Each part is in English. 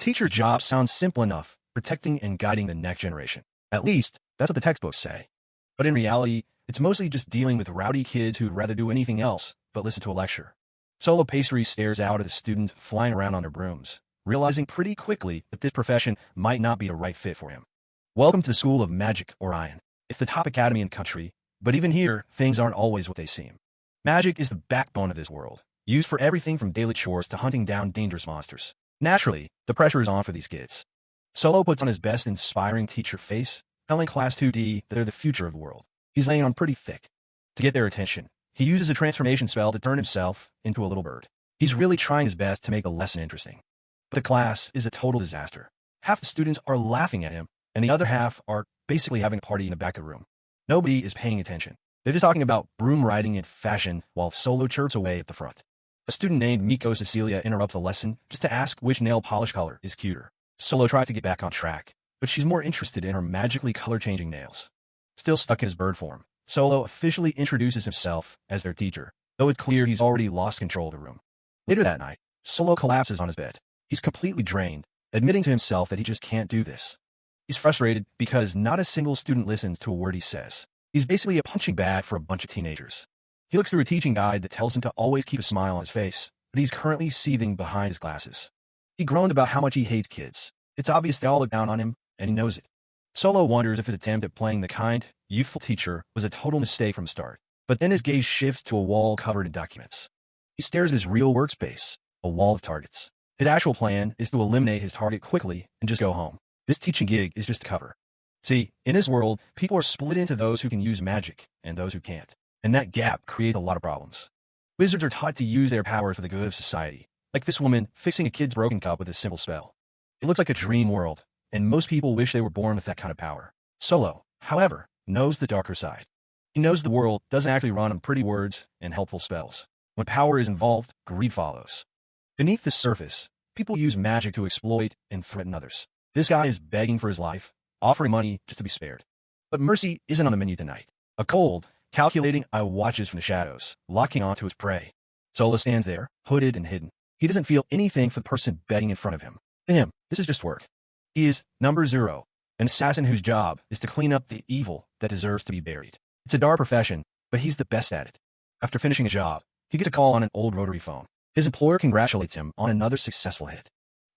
teacher's job sounds simple enough, protecting and guiding the next generation. At least, that's what the textbooks say. But in reality, it's mostly just dealing with rowdy kids who'd rather do anything else but listen to a lecture. Solo Pastry stares out at the student flying around on their brooms, realizing pretty quickly that this profession might not be the right fit for him. Welcome to the School of Magic, Orion. It's the top academy in the country, but even here, things aren't always what they seem. Magic is the backbone of this world, used for everything from daily chores to hunting down dangerous monsters. Naturally, the pressure is on for these kids. Solo puts on his best inspiring teacher face, telling Class 2D that they're the future of the world. He's laying on pretty thick. To get their attention, he uses a transformation spell to turn himself into a little bird. He's really trying his best to make the lesson interesting. But the class is a total disaster. Half the students are laughing at him, and the other half are basically having a party in the back of the room. Nobody is paying attention. They're just talking about broom riding and fashion while Solo chirps away at the front. A student named Miko Cecilia interrupts the lesson just to ask which nail polish color is cuter. Solo tries to get back on track, but she's more interested in her magically color-changing nails. Still stuck in his bird form, Solo officially introduces himself as their teacher, though it's clear he's already lost control of the room. Later that night, Solo collapses on his bed. He's completely drained, admitting to himself that he just can't do this. He's frustrated because not a single student listens to a word he says. He's basically a punching bag for a bunch of teenagers. He looks through a teaching guide that tells him to always keep a smile on his face, but he's currently seething behind his glasses. He groaned about how much he hates kids. It's obvious they all look down on him, and he knows it. Solo wonders if his attempt at playing the kind, youthful teacher was a total mistake from the start, but then his gaze shifts to a wall covered in documents. He stares at his real workspace, a wall of targets. His actual plan is to eliminate his target quickly and just go home. This teaching gig is just a cover. See, in this world, people are split into those who can use magic and those who can't, and that gap creates a lot of problems. Wizards are taught to use their power for the good of society, like this woman fixing a kid's broken cup with a simple spell. It looks like a dream world, and most people wish they were born with that kind of power. Solo, however, knows the darker side. He knows the world doesn't actually run on pretty words and helpful spells. When power is involved, greed follows. Beneath the surface, people use magic to exploit and threaten others. This guy is begging for his life, offering money just to be spared. But mercy isn't on the menu tonight. A cold, calculating eye watches from the shadows, locking onto his prey. Solo stands there, hooded and hidden. He doesn't feel anything for the person begging in front of him. To him, this is just work. He is number 0, an assassin whose job is to clean up the evil that deserves to be buried. It's a dark profession, but he's the best at it. After finishing a job, he gets a call on an old rotary phone. His employer congratulates him on another successful hit.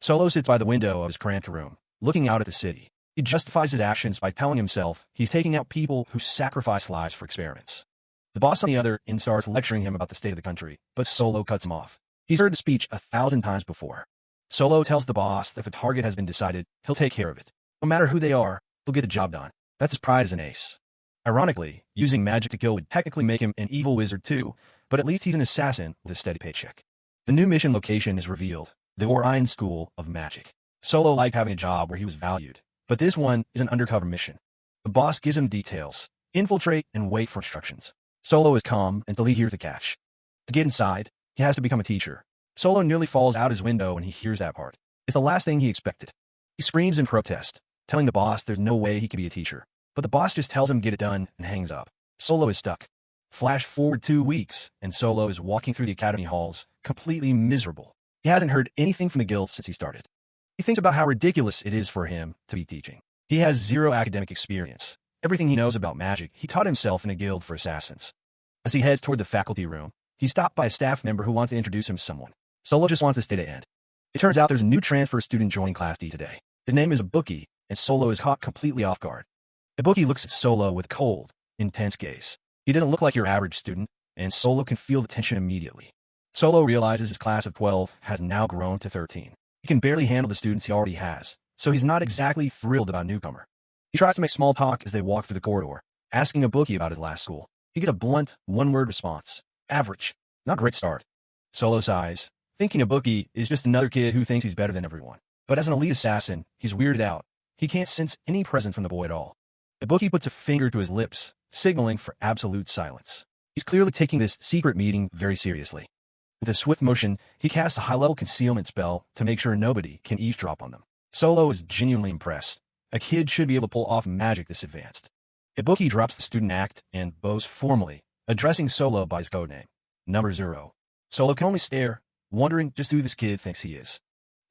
Solo sits by the window of his cramped room, looking out at the city. He justifies his actions by telling himself he's taking out people who sacrifice lives for experiments. The boss on the other end starts lecturing him about the state of the country, but Solo cuts him off. He's heard the speech 1,000 times before. Solo tells the boss that if a target has been decided, he'll take care of it. No matter who they are, he'll get the job done. That's his pride as an ace. Ironically, using magic to kill would technically make him an evil wizard too, but at least he's an assassin with a steady paycheck. The new mission location is revealed, the Orion School of Magic. Solo liked having a job where he was valued, but this one is an undercover mission. The boss gives him details: infiltrate and wait for instructions. Solo is calm until he hears the catch. To get inside, he has to become a teacher. Solo nearly falls out his window when he hears that part. It's the last thing he expected. He screams in protest, telling the boss there's no way he can be a teacher. But the boss just tells him get it done and hangs up. Solo is stuck. Flash forward 2 weeks, and Solo is walking through the academy halls, completely miserable. He hasn't heard anything from the guild since he started. He thinks about how ridiculous it is for him to be teaching. He has 0 academic experience. Everything he knows about magic, he taught himself in a guild for assassins. As he heads toward the faculty room, he's stopped by a staff member who wants to introduce him to someone. Solo just wants this day to end. It turns out there's a new transfer student joining Class D today. His name is Ibuki, and Solo is caught completely off guard. Ibuki looks at Solo with a cold, intense gaze. He doesn't look like your average student, and Solo can feel the tension immediately. Solo realizes his class of 12 has now grown to 13. He can barely handle the students he already has, so he's not exactly thrilled about a newcomer. He tries to make small talk as they walk through the corridor, asking Ibuki about his last school. He gets a blunt, one-word response. Average. Not a great start. Solo sighs, thinking Ibuki is just another kid who thinks he's better than everyone. But as an elite assassin, he's weirded out. He can't sense any presence from the boy at all. Ibuki puts a finger to his lips, signaling for absolute silence. He's clearly taking this secret meeting very seriously. With a swift motion, he casts a high-level concealment spell to make sure nobody can eavesdrop on them. Solo is genuinely impressed. A kid should be able to pull off magic this advanced. Ibuki drops the student act and bows formally, addressing Solo by his codename, Number 0. Solo can only stare, wondering just who this kid thinks he is.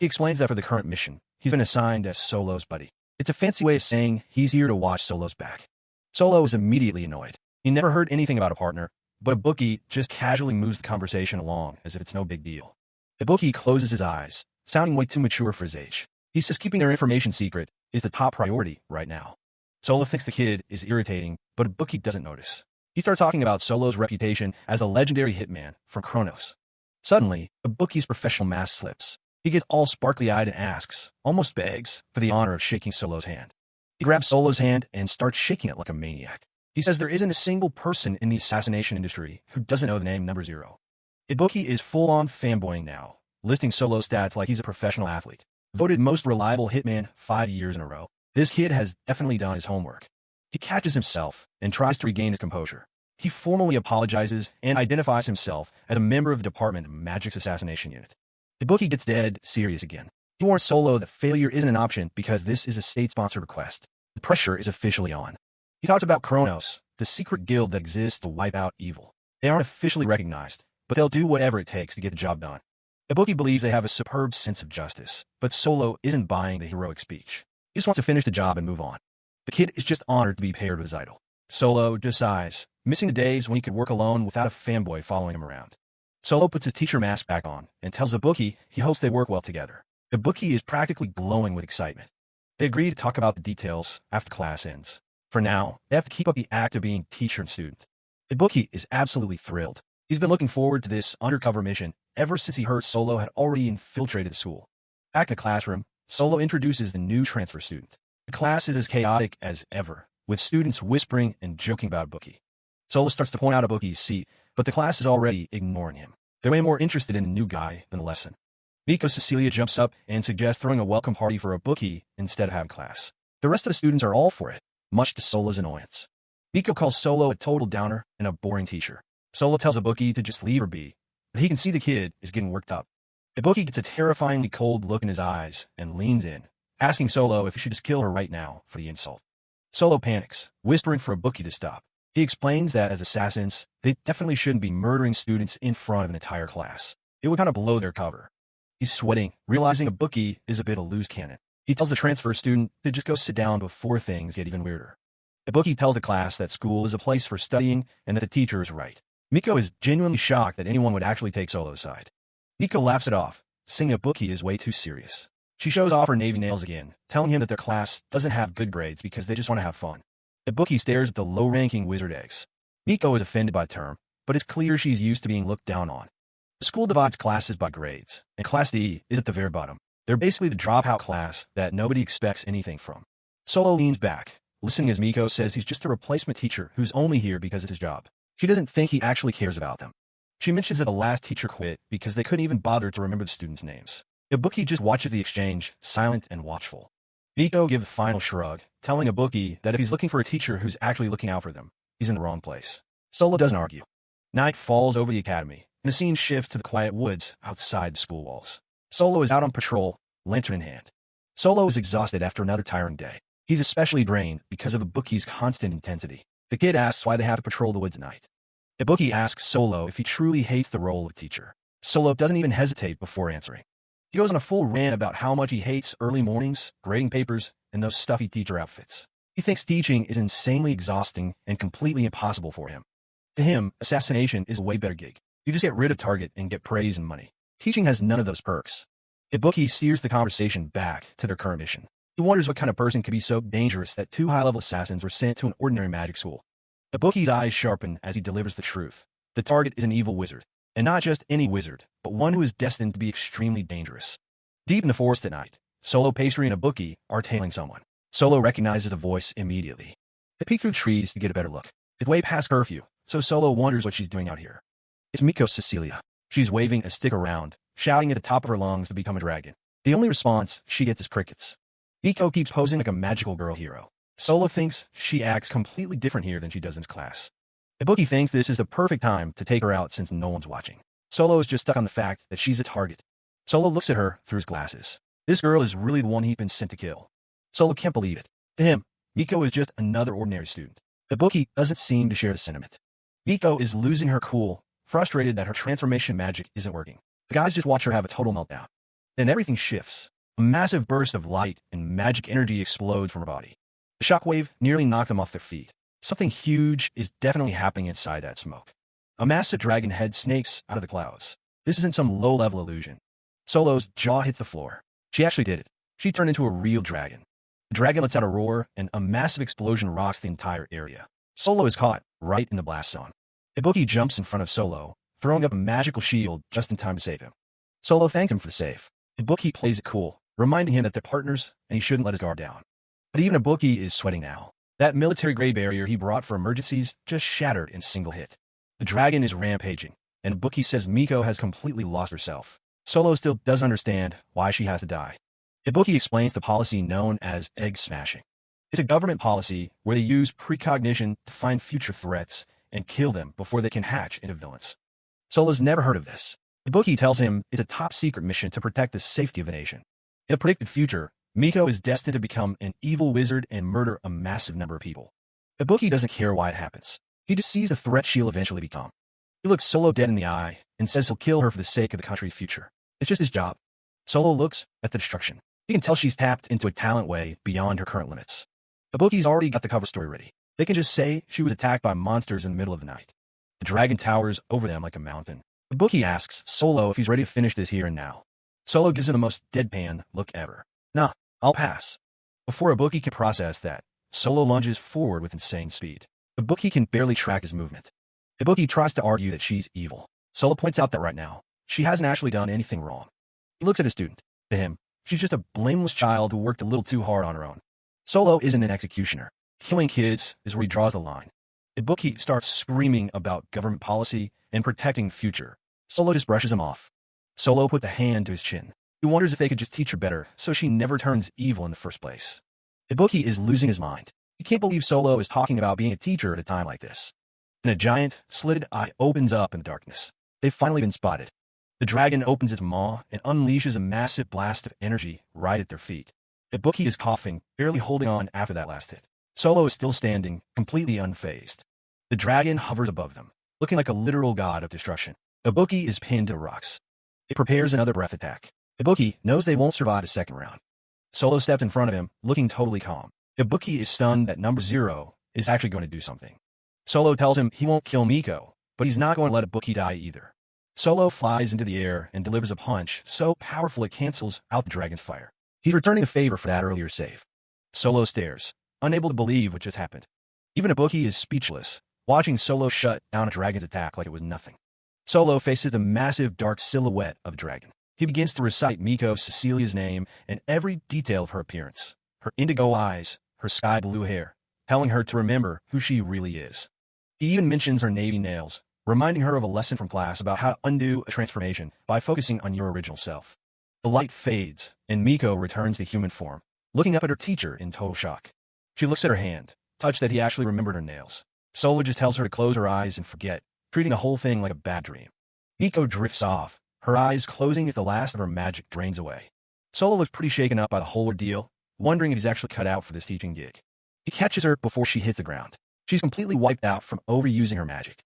He explains that for the current mission, he's been assigned as Solo's buddy. It's a fancy way of saying he's here to watch Solo's back. Solo is immediately annoyed. He never heard anything about a partner, but a bookie just casually moves the conversation along as if it's no big deal. The bookie closes his eyes, sounding way too mature for his age. He says keeping their information secret is the top priority right now. Solo thinks the kid is irritating, but a bookie doesn't notice. He starts talking about Solo's reputation as a legendary hitman from Kronos. Suddenly, a bookie's professional mask slips. He gets all sparkly-eyed and asks, almost begs, for the honor of shaking Solo's hand. He grabs Solo's hand and starts shaking it like a maniac. He says there isn't a single person in the assassination industry who doesn't know the name Number Zero. Ibuki is full-on fanboying now, listing Solo's stats like he's a professional athlete. Voted most reliable hitman 5 years in a row. This kid has definitely done his homework. He catches himself and tries to regain his composure. He formally apologizes and identifies himself as a member of the Department of Magic's assassination unit. Ibuki gets dead serious again. He warns Solo that failure isn't an option because this is a state-sponsored request. The pressure is officially on. He talks about Kronos, the secret guild that exists to wipe out evil. They aren't officially recognized, but they'll do whatever it takes to get the job done. Ibuki believes they have a superb sense of justice, but Solo isn't buying the heroic speech. He just wants to finish the job and move on. The kid is just honored to be paired with his idol. Solo just sighs, missing the days when he could work alone without a fanboy following him around. Solo puts his teacher mask back on and tells Ibuki he hopes they work well together. Ibuki is practically glowing with excitement. They agree to talk about the details after class ends. For now, they have to keep up the act of being teacher and student. Ibuki is absolutely thrilled. He's been looking forward to this undercover mission ever since he heard Solo had already infiltrated the school. Back in the classroom, Solo introduces the new transfer student. The class is as chaotic as ever, with students whispering and joking about Ibuki. Solo starts to point out Ibuki's seat, but the class is already ignoring him. They're way more interested in the new guy than the lesson. Miko Cecilia jumps up and suggests throwing a welcome party for Ibuki instead of having class. The rest of the students are all for it, much to Solo's annoyance. Miko calls Solo a total downer and a boring teacher. Solo tells Ibuki to just leave her be, but he can see the kid is getting worked up. Ibuki gets a terrifyingly cold look in his eyes and leans in, asking Solo if he should just kill her right now for the insult. Solo panics, whispering for Ibuki to stop. He explains that as assassins, they definitely shouldn't be murdering students in front of an entire class. It would kind of blow their cover. He's sweating, realizing Ibuki is a bit of a loose cannon. He tells the transfer student to just go sit down before things get even weirder. Ibuki tells the class that school is a place for studying and that the teacher is right. Miko is genuinely shocked that anyone would actually take Solo's side. Miko laughs it off, saying Ibuki is way too serious. She shows off her navy nails again, telling him that their class doesn't have good grades because they just want to have fun. Ibuki stares at the low-ranking wizard eggs. Miko is offended by the term, but it's clear she's used to being looked down on. The school divides classes by grades, and Class D is at the very bottom. They're basically the dropout class that nobody expects anything from. Solo leans back, listening as Miko says he's just a replacement teacher who's only here because it's his job. She doesn't think he actually cares about them. She mentions that the last teacher quit because they couldn't even bother to remember the students' names. Ibuki just watches the exchange, silent and watchful. Miko gives a final shrug, telling Ibuki that if he's looking for a teacher who's actually looking out for them, he's in the wrong place. Solo doesn't argue. Night falls over the academy, and the scene shifts to the quiet woods outside the school walls. Solo is out on patrol, lantern in hand. Solo is exhausted after another tiring day. He's especially drained because of Ibuki's constant intensity. The kid asks why they have to patrol the woods at night. Ibuki asks Solo if he truly hates the role of teacher. Solo doesn't even hesitate before answering. He goes on a full rant about how much he hates early mornings, grading papers, and those stuffy teacher outfits. He thinks teaching is insanely exhausting and completely impossible for him. To him, assassination is a way better gig. You just get rid of target and get praise and money. Teaching has none of those perks. Ibuki steers the conversation back to their current mission. He wonders what kind of person could be so dangerous that 2 high-level assassins were sent to an ordinary magic school. Ibuki's eyes sharpen as he delivers the truth. The target is an evil wizard. And not just any wizard, but one who is destined to be extremely dangerous. Deep in the forest at night, Solo, Pastry, and Ibuki are tailing someone. Solo recognizes the voice immediately. They peek through trees to get a better look. It's way past curfew, so Solo wonders what she's doing out here. It's Miko Cecilia. She's waving a stick around, shouting at the top of her lungs to become a dragon. The only response she gets is crickets. Miko keeps posing like a magical girl hero. Solo thinks she acts completely different here than she does in class. Ibuki thinks this is the perfect time to take her out since no one's watching. Solo is just stuck on the fact that she's a target. Solo looks at her through his glasses. This girl is really the one he's been sent to kill. Solo can't believe it. To him, Miko is just another ordinary student. Ibuki doesn't seem to share the sentiment. Miko is losing her cool, frustrated that her transformation magic isn't working. The guys just watch her have a total meltdown. Then everything shifts. A massive burst of light and magic energy explodes from her body. The shockwave nearly knocked them off their feet. Something huge is definitely happening inside that smoke. A massive dragon head snakes out of the clouds. This isn't some low-level illusion. Solo's jaw hits the floor. She actually did it. She turned into a real dragon. The dragon lets out a roar, and a massive explosion rocks the entire area. Solo is caught right in the blast zone. Ibuki jumps in front of Solo, throwing up a magical shield just in time to save him. Solo thanks him for the save. Ibuki plays it cool, reminding him that they're partners and he shouldn't let his guard down. But even Ibuki is sweating now. That military-grade barrier he brought for emergencies just shattered in a single hit. The dragon is rampaging, and Ibuki says Miko has completely lost herself. Solo still doesn't understand why she has to die. Ibuki explains the policy known as egg smashing. It's a government policy where they use precognition to find future threats and kill them before they can hatch into villains. Solo's never heard of this. Ibuki tells him it's a top-secret mission to protect the safety of the nation. In a predicted future, Miko is destined to become an evil wizard and murder a massive number of people. Ibuki doesn't care why it happens. He just sees the threat she'll eventually become. He looks Solo dead in the eye and says he'll kill her for the sake of the country's future. It's just his job. Solo looks at the destruction. He can tell she's tapped into a talent way beyond her current limits. Ibuki's already got the cover story ready. They can just say she was attacked by monsters in the middle of the night. The dragon towers over them like a mountain. Ibuki asks Solo if he's ready to finish this here and now. Solo gives him the most deadpan look ever. Nah, I'll pass. Before Ibuki can process that, Solo lunges forward with insane speed. Ibuki can barely track his movement. Ibuki tries to argue that she's evil. Solo points out that right now, she hasn't actually done anything wrong. He looks at his student. To him, she's just a blameless child who worked a little too hard on her own. Solo isn't an executioner. Killing kids is where he draws the line. Ibuki starts screaming about government policy and protecting the future. Solo just brushes him off. Solo puts a hand to his chin. He wonders if they could just teach her better so she never turns evil in the first place. Ibuki is losing his mind. He can't believe Solo is talking about being a teacher at a time like this. And a giant, slitted eye opens up in the darkness. They've finally been spotted. The dragon opens its maw and unleashes a massive blast of energy right at their feet. Ibuki is coughing, barely holding on after that last hit. Solo is still standing, completely unfazed. The dragon hovers above them, looking like a literal god of destruction. Ibuki is pinned to the rocks. It prepares another breath attack. Ibuki knows they won't survive a second round. Solo stepped in front of him, looking totally calm. Ibuki is stunned that number 0 is actually going to do something. Solo tells him he won't kill Miko, but he's not going to let Ibuki die either. Solo flies into the air and delivers a punch so powerful it cancels out the dragon's fire. He's returning a favor for that earlier save. Solo stares, unable to believe what just happened. Even Ibuki is speechless, watching Solo shut down a dragon's attack like it was nothing. Solo faces the massive dark silhouette of the dragon. He begins to recite Miko Cecilia's name and every detail of her appearance. Her indigo eyes, her sky blue hair, telling her to remember who she really is. He even mentions her navy nails, reminding her of a lesson from class about how to undo a transformation by focusing on your original self. The light fades, and Miko returns to human form, looking up at her teacher in total shock. She looks at her hand, touched that he actually remembered her nails. Solo just tells her to close her eyes and forget, treating the whole thing like a bad dream. Miko drifts off, her eyes closing as the last of her magic drains away. Solo looks pretty shaken up by the whole ordeal, wondering if he's actually cut out for this teaching gig. He catches her before she hits the ground. She's completely wiped out from overusing her magic.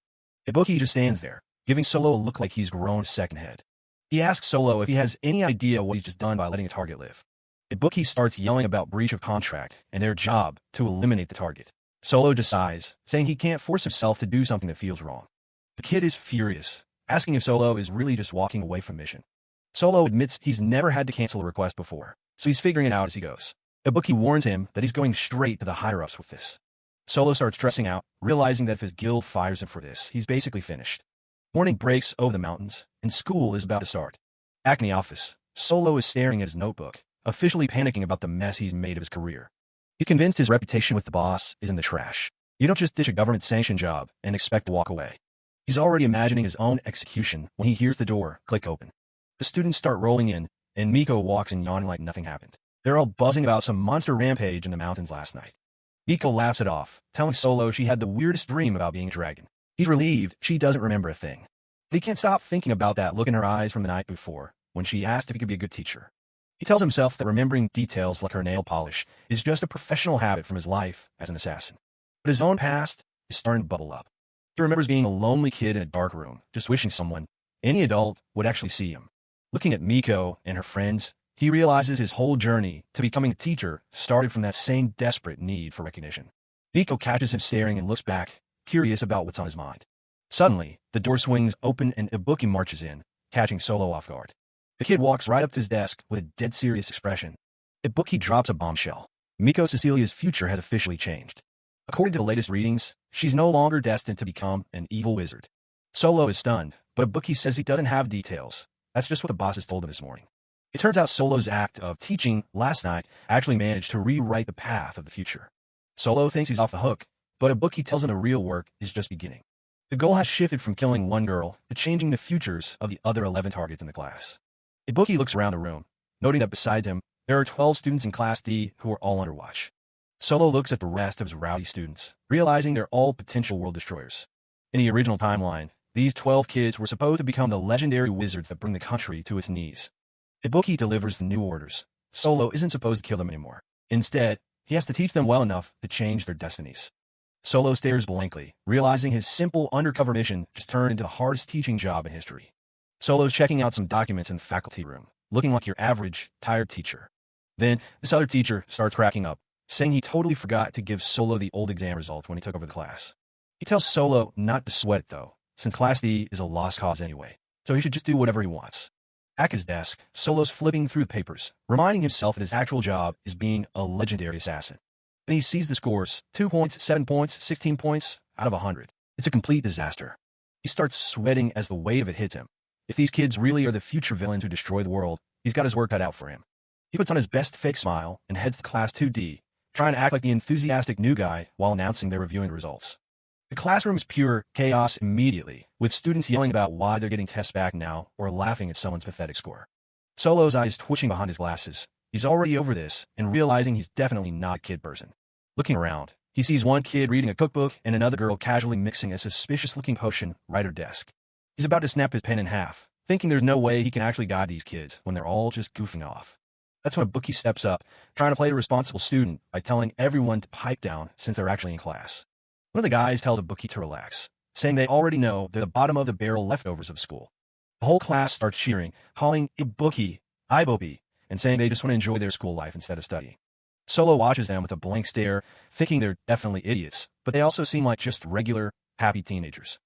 Ibuki just stands there, giving Solo a look like he's grown a second head. He asks Solo if he has any idea what he's just done by letting a target live. Ibuki starts yelling about breach of contract and their job to eliminate the target. Solo just sighs, saying he can't force himself to do something that feels wrong. The kid is furious, asking if Solo is really just walking away from mission. Solo admits he's never had to cancel a request before, so he's figuring it out as he goes. Ibuki warns him that he's going straight to the higher-ups with this. Solo starts stressing out, realizing that if his guild fires him for this, he's basically finished. Morning breaks over the mountains, and school is about to start. Back in the office, Solo is staring at his notebook, officially panicking about the mess he's made of his career. He's convinced his reputation with the boss is in the trash. You don't just ditch a government-sanctioned job and expect to walk away. He's already imagining his own execution when he hears the door click open. The students start rolling in, and Miko walks in yawning like nothing happened. They're all buzzing about some monster rampage in the mountains last night. Miko laughs it off, telling Solo she had the weirdest dream about being a dragon. He's relieved she doesn't remember a thing. But he can't stop thinking about that look in her eyes from the night before, when she asked if he could be a good teacher. He tells himself that remembering details like her nail polish is just a professional habit from his life as an assassin. But his own past is starting to bubble up. He remembers being a lonely kid in a dark room, just wishing someone, any adult, would actually see him. Looking at Miko and her friends, he realizes his whole journey to becoming a teacher started from that same desperate need for recognition. Miko catches him staring and looks back, curious about what's on his mind. Suddenly, the door swings open and Ibuki marches in, catching Solo off guard. The kid walks right up to his desk with a dead serious expression. Ibuki drops a bombshell. Miko Cecilia's future has officially changed. According to the latest readings, she's no longer destined to become an evil wizard. Solo is stunned, but Ibuki says he doesn't have details. That's just what the bosses told him this morning. It turns out Solo's act of teaching last night actually managed to rewrite the path of the future. Solo thinks he's off the hook, but Ibuki tells him the real work is just beginning. The goal has shifted from killing one girl to changing the futures of the other 11 targets in the class. Ibuki looks around the room, noting that beside him, there are 12 students in Class D who are all under watch. Solo looks at the rest of his rowdy students, realizing they're all potential world destroyers. In the original timeline, these 12 kids were supposed to become the legendary wizards that bring the country to its knees. Ibuki delivers the new orders. Solo isn't supposed to kill them anymore. Instead, he has to teach them well enough to change their destinies. Solo stares blankly, realizing his simple undercover mission just turned into the hardest teaching job in history. Solo's checking out some documents in the faculty room, looking like your average, tired teacher. Then, this other teacher starts cracking up, saying he totally forgot to give Solo the old exam results when he took over the class. He tells Solo not to sweat it though, since Class D is a lost cause anyway, so he should just do whatever he wants. At his desk, Solo's flipping through the papers, reminding himself that his actual job is being a legendary assassin. Then he sees the scores, 2 points, 7 points, 16 points, out of 100. It's a complete disaster. He starts sweating as the weight of it hits him. If these kids really are the future villains who destroy the world, he's got his work cut out for him. He puts on his best fake smile and heads to Class 2D, trying to act like the enthusiastic new guy while announcing they're reviewing the results. The classroom is pure chaos immediately, with students yelling about why they're getting tests back now or laughing at someone's pathetic score. Solo's eyes twitching behind his glasses. He's already over this and realizing he's definitely not a kid person. Looking around, he sees one kid reading a cookbook and another girl casually mixing a suspicious-looking potion right at her desk. He's about to snap his pen in half, thinking there's no way he can actually guide these kids when they're all just goofing off. That's when Ibuki steps up, trying to play the responsible student by telling everyone to pipe down since they're actually in class. One of the guys tells Ibuki to relax, saying they already know they're the bottom of the barrel leftovers of school. The whole class starts cheering, calling Ibuki, Ibobi, and saying they just want to enjoy their school life instead of studying. Solo watches them with a blank stare, thinking they're definitely idiots, but they also seem like just regular, happy teenagers.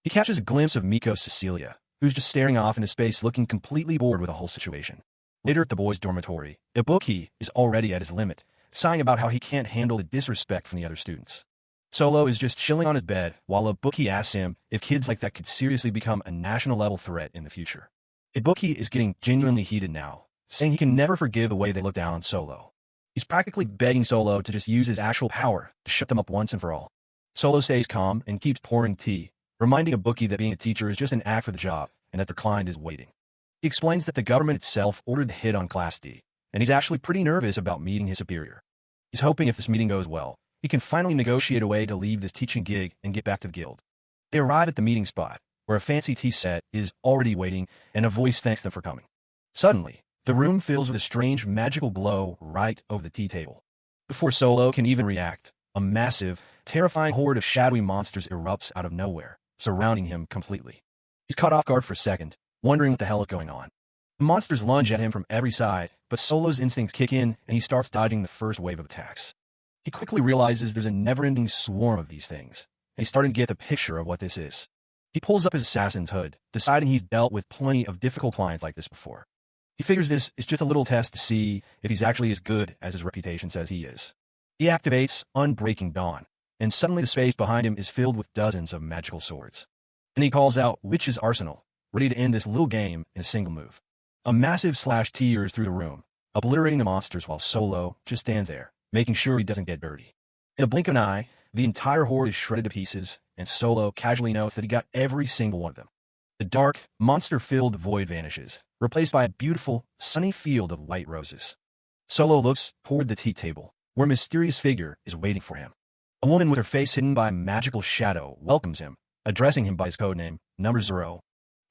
He catches a glimpse of Miko Cecilia, who's just staring off into space looking completely bored with the whole situation. Later at the boys' dormitory, Ibuki is already at his limit, sighing about how he can't handle the disrespect from the other students. Solo is just chilling on his bed while Ibuki asks him if kids like that could seriously become a national-level threat in the future. Ibuki is getting genuinely heated now, saying he can never forgive the way they look down on Solo. He's practically begging Solo to just use his actual power to shut them up once and for all. Solo stays calm and keeps pouring tea, reminding Ibuki that being a teacher is just an act for the job and that their client is waiting. He explains that the government itself ordered the hit on Class D, and he's actually pretty nervous about meeting his superior. He's hoping if this meeting goes well, he can finally negotiate a way to leave this teaching gig and get back to the guild. They arrive at the meeting spot, where a fancy tea set is already waiting, and a voice thanks them for coming. Suddenly, the room fills with a strange magical glow right over the tea table. Before Solo can even react, a massive, terrifying horde of shadowy monsters erupts out of nowhere, surrounding him completely. He's caught off guard for a second, wondering what the hell is going on. The monsters lunge at him from every side, but Solo's instincts kick in and he starts dodging the first wave of attacks. He quickly realizes there's a never-ending swarm of these things, and he's starting to get the picture of what this is. He pulls up his assassin's hood, deciding he's dealt with plenty of difficult clients like this before. He figures this is just a little test to see if he's actually as good as his reputation says he is. He activates Unbreaking Dawn, and suddenly the space behind him is filled with dozens of magical swords. And he calls out Witch's Arsenal, ready to end this little game in a single move. A massive slash tears through the room, obliterating the monsters while Solo just stands there, making sure he doesn't get dirty. In a blink of an eye, the entire horde is shredded to pieces, and Solo casually notes that he got every single one of them. The dark, monster-filled void vanishes, replaced by a beautiful, sunny field of white roses. Solo looks toward the tea table, where a mysterious figure is waiting for him. A woman with her face hidden by a magical shadow welcomes him, addressing him by his codename, Number 0.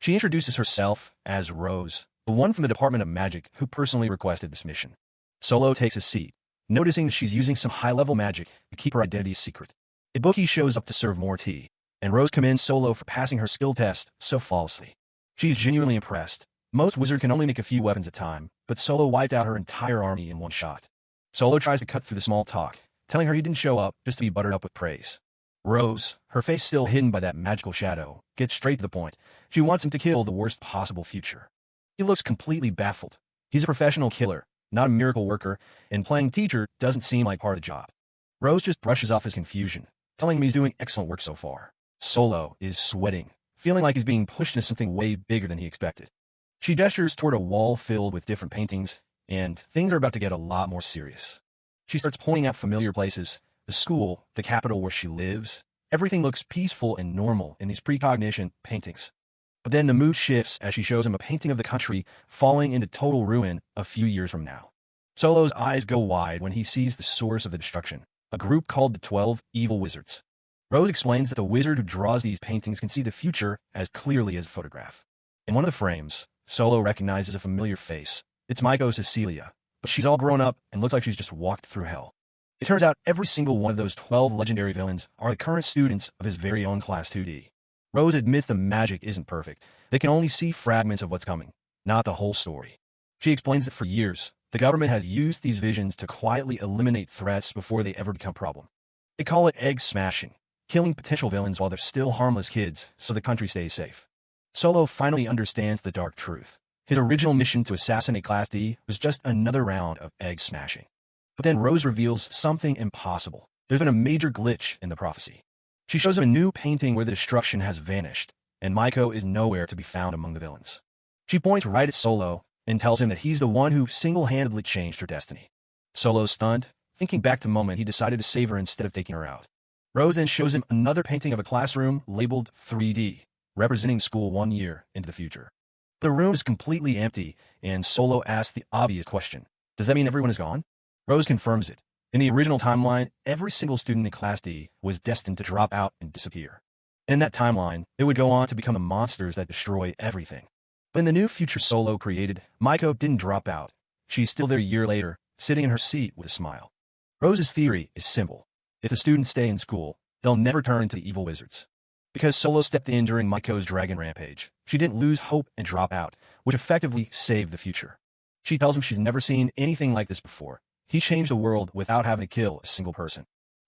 She introduces herself as Rose, the one from the Department of Magic who personally requested this mission. Solo takes his seat, noticing that she's using some high-level magic to keep her identity secret. Ibuki shows up to serve more tea, and Rose commends Solo for passing her skill test so flawlessly. She's genuinely impressed, Most wizards can only make a few weapons at a time, but Solo wiped out her entire army in one shot. Solo tries to cut through the small talk, telling her he didn't show up just to be buttered up with praise. Rose, her face still hidden by that magical shadow, gets straight to the point. She wants him to kill the worst possible future. He looks completely baffled. He's a professional killer, not a miracle worker, and playing teacher doesn't seem like part of the job. Rose just brushes off his confusion, telling him he's doing excellent work so far. Solo is sweating, feeling like he's being pushed into something way bigger than he expected. She gestures toward a wall filled with different paintings, and things are about to get a lot more serious. She starts pointing out familiar places, the school, the capital where she lives. Everything looks peaceful and normal in these precognition paintings. But then the mood shifts as she shows him a painting of the country falling into total ruin a few years from now. Solo's eyes go wide when he sees the source of the destruction, a group called the 12 Evil Wizards. Rose explains that the wizard who draws these paintings can see the future as clearly as a photograph. In one of the frames, Solo recognizes a familiar face. It's Maiko Cecilia, but she's all grown up and looks like she's just walked through hell. It turns out every single one of those 12 legendary villains are the current students of his very own Class 2D. Rose admits the magic isn't perfect. They can only see fragments of what's coming, not the whole story. She explains that for years, the government has used these visions to quietly eliminate threats before they ever become a problem. They call it egg smashing, killing potential villains while they're still harmless kids so the country stays safe. Solo finally understands the dark truth. His original mission to assassinate Class D was just another round of egg smashing. But then Rose reveals something impossible. There's been a major glitch in the prophecy. She shows him a new painting where the destruction has vanished, and Maiko is nowhere to be found among the villains. She points right at Solo and tells him that he's the one who single-handedly changed her destiny. Solo's stunned, thinking back to the moment he decided to save her instead of taking her out. Rose then shows him another painting of a classroom labeled 3D, representing school 1 year into the future. The room is completely empty, and Solo asks the obvious question. Does that mean everyone is gone? Rose confirms it. In the original timeline, every single student in Class D was destined to drop out and disappear. And in that timeline, it would go on to become the monsters that destroy everything. But in the new future Solo created, Maiko didn't drop out. She's still there a year later, sitting in her seat with a smile. Rose's theory is simple. If the students stay in school, they'll never turn into the evil wizards. Because Solo stepped in during Maiko's dragon rampage, she didn't lose hope and drop out, which effectively saved the future. She tells him she's never seen anything like this before. He changed the world without having to kill a single person.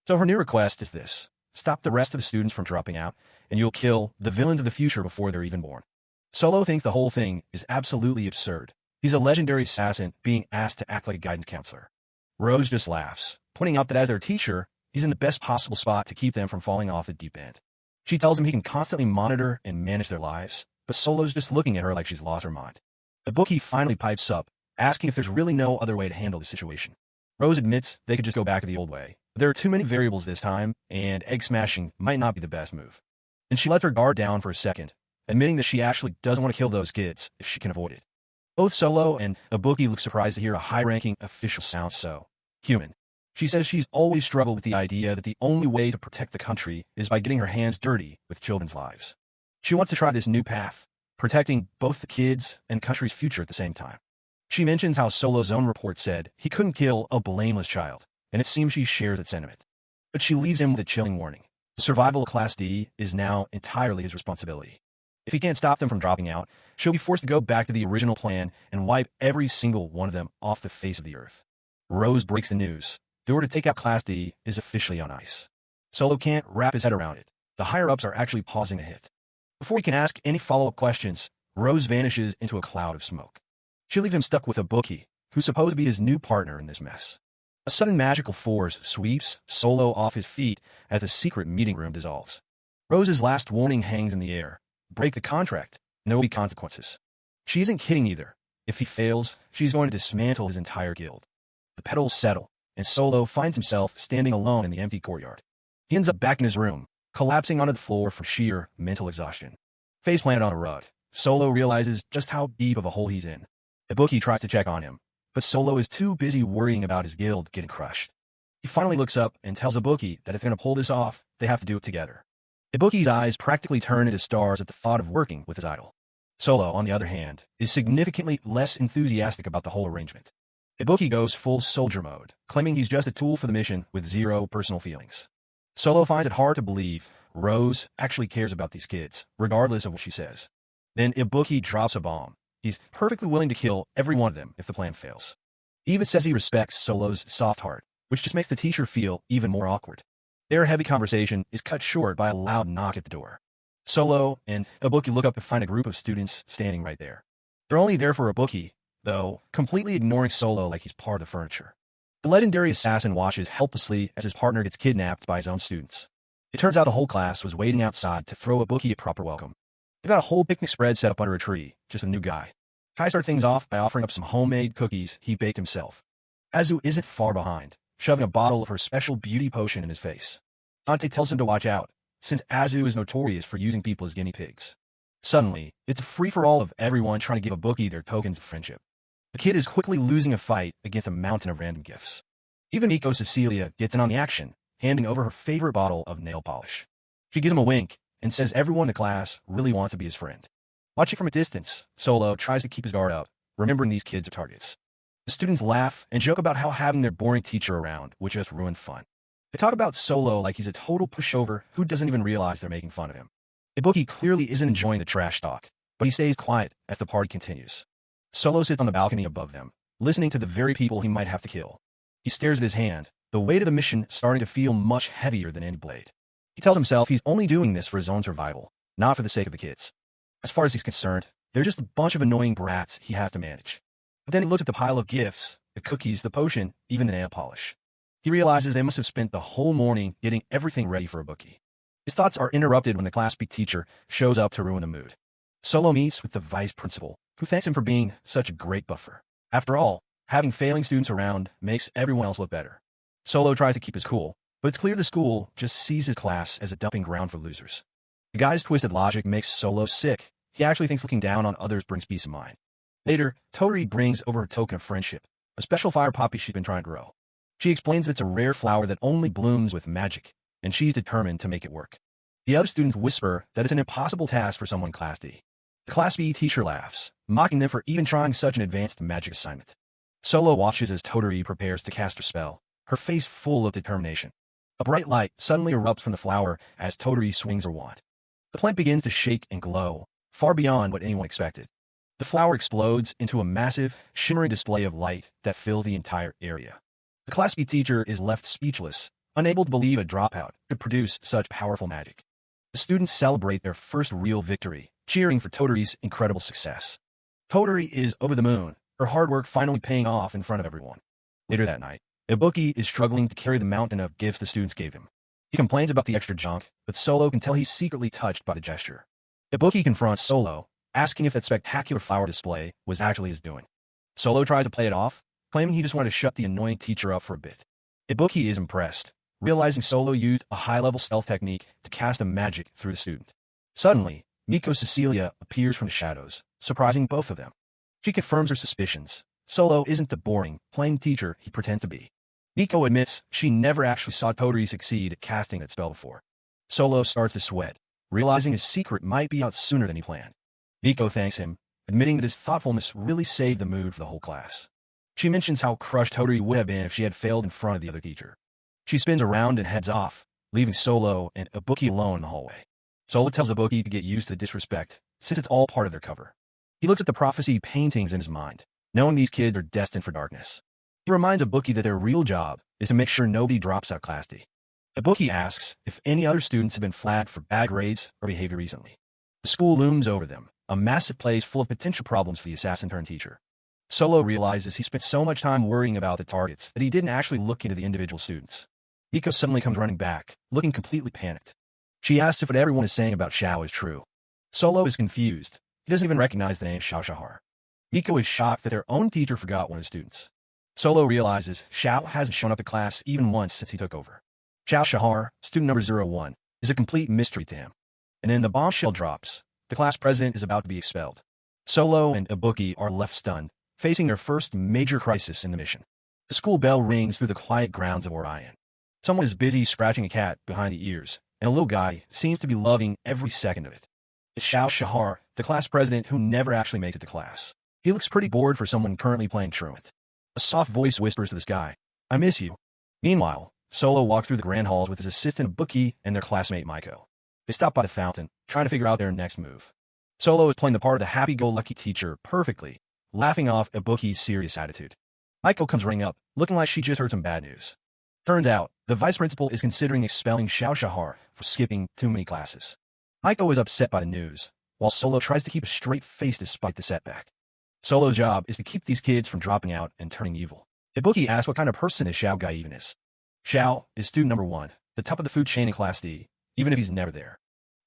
So her new request is this. Stop the rest of the students from dropping out, and you'll kill the villains of the future before they're even born. Solo thinks the whole thing is absolutely absurd. He's a legendary assassin being asked to act like a guidance counselor. Rose just laughs, pointing out that as their teacher, he's in the best possible spot to keep them from falling off the deep end. She tells him he can constantly monitor and manage their lives, but Solo's just looking at her like she's lost her mind. The bookie finally pipes up, asking if there's really no other way to handle the situation. Rose admits they could just go back to the old way. There are too many variables this time, and egg smashing might not be the best move. And she lets her guard down for a second, admitting that she actually doesn't want to kill those kids if she can avoid it. Both Solo and Ibuki look surprised to hear a high-ranking official sound so human. She says she's always struggled with the idea that the only way to protect the country is by getting her hands dirty with children's lives. She wants to try this new path, protecting both the kids and country's future at the same time. She mentions how Solo's own report said he couldn't kill a blameless child, and it seems she shares that sentiment. But she leaves him with a chilling warning. The survival of Class D is now entirely his responsibility. If he can't stop them from dropping out, she'll be forced to go back to the original plan and wipe every single one of them off the face of the earth. Rose breaks the news. The order to take out Class D is officially on ice. Solo can't wrap his head around it. The higher-ups are actually pausing the hit. Before he can ask any follow-up questions, Rose vanishes into a cloud of smoke. She'll leave him stuck with Ibuki, who's supposed to be his new partner in this mess. A sudden magical force sweeps Solo off his feet as the secret meeting room dissolves. Rose's last warning hangs in the air. Break the contract. No consequences. She isn't kidding either. If he fails, she's going to dismantle his entire guild. The petals settle, and Solo finds himself standing alone in the empty courtyard. He ends up back in his room, collapsing onto the floor from sheer mental exhaustion. Face planted on a rug, Solo realizes just how deep of a hole he's in. Ibuki tries to check on him, but Solo is too busy worrying about his guild getting crushed. He finally looks up and tells Ibuki that if they're going to pull this off, they have to do it together. Ibuki's eyes practically turn into stars at the thought of working with his idol. Solo, on the other hand, is significantly less enthusiastic about the whole arrangement. Ibuki goes full soldier mode, claiming he's just a tool for the mission with zero personal feelings. Solo finds it hard to believe Rose actually cares about these kids, regardless of what she says. Then Ibuki drops a bomb. He's perfectly willing to kill every one of them if the plan fails. He even says he respects Solo's soft heart, which just makes the teacher feel even more awkward. Their heavy conversation is cut short by a loud knock at the door. Solo and Ibuki look up to find a group of students standing right there. They're only there for Ibuki, though, completely ignoring Solo like he's part of the furniture. The legendary assassin watches helplessly as his partner gets kidnapped by his own students. It turns out the whole class was waiting outside to throw Ibuki a proper welcome. They've got a whole picnic spread set up under a tree, just a new guy. Kai starts things off by offering up some homemade cookies he baked himself. Azu isn't far behind, shoving a bottle of her special beauty potion in his face. Dante tells him to watch out, since Azu is notorious for using people as guinea pigs. Suddenly, it's a free-for-all of everyone trying to give Ibuki their tokens of friendship. The kid is quickly losing a fight against a mountain of random gifts. Even Miko Cecilia gets in on the action, handing over her favorite bottle of nail polish. She gives him a wink and says everyone in the class really wants to be his friend. Watching from a distance, Solo tries to keep his guard up, remembering these kids are targets. The students laugh and joke about how having their boring teacher around would just ruin fun. They talk about Solo like he's a total pushover who doesn't even realize they're making fun of him. Ibuki clearly isn't enjoying the trash talk, but he stays quiet as the party continues. Solo sits on the balcony above them, listening to the very people he might have to kill. He stares at his hand, the weight of the mission starting to feel much heavier than any blade. He tells himself he's only doing this for his own survival, not for the sake of the kids. As far as he's concerned, they're just a bunch of annoying brats he has to manage. But then he looks at the pile of gifts, the cookies, the potion, even the nail polish. He realizes they must have spent the whole morning getting everything ready for Ibuki. His thoughts are interrupted when the class speak teacher shows up to ruin the mood. Solo meets with the vice principal, who thanks him for being such a great buffer. After all, having failing students around makes everyone else look better. Solo tries to keep his cool, but it's clear the school just sees his class as a dumping ground for losers. The guy's twisted logic makes Solo sick. He actually thinks looking down on others brings peace of mind. Later, Toturi brings over her token of friendship, a special fire poppy she's been trying to grow. She explains that it's a rare flower that only blooms with magic, and she's determined to make it work. The other students whisper that it's an impossible task for someone Class D. The Class B teacher laughs, mocking them for even trying such an advanced magic assignment. Solo watches as Toturi prepares to cast her spell, her face full of determination. A bright light suddenly erupts from the flower as Toturi swings her wand. The plant begins to shake and glow, far beyond what anyone expected. The flower explodes into a massive, shimmering display of light that fills the entire area. The Class B teacher is left speechless, unable to believe a dropout could produce such powerful magic. The students celebrate their first real victory, cheering for Toturi's incredible success. Toturi is over the moon, her hard work finally paying off in front of everyone. Later that night, Ibuki is struggling to carry the mountain of gifts the students gave him. He complains about the extra junk, but Solo can tell he's secretly touched by the gesture. Ibuki confronts Solo, asking if that spectacular flower display was actually his doing. Solo tries to play it off, claiming he just wanted to shut the annoying teacher up for a bit. Ibuki is impressed, realizing Solo used a high-level stealth technique to cast a magic through the student. Suddenly, Miko Cecilia appears from the shadows, surprising both of them. She confirms her suspicions. Solo isn't the boring, plain teacher he pretends to be. Miko admits she never actually saw Toturi succeed at casting that spell before. Solo starts to sweat, realizing his secret might be out sooner than he planned. Miko thanks him, admitting that his thoughtfulness really saved the mood for the whole class. She mentions how crushed Toturi would have been if she had failed in front of the other teacher. She spins around and heads off, leaving Solo and Ibuki alone in the hallway. Solo tells Ibuki to get used to the disrespect, since it's all part of their cover. He looks at the prophecy paintings in his mind, knowing these kids are destined for darkness. He reminds Ibuki that their real job is to make sure nobody drops out Class D. Ibuki asks if any other students have been flagged for bad grades or behavior recently. The school looms over them, a massive place full of potential problems for the assassin-turned-teacher. Solo realizes he spent so much time worrying about the targets that he didn't actually look into the individual students. Miko suddenly comes running back, looking completely panicked. She asks if what everyone is saying about Xiao is true. Solo is confused. He doesn't even recognize the name Xiao Shahar. Miko is shocked that their own teacher forgot one of his students. Solo realizes Xiao hasn't shown up to class even once since he took over. Xiao Shahar, student number 01, is a complete mystery to him. And then the bombshell drops. The class president is about to be expelled. Solo and Ibuki are left stunned, facing their first major crisis in the mission. The school bell rings through the quiet grounds of Orion. Someone is busy scratching a cat behind the ears, and a little guy seems to be loving every second of it. It's Xiao Shahar, the class president who never actually makes it to class. He looks pretty bored for someone currently playing truant. A soft voice whispers to this guy, "I miss you." Meanwhile, Solo walks through the grand halls with his assistant Ibuki and their classmate Miko. They stop by the fountain, trying to figure out their next move. Solo is playing the part of the happy-go-lucky teacher perfectly, laughing off Ibuki's serious attitude. Maiko comes running up, looking like she just heard some bad news. Turns out, the vice principal is considering expelling Xiao Shahar for skipping too many classes. Maiko is upset by the news, while Solo tries to keep a straight face despite the setback. Solo's job is to keep these kids from dropping out and turning evil. Ibuki asks what kind of person this Xiao guy even is. Xiao is student number 1, the top of the food chain in Class D, even if he's never there.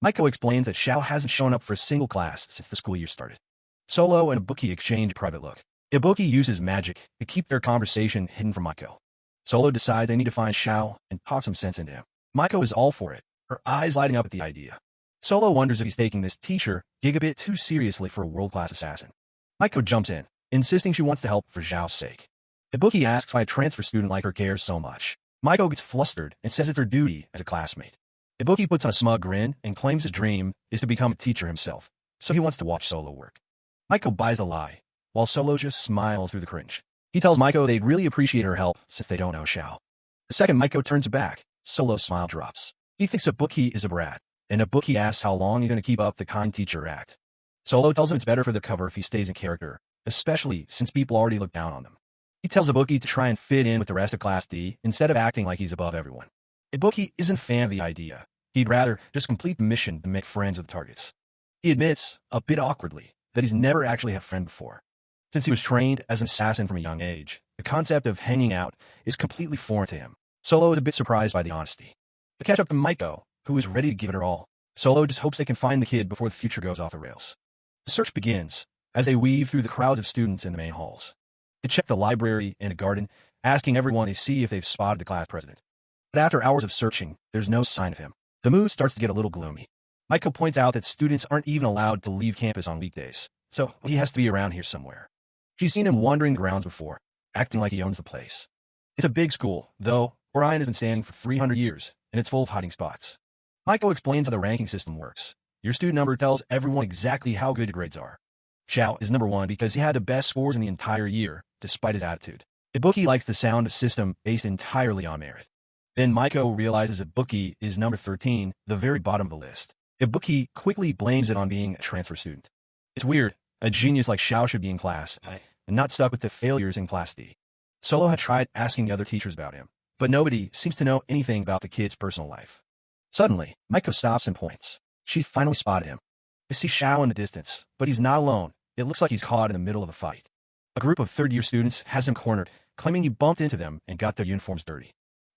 Maiko explains that Xiao hasn't shown up for a single class since the school year started. Solo and Ibuki exchange a private look. Ibuki uses magic to keep their conversation hidden from Maiko. Solo decides they need to find Xiao and talk some sense into him. Maiko is all for it, her eyes lighting up at the idea. Solo wonders if he's taking this teacher gig a bit too seriously for a world-class assassin. Maiko jumps in, insisting she wants to help for Xiao's sake. Ibuki asks why a transfer student like her cares so much. Maiko gets flustered and says it's her duty as a classmate. Ibuki puts on a smug grin and claims his dream is to become a teacher himself, so he wants to watch Solo work. Maiko buys the lie, while Solo just smiles through the cringe. He tells Maiko they'd really appreciate her help since they don't know Xiao. The second Maiko turns back, Solo's smile drops. He thinks Ibuki is a brat, and Ibuki asks how long he's going to keep up the kind teacher act. Solo tells him it's better for the cover if he stays in character, especially since people already look down on them. He tells Ibuki to try and fit in with the rest of Class D instead of acting like he's above everyone. Ibuki isn't a fan of the idea. He'd rather just complete the mission than make friends with the targets. He admits, a bit awkwardly, that he's never actually had a friend before. Since he was trained as an assassin from a young age, the concept of hanging out is completely foreign to him. Solo is a bit surprised by the honesty. They catch up to Maiko, who is ready to give it her all. Solo just hopes they can find the kid before the future goes off the rails. The search begins, as they weave through the crowds of students in the main halls. They check the library and a garden, asking everyone to see if they've spotted the class president. But after hours of searching, there's no sign of him. The mood starts to get a little gloomy. Maiko points out that students aren't even allowed to leave campus on weekdays, so he has to be around here somewhere. She's seen him wandering the grounds before, acting like he owns the place. It's a big school, though Orion has been standing for 300 years, and it's full of hiding spots. Maiko explains how the ranking system works. Your student number tells everyone exactly how good your grades are. Xiao is number 1 because he had the best scores in the entire year, despite his attitude. Ibuki likes the sound of a system based entirely on merit. Then Maiko realizes Ibuki is number 13, the very bottom of the list. Ibuki quickly blames it on being a transfer student. It's weird. A genius like Xiao should be in class, and not stuck with the failures in Class D. Solo had tried asking the other teachers about him, but nobody seems to know anything about the kid's personal life. Suddenly, Maiko stops and points. She's finally spotted him. They see Xiao in the distance, but he's not alone. It looks like he's caught in the middle of a fight. A group of third-year students has him cornered, claiming he bumped into them and got their uniforms dirty.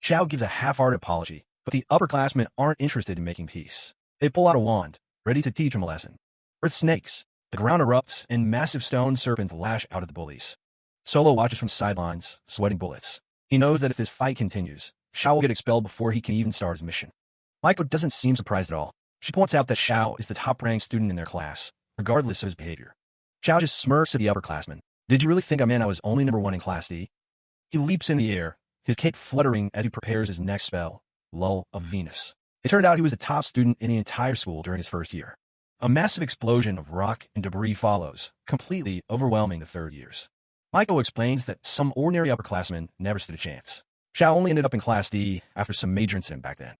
Xiao gives a half-hearted apology, but the upperclassmen aren't interested in making peace. They pull out a wand, ready to teach him a lesson. Earth snakes. The ground erupts, and massive stone serpents lash out at the bullies. Solo watches from the sidelines, sweating bullets. He knows that if this fight continues, Xiao will get expelled before he can even start his mission. Maiko doesn't seem surprised at all. She points out that Xiao is the top-ranked student in their class, regardless of his behavior. Xiao just smirks at the upperclassmen. Did you really think I meant I was only number 1 in Class D? He leaps in the air, his cape fluttering as he prepares his next spell, Lull of Venus. It turned out he was the top student in the entire school during his first year. A massive explosion of rock and debris follows, completely overwhelming the third years. Maiko explains that some ordinary upperclassmen never stood a chance. Xiao only ended up in Class D after some major incident back then.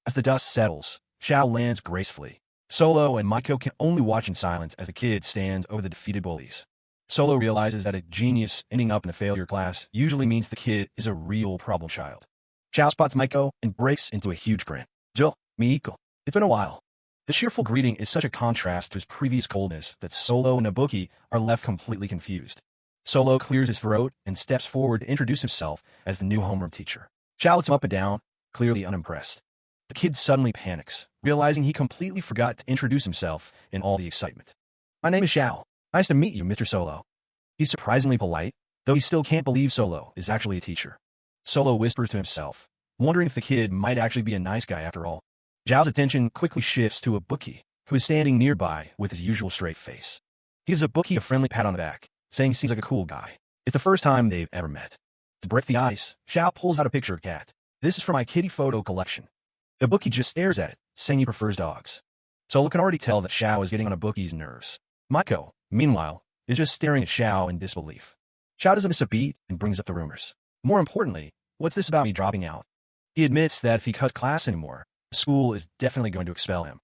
As the dust settles, Xiao lands gracefully. Solo and Maiko can only watch in silence as the kid stands over the defeated bullies. Solo realizes that a genius ending up in a failure class usually means the kid is a real problem child. Xiao spots Maiko and breaks into a huge grin. Jo, Miiko. It's been a while. The cheerful greeting is such a contrast to his previous coldness that Solo and Ibuki are left completely confused. Solo clears his throat and steps forward to introduce himself as the new homeroom teacher. Xiao looks him up and down, clearly unimpressed. The kid suddenly panics, realizing he completely forgot to introduce himself in all the excitement. My name is Xiao. Nice to meet you, Mr. Solo. He's surprisingly polite, though he still can't believe Solo is actually a teacher. Solo whispers to himself, wondering if the kid might actually be a nice guy after all. Xiao's attention quickly shifts to Ibuki, who is standing nearby with his usual straight face. He gives Ibuki a friendly pat on the back, saying he seems like a cool guy. It's the first time they've ever met. To break the ice, Xiao pulls out a picture of a cat. This is for my kitty photo collection. Ibuki just stares at it, saying he prefers dogs. Solo can already tell that Xiao is getting on Ibuki's nerves. Maiko, meanwhile, is just staring at Xiao in disbelief. Xiao doesn't miss a beat and brings up the rumors. More importantly, what's this about me dropping out? He admits that if he cuts class anymore, the school is definitely going to expel him.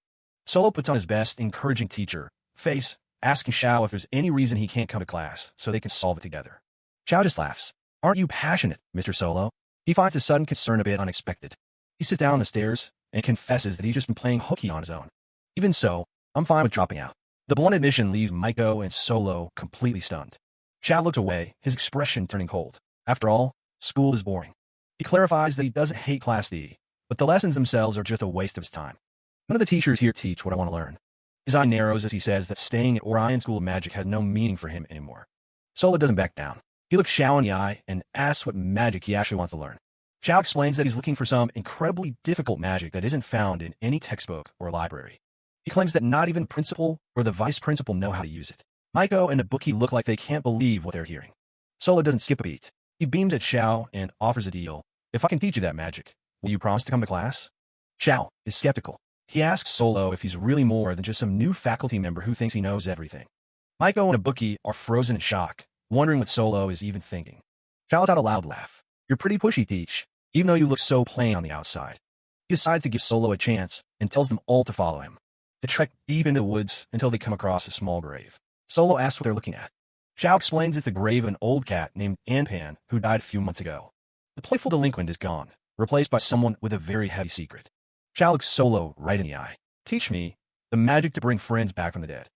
Solo puts on his best encouraging teacher face, asking Xiao if there's any reason he can't come to class so they can solve it together. Xiao just laughs. Aren't you passionate, Mr. Solo? He finds his sudden concern a bit unexpected. He sits down on the stairs and confesses that he's just been playing hooky on his own. Even so, I'm fine with dropping out. The blunt admission leaves Maiko and Solo completely stunned. Xiao looks away, his expression turning cold. After all, school is boring. He clarifies that he doesn't hate Class D, but the lessons themselves are just a waste of his time. None of the teachers here teach what I want to learn. His eye narrows as he says that staying at Orion School of Magic has no meaning for him anymore. Solo doesn't back down. He looks Xiao in the eye and asks what magic he actually wants to learn. Xiao explains that he's looking for some incredibly difficult magic that isn't found in any textbook or library. He claims that not even the principal or the vice principal know how to use it. Maiko and Ibuki look like they can't believe what they're hearing. Solo doesn't skip a beat. He beams at Xiao and offers a deal. If I can teach you that magic, will you promise to come to class? Xiao is skeptical. He asks Solo if he's really more than just some new faculty member who thinks he knows everything. Maiko and Ibuki are frozen in shock, wondering what Solo is even thinking. Xiao lets out a loud laugh. You're pretty pushy, Teach, even though you look so plain on the outside. He decides to give Solo a chance and tells them all to follow him. They trek deep into the woods until they come across a small grave. Solo asks what they're looking at. Xiao explains it's the grave of an old cat named Anpan who died a few months ago. The playful delinquent is gone, replaced by someone with a very heavy secret. Xiao looks Solo right in the eye. Teach me the magic to bring friends back from the dead.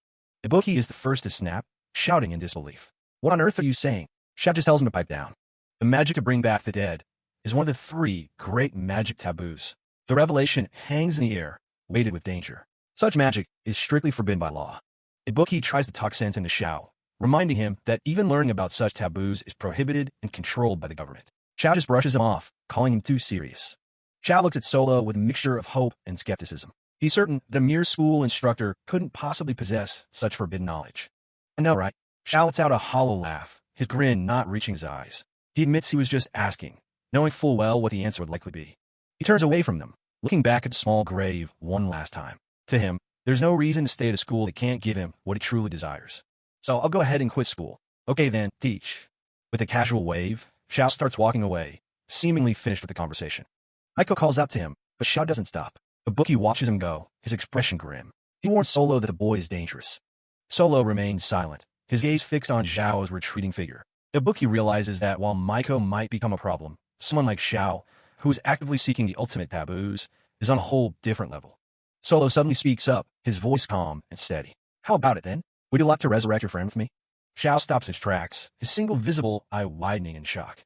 Ibuki is the first to snap, shouting in disbelief. What on earth are you saying? Xiao just tells him to pipe down. The magic to bring back the dead is one of the 3 great magic taboos. The revelation hangs in the air, weighted with danger. Such magic is strictly forbidden by law. Ibuki tries to talk sense into Xiao, reminding him that even learning about such taboos is prohibited and controlled by the government. Xiao just brushes him off, calling him too serious. Xiao looks at Solo with a mixture of hope and skepticism. He's certain that a mere school instructor couldn't possibly possess such forbidden knowledge. I know, right? Xiao lets out a hollow laugh, his grin not reaching his eyes. He admits he was just asking, knowing full well what the answer would likely be. He turns away from them, looking back at the small grave one last time. To him, there's no reason to stay at a school that can't give him what he truly desires. So I'll go ahead and quit school. Okay then, teach. With a casual wave, Xiao starts walking away, seemingly finished with the conversation. Maiko calls out to him, but Xiao doesn't stop. Ibuki watches him go, his expression grim. He warns Solo that the boy is dangerous. Solo remains silent, his gaze fixed on Xiao's retreating figure. Ibuki realizes that while Maiko might become a problem, someone like Xiao, who is actively seeking the ultimate taboos, is on a whole different level. Solo suddenly speaks up, his voice calm and steady. How about it then? Would you like to resurrect your friend with me? Xiao stops his tracks, his single visible eye widening in shock.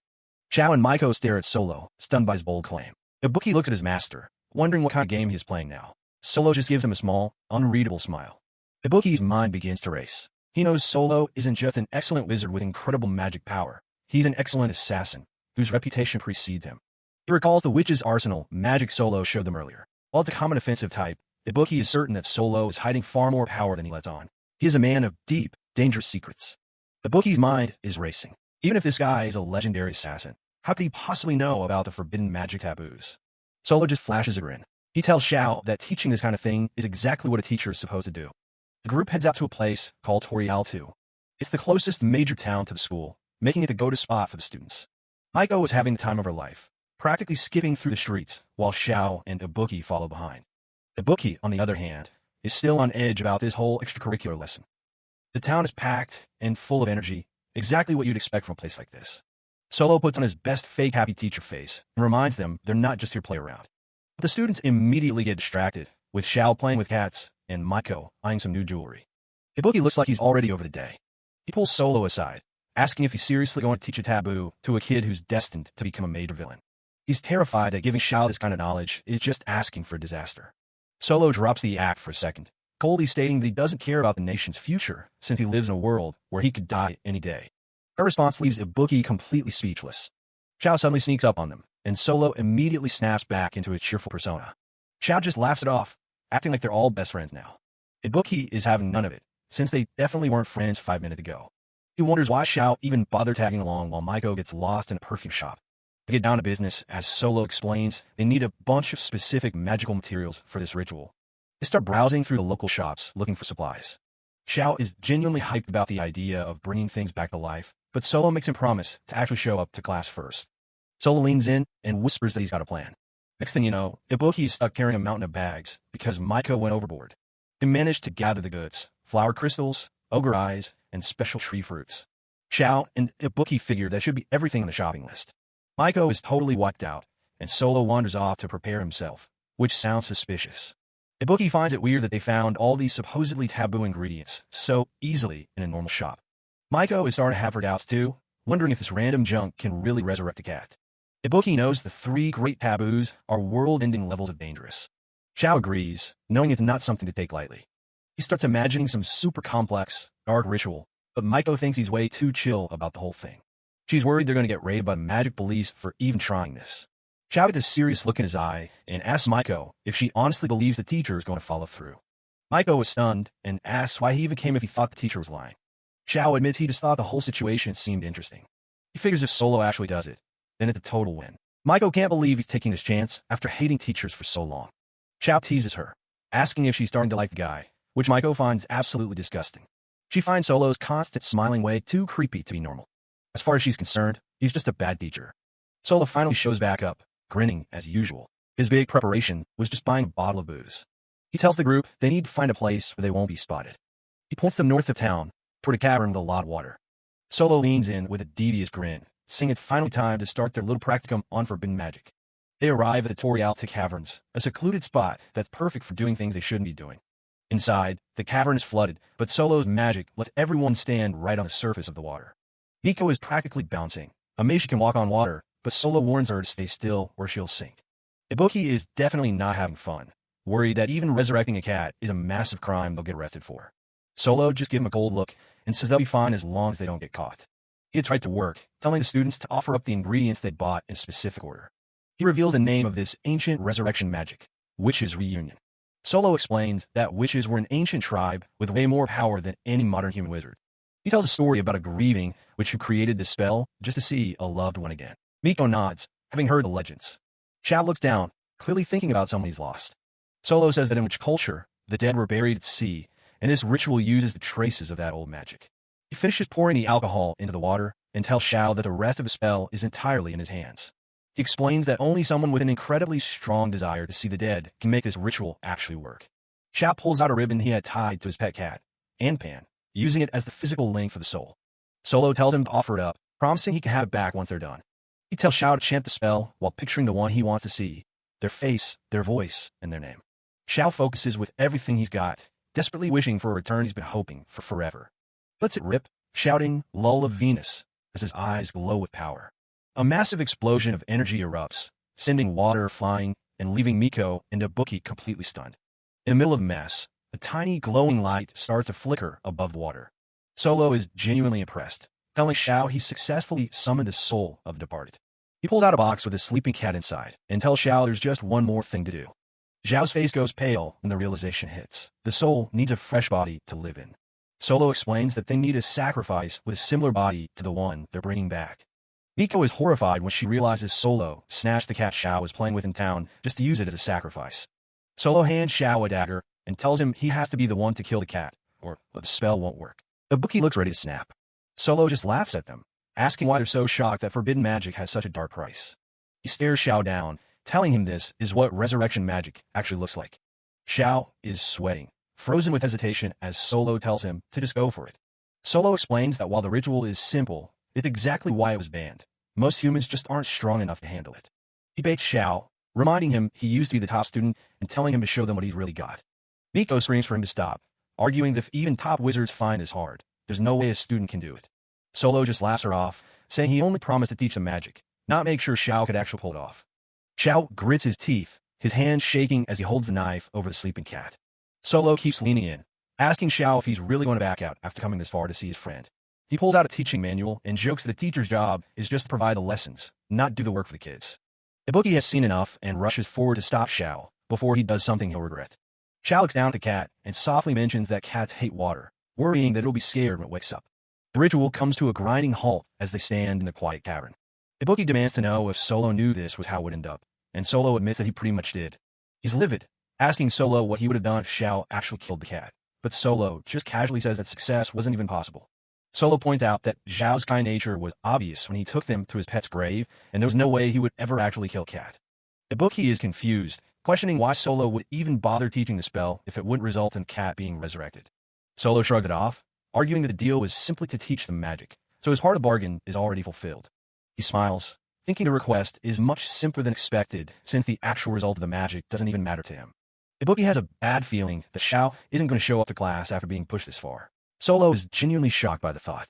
Xiao and Maiko stare at Solo, stunned by his bold claim. Ibuki looks at his master, wondering what kind of game he is playing now. Solo just gives him a small, unreadable smile. Ibuki's mind begins to race. He knows Solo isn't just an excellent wizard with incredible magic power. He's an excellent assassin, whose reputation precedes him. He recalls the witch's arsenal magic Solo showed them earlier. While it's a common offensive type, Ibuki is certain that Solo is hiding far more power than he lets on. He is a man of deep, dangerous secrets. Ibuki's mind is racing. Even if this guy is a legendary assassin, how could he possibly know about the forbidden magic taboos? Solo just flashes a grin. He tells Xiao that teaching this kind of thing is exactly what a teacher is supposed to do. The group heads out to a place called Torial 2. It's the closest major town to the school, making it the go-to spot for the students. Maiko is having the time of her life, practically skipping through the streets while Xiao and Ibuki follow behind. Ibuki, on the other hand, is still on edge about this whole extracurricular lesson. The town is packed and full of energy, exactly what you'd expect from a place like this. Solo puts on his best fake happy teacher face and reminds them they're not just here to play around. But the students immediately get distracted, with Xiao playing with cats and Maiko eyeing some new jewelry. Ibuki looks like he's already over the day. He pulls Solo aside, asking if he's seriously going to teach a taboo to a kid who's destined to become a major villain. He's terrified that giving Xiao this kind of knowledge is just asking for disaster. Solo drops the act for a second, coldly stating that he doesn't care about the nation's future since he lives in a world where he could die any day. Her response leaves Ibuki completely speechless. Xiao suddenly sneaks up on them, and Solo immediately snaps back into his cheerful persona. Xiao just laughs it off, acting like they're all best friends now. Ibuki is having none of it, since they definitely weren't friends 5 minutes ago. He wonders why Xiao even bothered tagging along while Maiko gets lost in a perfume shop. To get down to business, as Solo explains, they need a bunch of specific magical materials for this ritual. They start browsing through the local shops looking for supplies. Xiao is genuinely hyped about the idea of bringing things back to life, but Solo makes him promise to actually show up to class first. Solo leans in and whispers that he's got a plan. Next thing you know, Ibuki is stuck carrying a mountain of bags because Maiko went overboard. They manage to gather the goods, flower crystals, ogre eyes, and special tree fruits. Xiao and Ibuki figure that should be everything on the shopping list. Maiko is totally wiped out, and Solo wanders off to prepare himself, which sounds suspicious. Ibuki finds it weird that they found all these supposedly taboo ingredients so easily in a normal shop. Maiko is starting to have her doubts too, wondering if this random junk can really resurrect a cat. Ibuki knows the 3 great taboos are world-ending levels of dangerous. Xiao agrees, knowing it's not something to take lightly. He starts imagining some super complex, dark ritual, but Maiko thinks he's way too chill about the whole thing. She's worried they're going to get raided by the magic police for even trying this. Xiao gets a serious look in his eye and asks Maiko if she honestly believes the teacher is going to follow through. Maiko is stunned and asks why he even came if he thought the teacher was lying. Xiao admits he just thought the whole situation seemed interesting. He figures if Solo actually does it, then it's a total win. Maiko can't believe he's taking this chance after hating teachers for so long. Xiao teases her, asking if she's starting to like the guy, which Maiko finds absolutely disgusting. She finds Solo's constant smiling way too creepy to be normal. As far as she's concerned, he's just a bad teacher. Solo finally shows back up, grinning as usual. His big preparation was just buying a bottle of booze. He tells the group they need to find a place where they won't be spotted. He points them north of town, toward a cavern with a lot of water. Solo leans in with a devious grin, saying it's finally time to start their little practicum on forbidden magic. They arrive at the Torialta Caverns, a secluded spot that's perfect for doing things they shouldn't be doing. Inside, the cavern is flooded, but Solo's magic lets everyone stand right on the surface of the water. Miko is practically bouncing, amazed she can walk on water, but Solo warns her to stay still or she'll sink. Ibuki is definitely not having fun, worried that even resurrecting a cat is a massive crime they'll get arrested for. Solo just gives him a cold look and says they'll be fine as long as they don't get caught. He gets right to work, telling the students to offer up the ingredients they bought in a specific order. He reveals the name of this ancient resurrection magic, Witches' Reunion. Solo explains that witches were an ancient tribe with way more power than any modern human wizard. He tells a story about a grieving witch who created this spell just to see a loved one again. Miko nods, having heard the legends. Xiao looks down, clearly thinking about someone he's lost. Solo says that in witch culture, the dead were buried at sea, and this ritual uses the traces of that old magic. He finishes pouring the alcohol into the water and tells Xiao that the rest of the spell is entirely in his hands. He explains that only someone with an incredibly strong desire to see the dead can make this ritual actually work. Xiao pulls out a ribbon he had tied to his pet cat, Anpan, using it as the physical link for the soul. Solo tells him to offer it up, promising he can have it back once they're done. He tells Xiao to chant the spell while picturing the one he wants to see, their face, their voice, and their name. Xiao focuses with everything he's got, desperately wishing for a return he's been hoping for forever. Lets it rip, shouting, "Lull of Venus," as his eyes glow with power. A massive explosion of energy erupts, sending water flying and leaving Miko and Ibuki completely stunned. In the middle of the mess, a tiny glowing light starts to flicker above the water. Solo is genuinely impressed, telling Xiao he successfully summoned the soul of the departed. He pulls out a box with a sleeping cat inside and tells Xiao there's just one more thing to do. Xiao's face goes pale when the realization hits. The soul needs a fresh body to live in. Solo explains that they need a sacrifice with a similar body to the one they're bringing back. Miko is horrified when she realizes Solo snatched the cat Xiao was playing with in town just to use it as a sacrifice. Solo hands Xiao a dagger and tells him he has to be the one to kill the cat, or the spell won't work. Ibuki looks ready to snap. Solo just laughs at them, asking why they're so shocked that forbidden magic has such a dark price. He stares Xiao down, telling him this is what resurrection magic actually looks like. Xiao is sweating, frozen with hesitation as Solo tells him to just go for it. Solo explains that while the ritual is simple, it's exactly why it was banned. Most humans just aren't strong enough to handle it. He baits Xiao, reminding him he used to be the top student and telling him to show them what he's really got. Miko screams for him to stop, arguing that if even top wizards find this hard, there's no way a student can do it. Solo just laughs her off, saying he only promised to teach them magic, not make sure Xiao could actually pull it off. Xiao grits his teeth, his hands shaking as he holds the knife over the sleeping cat. Solo keeps leaning in, asking Xiao if he's really going to back out after coming this far to see his friend. He pulls out a teaching manual and jokes that a teacher's job is just to provide the lessons, not do the work for the kids. Ibuki has seen enough and rushes forward to stop Xiao before he does something he'll regret. Xiao looks down at the cat and softly mentions that cats hate water, worrying that it'll be scared when it wakes up. The ritual comes to a grinding halt as they stand in the quiet cavern. Ibuki demands to know if Solo knew this was how it would end up, and Solo admits that he pretty much did. He's livid, asking Solo what he would have done if Xiao actually killed the cat, but Solo just casually says that success wasn't even possible. Solo points out that Xiao's kind nature was obvious when he took them to his pet's grave, and there was no way he would ever actually kill Cat. Ibuki is confused, questioning why Solo would even bother teaching the spell if it wouldn't result in the cat being resurrected. Solo shrugged it off, arguing that the deal was simply to teach them magic, so his part of the bargain is already fulfilled. He smiles, thinking the request is much simpler than expected since the actual result of the magic doesn't even matter to him. Ibuki has a bad feeling that Xiao isn't going to show up to class after being pushed this far. Solo is genuinely shocked by the thought.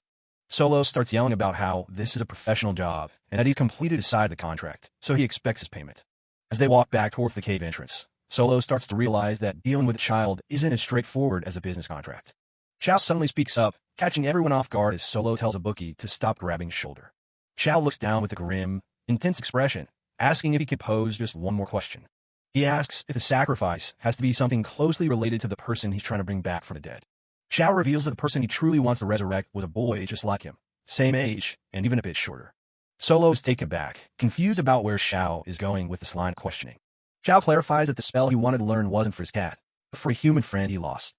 Solo starts yelling about how this is a professional job and that he's completed his side of the contract, so he expects his payment. As they walk back towards the cave entrance, Solo starts to realize that dealing with a child isn't as straightforward as a business contract. Xiao suddenly speaks up, catching everyone off guard as Solo tells Ibuki to stop grabbing his shoulder. Xiao looks down with a grim, intense expression, asking if he can pose just one more question. He asks if the sacrifice has to be something closely related to the person he's trying to bring back from the dead. Xiao reveals that the person he truly wants to resurrect was a boy just like him, same age, and even a bit shorter. Solo is taken back, confused about where Xiao is going with this line of questioning. Xiao clarifies that the spell he wanted to learn wasn't for his cat, but for a human friend he lost.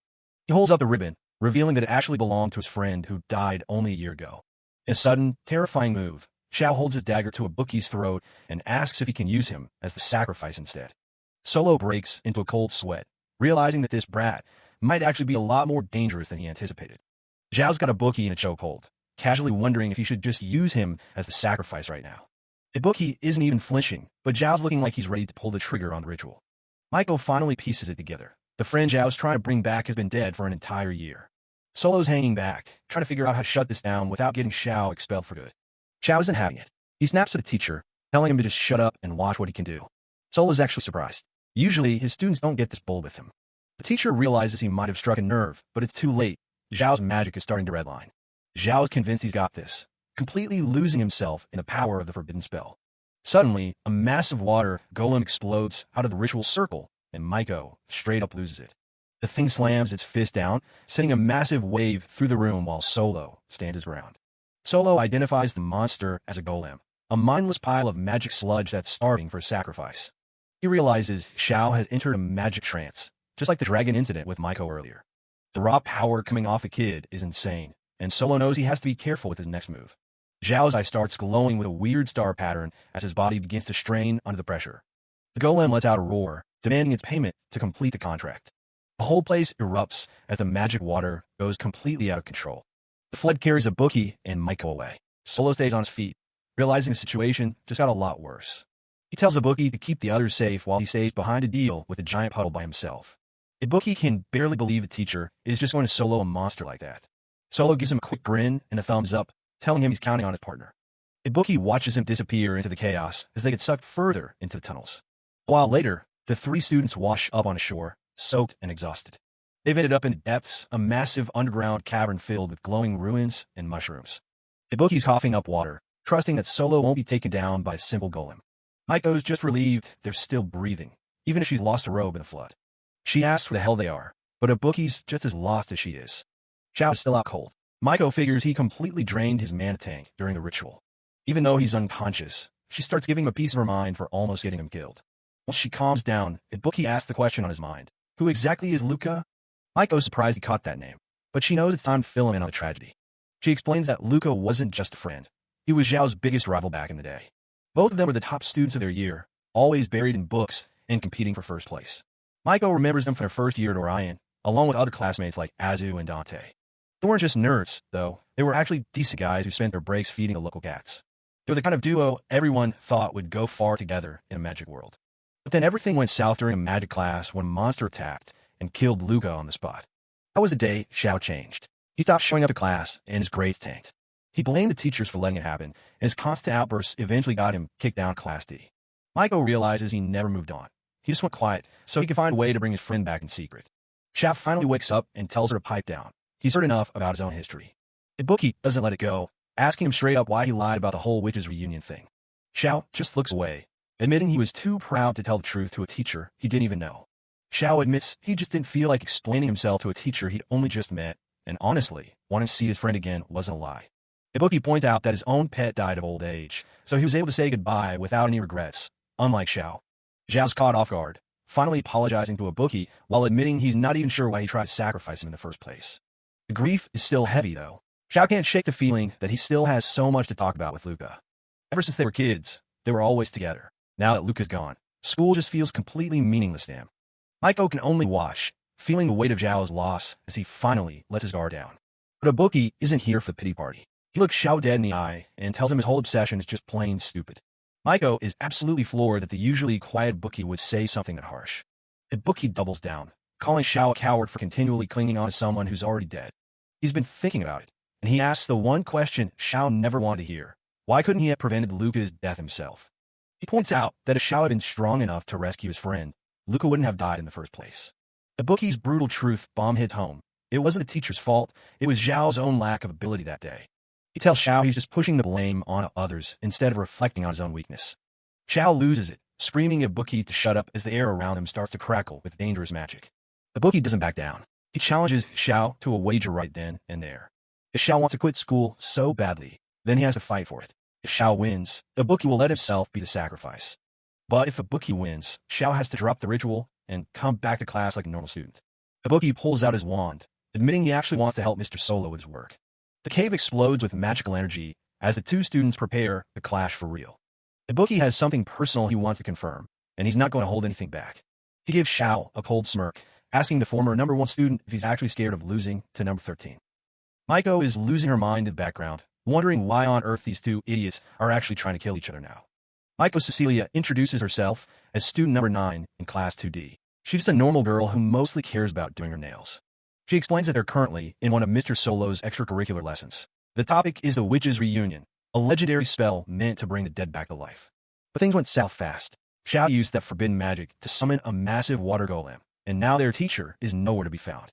He holds up the ribbon, revealing that it actually belonged to his friend who died only a year ago. In a sudden, terrifying move, Xiao holds his dagger to Ibuki's throat and asks if he can use him as the sacrifice instead. Solo breaks into a cold sweat, realizing that this brat might actually be a lot more dangerous than he anticipated. Zhao's got Ibuki in a chokehold, casually wondering if he should just use him as the sacrifice right now. Ibuki isn't even flinching, but Zhao's looking like he's ready to pull the trigger on the ritual. Maiko finally pieces it together. The friend Zhao's trying to bring back has been dead for an entire year. Solo's hanging back, trying to figure out how to shut this down without getting Xiao expelled for good. Xiao isn't having it. He snaps at the teacher, telling him to just shut up and watch what he can do. Solo's actually surprised. Usually, his students don't get this bold with him. The teacher realizes he might have struck a nerve, but it's too late. Zhao's magic is starting to redline. Zhao is convinced he's got this, completely losing himself in the power of the forbidden spell. Suddenly, a massive water golem explodes out of the ritual circle, and Maiko straight up loses it. The thing slams its fist down, sending a massive wave through the room while Solo stands his ground. Solo identifies the monster as a golem, a mindless pile of magic sludge that's starving for a sacrifice. He realizes Xiao has entered a magic trance, just like the dragon incident with Maiko earlier. The raw power coming off the kid is insane, and Solo knows he has to be careful with his next move. Zhao's eye starts glowing with a weird star pattern as his body begins to strain under the pressure. The golem lets out a roar, demanding its payment to complete the contract. The whole place erupts as the magic water goes completely out of control. The flood carries Ibuki and Maiko away. Solo stays on his feet, realizing the situation just got a lot worse. He tells Ibuki to keep the others safe while he stays behind a deal with a giant puddle by himself. Ibuki can barely believe the teacher is just going to solo a monster like that. Solo gives him a quick grin and a thumbs up, telling him he's counting on his partner. Ibuki watches him disappear into the chaos as they get sucked further into the tunnels. A while later, the three students wash up on a shore, soaked and exhausted. They've ended up in the depths, a massive underground cavern filled with glowing ruins and mushrooms. Ibuki's coughing up water, trusting that Solo won't be taken down by a simple golem. Maiko's just relieved they're still breathing, even if she's lost a robe in a flood. She asks where the hell they are, but Ibuki's just as lost as she is. Xiao is still out cold. Maiko figures he completely drained his mana tank during the ritual. Even though he's unconscious, she starts giving him a piece of her mind for almost getting him killed. Once she calms down, Ibuki asks the question on his mind. Who exactly is Luca? Maiko's surprised he caught that name, but she knows it's time to fill him in on the tragedy. She explains that Luca wasn't just a friend. He was Zhao's biggest rival back in the day. Both of them were the top students of their year, always buried in books and competing for first place. Maiko remembers them from their first year at Orion, along with other classmates like Azu and Dante. They weren't just nerds, though. They were actually decent guys who spent their breaks feeding the local cats. They were the kind of duo everyone thought would go far together in a magic world. But then everything went south during a magic class when a monster attacked and killed Luca on the spot. That was the day Xiao changed. He stopped showing up to class and his grades tanked. He blamed the teachers for letting it happen, and his constant outbursts eventually got him kicked down Class D. Maiko realizes he never moved on. He just went quiet so he could find a way to bring his friend back in secret. Xiao finally wakes up and tells her to pipe down. He's heard enough about his own history. Ibuki doesn't let it go, asking him straight up why he lied about the whole witches' reunion thing. Xiao just looks away, admitting he was too proud to tell the truth to a teacher he didn't even know. Xiao admits he just didn't feel like explaining himself to a teacher he'd only just met, and honestly, wanting to see his friend again wasn't a lie. Ibuki points out that his own pet died of old age, so he was able to say goodbye without any regrets, unlike Xiao. Xiao's caught off guard, finally apologizing to Ibuki while admitting he's not even sure why he tried to sacrifice him in the first place. The grief is still heavy, though. Xiao can't shake the feeling that he still has so much to talk about with Luca. Ever since they were kids, they were always together. Now that Luca's gone, School just feels completely meaningless to him. Maiko can only watch, feeling the weight of Zhao's loss as he finally lets his guard down. But Ibuki isn't here for the pity party. He looks Xiao dead in the eye and tells him his whole obsession is just plain stupid. Maiko is absolutely floored that the usually quiet Ibuki would say something that harsh. Ibuki doubles down, calling Xiao a coward for continually clinging on to someone who's already dead. He's been thinking about it, and he asks the one question Xiao never wanted to hear. Why couldn't he have prevented Luca's death himself? He points out that if Xiao had been strong enough to rescue his friend, Luca wouldn't have died in the first place. Ibuki's brutal truth bomb hit home. It wasn't the teacher's fault, it was Zhao's own lack of ability that day. He tells Xiao he's just pushing the blame on others instead of reflecting on his own weakness. Xiao loses it, screaming at Ibuki to shut up as the air around him starts to crackle with dangerous magic. Ibuki doesn't back down. He challenges Xiao to a wager right then and there. If Xiao wants to quit school so badly, then he has to fight for it. If Xiao wins, Ibuki will let himself be the sacrifice. But if Ibuki wins, Xiao has to drop the ritual and come back to class like a normal student. Ibuki pulls out his wand, admitting he actually wants to help Mr. Solo with his work. The cave explodes with magical energy as the two students prepare to clash for real. Ibuki has something personal he wants to confirm, and he's not going to hold anything back. He gives Xiao a cold smirk, asking the former #1 student if he's actually scared of losing to number 13. Maiko is losing her mind in the background, wondering why on earth these two idiots are actually trying to kill each other now. Maiko Cecilia introduces herself as student number 9 in class 2D. She's just a normal girl who mostly cares about doing her nails. She explains that they're currently in one of Mr. Solo's extracurricular lessons. The topic is the Witch's Reunion, a legendary spell meant to bring the dead back to life. But things went south fast. Xiao used that forbidden magic to summon a massive water golem, and now their teacher is nowhere to be found.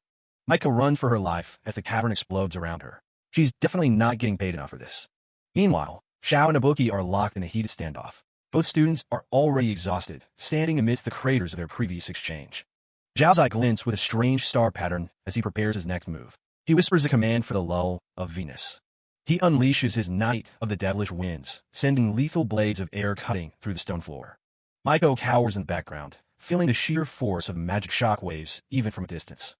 Maiko runs for her life as the cavern explodes around her. She's definitely not getting paid enough for this. Meanwhile, Xiao and Ibuki are locked in a heated standoff. Both students are already exhausted, standing amidst the craters of their previous exchange. Zhao's eye glints with a strange star pattern as he prepares his next move. He whispers a command for the lull of Venus. He unleashes his Knight of the Devilish Winds, sending lethal blades of air cutting through the stone floor. Maiko cowers in the background, feeling the sheer force of magic shockwaves even from a distance.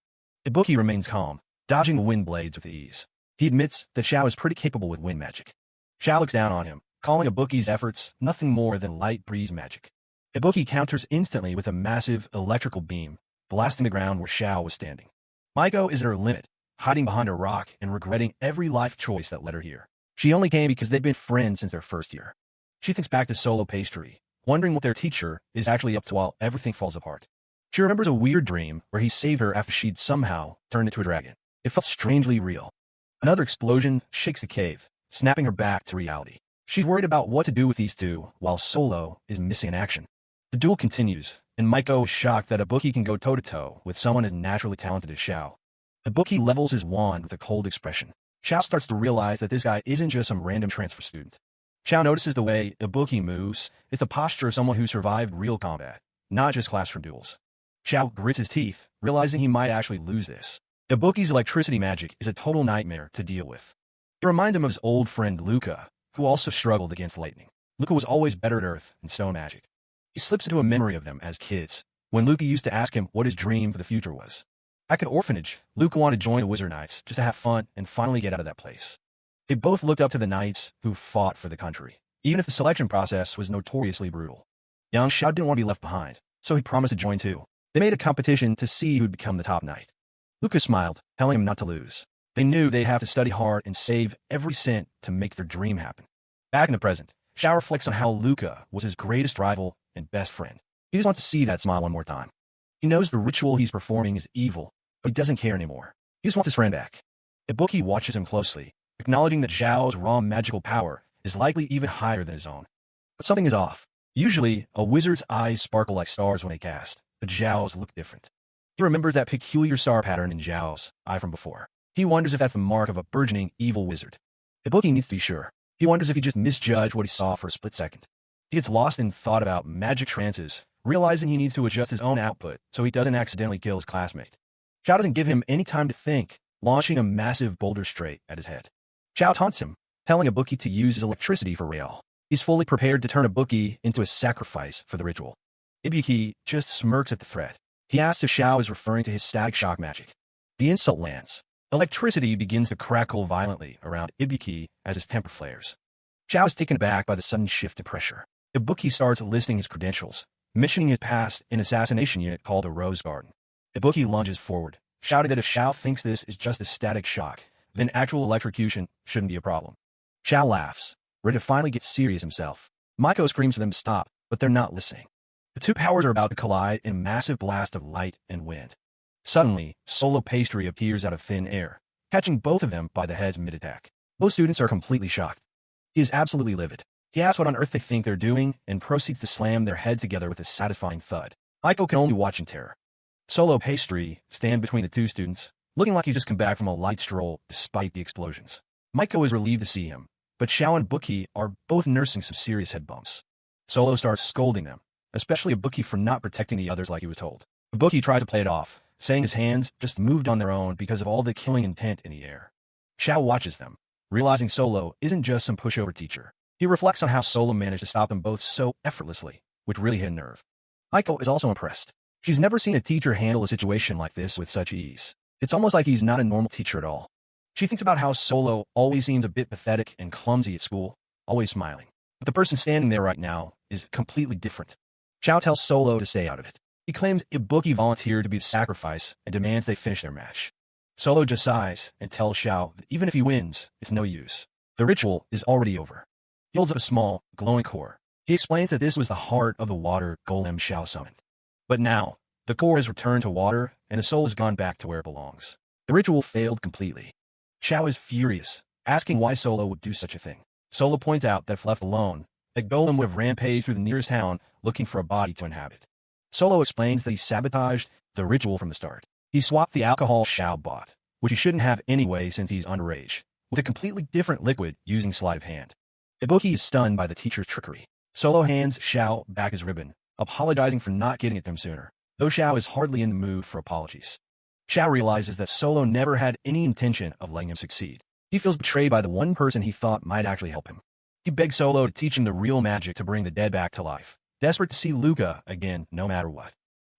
Ibuki remains calm, dodging the wind blades with ease. He admits that Xiao is pretty capable with wind magic. Xiao looks down on him, calling Ibuki's efforts nothing more than light breeze magic. Ibuki counters instantly with a massive electrical beam, blasting the ground where Xiao was standing. Maiko is at her limit, hiding behind a rock and regretting every life choice that led her here. She only came because they've been friends since their first year. She thinks back to Solo Pastry, wondering what their teacher is actually up to while everything falls apart. She remembers a weird dream where he saved her after she'd somehow turned into a dragon. It felt strangely real. Another explosion shakes the cave, snapping her back to reality. She's worried about what to do with these two while Solo is missing in action. The duel continues, and Maiko is shocked that Ibuki can go toe-to-toe with someone as naturally talented as Xiao. Ibuki levels his wand with a cold expression. Xiao starts to realize that this guy isn't just some random transfer student. Xiao notices the way Ibuki moves. It's the posture of someone who survived real combat, not just classroom duels. Xiao grits his teeth, realizing he might actually lose this. Ibuki's electricity magic is a total nightmare to deal with. It reminds him of his old friend Luca, who also struggled against lightning. Luca was always better at earth and stone magic. He slips into a memory of them as kids, when Luca used to ask him what his dream for the future was. Back at the orphanage, Luca wanted to join the Wizard Knights just to have fun and finally get out of that place. They both looked up to the knights who fought for the country, even if the selection process was notoriously brutal. Young Xiao didn't want to be left behind, so he promised to join too. They made a competition to see who'd become the top knight. Luca smiled, telling him not to lose. They knew they'd have to study hard and save every cent to make their dream happen. Back in the present, Xiao reflects on how Luca was his greatest rival and best friend. He just wants to see that smile one more time. He knows the ritual he's performing is evil, but he doesn't care anymore. He just wants his friend back. Ibuki watches him closely, acknowledging that Zhao's raw magical power is likely even higher than his own. But something is off. Usually, a wizard's eyes sparkle like stars when they cast, but Zhao's look different. He remembers that peculiar star pattern in Zhao's eye from before. He wonders if that's the mark of a burgeoning evil wizard. Ibuki needs to be sure. He wonders if he just misjudged what he saw for a split second. He gets lost in thought about magic trances, realizing he needs to adjust his own output so he doesn't accidentally kill his classmate. Xiao doesn't give him any time to think, launching a massive boulder straight at his head. Xiao taunts him, telling Ibuki to use his electricity for Real. He's fully prepared to turn Ibuki into a sacrifice for the ritual. Ibuki just smirks at the threat. He asks if Xiao is referring to his static shock magic. The insult lands. Electricity begins to crackle violently around Ibuki as his temper flares. Xiao is taken aback by the sudden shift in pressure. Ibuki starts listing his credentials, mentioning his past in assassination unit called the Rose Garden. Ibuki lunges forward, shouting that if Xiao thinks this is just a static shock, then actual electrocution shouldn't be a problem. Xiao laughs, ready to finally get serious himself. Maiko screams for them to stop, but they're not listening. The two powers are about to collide in a massive blast of light and wind. Suddenly, Solo Pastry appears out of thin air, catching both of them by the heads mid-attack. Both students are completely shocked. He is absolutely livid. He asks what on earth they think they're doing and proceeds to slam their heads together with a satisfying thud. Maiko can only watch in terror. Solo Pastry stands between the two students, looking like he's just come back from a light stroll despite the explosions. Maiko is relieved to see him, but Xiao and Ibuki are both nursing some serious head bumps. Solo starts scolding them, especially Ibuki for not protecting the others like he was told. Ibuki tries to play it off, saying his hands just moved on their own because of all the killing intent in the air. Xiao watches them, realizing Solo isn't just some pushover teacher. He reflects on how Solo managed to stop them both so effortlessly, which really hit a nerve. Maiko is also impressed. She's never seen a teacher handle a situation like this with such ease. It's almost like he's not a normal teacher at all. She thinks about how Solo always seems a bit pathetic and clumsy at school, always smiling. But the person standing there right now is completely different. Xiao tells Solo to stay out of it. He claims Ibuki volunteered to be the sacrifice and demands they finish their match. Solo just sighs and tells Xiao that even if he wins, it's no use. The ritual is already over. He holds up a small, glowing core. He explains that this was the heart of the water golem Xiao summoned. But now, the core has returned to water, and the soul has gone back to where it belongs. The ritual failed completely. Xiao is furious, asking why Solo would do such a thing. Solo points out that if left alone, the golem would have rampaged through the nearest town looking for a body to inhabit. Solo explains that he sabotaged the ritual from the start. He swapped the alcohol Xiao bought, which he shouldn't have anyway since he's underage, with a completely different liquid using sleight of hand. Ibuki is stunned by the teacher's trickery. Solo hands Xiao back his ribbon, apologizing for not getting it to him sooner, though Xiao is hardly in the mood for apologies. Xiao realizes that Solo never had any intention of letting him succeed. He feels betrayed by the one person he thought might actually help him. He begs Solo to teach him the real magic to bring the dead back to life, desperate to see Luca again no matter what.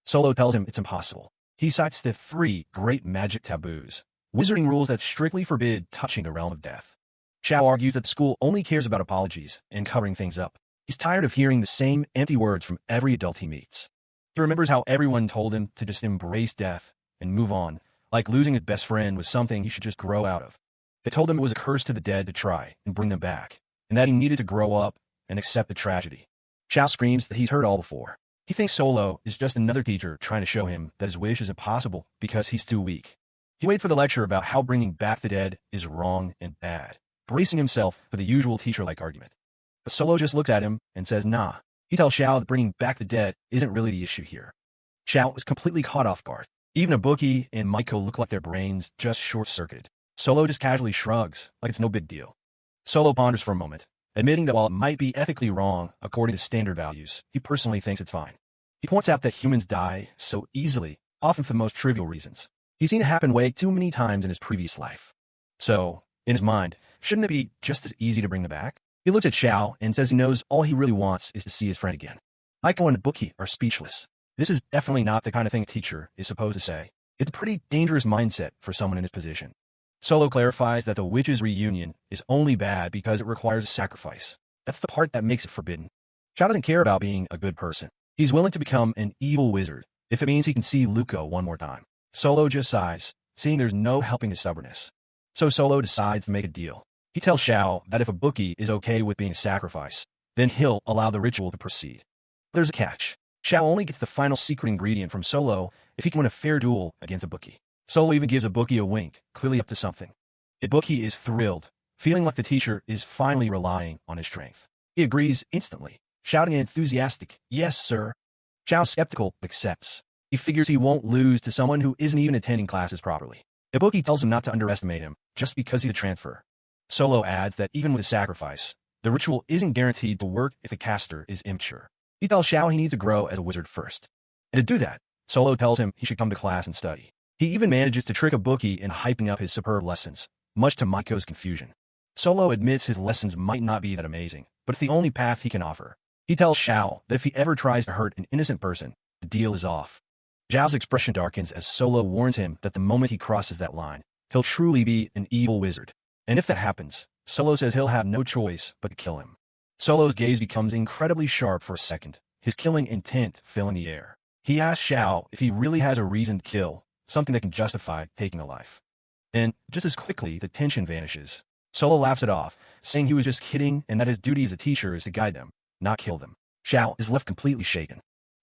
Solo tells him it's impossible. He cites the 3 great magic taboos, wizarding rules that strictly forbid touching the realm of death. Xiao argues that the school only cares about apologies and covering things up. He's tired of hearing the same empty words from every adult he meets. He remembers how everyone told him to just embrace death and move on, like losing his best friend was something he should just grow out of. They told him it was a curse to the dead to try and bring them back, and that he needed to grow up and accept the tragedy. Xiao screams that he's heard all before. He thinks Solo is just another teacher trying to show him that his wish is impossible because he's too weak. He waits for the lecture about how bringing back the dead is wrong and bad, bracing himself for the usual teacher-like argument. But Solo just looks at him and says nah. He tells Xiao that bringing back the dead isn't really the issue here. Xiao is completely caught off guard. Even Ibuki and Maiko look like their brains just short-circuited. Solo just casually shrugs, like it's no big deal. Solo ponders for a moment, admitting that while it might be ethically wrong according to standard values, he personally thinks it's fine. He points out that humans die so easily, often for the most trivial reasons. He's seen it happen way too many times in his previous life. So, in his mind, shouldn't it be just as easy to bring them back? He looks at Xiao and says he knows all he really wants is to see his friend again. Maiko and Ibuki are speechless. This is definitely not the kind of thing a teacher is supposed to say. It's a pretty dangerous mindset for someone in his position. Solo clarifies that the witches' reunion is only bad because it requires a sacrifice. That's the part that makes it forbidden. Xiao doesn't care about being a good person. He's willing to become an evil wizard if it means he can see Luca one more time. Solo just sighs, seeing there's no helping his stubbornness. So Solo decides to make a deal. He tells Xiao that if Ibuki is okay with being a sacrifice, then he'll allow the ritual to proceed. There's a catch. Xiao only gets the final secret ingredient from Solo if he can win a fair duel against Ibuki. Solo even gives Ibuki a wink, clearly up to something. Ibuki is thrilled, feeling like the teacher is finally relying on his strength. He agrees instantly, shouting an enthusiastic, "Yes, sir." Xiao, skeptical, accepts. He figures he won't lose to someone who isn't even attending classes properly. Ibuki tells him not to underestimate him, just because he's a transfer. Solo adds that even with a sacrifice, the ritual isn't guaranteed to work if the caster is immature. He tells Xiao he needs to grow as a wizard first. And to do that, Solo tells him he should come to class and study. He even manages to trick Ibuki in hyping up his superb lessons, much to Maiko's confusion. Solo admits his lessons might not be that amazing, but it's the only path he can offer. He tells Xiao that if he ever tries to hurt an innocent person, the deal is off. Xiao's expression darkens as Solo warns him that the moment he crosses that line, he'll truly be an evil wizard. And if that happens, Solo says he'll have no choice but to kill him. Solo's gaze becomes incredibly sharp for a second, his killing intent filling the air. He asks Xiao if he really has a reason to kill, something that can justify taking a life. And just as quickly, the tension vanishes. Solo laughs it off, saying he was just kidding and that his duty as a teacher is to guide them, not kill them. Xiao is left completely shaken.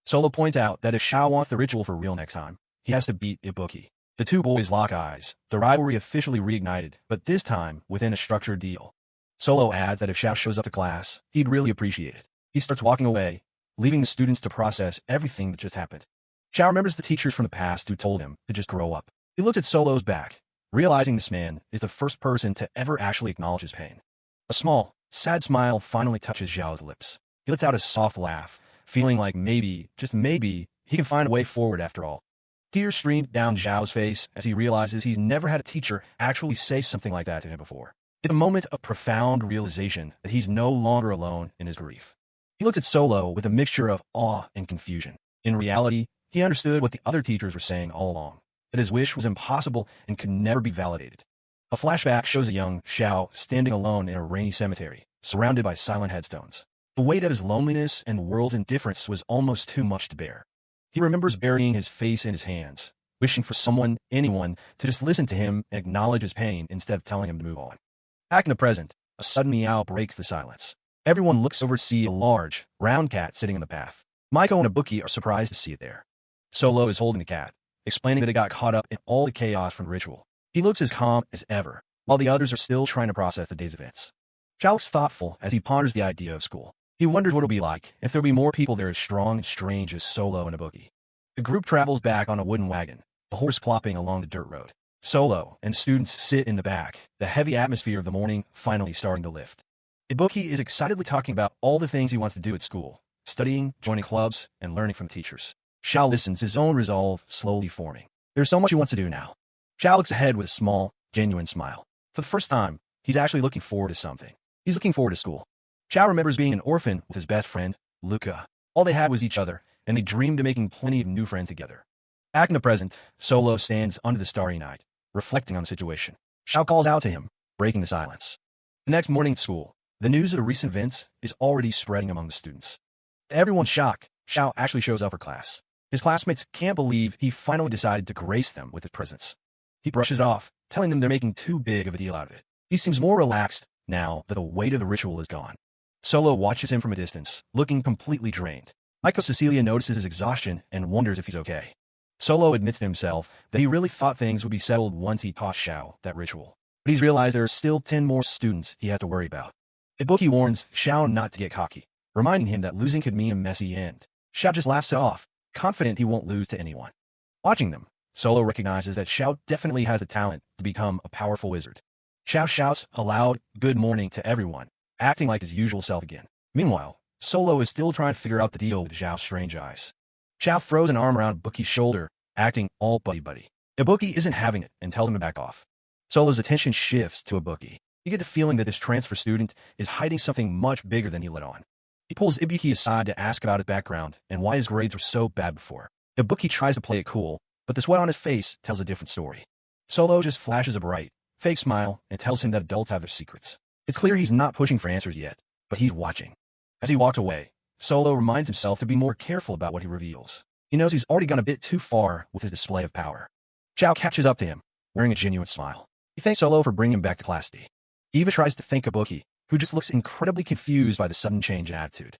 Solo points out that if Xiao wants the ritual for real next time, he has to beat Ibuki. The two boys lock eyes, the rivalry officially reignited, but this time within a structured deal. Solo adds that if Xiao shows up to class, he'd really appreciate it. He starts walking away, leaving the students to process everything that just happened. Xiao remembers the teachers from the past who told him to just grow up. He looks at Solo's back, realizing this man is the first person to ever actually acknowledge his pain. A small, sad smile finally touches Xiao's lips. He lets out a soft laugh, feeling like maybe, just maybe, he can find a way forward after all. Tears stream down Xiao's face as he realizes he's never had a teacher actually say something like that to him before. It's a moment of profound realization that he's no longer alone in his grief. He looks at Solo with a mixture of awe and confusion. In reality, he understood what the other teachers were saying all along, that his wish was impossible and could never be validated. A flashback shows a young Xiao standing alone in a rainy cemetery, surrounded by silent headstones. The weight of his loneliness and world's indifference was almost too much to bear. He remembers burying his face in his hands, wishing for someone, anyone, to just listen to him and acknowledge his pain instead of telling him to move on. Back in the present, a sudden meow breaks the silence. Everyone looks over to see a large, round cat sitting in the path. Maiko and Ibuki are surprised to see it there. Solo is holding the cat, explaining that it got caught up in all the chaos from the ritual. He looks as calm as ever, while the others are still trying to process the day's events. Xiao looks thoughtful as he ponders the idea of school. He wonders what it'll be like if there'll be more people there as strong and strange as Solo and Ibuki. The group travels back on a wooden wagon, the horse plopping along the dirt road. Solo and students sit in the back, the heavy atmosphere of the morning finally starting to lift. Ibuki is excitedly talking about all the things he wants to do at school, studying, joining clubs, and learning from teachers. Xiao listens, his own resolve slowly forming. There's so much he wants to do now. Xiao looks ahead with a small, genuine smile. For the first time, he's actually looking forward to something. He's looking forward to school. Xiao remembers being an orphan with his best friend, Luca. All they had was each other, and they dreamed of making plenty of new friends together. Back in the present, Solo stands under the starry night, reflecting on the situation. Xiao calls out to him, breaking the silence. The next morning at school, the news of the recent events is already spreading among the students. To everyone's shock, Xiao actually shows up for class. His classmates can't believe he finally decided to grace them with his presence. He brushes off, telling them they're making too big of a deal out of it. He seems more relaxed now that the weight of the ritual is gone. Solo watches him from a distance, looking completely drained. Maiko Cecilia notices his exhaustion and wonders if he's okay. Solo admits to himself that he really thought things would be settled once he taught Xiao that ritual. But he's realized there are still 10 more students he has to worry about. Ibuki warns Xiao not to get cocky, reminding him that losing could mean a messy end. Xiao just laughs it off, confident he won't lose to anyone. Watching them, Solo recognizes that Xiao definitely has the talent to become a powerful wizard. Xiao shouts a loud good morning to everyone, acting like his usual self again. Meanwhile, Solo is still trying to figure out the deal with Xiao's strange eyes. Xiao throws an arm around Ibuki's shoulder, acting all buddy-buddy. Ibuki isn't having it and tells him to back off. Solo's attention shifts to Ibuki. You get the feeling that this transfer student is hiding something much bigger than he let on. He pulls Ibuki aside to ask about his background and why his grades were so bad before. Ibuki tries to play it cool, but the sweat on his face tells a different story. Solo just flashes a bright, fake smile and tells him that adults have their secrets. It's clear he's not pushing for answers yet, but he's watching. As he walks away, Solo reminds himself to be more careful about what he reveals. He knows he's already gone a bit too far with his display of power. Xiao catches up to him, wearing a genuine smile. He thanks Solo for bringing him back to Class D. Eva tries to thank Ibuki, who just looks incredibly confused by the sudden change in attitude.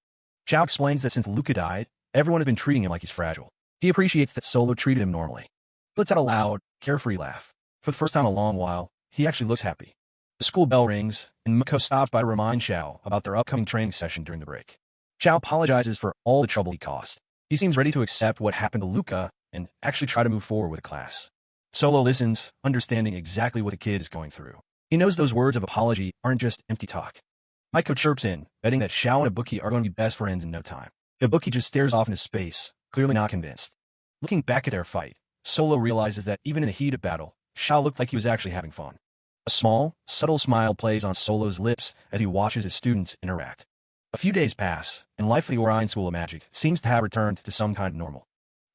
Xiao explains that since Luca died, everyone has been treating him like he's fragile. He appreciates that Solo treated him normally. He lets out a loud, carefree laugh. For the first time in a long while, he actually looks happy. The school bell rings, and Miko stops by to remind Xiao about their upcoming training session during the break. Xiao apologizes for all the trouble he caused. He seems ready to accept what happened to Luca and actually try to move forward with the class. Solo listens, understanding exactly what the kid is going through. He knows those words of apology aren't just empty talk. Maiko chirps in, betting that Xiao and Ibuki are going to be best friends in no time. Ibuki just stares off into space, clearly not convinced. Looking back at their fight, Solo realizes that even in the heat of battle, Xiao looked like he was actually having fun. A small, subtle smile plays on Solo's lips as he watches his students interact. A few days pass, and life at the Orion School of Magic seems to have returned to some kind of normal.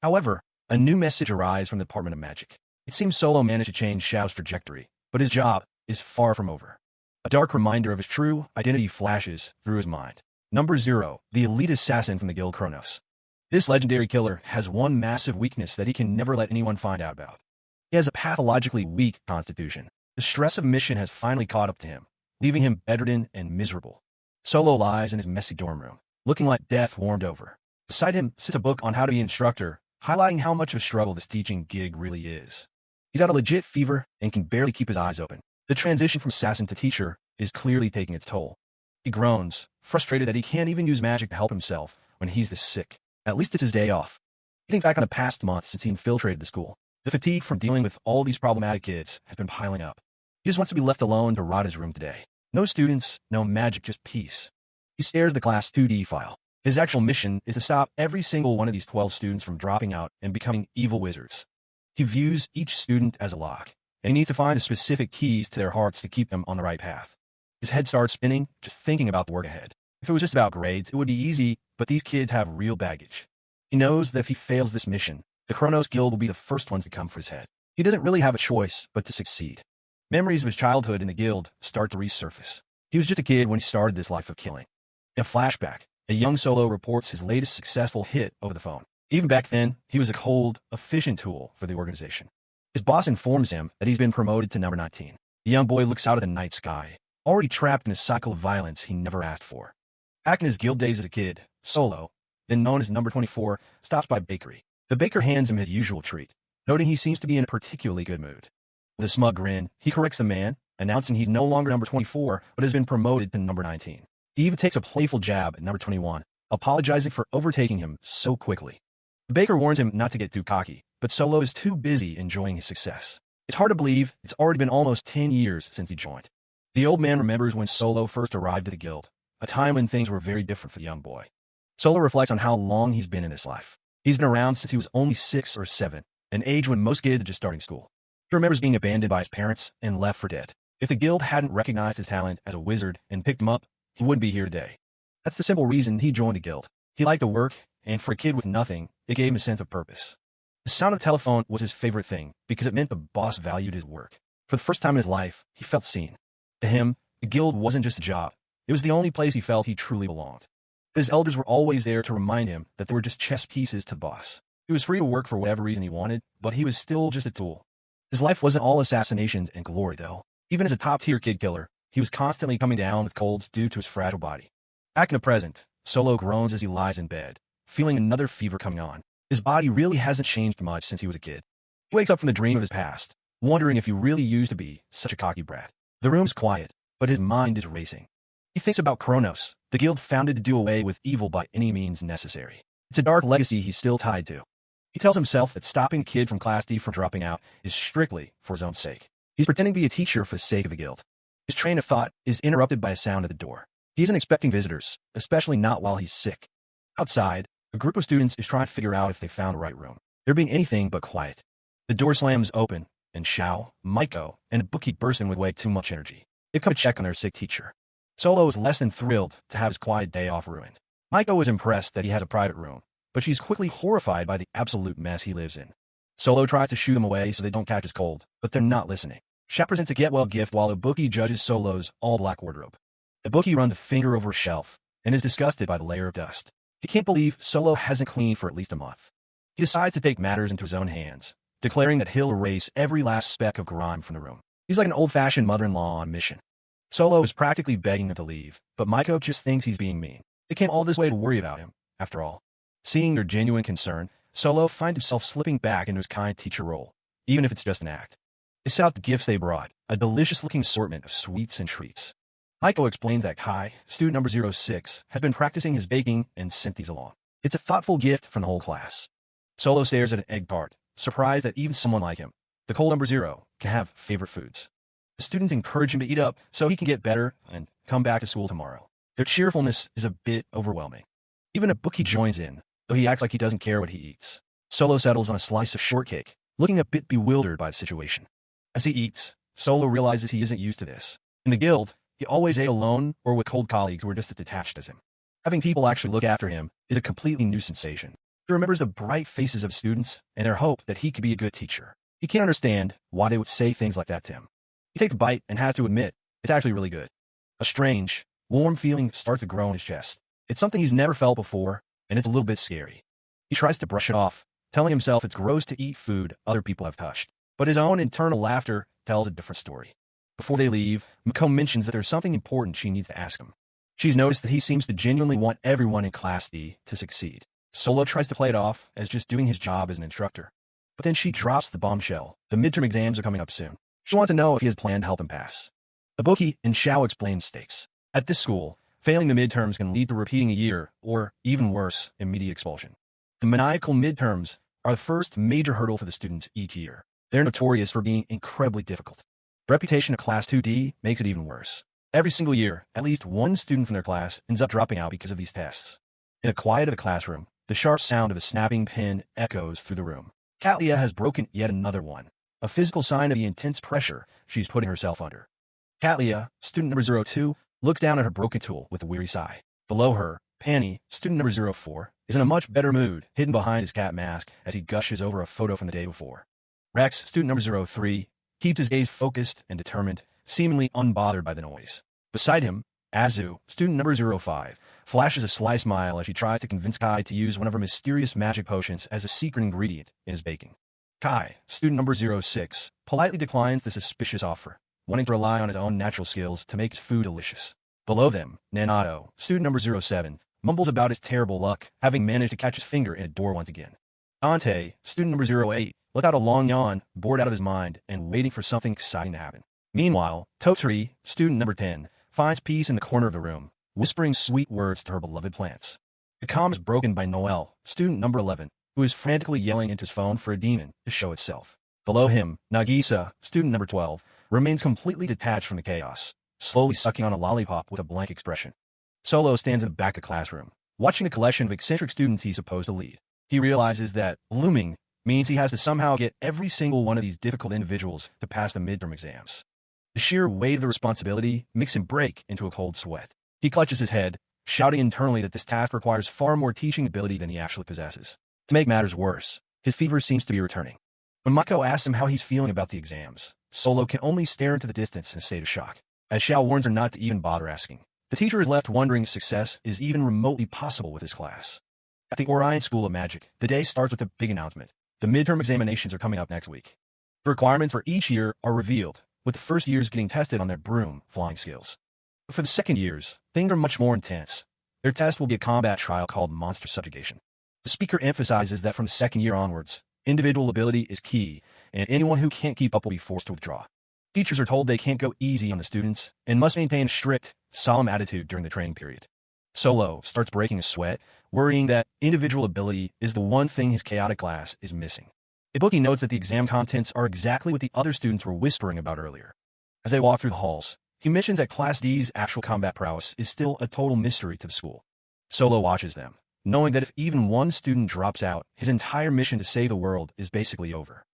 However, a new message arrives from the Department of Magic. It seems Solo managed to change Xiao's trajectory, but his job is far from over. A dark reminder of his true identity flashes through his mind. Number 0. The elite assassin from the Guild Kronos. This legendary killer has one massive weakness that he can never let anyone find out about. He has a pathologically weak constitution. The stress of mission has finally caught up to him, leaving him bedridden and miserable. Solo lies in his messy dorm room, looking like death warmed over. Beside him sits a book on how to be an instructor, highlighting how much of a struggle this teaching gig really is. He's got a legit fever and can barely keep his eyes open. The transition from assassin to teacher is clearly taking its toll. He groans, frustrated that he can't even use magic to help himself when he's this sick. At least it's his day off. He thinks back on the past month since he infiltrated the school. The fatigue from dealing with all these problematic kids has been piling up. He just wants to be left alone to rot his room today. No students, no magic, just peace. He stares at the Class 2D file. His actual mission is to stop every single one of these 12 students from dropping out and becoming evil wizards. He views each student as a lock, and he needs to find the specific keys to their hearts to keep them on the right path. His head starts spinning, just thinking about the work ahead. If it was just about grades, it would be easy, but these kids have real baggage. He knows that if he fails this mission, the Kronos Guild will be the first ones to come for his head. He doesn't really have a choice but to succeed. Memories of his childhood in the guild start to resurface. He was just a kid when he started this life of killing. In a flashback, a young Solo reports his latest successful hit over the phone. Even back then, he was a cold, efficient tool for the organization. His boss informs him that he's been promoted to number 19. The young boy looks out at the night sky, already trapped in a cycle of violence he never asked for. Back in his guild days as a kid, Solo, then known as number 24, stops by a bakery. The baker hands him his usual treat, noting he seems to be in a particularly good mood. With a smug grin, he corrects the man, announcing he's no longer number 24, but has been promoted to number 19. He even takes a playful jab at number 21, apologizing for overtaking him so quickly. The baker warns him not to get too cocky, but Solo is too busy enjoying his success. It's hard to believe it's already been almost 10 years since he joined. The old man remembers when Solo first arrived at the guild, a time when things were very different for the young boy. Solo reflects on how long he's been in this life. He's been around since he was only 6 or 7, an age when most kids are just starting school. He remembers being abandoned by his parents and left for dead. If the guild hadn't recognized his talent as a wizard and picked him up, he wouldn't be here today. That's the simple reason he joined the guild. He liked the work, and for a kid with nothing, it gave him a sense of purpose. The sound of the telephone was his favorite thing because it meant the boss valued his work. For the first time in his life, he felt seen. To him, the guild wasn't just a job. It was the only place he felt he truly belonged. His elders were always there to remind him that they were just chess pieces to the boss. He was free to work for whatever reason he wanted, but he was still just a tool. His life wasn't all assassinations and glory, though. Even as a top-tier kid killer, he was constantly coming down with colds due to his fragile body. Back in the present, Solo groans as he lies in bed, feeling another fever coming on. His body really hasn't changed much since he was a kid. He wakes up from the dream of his past, wondering if he really used to be such a cocky brat. The room's quiet, but his mind is racing. He thinks about Kronos, the guild founded to do away with evil by any means necessary. It's a dark legacy he's still tied to. He tells himself that stopping a kid from Class D from dropping out is strictly for his own sake. He's pretending to be a teacher for the sake of the guild. His train of thought is interrupted by a sound at the door. He isn't expecting visitors, especially not while he's sick. Outside, a group of students is trying to figure out if they found the right room. They're being anything but quiet. The door slams open, and Xiao, Maiko, and a bookie burst in with way too much energy. They come to check on their sick teacher. Solo is less than thrilled to have his quiet day off ruined. Maiko is impressed that he has a private room, but she's quickly horrified by the absolute mess he lives in. Solo tries to shoo them away so they don't catch his cold, but they're not listening. Xiao presents a get-well gift while a bookie judges Solo's all-black wardrobe. The bookie runs a finger over a shelf and is disgusted by the layer of dust. He can't believe Solo hasn't cleaned for at least a month. He decides to take matters into his own hands, declaring that he'll erase every last speck of grime from the room. He's like an old-fashioned mother-in-law on mission. Solo is practically begging him to leave, but Maiko just thinks he's being mean. They came all this way to worry about him, after all. Seeing their genuine concern, Solo finds himself slipping back into his kind teacher role, even if it's just an act. They set out the gifts they brought, a delicious-looking assortment of sweets and treats. Maiko explains that Kai, student number 06, has been practicing his baking and sent these along. It's a thoughtful gift from the whole class. Solo stares at an egg tart, surprised that even someone like him, the cold number 0, can have favorite foods. The students encourage him to eat up so he can get better and come back to school tomorrow. Their cheerfulness is a bit overwhelming. Even a bookie joins in, though he acts like he doesn't care what he eats. Solo settles on a slice of shortcake, looking a bit bewildered by the situation. As he eats, Solo realizes he isn't used to this. In the guild, he always ate alone or with cold colleagues who were just as detached as him. Having people actually look after him is a completely new sensation. He remembers the bright faces of students and their hope that he could be a good teacher. He can't understand why they would say things like that to him. He takes a bite and has to admit, it's actually really good. A strange, warm feeling starts to grow in his chest. It's something he's never felt before, and it's a little bit scary. He tries to brush it off, telling himself it's gross to eat food other people have touched. But his own internal laughter tells a different story. Before they leave, Mako mentions that there's something important she needs to ask him. She's noticed that he seems to genuinely want everyone in Class D to succeed. Solo tries to play it off as just doing his job as an instructor. But then she drops the bombshell. The midterm exams are coming up soon. She wants to know if he has planned to help him pass. Ibuki and Xiao explain stakes. At this school, failing the midterms can lead to repeating a year, or, even worse, immediate expulsion. The maniacal midterms are the first major hurdle for the students each year. They're notorious for being incredibly difficult. The reputation of Class 2D makes it even worse. Every single year, at least one student from their class ends up dropping out because of these tests. In the quiet of the classroom, the sharp sound of a snapping pen echoes through the room. Katlia has broken yet another one, a physical sign of the intense pressure she's putting herself under. Katlia, student number 02, looks down at her broken tool with a weary sigh. Below her, Panny, student number 04, is in a much better mood, hidden behind his cat mask as he gushes over a photo from the day before. Rex, student number 03, keeps his gaze focused and determined, seemingly unbothered by the noise. Beside him, Azu, student number 05, flashes a sly smile as she tries to convince Kai to use one of her mysterious magic potions as a secret ingredient in his baking. Kai, student number 06, politely declines the suspicious offer, wanting to rely on his own natural skills to make his food delicious. Below them, Nanato, student number 07, mumbles about his terrible luck, having managed to catch his finger in a door once again. Dante, student number 08, let out a long yawn, bored out of his mind, and waiting for something exciting to happen. Meanwhile, Totri, student number 10, finds peace in the corner of the room, whispering sweet words to her beloved plants. The calm is broken by Noel, student number 11, who is frantically yelling into his phone for a demon to show itself. Below him, Nagisa, student number 12, remains completely detached from the chaos, slowly sucking on a lollipop with a blank expression. Solo stands in the back of the classroom, watching the collection of eccentric students he's supposed to lead. He realizes that looming means he has to somehow get every single one of these difficult individuals to pass the midterm exams. The sheer weight of the responsibility makes him break into a cold sweat. He clutches his head, shouting internally that this task requires far more teaching ability than he actually possesses. To make matters worse, his fever seems to be returning. When Mako asks him how he's feeling about the exams, Solo can only stare into the distance in a state of shock. As Xiao warns her not to even bother asking, the teacher is left wondering if success is even remotely possible with his class. At the Orion School of Magic, the day starts with a big announcement. The midterm examinations are coming up next week. The requirements for each year are revealed, with the first years getting tested on their broom flying skills. But for the second years, things are much more intense. Their test will be a combat trial called Monster Subjugation. The speaker emphasizes that from the second year onwards, individual ability is key, and anyone who can't keep up will be forced to withdraw. Teachers are told they can't go easy on the students and must maintain a strict, solemn attitude during the training period. Solo starts breaking a sweat, worrying that individual ability is the one thing his chaotic class is missing. Ibuki notes that the exam contents are exactly what the other students were whispering about earlier. As they walk through the halls, he mentions that Class D's actual combat prowess is still a total mystery to the school. Solo watches them, knowing that if even one student drops out, his entire mission to save the world is basically over.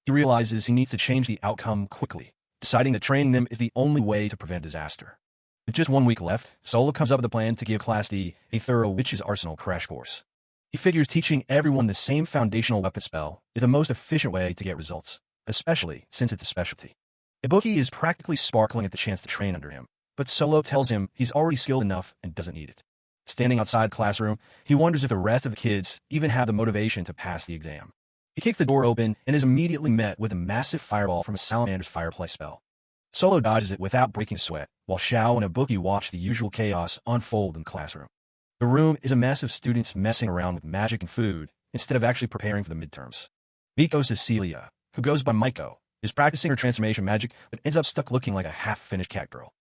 He realizes he needs to change the outcome quickly, deciding that training them is the only way to prevent disaster. With just 1 week left, Solo comes up with a plan to give Class D a thorough Witch's Arsenal crash course. He figures teaching everyone the same foundational weapon spell is the most efficient way to get results, especially since it's a specialty. Ibuki is practically sparkling at the chance to train under him, but Solo tells him he's already skilled enough and doesn't need it. Standing outside the classroom, he wonders if the rest of the kids even have the motivation to pass the exam. He kicks the door open and is immediately met with a massive fireball from a salamander's fireplace spell. Solo dodges it without breaking a sweat, while Xiao and Ibuki watch the usual chaos unfold in the classroom. The room is a mess of students messing around with magic and food instead of actually preparing for the midterms. Miko Cecilia, who goes by Maiko, is practicing her transformation magic but ends up stuck looking like a half-finished cat girl.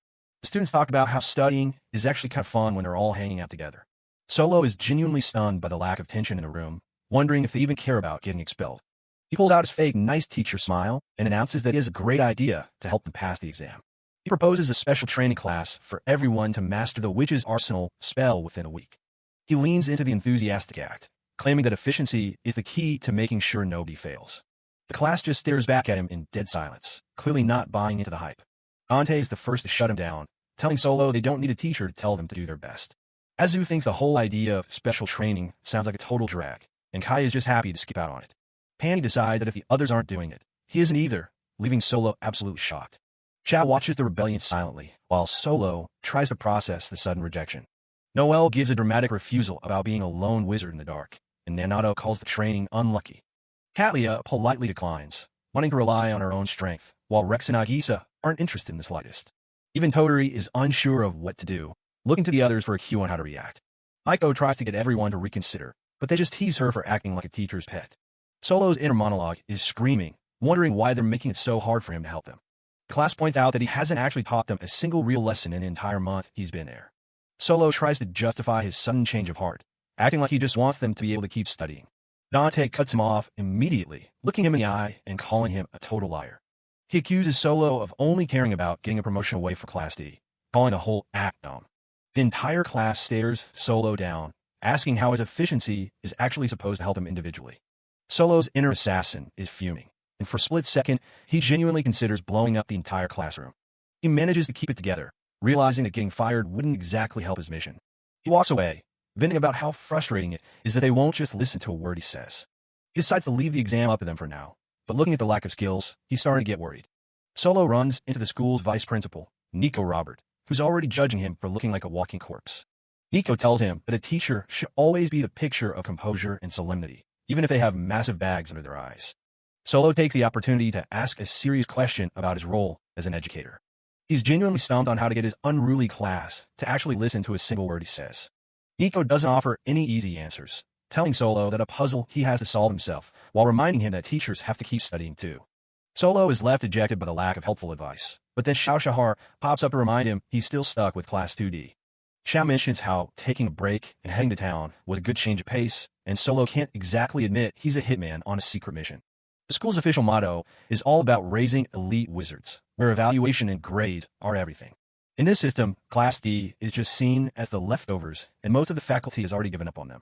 The students talk about how studying is actually kind of fun when they're all hanging out together. Solo is genuinely stunned by the lack of tension in the room, wondering if they even care about getting expelled. He pulls out his fake nice teacher smile and announces that he has a great idea to help them pass the exam. He proposes a special training class for everyone to master the Witch's Arsenal spell within a week. He leans into the enthusiastic act, claiming that efficiency is the key to making sure nobody fails. The class just stares back at him in dead silence, clearly not buying into the hype. Dante is the first to shut him down, telling Solo they don't need a teacher to tell them to do their best. Azu thinks the whole idea of special training sounds like a total drag, and Kai is just happy to skip out on it. Panny decides that if the others aren't doing it, he isn't either, leaving Solo absolutely shocked. Xiao watches the rebellion silently, while Solo tries to process the sudden rejection. Noel gives a dramatic refusal about being a lone wizard in the dark, and Nanato calls the training unlucky. Katlia politely declines, wanting to rely on her own strength, while Rex and Nagisa aren't interested in the slightest. Even Toturi is unsure of what to do, looking to the others for a cue on how to react. Maiko tries to get everyone to reconsider, but they just tease her for acting like a teacher's pet. Solo's inner monologue is screaming, wondering why they're making it so hard for him to help them. The class points out that he hasn't actually taught them a single real lesson in the entire month he's been there. Solo tries to justify his sudden change of heart, acting like he just wants them to be able to keep studying. Dante cuts him off immediately, looking him in the eye and calling him a total liar. He accuses Solo of only caring about getting a promotion away for Class D, calling the whole act dumb. The entire class stares Solo down, asking how his efficiency is actually supposed to help him individually. Solo's inner assassin is fuming, and for a split second, he genuinely considers blowing up the entire classroom. He manages to keep it together, realizing that getting fired wouldn't exactly help his mission. He walks away, venting about how frustrating it is that they won't just listen to a word he says. He decides to leave the exam up to them for now, but looking at the lack of skills, he's starting to get worried. Solo runs into the school's vice principal, Nico Robert, who's already judging him for looking like a walking corpse. Nico tells him that a teacher should always be the picture of composure and solemnity, even if they have massive bags under their eyes. Solo takes the opportunity to ask a serious question about his role as an educator. He's genuinely stumped on how to get his unruly class to actually listen to a single word he says. Nico doesn't offer any easy answers, telling Solo that a puzzle he has to solve himself, while reminding him that teachers have to keep studying too. Solo is left dejected by the lack of helpful advice, but then Xiao Shahar pops up to remind him he's still stuck with Class 2D. Xiao mentions how taking a break and heading to town was a good change of pace, and Solo can't exactly admit he's a hitman on a secret mission. The school's official motto is all about raising elite wizards, where evaluation and grades are everything. In this system, Class D is just seen as the leftovers, and most of the faculty has already given up on them.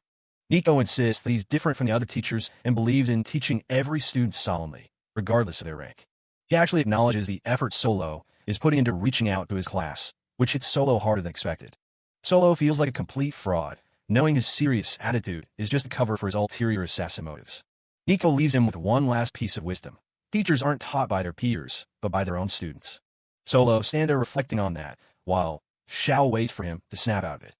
Nico insists that he's different from the other teachers and believes in teaching every student solemnly, regardless of their rank. He actually acknowledges the effort Solo is putting into reaching out to his class, which hits Solo harder than expected. Solo feels like a complete fraud, knowing his serious attitude is just a cover for his ulterior assassin motives. Nico leaves him with one last piece of wisdom. Teachers aren't taught by their peers, but by their own students. Solo stands there reflecting on that, while Xiao waits for him to snap out of it.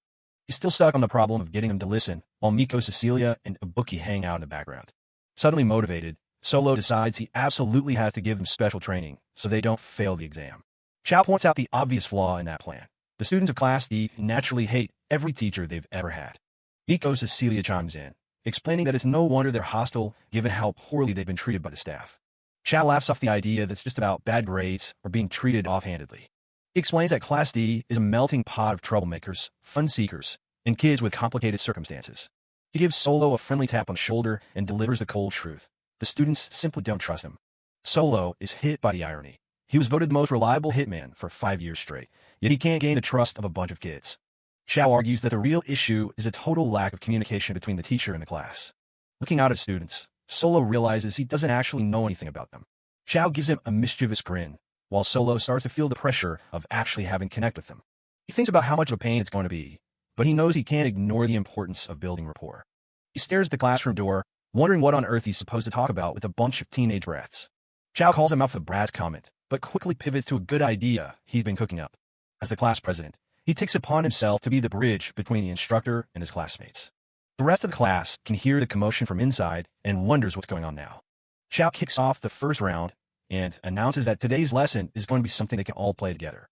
He's still stuck on the problem of getting them to listen, while Miko, Cecilia, and Ibuki hang out in the background. Suddenly motivated, Solo decides he absolutely has to give them special training, so they don't fail the exam. Xiao points out the obvious flaw in that plan. The students of Class D naturally hate every teacher they've ever had. Miko, Cecilia chimes in, explaining that it's no wonder they're hostile given how poorly they've been treated by the staff. Xiao laughs off the idea that's just about bad grades or being treated offhandedly. He explains that Class D is a melting pot of troublemakers, fun seekers, and kids with complicated circumstances. He gives Solo a friendly tap on the shoulder and delivers the cold truth. The students simply don't trust him. Solo is hit by the irony. He was voted the most reliable hitman for 5 years straight, yet he can't gain the trust of a bunch of kids. Xiao argues that the real issue is a total lack of communication between the teacher and the class. Looking out at students, Solo realizes he doesn't actually know anything about them. Xiao gives him a mischievous grin, while Solo starts to feel the pressure of actually having to connect with them. He thinks about how much of a pain it's going to be, but he knows he can't ignore the importance of building rapport. He stares at the classroom door, wondering what on earth he's supposed to talk about with a bunch of teenage brats. Xiao calls him out for the brat's comment, but quickly pivots to a good idea he's been cooking up. As the class president, he takes it upon himself to be the bridge between the instructor and his classmates. The rest of the class can hear the commotion from inside and wonders what's going on now. Xiao kicks off the first round and announces that today's lesson is going to be something they can all play together.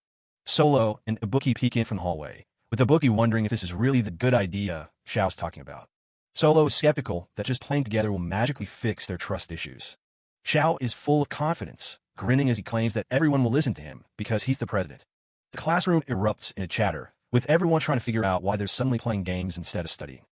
Solo and Ibuki peek in from the hallway, with Ibuki wondering if this is really the good idea Xiao's talking about. Solo is skeptical that just playing together will magically fix their trust issues. Xiao is full of confidence, grinning as he claims that everyone will listen to him because he's the president. The classroom erupts in a chatter, with everyone trying to figure out why they're suddenly playing games instead of studying.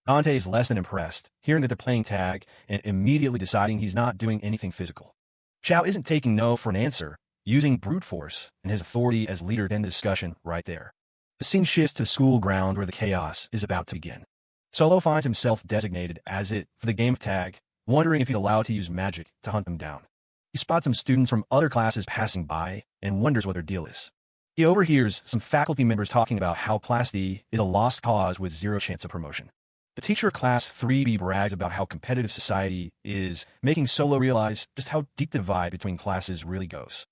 Dante is less than impressed, hearing that they're playing tag and immediately deciding he's not doing anything physical. Xiao isn't taking no for an answer, using brute force and his authority as leader to end the discussion right there. The scene shifts to the school ground where the chaos is about to begin. Solo finds himself designated as it for the game of tag, wondering if he's allowed to use magic to hunt them down. He spots some students from other classes passing by and wonders what their deal is. He overhears some faculty members talking about how Class D is a lost cause with zero chance of promotion. The teacher of Class 3B brags about how competitive society is, making Solo realize just how deep the divide between classes really goes.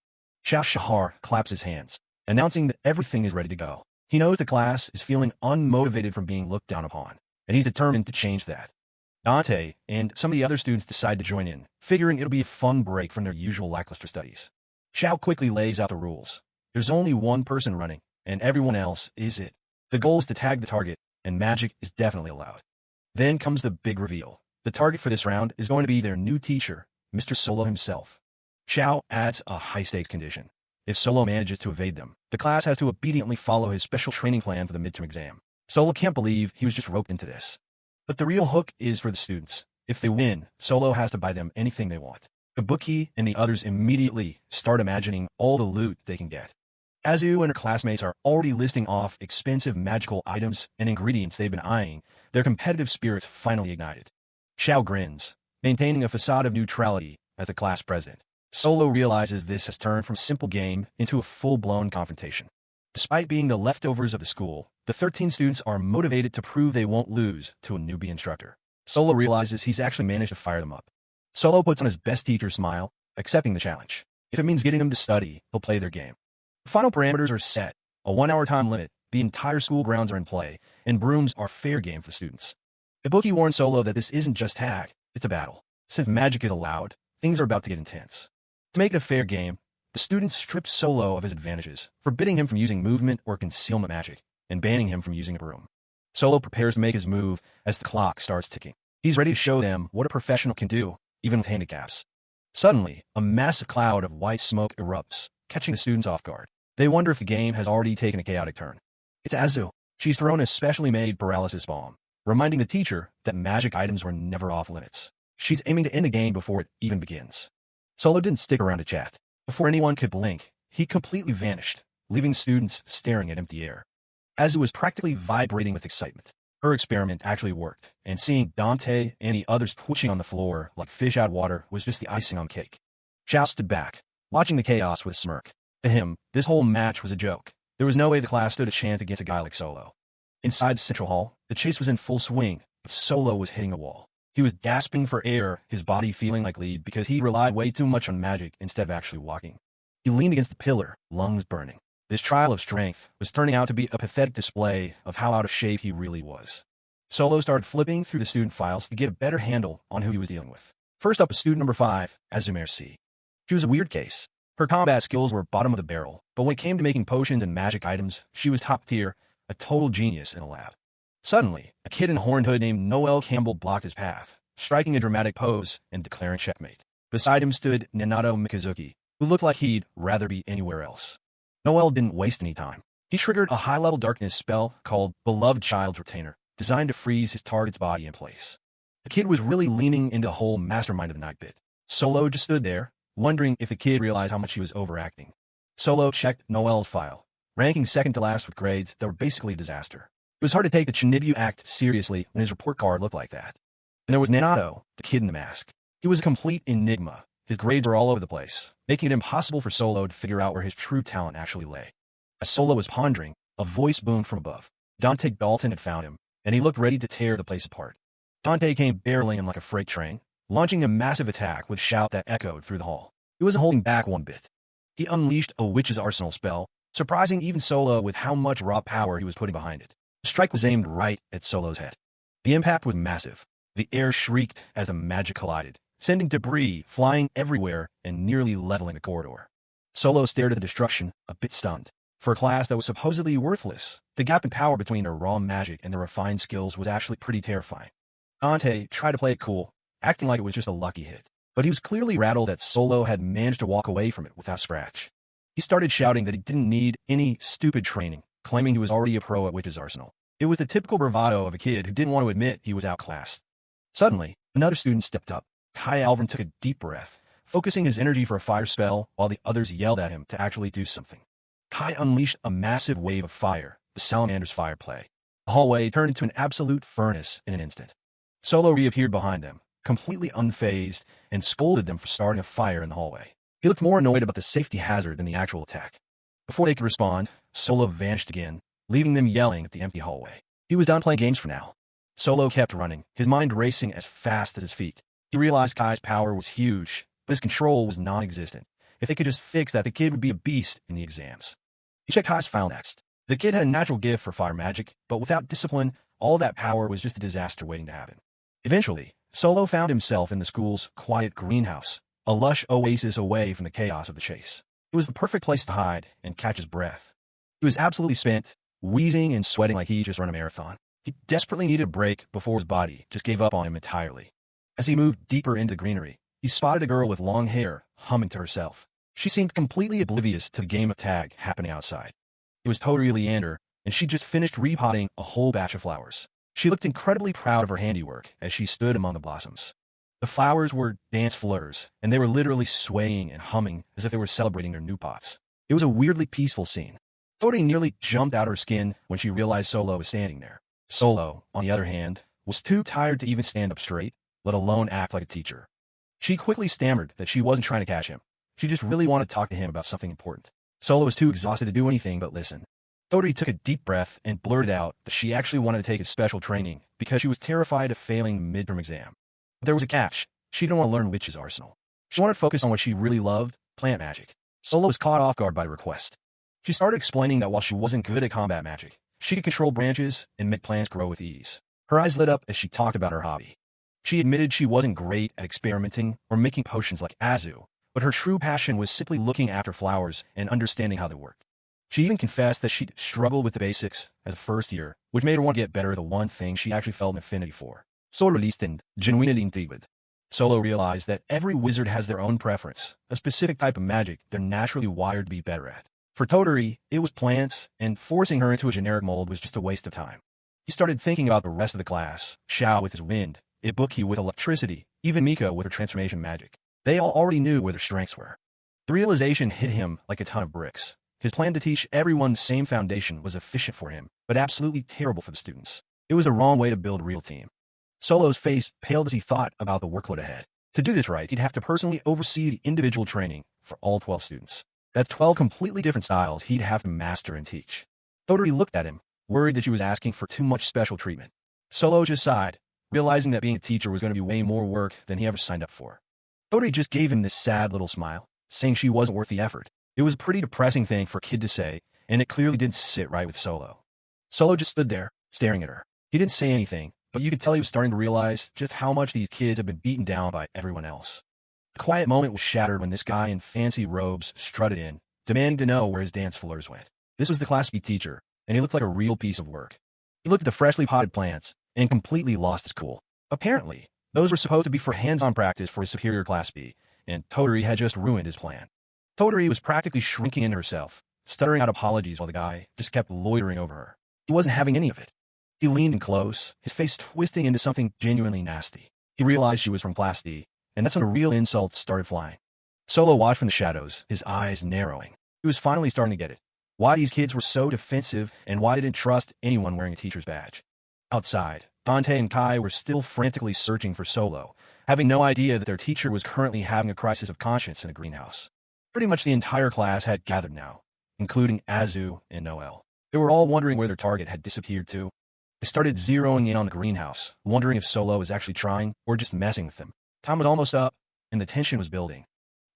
Xiao Shahar claps his hands, announcing that everything is ready to go. He knows the class is feeling unmotivated from being looked down upon, and he's determined to change that. Dante and some of the other students decide to join in, figuring it'll be a fun break from their usual lackluster studies. Xiao quickly lays out the rules. There's only one person running, and everyone else is it. The goal is to tag the target, and magic is definitely allowed. Then comes the big reveal. The target for this round is going to be their new teacher, Mr. Solo himself. Xiao adds a high-stakes condition. If Solo manages to evade them, the class has to obediently follow his special training plan for the midterm exam. Solo can't believe he was just roped into this. But the real hook is for the students. If they win, Solo has to buy them anything they want. The bookie and the others immediately start imagining all the loot they can get. Azu and her classmates are already listing off expensive magical items and ingredients they've been eyeing, their competitive spirits finally ignited. Xiao grins, maintaining a facade of neutrality as the class president. Solo realizes this has turned from a simple game into a full-blown confrontation. Despite being the leftovers of the school, the 13 students are motivated to prove they won't lose to a newbie instructor. Solo realizes he's actually managed to fire them up. Solo puts on his best teacher smile, accepting the challenge. If it means getting them to study, he'll play their game. The final parameters are set, a 1-hour time limit, the entire school grounds are in play, and brooms are fair game for the students. The bookie warns Solo that this isn't just tag, it's a battle. Since magic is allowed, things are about to get intense. To make it a fair game, the students strip Solo of his advantages, forbidding him from using movement or concealment magic, and banning him from using a broom. Solo prepares to make his move as the clock starts ticking. He's ready to show them what a professional can do, even with handicaps. Suddenly, a massive cloud of white smoke erupts, catching the students off guard. They wonder if the game has already taken a chaotic turn. It's Azu. She's thrown a specially made paralysis bomb, reminding the teacher that magic items were never off limits. She's aiming to end the game before it even begins. Solo didn't stick around to chat. Before anyone could blink, he completely vanished, leaving students staring at empty air. Azu was practically vibrating with excitement. Her experiment actually worked, and seeing Dante and the others twitching on the floor like fish out of water was just the icing on cake. Xiao stood back, watching the chaos with a smirk. To him, this whole match was a joke. There was no way the class stood a chance against a guy like Solo. Inside the central hall, the chase was in full swing, but Solo was hitting a wall. He was gasping for air, his body feeling like lead because he relied way too much on magic instead of actually walking. He leaned against the pillar, lungs burning. This trial of strength was turning out to be a pathetic display of how out of shape he really was. Solo started flipping through the student files to get a better handle on who he was dealing with. First up was student number 5, Azumare C. She was a weird case. Her combat skills were bottom of the barrel, but when it came to making potions and magic items, she was top tier, a total genius in a lab. Suddenly, a kid in a horned hood named Noel Campbell blocked his path, striking a dramatic pose and declaring checkmate. Beside him stood Nanato Mikazuki, who looked like he'd rather be anywhere else. Noel didn't waste any time. He triggered a high-level darkness spell called Beloved Child's Retainer, designed to freeze his target's body in place. The kid was really leaning into the whole mastermind of the night bit. Solo just stood there, wondering if the kid realized how much he was overacting. Solo checked Noel's file, ranking second to last with grades that were basically a disaster. It was hard to take the Chinibu act seriously when his report card looked like that. And there was Nanato, the kid in the mask. He was a complete enigma. His grades were all over the place, making it impossible for Solo to figure out where his true talent actually lay. As Solo was pondering, a voice boomed from above. Dante Dalton had found him, and he looked ready to tear the place apart. Dante came barreling in like a freight train, launching a massive attack with a shout that echoed through the hall. He wasn't holding back one bit. He unleashed a witch's arsenal spell, surprising even Solo with how much raw power he was putting behind it. The strike was aimed right at Solo's head. The impact was massive. The air shrieked as the magic collided, sending debris flying everywhere and nearly leveling the corridor. Solo stared at the destruction, a bit stunned. For a class that was supposedly worthless, the gap in power between their raw magic and their refined skills was actually pretty terrifying. Dante tried to play it cool, acting like it was just a lucky hit, but he was clearly rattled that Solo had managed to walk away from it without scratch. He started shouting that he didn't need any stupid training, claiming he was already a pro at Witch's Arsenal. It was the typical bravado of a kid who didn't want to admit he was outclassed. Suddenly, another student stepped up. Kai Alvin took a deep breath, focusing his energy for a fire spell while the others yelled at him to actually do something. Kai unleashed a massive wave of fire, the Salamander's fire play. The hallway turned into an absolute furnace in an instant. Solo reappeared behind them, completely unfazed, and scolded them for starting a fire in the hallway. He looked more annoyed about the safety hazard than the actual attack. Before they could respond, Solo vanished again, leaving them yelling at the empty hallway. He was done playing games for now. Solo kept running, his mind racing as fast as his feet. He realized Kai's power was huge, but his control was non-existent. If they could just fix that, the kid would be a beast in the exams. He checked Kai's file next. The kid had a natural gift for fire magic, but without discipline, all that power was just a disaster waiting to happen. Eventually, Solo found himself in the school's quiet greenhouse, a lush oasis away from the chaos of the chase. It was the perfect place to hide and catch his breath. He was absolutely spent, wheezing and sweating like he just run a marathon. He desperately needed a break before his body just gave up on him entirely. As he moved deeper into the greenery, he spotted a girl with long hair, humming to herself. She seemed completely oblivious to the game of tag happening outside. It was Totally Leander, and she just finished repotting a whole batch of flowers. She looked incredibly proud of her handiwork as she stood among the blossoms. The flowers were dance fleurs, and they were literally swaying and humming as if they were celebrating their new pots. It was a weirdly peaceful scene. Totally nearly jumped out of her skin when she realized Solo was standing there. Solo, on the other hand, was too tired to even stand up straight, let alone act like a teacher. She quickly stammered that she wasn't trying to catch him. She just really wanted to talk to him about something important. Solo was too exhausted to do anything but listen. Totally took a deep breath and blurted out that she actually wanted to take his special training because she was terrified of failing the midterm exam. But there was a catch. She didn't want to learn Witch's Arsenal. She wanted to focus on what she really loved, plant magic. Solo was caught off guard by the request. She started explaining that while she wasn't good at combat magic, she could control branches and make plants grow with ease. Her eyes lit up as she talked about her hobby. She admitted she wasn't great at experimenting or making potions like Azu, but her true passion was simply looking after flowers and understanding how they worked. She even confessed that she'd struggled with the basics as a first year, which made her want to get better at the one thing she actually felt an affinity for. Solo listened, genuinely intrigued. Solo realized that every wizard has their own preference, a specific type of magic they're naturally wired to be better at. For Totally, it was plants, and forcing her into a generic mold was just a waste of time. He started thinking about the rest of the class, Xiao with his wind, Ibuki with electricity, even Mika with her transformation magic. They all already knew where their strengths were. The realization hit him like a ton of bricks. His plan to teach everyone the same foundation was efficient for him, but absolutely terrible for the students. It was the wrong way to build a real team. Solo's face paled as he thought about the workload ahead. To do this right, he'd have to personally oversee the individual training for all 12 students. That's 12 completely different styles he'd have to master and teach. Totally looked at him, worried that she was asking for too much special treatment. Solo just sighed, realizing that being a teacher was going to be way more work than he ever signed up for. Totally just gave him this sad little smile, saying she wasn't worth the effort. It was a pretty depressing thing for a kid to say, and it clearly didn't sit right with Solo. Solo just stood there, staring at her. He didn't say anything, but you could tell he was starting to realize just how much these kids have been beaten down by everyone else. The quiet moment was shattered when this guy in fancy robes strutted in, demanding to know where his dance fleurs went. This was the Class B teacher, and he looked like a real piece of work. He looked at the freshly potted plants and completely lost his cool. Apparently, those were supposed to be for hands-on practice for his superior Class B, and Totally had just ruined his plan. Totally was practically shrinking into herself, stuttering out apologies while the guy just kept loitering over her. He wasn't having any of it. He leaned in close, his face twisting into something genuinely nasty. He realized she was from Class D, and that's when the real insults started flying. Solo watched from the shadows, his eyes narrowing. He was finally starting to get it. Why these kids were so defensive, and why they didn't trust anyone wearing a teacher's badge. Outside, Dante and Kai were still frantically searching for Solo, having no idea that their teacher was currently having a crisis of conscience in a greenhouse. Pretty much the entire class had gathered now, including Azu and Noel. They were all wondering where their target had disappeared to. They started zeroing in on the greenhouse, wondering if Solo was actually trying or just messing with them. Time was almost up, and the tension was building.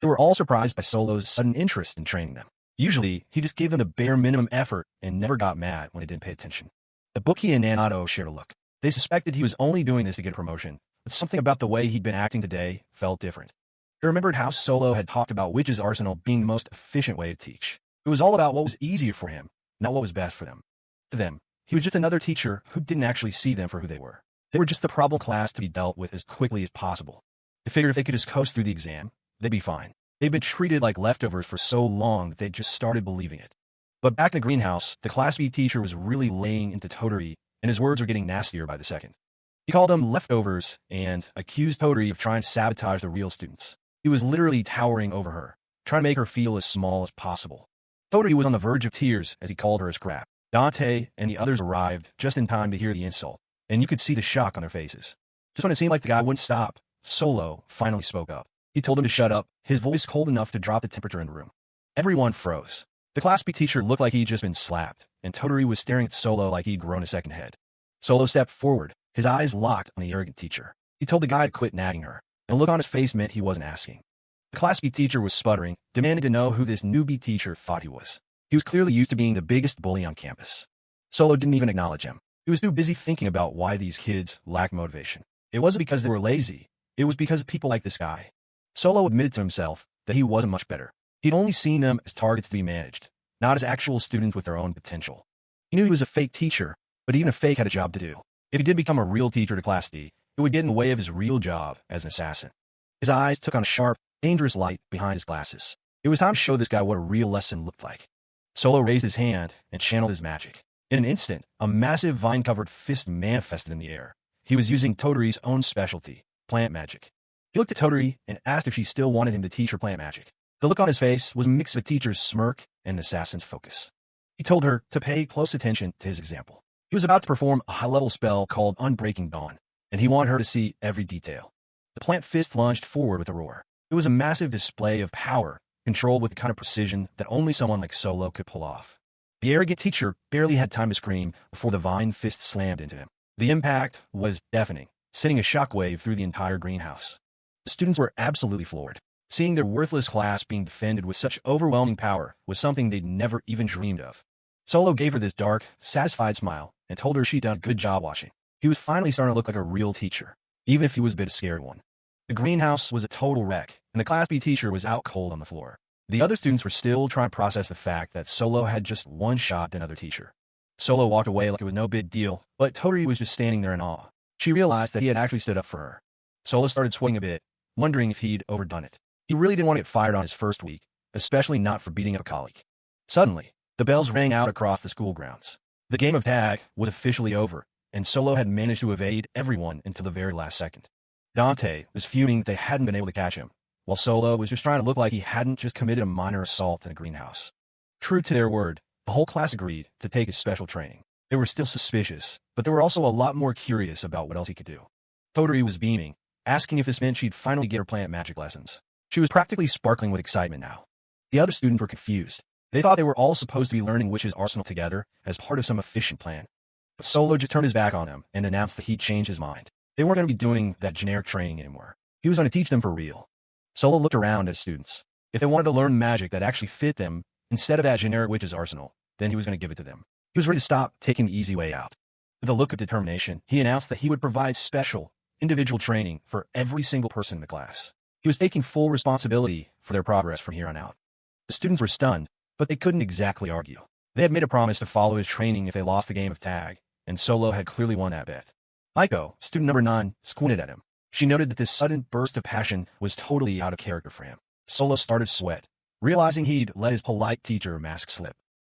They were all surprised by Solo's sudden interest in training them. Usually, he just gave them the bare minimum effort and never got mad when they didn't pay attention. Ibuki and Nanato shared a look. They suspected he was only doing this to get a promotion, but something about the way he'd been acting today felt different. They remembered how Solo had talked about Witch's Arsenal being the most efficient way to teach. It was all about what was easier for him, not what was best for them. To them, he was just another teacher who didn't actually see them for who they were. They were just the problem class to be dealt with as quickly as possible. They figured if they could just coast through the exam, they'd be fine. They'd been treated like leftovers for so long that they'd just started believing it. But back in the greenhouse, the Class B teacher was really laying into Totally, and his words were getting nastier by the second. He called them leftovers and accused Totally of trying to sabotage the real students. He was literally towering over her, trying to make her feel as small as possible. Totally was on the verge of tears as he called her a scrap. Dante and the others arrived just in time to hear the insult, and you could see the shock on their faces. Just when it seemed like the guy wouldn't stop, Solo finally spoke up. He told him to shut up, his voice cold enough to drop the temperature in the room. Everyone froze. The Class B teacher looked like he'd just been slapped, and Totally was staring at Solo like he'd grown a second head. Solo stepped forward, his eyes locked on the arrogant teacher. He told the guy to quit nagging her, and the look on his face meant he wasn't asking. The Class B teacher was sputtering, demanding to know who this newbie teacher thought he was. He was clearly used to being the biggest bully on campus. Solo didn't even acknowledge him. He was too busy thinking about why these kids lacked motivation. It wasn't because they were lazy. It was because of people like this guy. Solo admitted to himself that he wasn't much better. He'd only seen them as targets to be managed, not as actual students with their own potential. He knew he was a fake teacher, but even a fake had a job to do. If he did become a real teacher to Class D, it would get in the way of his real job as an assassin. His eyes took on a sharp, dangerous light behind his glasses. It was time to show this guy what a real lesson looked like. Solo raised his hand and channeled his magic. In an instant, a massive vine-covered fist manifested in the air. He was using Toturi's own specialty, plant magic. He looked at Toturi and asked if she still wanted him to teach her plant magic. The look on his face was a mix of a teacher's smirk and an assassin's focus. He told her to pay close attention to his example. He was about to perform a high-level spell called Unbreaking Dawn, and he wanted her to see every detail. The plant fist lunged forward with a roar. It was a massive display of power, controlled with the kind of precision that only someone like Solo could pull off. The arrogant teacher barely had time to scream before the vine fist slammed into him. The impact was deafening, sending a shockwave through the entire greenhouse. The students were absolutely floored. Seeing their worthless class being defended with such overwhelming power was something they'd never even dreamed of. Solo gave her this dark, satisfied smile and told her she'd done a good job watching. He was finally starting to look like a real teacher, even if he was a bit of a scary one. The greenhouse was a total wreck, and the Class B teacher was out cold on the floor. The other students were still trying to process the fact that Solo had just one-shot another teacher. Solo walked away like it was no big deal, but Totori was just standing there in awe. She realized that he had actually stood up for her. Solo started sweating a bit, wondering if he'd overdone it. He really didn't want to get fired on his first week, especially not for beating up a colleague. Suddenly, the bells rang out across the school grounds. The game of tag was officially over, and Solo had managed to evade everyone until the very last second. Dante was fuming that they hadn't been able to catch him, while Solo was just trying to look like he hadn't just committed a minor assault in a greenhouse. True to their word, the whole class agreed to take his special training. They were still suspicious, but they were also a lot more curious about what else he could do. Totori was beaming, asking if this meant she'd finally get her plant magic lessons. She was practically sparkling with excitement now. The other students were confused. They thought they were all supposed to be learning Witch's Arsenal together as part of some efficient plan. But Solo just turned his back on them and announced that he'd changed his mind. They weren't going to be doing that generic training anymore. He was going to teach them for real. Solo looked around at his students. If they wanted to learn magic that actually fit them, instead of that generic Witch's Arsenal, then he was going to give it to them. He was ready to stop taking the easy way out. With a look of determination, he announced that he would provide special, individual training for every single person in the class. He was taking full responsibility for their progress from here on out. The students were stunned, but they couldn't exactly argue. They had made a promise to follow his training if they lost the game of tag, and Solo had clearly won that bet. Maiko, student number 9, squinted at him. She noted that this sudden burst of passion was totally out of character for him. Solo started to sweat, realizing he'd let his polite teacher mask slip.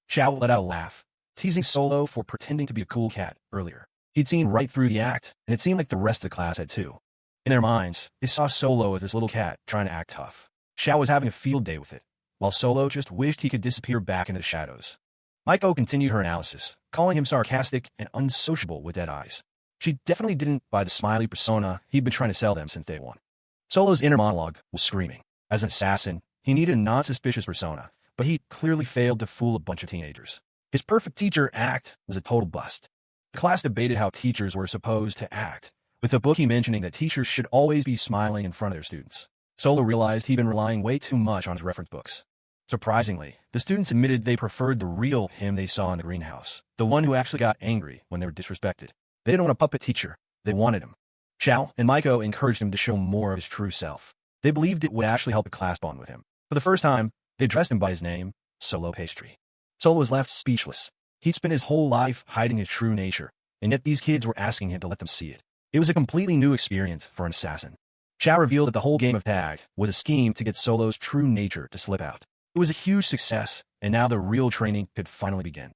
Xiao let out a laugh, teasing Solo for pretending to be a cool cat earlier. He'd seen right through the act, and it seemed like the rest of the class had too. In their minds, they saw Solo as this little cat trying to act tough. Xiao was having a field day with it, while Solo just wished he could disappear back into the shadows. Maiko continued her analysis, calling him sarcastic and unsociable with dead eyes. She definitely didn't buy the smiley persona he'd been trying to sell them since day one. Solo's inner monologue was screaming. As an assassin, he needed a non-suspicious persona, but he clearly failed to fool a bunch of teenagers. His perfect teacher act was a total bust. The class debated how teachers were supposed to act, with the bookie mentioning that teachers should always be smiling in front of their students. Solo realized he'd been relying way too much on his reference books. Surprisingly, the students admitted they preferred the real him they saw in the greenhouse, the one who actually got angry when they were disrespected. They didn't want a puppet teacher, they wanted him. Xiao and Maiko encouraged him to show more of his true self. They believed it would actually help the class bond with him. For the first time, they addressed him by his name, Solo Pastry. Solo was left speechless. He'd spent his whole life hiding his true nature, and yet these kids were asking him to let them see it. It was a completely new experience for an assassin. Xiao revealed that the whole game of tag was a scheme to get Solo's true nature to slip out. It was a huge success, and now the real training could finally begin.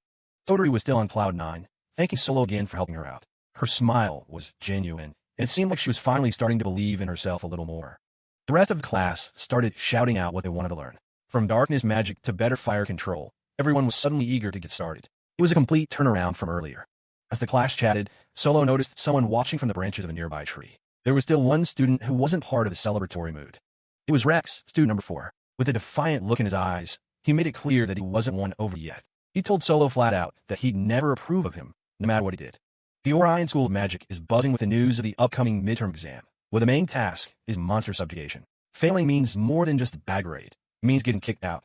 Totori was still on cloud 9, thanking Solo again for helping her out. Her smile was genuine, and it seemed like she was finally starting to believe in herself a little more. The rest of the class started shouting out what they wanted to learn. From darkness magic to better fire control, everyone was suddenly eager to get started. It was a complete turnaround from earlier. As the class chatted, Solo noticed someone watching from the branches of a nearby tree. There was still one student who wasn't part of the celebratory mood. It was Rex, student number 4. With a defiant look in his eyes, he made it clear that he wasn't won over yet. He told Solo flat out that he'd never approve of him, no matter what he did. The Orion School of Magic is buzzing with the news of the upcoming midterm exam, where the main task is monster subjugation. Failing means more than just a bad grade. It means getting kicked out.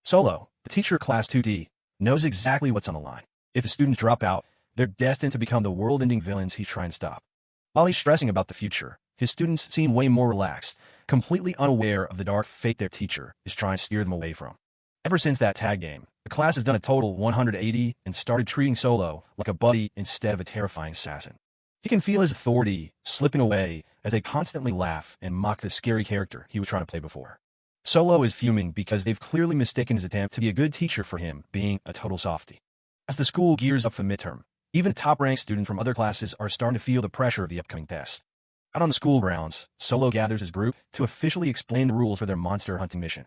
Solo, the teacher of Class 2D, knows exactly what's on the line. If the students drop out, they're destined to become the world-ending villains he's trying to stop. While he's stressing about the future, his students seem way more relaxed, completely unaware of the dark fate their teacher is trying to steer them away from. Ever since that tag game, the class has done a total 180 and started treating Solo like a buddy instead of a terrifying assassin. He can feel his authority slipping away as they constantly laugh and mock the scary character he was trying to play before. Solo is fuming because they've clearly mistaken his attempt to be a good teacher for him being a total softie. As the school gears up for midterm, even top-ranked students from other classes are starting to feel the pressure of the upcoming test. Out on the school grounds, Solo gathers his group to officially explain the rules for their monster hunting mission.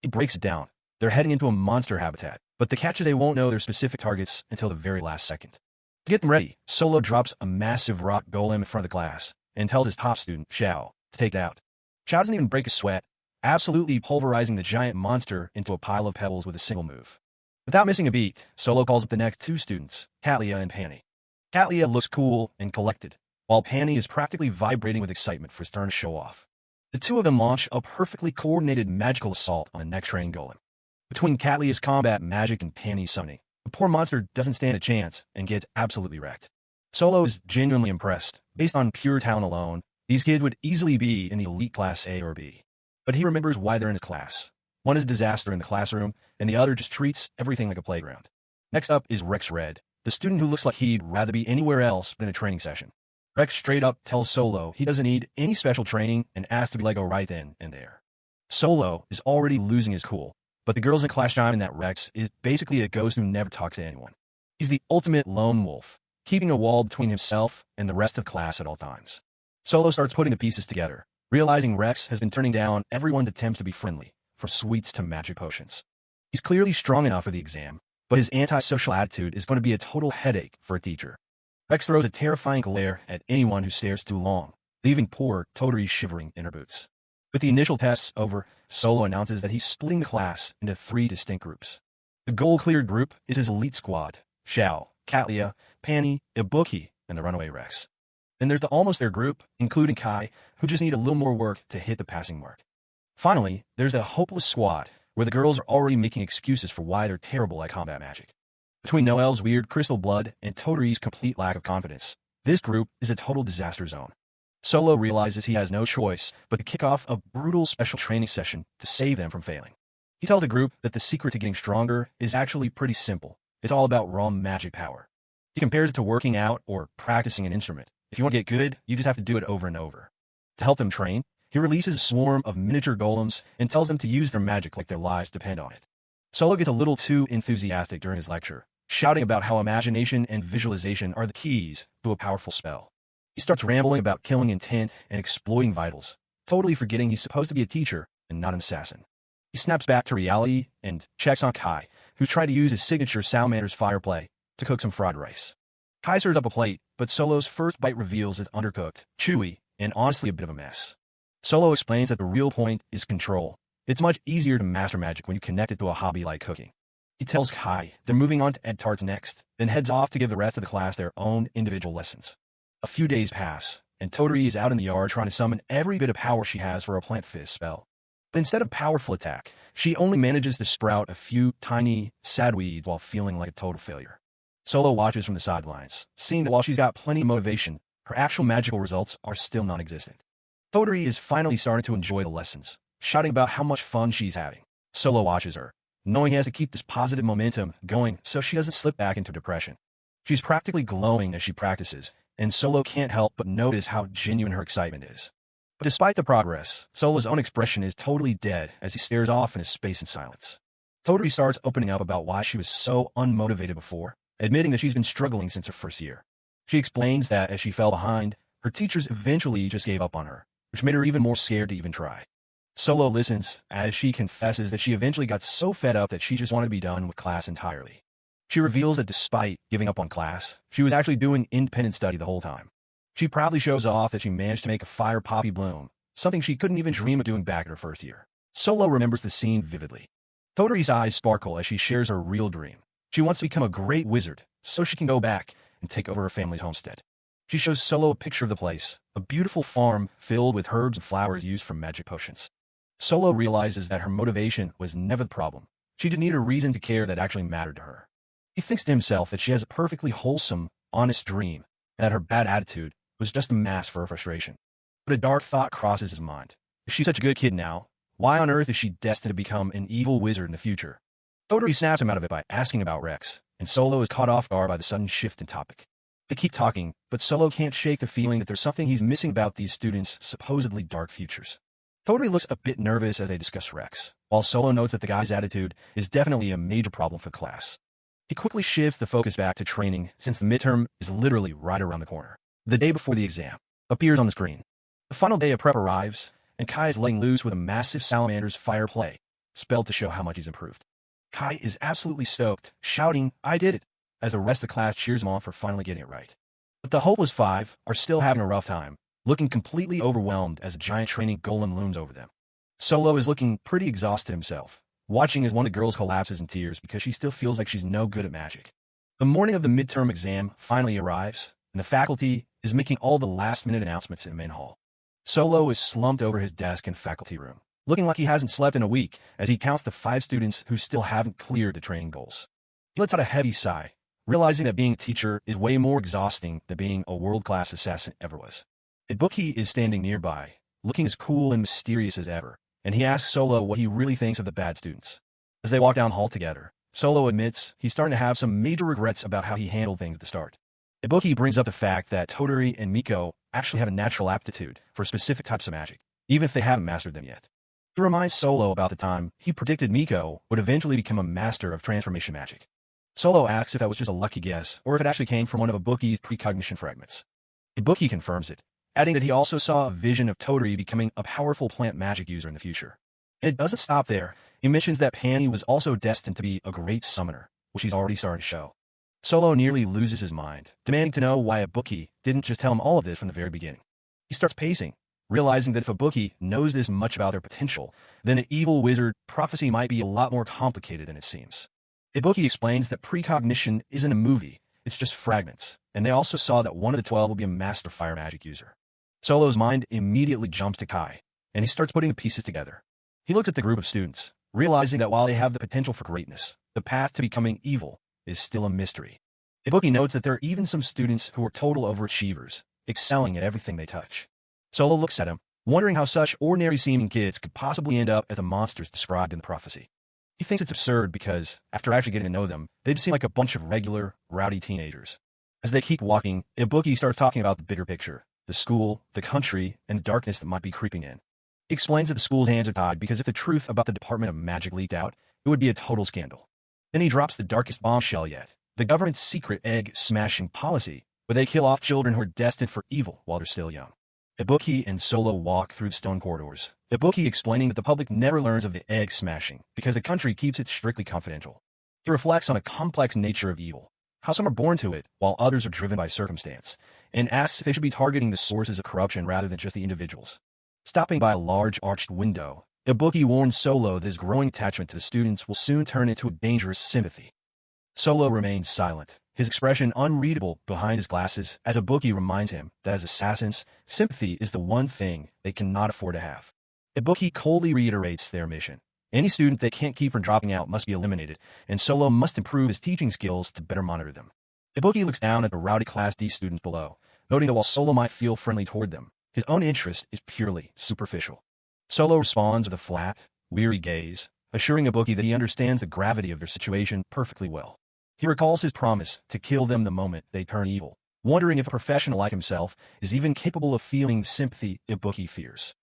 He breaks it down. They're heading into a monster habitat, but the catch is they won't know their specific targets until the very last second. To get them ready, Solo drops a massive rock golem in front of the class and tells his top student, Xiao, to take it out. Xiao doesn't even break a sweat, absolutely pulverizing the giant monster into a pile of pebbles with a single move. Without missing a beat, Solo calls up the next two students, Katlia and Panny. Katlia looks cool and collected, while Panny is practically vibrating with excitement for his turn to show off. The two of them launch a perfectly coordinated magical assault on a next-trained golem. Between Katlia's combat magic and Panny's summoning, the poor monster doesn't stand a chance and gets absolutely wrecked. Solo is genuinely impressed. Based on pure talent alone, these kids would easily be in the elite class A or B. But he remembers why they're in his class. One is a disaster in the classroom, and the other just treats everything like a playground. Next up is Rex Red, the student who looks like he'd rather be anywhere else but in a training session. Rex straight up tells Solo he doesn't need any special training and asks to be Lego right then and there. Solo is already losing his cool, but the girls in class chime in that Rex is basically a ghost who never talks to anyone. He's the ultimate lone wolf, keeping a wall between himself and the rest of the class at all times. Solo starts putting the pieces together, realizing Rex has been turning down everyone's attempts to be friendly, from sweets to magic potions. He's clearly strong enough for the exam, but his antisocial attitude is going to be a total headache for a teacher. Rex throws a terrifying glare at anyone who stares too long, leaving poor Toturi shivering in her boots. With the initial tests over, Solo announces that he's splitting the class into 3 distinct groups. The goal-cleared group is his elite squad, Xiao, Katlia, Panny, Ibuki, and the runaway Rex. Then there's the almost there group, including Kai, who just need a little more work to hit the passing mark. Finally, there's the hopeless squad, where the girls are already making excuses for why they're terrible at combat magic. Between Noelle's weird crystal blood and Toturi's complete lack of confidence, this group is a total disaster zone. Solo realizes he has no choice but to kick off a brutal special training session to save them from failing. He tells the group that the secret to getting stronger is actually pretty simple. It's all about raw magic power. He compares it to working out or practicing an instrument. If you want to get good, you just have to do it over and over. To help them train, he releases a swarm of miniature golems and tells them to use their magic like their lives depend on it. Solo gets a little too enthusiastic during his lecture, shouting about how imagination and visualization are the keys to a powerful spell. He starts rambling about killing intent and exploiting vitals, totally forgetting he's supposed to be a teacher and not an assassin. He snaps back to reality and checks on Kai, who's trying to use his signature Salamander's fire play to cook some fried rice. Kai serves up a plate, but Solo's first bite reveals it's undercooked, chewy, and honestly a bit of a mess. Solo explains that the real point is control. It's much easier to master magic when you connect it to a hobby like cooking. He tells Kai they're moving on to egg tarts next, then heads off to give the rest of the class their own individual lessons. A few days pass, and Toturi is out in the yard trying to summon every bit of power she has for a plant fist spell. But instead of powerful attack, she only manages to sprout a few tiny, sad weeds while feeling like a total failure. Solo watches from the sidelines, seeing that while she's got plenty of motivation, her actual magical results are still non-existent. Toturi is finally starting to enjoy the lessons, shouting about how much fun she's having. Solo watches her, knowing he has to keep this positive momentum going so she doesn't slip back into depression. She's practically glowing as she practices, and Solo can't help but notice how genuine her excitement is. But despite the progress, Solo's own expression is totally dead as he stares off into space in silence. Toturi starts opening up about why she was so unmotivated before, admitting that she's been struggling since her first year. She explains that as she fell behind, her teachers eventually just gave up on her, which made her even more scared to even try. Solo listens as she confesses that she eventually got so fed up that she just wanted to be done with class entirely. She reveals that despite giving up on class, she was actually doing independent study the whole time. She proudly shows off that she managed to make a fire poppy bloom, something she couldn't even dream of doing back in her first year. Solo remembers the scene vividly. Toturi's eyes sparkle as she shares her real dream. She wants to become a great wizard so she can go back and take over her family's homestead. She shows Solo a picture of the place, a beautiful farm filled with herbs and flowers used for magic potions. Solo realizes that her motivation was never the problem. She just needed a reason to care that actually mattered to her. He thinks to himself that she has a perfectly wholesome, honest dream, and that her bad attitude was just a mask for her frustration. But a dark thought crosses his mind. If she's such a good kid now, why on earth is she destined to become an evil wizard in the future? Toturi snaps him out of it by asking about Rex, and Solo is caught off guard by the sudden shift in topic. They keep talking, but Solo can't shake the feeling that there's something he's missing about these students' supposedly dark futures. Toturi looks a bit nervous as they discuss Rex, while Solo notes that the guy's attitude is definitely a major problem for the class. He quickly shifts the focus back to training since the midterm is literally right around the corner. The day before the exam appears on the screen. The final day of prep arrives, and Kai is letting loose with a massive salamander's fire play, spelled to show how much he's improved. Kai is absolutely stoked, shouting, "I did it," as the rest of the class cheers him on for finally getting it right. But the hopeless five are still having a rough time, looking completely overwhelmed as a giant training golem looms over them. Solo is looking pretty exhausted himself, watching as one of the girls collapses in tears because she still feels like she's no good at magic. The morning of the midterm exam finally arrives, and the faculty is making all the last-minute announcements in main hall. Solo is slumped over his desk in faculty room, looking like he hasn't slept in a week as he counts the 5 students who still haven't cleared the training goals. He lets out a heavy sigh, realizing that being a teacher is way more exhausting than being a world-class assassin ever was. Ibuki is standing nearby, looking as cool and mysterious as ever, and he asks Solo what he really thinks of the bad students. As they walk down hall together, Solo admits he's starting to have some major regrets about how he handled things at the start. Ibuki brings up the fact that Toturi and Miko actually have a natural aptitude for specific types of magic, even if they haven't mastered them yet. He reminds Solo about the time he predicted Miko would eventually become a master of transformation magic. Solo asks if that was just a lucky guess, or if it actually came from one of Ibuki's precognition fragments. Ibuki confirms it, adding that he also saw a vision of Toturi becoming a powerful plant magic user in the future. And it doesn't stop there. He mentions that Pani was also destined to be a great summoner, which he's already starting to show. Solo nearly loses his mind, demanding to know why Ibuki didn't just tell him all of this from the very beginning. He starts pacing, realizing that if Ibuki knows this much about their potential, then the evil wizard prophecy might be a lot more complicated than it seems. Ibuki explains that precognition isn't a movie, it's just fragments, and they also saw that one of the 12 will be a master fire magic user. Solo's mind immediately jumps to Kai, and he starts putting the pieces together. He looks at the group of students, realizing that while they have the potential for greatness, the path to becoming evil is still a mystery. Ibuki notes that there are even some students who are total overachievers, excelling at everything they touch. Solo looks at him, wondering how such ordinary-seeming kids could possibly end up as the monsters described in the prophecy. He thinks it's absurd because, after actually getting to know them, they just seem like a bunch of regular, rowdy teenagers. As they keep walking, Ibuki starts talking about the bigger picture, the school, the country, and the darkness that might be creeping in. He explains that the school's hands are tied because if the truth about the Department of Magic leaked out, it would be a total scandal. Then he drops the darkest bombshell yet, the government's secret egg-smashing policy, where they kill off children who are destined for evil while they're still young. Ibuki and Solo walk through the stone corridors, Ibuki explaining that the public never learns of the egg-smashing because the country keeps it strictly confidential. He reflects on the complex nature of evil, how some are born to it while others are driven by circumstance, and asks if they should be targeting the sources of corruption rather than just the individuals. Stopping by a large arched window, Ibuki warns Solo that his growing attachment to the students will soon turn into a dangerous sympathy. Solo remains silent, his expression unreadable behind his glasses as Ibuki reminds him that as assassins, sympathy is the one thing they cannot afford to have. Ibuki coldly reiterates their mission. Any student they can't keep from dropping out must be eliminated, and Solo must improve his teaching skills to better monitor them. Ibuki looks down at the rowdy Class D students below, noting that while Solo might feel friendly toward them, his own interest is purely superficial. Solo responds with a flat, weary gaze, assuring Ibuki that he understands the gravity of their situation perfectly well. He recalls his promise to kill them the moment they turn evil, wondering if a professional like himself is even capable of feeling sympathy Ibuki fears.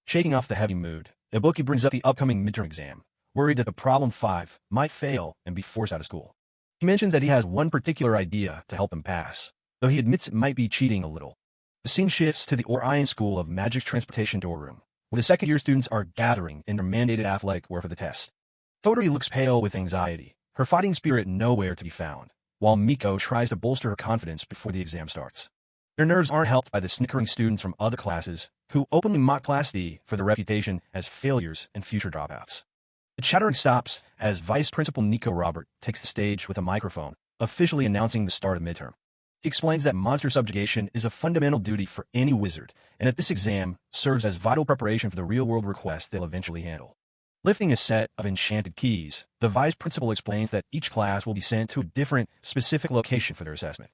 Shaking off the heavy mood, Ibuki brings up the upcoming midterm exam, worried that the problem 5 might fail and be forced out of school. He mentions that he has one particular idea to help him pass, though he admits it might be cheating a little. The scene shifts to the Orion School of Magic's transportation door room, where the second-year students are gathering in their mandated athletic wear for the test. Toturi looks pale with anxiety, her fighting spirit nowhere to be found, while Miko tries to bolster her confidence before the exam starts. Their nerves aren't helped by the snickering students from other classes, who openly mock Class D for their reputation as failures and future dropouts. The chattering stops as Vice Principal Nico Robert takes the stage with a microphone, officially announcing the start of midterm. He explains that monster subjugation is a fundamental duty for any wizard, and that this exam serves as vital preparation for the real-world requests they'll eventually handle. Lifting a set of enchanted keys, the vice principal explains that each class will be sent to a different, specific location for their assessment.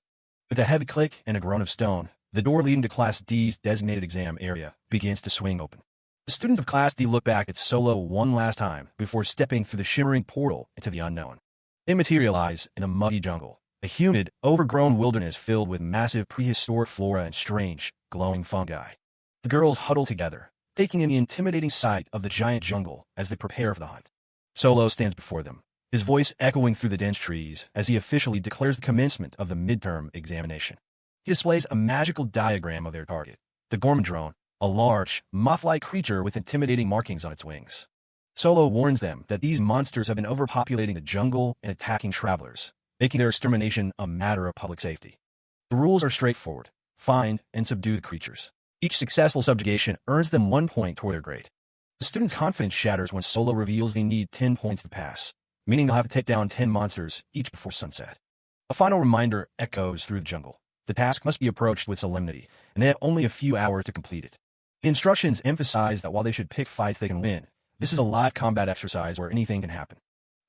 With a heavy click and a groan of stone, the door leading to Class D's designated exam area begins to swing open. The students of Class D look back at Solo one last time before stepping through the shimmering portal into the unknown. They materialize in a muggy jungle, a humid, overgrown wilderness filled with massive prehistoric flora and strange, glowing fungi. The girls huddle together, taking in the intimidating sight of the giant jungle as they prepare for the hunt. Solo stands before them, his voice echoing through the dense trees as he officially declares the commencement of the midterm examination. He displays a magical diagram of their target, the Gormandrone, a large, moth-like creature with intimidating markings on its wings. Solo warns them that these monsters have been overpopulating the jungle and attacking travelers, making their extermination a matter of public safety. The rules are straightforward: find and subdue the creatures. Each successful subjugation earns them 1 point toward their grade. The students' confidence shatters when Solo reveals they need 10 points to pass, meaning they'll have to take down 10 monsters each before sunset. A final reminder echoes through the jungle. The task must be approached with solemnity, and they have only a few hours to complete it. The instructions emphasize that while they should pick fights they can win, this is a live combat exercise where anything can happen.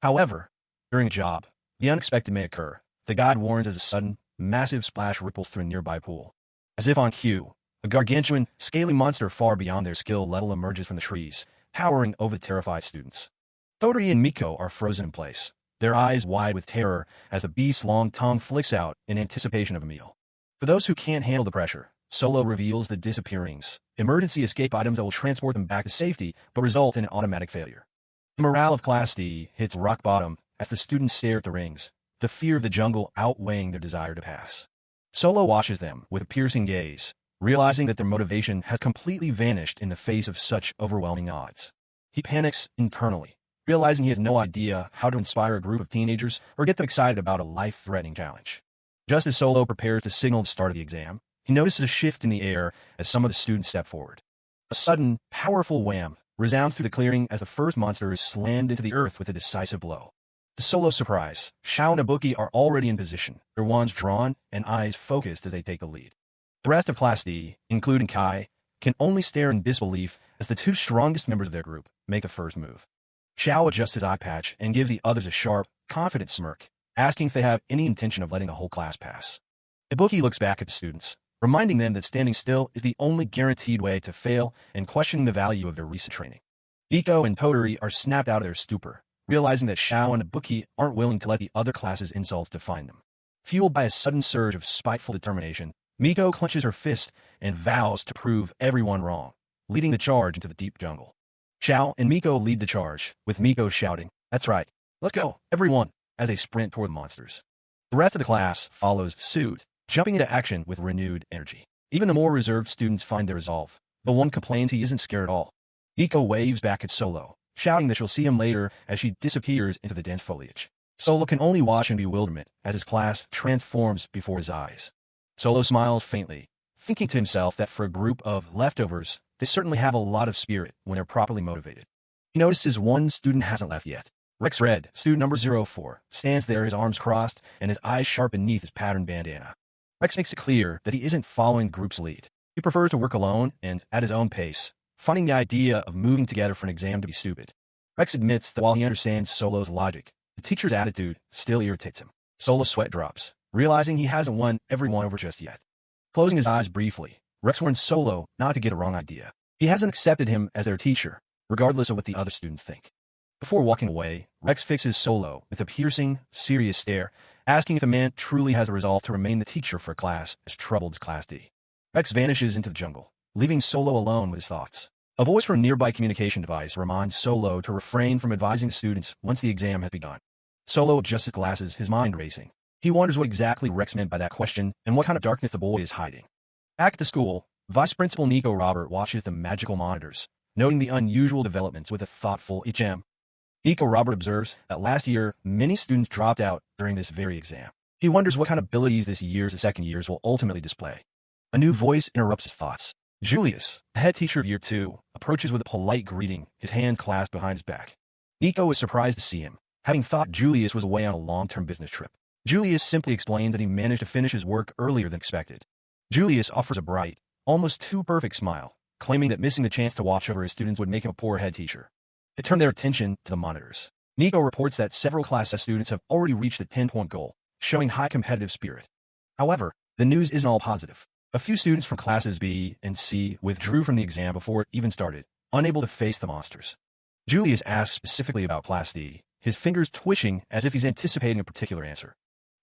However, during a job, the unexpected may occur. The guide warns as a sudden, massive splash ripples through a nearby pool. As if on cue, a gargantuan, scaly monster far beyond their skill level emerges from the trees, towering over the terrified students. Todori and Miko are frozen in place, their eyes wide with terror as the beast's long tongue flicks out in anticipation of a meal. For those who can't handle the pressure, Solo reveals the disappearings, emergency escape items that will transport them back to safety but result in an automatic failure. The morale of Class D hits rock bottom as the students stare at the rings, the fear of the jungle outweighing their desire to pass. Solo watches them with a piercing gaze, realizing that their motivation has completely vanished in the face of such overwhelming odds. He panics internally, realizing he has no idea how to inspire a group of teenagers or get them excited about a life-threatening challenge. Just as Solo prepares to signal the start of the exam, he notices a shift in the air as some of the students step forward. A sudden, powerful wham resounds through the clearing as the first monster is slammed into the earth with a decisive blow. To Solo's surprise, Xiao and Ibuki are already in position, their wands drawn and eyes focused as they take the lead. The rest of Class D, including Kai, can only stare in disbelief as the two strongest members of their group make the first move. Xiao adjusts his eye patch and gives the others a sharp, confident smirk, asking if they have any intention of letting the whole class pass. Ibuki looks back at the students, reminding them that standing still is the only guaranteed way to fail and questioning the value of their recent training. Miko and Todori are snapped out of their stupor, realizing that Xiao and Ibuki aren't willing to let the other class's insults define them. Fueled by a sudden surge of spiteful determination, Miko clenches her fist and vows to prove everyone wrong, leading the charge into the deep jungle. Xiao and Miko lead the charge, with Miko shouting, "That's right, let's go, everyone," as they sprint toward the monsters. The rest of the class follows suit, jumping into action with renewed energy. Even the more reserved students find their resolve, but one complains he isn't scared at all. Miko waves back at Solo, shouting that she'll see him later as she disappears into the dense foliage. Solo can only watch in bewilderment as his class transforms before his eyes. Solo smiles faintly, thinking to himself that for a group of leftovers, they certainly have a lot of spirit when they're properly motivated. He notices one student hasn't left yet. Rex Red, student number 04, stands there, his arms crossed and his eyes sharp beneath his patterned bandana. Rex makes it clear that he isn't following the group's lead. He prefers to work alone and at his own pace, finding the idea of moving together for an exam to be stupid. Rex admits that while he understands Solo's logic, the teacher's attitude still irritates him. Solo's sweat drops, realizing he hasn't won everyone over just yet. Closing his eyes briefly, Rex warns Solo not to get a wrong idea. He hasn't accepted him as their teacher, regardless of what the other students think. Before walking away, Rex fixes Solo with a piercing, serious stare, asking if the man truly has the resolve to remain the teacher for a class as troubled as Class D. Rex vanishes into the jungle, leaving Solo alone with his thoughts. A voice from a nearby communication device reminds Solo to refrain from advising the students once the exam has begun. Solo adjusts his glasses, his mind racing. He wonders what exactly Rex meant by that question and what kind of darkness the boy is hiding. Back at the school, Vice Principal Nico Robert watches the magical monitors, noting the unusual developments with a thoughtful HM. Nico Robert observes that last year, many students dropped out during this very exam. He wonders what kind of abilities this year's second years will ultimately display. A new voice interrupts his thoughts. Julius, the head teacher of Year 2, approaches with a polite greeting, his hands clasped behind his back. Nico is surprised to see him, having thought Julius was away on a long-term business trip. Julius simply explains that he managed to finish his work earlier than expected. Julius offers a bright, almost too perfect smile, claiming that missing the chance to watch over his students would make him a poor head teacher. It turned their attention to the monitors. Nico reports that several Class S students have already reached the 10-point goal, showing high competitive spirit. However, the news isn't all positive. A few students from Classes B and C withdrew from the exam before it even started, unable to face the monsters. Julius asks specifically about Class D, his fingers twitching as if he's anticipating a particular answer.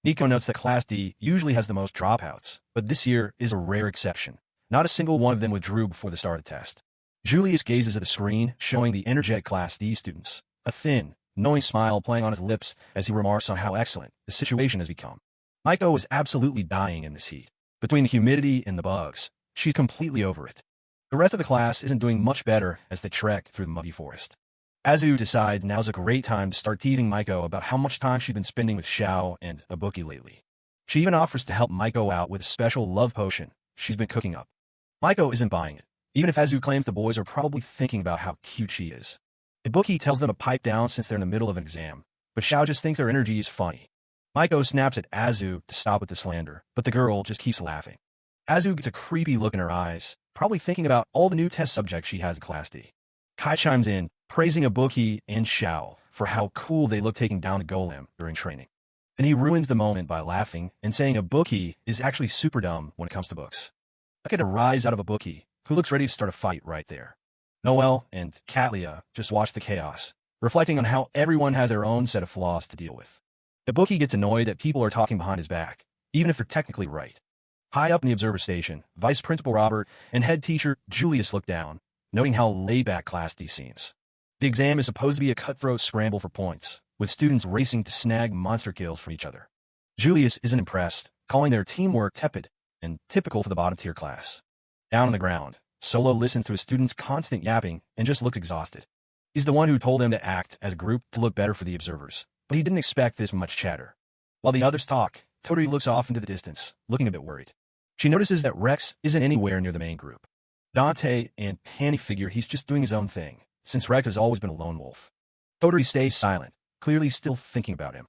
Nico notes that Class D usually has the most dropouts, but this year is a rare exception. Not a single one of them withdrew before the start of the test. Julius gazes at the screen, showing the energetic Class D students, a thin, knowing smile playing on his lips as he remarks on how excellent the situation has become. Nico is absolutely dying in this heat. Between the humidity and the bugs, she's completely over it. The rest of the class isn't doing much better as they trek through the muggy forest. Azu decides now's a great time to start teasing Maiko about how much time she's been spending with Xiao and Ibuki lately. She even offers to help Maiko out with a special love potion she's been cooking up. Maiko isn't buying it, even if Azu claims the boys are probably thinking about how cute she is. Ibuki tells them to pipe down since they're in the middle of an exam, but Xiao just thinks their energy is funny. Maiko snaps at Azu to stop with the slander, but the girl just keeps laughing. Azu gets a creepy look in her eyes, probably thinking about all the new test subjects she has in Class D. Kai chimes in, praising Ibuki and Xiao for how cool they look taking down a golem during training. Then he ruins the moment by laughing and saying Ibuki is actually super dumb when it comes to books. I get a rise out of Ibuki, who looks ready to start a fight right there. Noel and Katlia just watch the chaos, reflecting on how everyone has their own set of flaws to deal with. Ibuki gets annoyed that people are talking behind his back, even if they're technically right. High up in the observer station, Vice Principal Robert and Head Teacher Julius look down, noting how laid-back Class D seems. The exam is supposed to be a cutthroat scramble for points, with students racing to snag monster kills from each other. Julius isn't impressed, calling their teamwork tepid and typical for the bottom-tier class. Down on the ground, Solo listens to his students' constant yapping and just looks exhausted. He's the one who told them to act as a group to look better for the observers, but he didn't expect this much chatter. While the others talk, Toturi looks off into the distance, looking a bit worried. She notices that Rex isn't anywhere near the main group. Dante and Panny figure he's just doing his own thing, since Rex has always been a lone wolf. Toturi stays silent, clearly still thinking about him.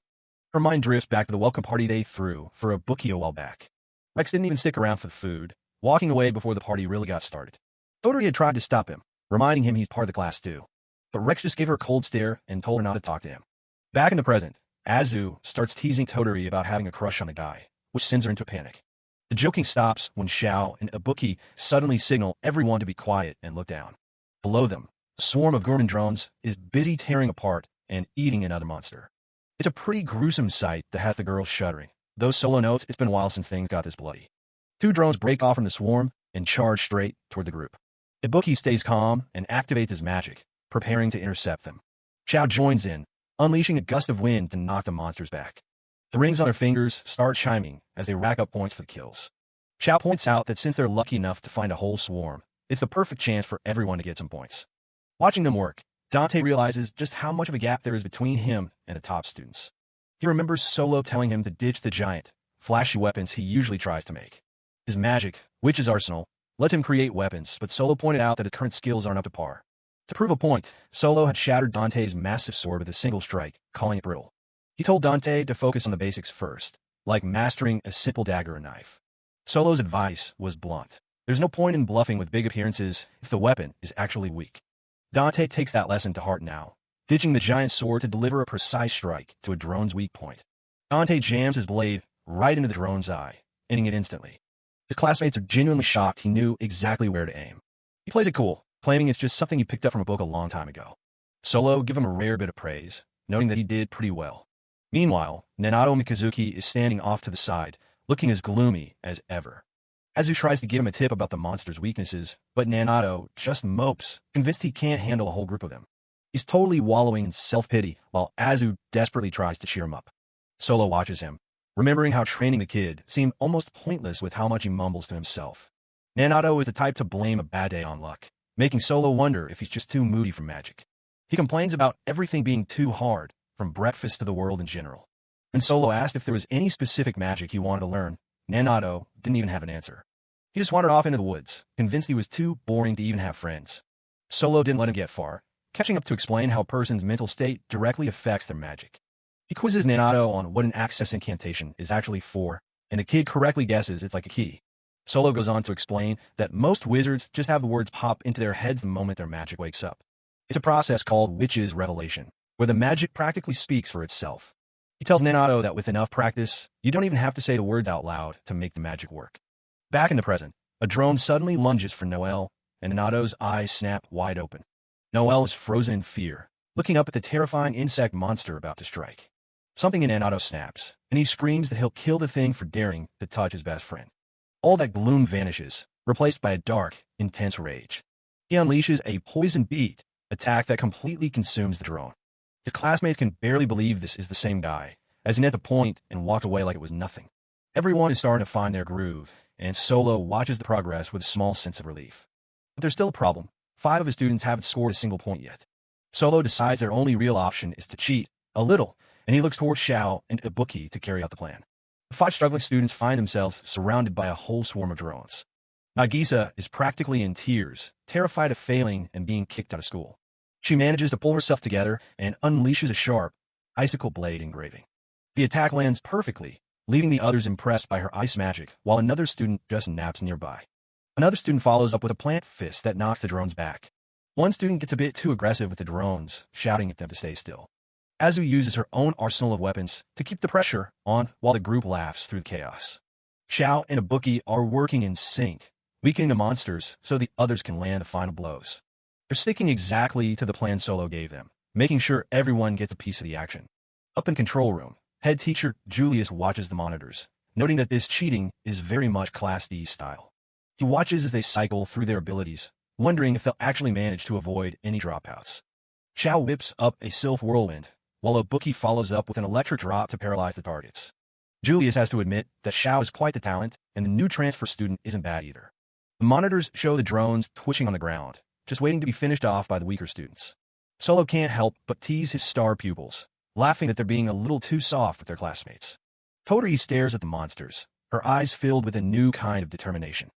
Her mind drifts back to the welcome party they threw for a bookie a while back. Rex didn't even stick around for the food, walking away before the party really got started. Toturi had tried to stop him, reminding him he's part of the class too. But Rex just gave her a cold stare and told her not to talk to him. Back in the present, Azu starts teasing Toturi about having a crush on the guy, which sends her into a panic. The joking stops when Xiao and Ibuki suddenly signal everyone to be quiet and look down. Below them, a swarm of Gorman drones is busy tearing apart and eating another monster. It's a pretty gruesome sight that has the girls shuddering, though Solo notes it's been a while since things got this bloody. Two drones break off from the swarm and charge straight toward the group. Ibuki stays calm and activates his magic, preparing to intercept them. Xiao joins in, unleashing a gust of wind to knock the monsters back. The rings on their fingers start chiming as they rack up points for the kills. Xiao points out that since they're lucky enough to find a whole swarm, it's the perfect chance for everyone to get some points. Watching them work, Dante realizes just how much of a gap there is between him and the top students. He remembers Solo telling him to ditch the giant, flashy weapons he usually tries to make. His magic, Witch's Arsenal, lets him create weapons, but Solo pointed out that his current skills aren't up to par. To prove a point, Solo had shattered Dante's massive sword with a single strike, calling it brittle. He told Dante to focus on the basics first, like mastering a simple dagger or knife. Solo's advice was blunt. There's no point in bluffing with big appearances if the weapon is actually weak. Dante takes that lesson to heart now, ditching the giant sword to deliver a precise strike to a drone's weak point. Dante jams his blade right into the drone's eye, ending it instantly. His classmates are genuinely shocked he knew exactly where to aim. He plays it cool, claiming it's just something he picked up from a book a long time ago. Solo give him a rare bit of praise, noting that he did pretty well. Meanwhile, Nanato Mikazuki is standing off to the side, looking as gloomy as ever. Azu tries to give him a tip about the monster's weaknesses, but Nanato just mopes, convinced he can't handle a whole group of them. He's totally wallowing in self-pity, while Azu desperately tries to cheer him up. Solo watches him, remembering how training the kid seemed almost pointless with how much he mumbles to himself. Nanato is the type to blame a bad day on luck, making Solo wonder if he's just too moody for magic. He complains about everything being too hard, from breakfast to the world in general. When Solo asked if there was any specific magic he wanted to learn, Nanato didn't even have an answer. He just wandered off into the woods, convinced he was too boring to even have friends. Solo didn't let him get far, catching up to explain how a person's mental state directly affects their magic. He quizzes Nanato on what an access incantation is actually for, and the kid correctly guesses it's like a key. Solo goes on to explain that most wizards just have the words pop into their heads the moment their magic wakes up. It's a process called Witch's Revelation, where the magic practically speaks for itself. He tells Nanato that with enough practice, you don't even have to say the words out loud to make the magic work. Back in the present, a drone suddenly lunges for Noelle, and Nanato's eyes snap wide open. Noelle is frozen in fear, looking up at the terrifying insect monster about to strike. Something in Nanato snaps, and he screams that he'll kill the thing for daring to touch his best friend. All that gloom vanishes, replaced by a dark, intense rage. He unleashes a poison beat attack that completely consumes the drone. His classmates can barely believe this is the same guy, as he hit the point and walked away like it was nothing. Everyone is starting to find their groove, and Solo watches the progress with a small sense of relief. But there's still a problem. 5 of his students haven't scored a single point yet. Solo decides their only real option is to cheat, a little, and he looks towards Xiao and Ibuki to carry out the plan. The 5 struggling students find themselves surrounded by a whole swarm of drones. Nagisa is practically in tears, terrified of failing and being kicked out of school. She manages to pull herself together and unleashes a sharp, icicle blade engraving. The attack lands perfectly, leaving the others impressed by her ice magic, while another student just naps nearby. Another student follows up with a plant fist that knocks the drones back. One student gets a bit too aggressive with the drones, shouting at them to stay still. Azu uses her own arsenal of weapons to keep the pressure on while the group laughs through the chaos. Xiao and Ibuki are working in sync, weakening the monsters so the others can land the final blows. They're sticking exactly to the plan Solo gave them, making sure everyone gets a piece of the action. Up in control room, head teacher Julius watches the monitors, noting that this cheating is very much Class D style. He watches as they cycle through their abilities, wondering if they'll actually manage to avoid any dropouts. Xiao whips up a Sylph Whirlwind, while Ibuki follows up with an electric drop to paralyze the targets. Julius has to admit that Xiao is quite the talent, and the new transfer student isn't bad either. The monitors show the drones twitching on the ground, just waiting to be finished off by the weaker students. Solo can't help but tease his star pupils, laughing that they're being a little too soft with their classmates. Toturi stares at the monsters, her eyes filled with a new kind of determination.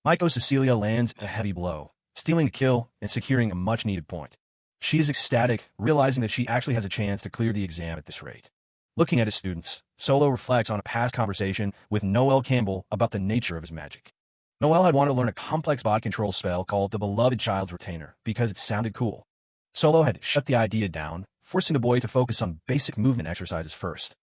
Maiko Cecilia lands a heavy blow, stealing the kill and securing a much-needed point. She is ecstatic, realizing that she actually has a chance to clear the exam at this rate. Looking at his students, Solo reflects on a past conversation with Noel Campbell about the nature of his magic. Noel had wanted to learn a complex body control spell called the Beloved Child's Retainer because it sounded cool. Solo had shut the idea down, forcing the boy to focus on basic movement exercises first.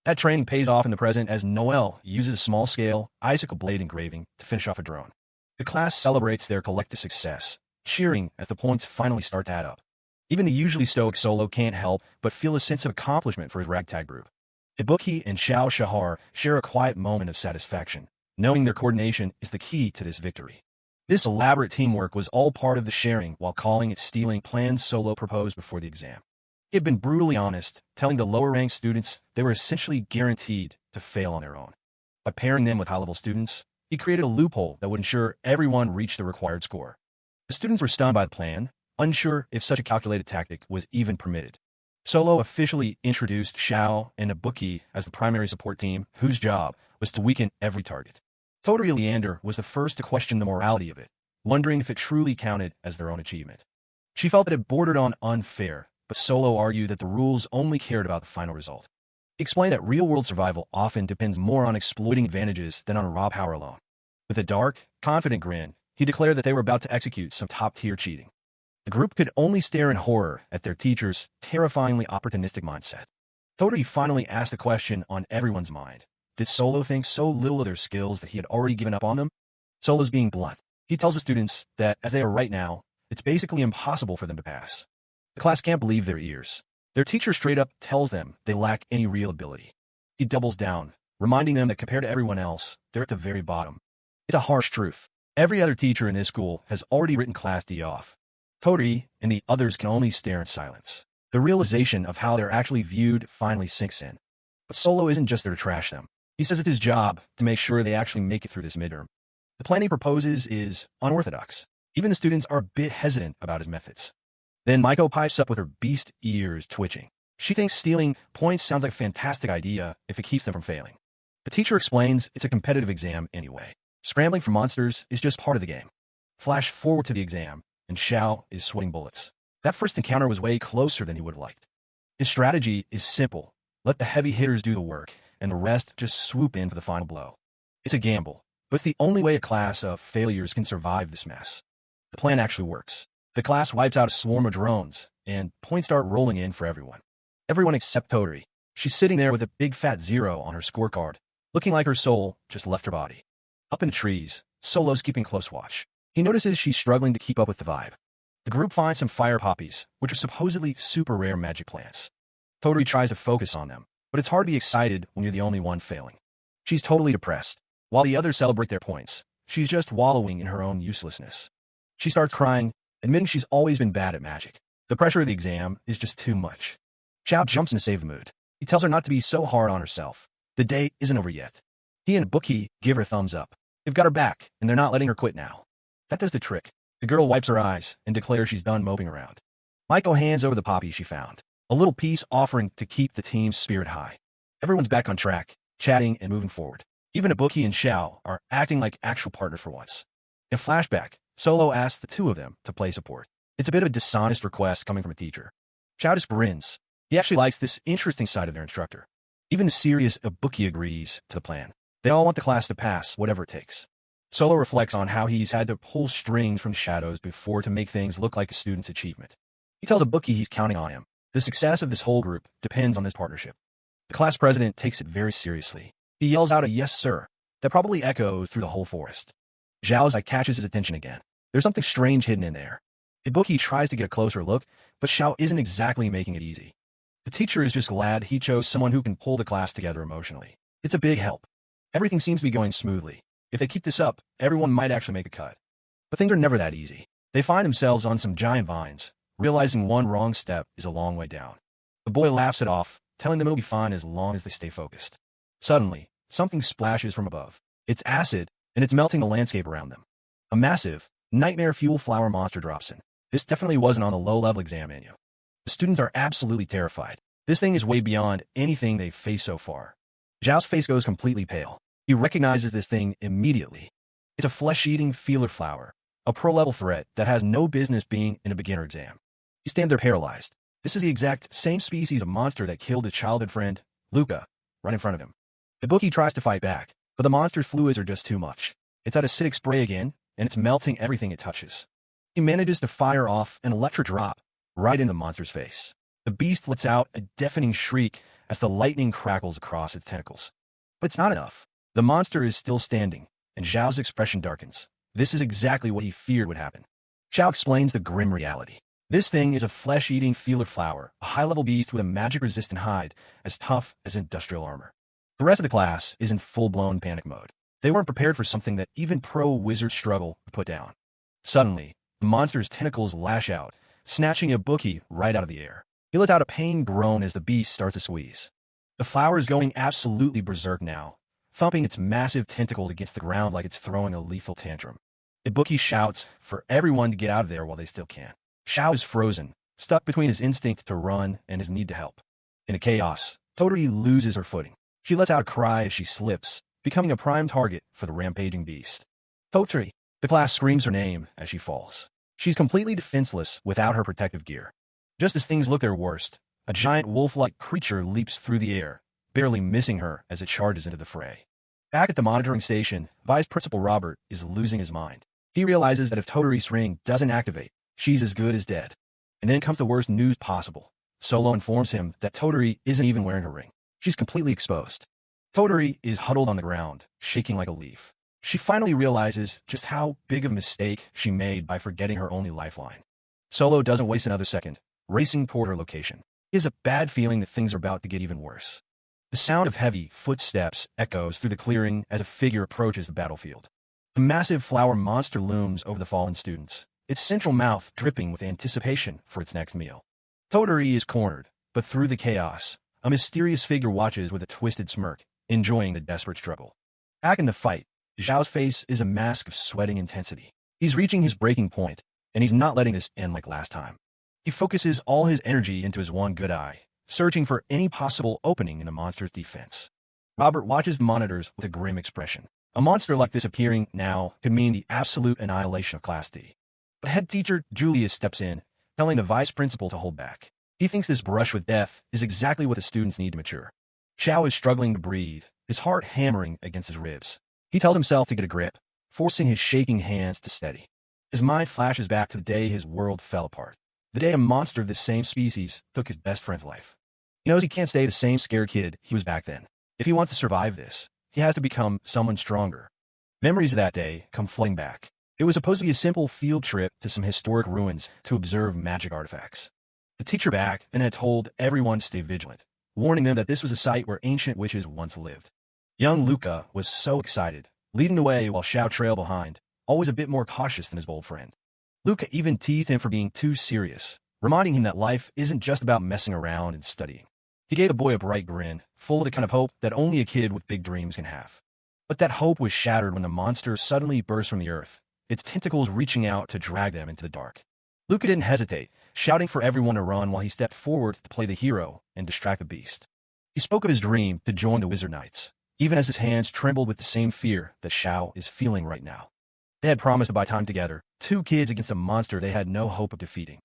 That training pays off in the present as Noel uses a small-scale, icicle blade engraving to finish off a drone. The class celebrates their collective success, cheering as the points finally start to add up. Even the usually stoic Solo can't help but feel a sense of accomplishment for his ragtag group. Ibuki and Xiao Shahar share a quiet moment of satisfaction, knowing their coordination is the key to this victory. This elaborate teamwork was all part of the sharing while calling it stealing plans Solo proposed before the exam. He had been brutally honest, telling the lower-ranked students they were essentially guaranteed to fail on their own. By pairing them with high-level students, he created a loophole that would ensure everyone reached the required score. The students were stunned by the plan, unsure if such a calculated tactic was even permitted. Solo officially introduced Xiao and Ibuki as the primary support team, whose job was to weaken every target. Toturi Leander was the first to question the morality of it, wondering if it truly counted as their own achievement. She felt that it bordered on unfair, but Solo argued that the rules only cared about the final result. He explained that real-world survival often depends more on exploiting advantages than on raw power alone. With a dark, confident grin, he declared that they were about to execute some top-tier cheating. The group could only stare in horror at their teacher's terrifyingly opportunistic mindset. Toturi finally asked the question on everyone's mind. Did Solo think so little of their skills that he had already given up on them? Solo's being blunt. He tells the students that, as they are right now, it's basically impossible for them to pass. The class can't believe their ears. Their teacher straight up tells them they lack any real ability. He doubles down, reminding them that compared to everyone else, they're at the very bottom. It's a harsh truth. Every other teacher in this school has already written Class D off. Toturi and the others can only stare in silence. The realization of how they're actually viewed finally sinks in. But Solo isn't just there to trash them. He says it's his job to make sure they actually make it through this midterm. The plan he proposes is unorthodox. Even the students are a bit hesitant about his methods. Then Maiko pipes up with her beast ears twitching. She thinks stealing points sounds like a fantastic idea if it keeps them from failing. The teacher explains it's a competitive exam anyway. Scrambling for monsters is just part of the game. Flash forward to the exam, and Xiao is sweating bullets. That first encounter was way closer than he would have liked. His strategy is simple. Let the heavy hitters do the work, and the rest just swoop in for the final blow. It's a gamble, but it's the only way a class of failures can survive this mess. The plan actually works. The class wipes out a swarm of drones, and points start rolling in for everyone. Everyone except Toturi. She's sitting there with a big fat 0 on her scorecard, looking like her soul just left her body. Up in the trees, Solo's keeping close watch. He notices she's struggling to keep up with the vibe. The group finds some fire poppies, which are supposedly super rare magic plants. Toturi tries to focus on them, but it's hard to be excited when you're the only one failing. She's totally depressed. While the others celebrate their points, she's just wallowing in her own uselessness. She starts crying, admitting she's always been bad at magic. The pressure of the exam is just too much. Xiao jumps in to save the mood. He tells her not to be so hard on herself. The day isn't over yet. He and Bookie give her a thumbs up. They've got her back, and they're not letting her quit now. That does the trick. The girl wipes her eyes and declares she's done moping around. Maiko hands over the poppy she found, a little piece offering to keep the team's spirit high. Everyone's back on track, chatting and moving forward. Even Ibuki and Xiao are acting like actual partners for once. In a flashback, Solo asks the two of them to play support. It's a bit of a dishonest request coming from a teacher. Xiao just grins. He actually likes this interesting side of their instructor. Even the serious Ibuki agrees to the plan. They all want the class to pass, whatever it takes. Solo reflects on how he's had to pull strings from the shadows before to make things look like a student's achievement. He tells Ibuki he's counting on him. The success of this whole group depends on this partnership. The class president takes it very seriously. He yells out a "yes, sir" that probably echoes through the whole forest. Zhao's eye catches his attention again. There's something strange hidden in there. Ibuki tries to get a closer look, but Xiao isn't exactly making it easy. The teacher is just glad he chose someone who can pull the class together emotionally. It's a big help. Everything seems to be going smoothly. If they keep this up, everyone might actually make a cut. But things are never that easy. They find themselves on some giant vines, realizing one wrong step is a long way down. The boy laughs it off, telling them it'll be fine as long as they stay focused. Suddenly, something splashes from above. It's acid, and it's melting the landscape around them. A massive, nightmare fuel flower monster drops in. This definitely wasn't on the low-level exam menu. The students are absolutely terrified. This thing is way beyond anything they've faced so far. Zhao's face goes completely pale. He recognizes this thing immediately. It's a flesh-eating feeler flower, a pro-level threat that has no business being in a beginner exam. He stands there paralyzed. This is the exact same species of monster that killed his childhood friend, Luca, right in front of him. Ibuki tries to fight back, but the monster's fluids are just too much. It's at acidic spray again, and it's melting everything it touches. He manages to fire off an electric drop right in the monster's face. The beast lets out a deafening shriek as the lightning crackles across its tentacles. But it's not enough. The monster is still standing, and Zhao's expression darkens. This is exactly what he feared would happen. Zhao explains the grim reality. This thing is a flesh-eating feeler flower, a high-level beast with a magic-resistant hide as tough as industrial armor. The rest of the class is in full-blown panic mode. They weren't prepared for something that even pro-wizards struggle to put down. Suddenly, the monster's tentacles lash out, snatching Ibuki right out of the air. He lets out a pained groan as the beast starts to squeeze. The flower is going absolutely berserk now, thumping its massive tentacles against the ground like it's throwing a lethal tantrum. Ibuki shouts for everyone to get out of there while they still can. Xiao is frozen, stuck between his instinct to run and his need to help. In the chaos, Toturi loses her footing. She lets out a cry as she slips, becoming a prime target for the rampaging beast. Toturi! The class screams her name as she falls. She's completely defenseless without her protective gear. Just as things look their worst, a giant wolf-like creature leaps through the air, barely missing her as it charges into the fray. Back at the monitoring station, Vice Principal Robert is losing his mind. He realizes that if Toturi's ring doesn't activate, she's as good as dead. And then comes the worst news possible. Solo informs him that Toturi isn't even wearing her ring. She's completely exposed. Toturi is huddled on the ground, shaking like a leaf. She finally realizes just how big of a mistake she made by forgetting her only lifeline. Solo doesn't waste another second, racing toward her location. He has a bad feeling that things are about to get even worse. The sound of heavy footsteps echoes through the clearing as a figure approaches the battlefield. The massive flower monster looms over the fallen students, its central mouth dripping with anticipation for its next meal. Toturi is cornered, but through the chaos, a mysterious figure watches with a twisted smirk, enjoying the desperate struggle. Back in the fight, Zhao's face is a mask of sweating intensity. He's reaching his breaking point, and he's not letting this end like last time. He focuses all his energy into his one good eye, searching for any possible opening in the monster's defense. Robert watches the monitors with a grim expression. A monster like this appearing now could mean the absolute annihilation of Class D. But head teacher Julius steps in, telling the vice principal to hold back. He thinks this brush with death is exactly what the students need to mature. Xiao is struggling to breathe, his heart hammering against his ribs. He tells himself to get a grip, forcing his shaking hands to steady. His mind flashes back to the day his world fell apart. The day a monster of the same species took his best friend's life. He knows he can't stay the same scared kid he was back then. If he wants to survive this, he has to become someone stronger. Memories of that day come flooding back. It was supposed to be a simple field trip to some historic ruins to observe magic artifacts. The teacher back then had told everyone to stay vigilant, warning them that this was a site where ancient witches once lived. Young Luca was so excited, leading the way while Xiao trailed behind, always a bit more cautious than his bold friend. Luca even teased him for being too serious, reminding him that life isn't just about messing around and studying. He gave the boy a bright grin, full of the kind of hope that only a kid with big dreams can have. But that hope was shattered when the monster suddenly burst from the earth, its tentacles reaching out to drag them into the dark. Luca didn't hesitate, shouting for everyone to run while he stepped forward to play the hero and distract the beast. He spoke of his dream to join the Wizard Knights, even as his hands trembled with the same fear that Xiao is feeling right now. They had promised to buy time together, two kids against a monster they had no hope of defeating.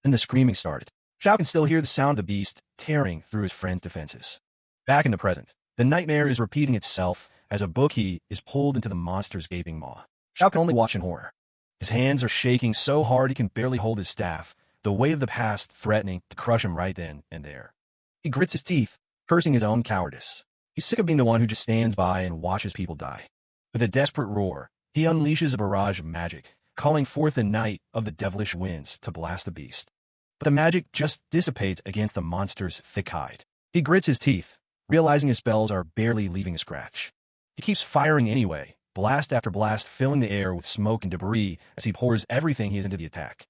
Then the screaming started. Xiao can still hear the sound of the beast tearing through his friend's defenses. Back in the present, the nightmare is repeating itself as a bookie is pulled into the monster's gaping maw. Xiao can only watch in horror. His hands are shaking so hard he can barely hold his staff, the weight of the past threatening to crush him right then and there. He grits his teeth, cursing his own cowardice. He's sick of being the one who just stands by and watches people die. With a desperate roar, he unleashes a barrage of magic, calling forth the night of the devilish winds to blast the beast. But the magic just dissipates against the monster's thick hide. He grits his teeth, realizing his spells are barely leaving a scratch. He keeps firing anyway, blast after blast filling the air with smoke and debris as he pours everything he has into the attack.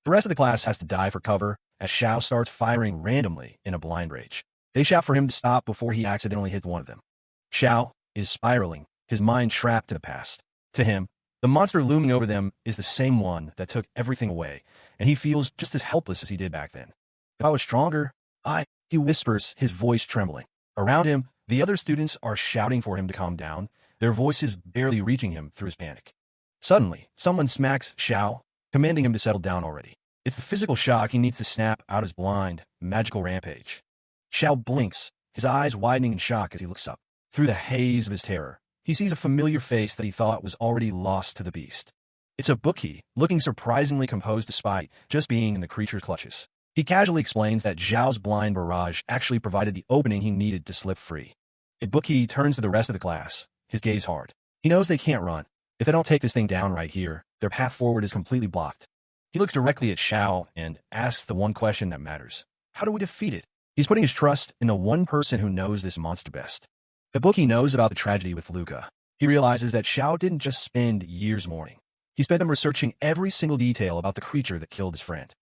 The rest of the class has to dive for cover as Xiao starts firing randomly in a blind rage. They shout for him to stop before he accidentally hits one of them. Xiao is spiraling, his mind trapped in the past. To him, the monster looming over them is the same one that took everything away, and he feels just as helpless as he did back then. If I was stronger, he whispers, his voice trembling. Around him, the other students are shouting for him to calm down, their voices barely reaching him through his panic. Suddenly, someone smacks Xiao, commanding him to settle down already. It's the physical shock he needs to snap out his blind, magical rampage. Xiao blinks, his eyes widening in shock as he looks up. Through the haze of his terror, he sees a familiar face that he thought was already lost to the beast. It's a bookie, looking surprisingly composed despite just being in the creature's clutches. He casually explains that Zhao's blind barrage actually provided the opening he needed to slip free. A bookie turns to the rest of the class, his gaze hard. He knows they can't run. If they don't take this thing down right here, their path forward is completely blocked. He looks directly at Xiao and asks the one question that matters. How do we defeat it? He's putting his trust in the one person who knows this monster best. The bookie knows about the tragedy with Luca. He realizes that Xiao didn't just spend years mourning. He spent them researching every single detail about the creature that killed his friend.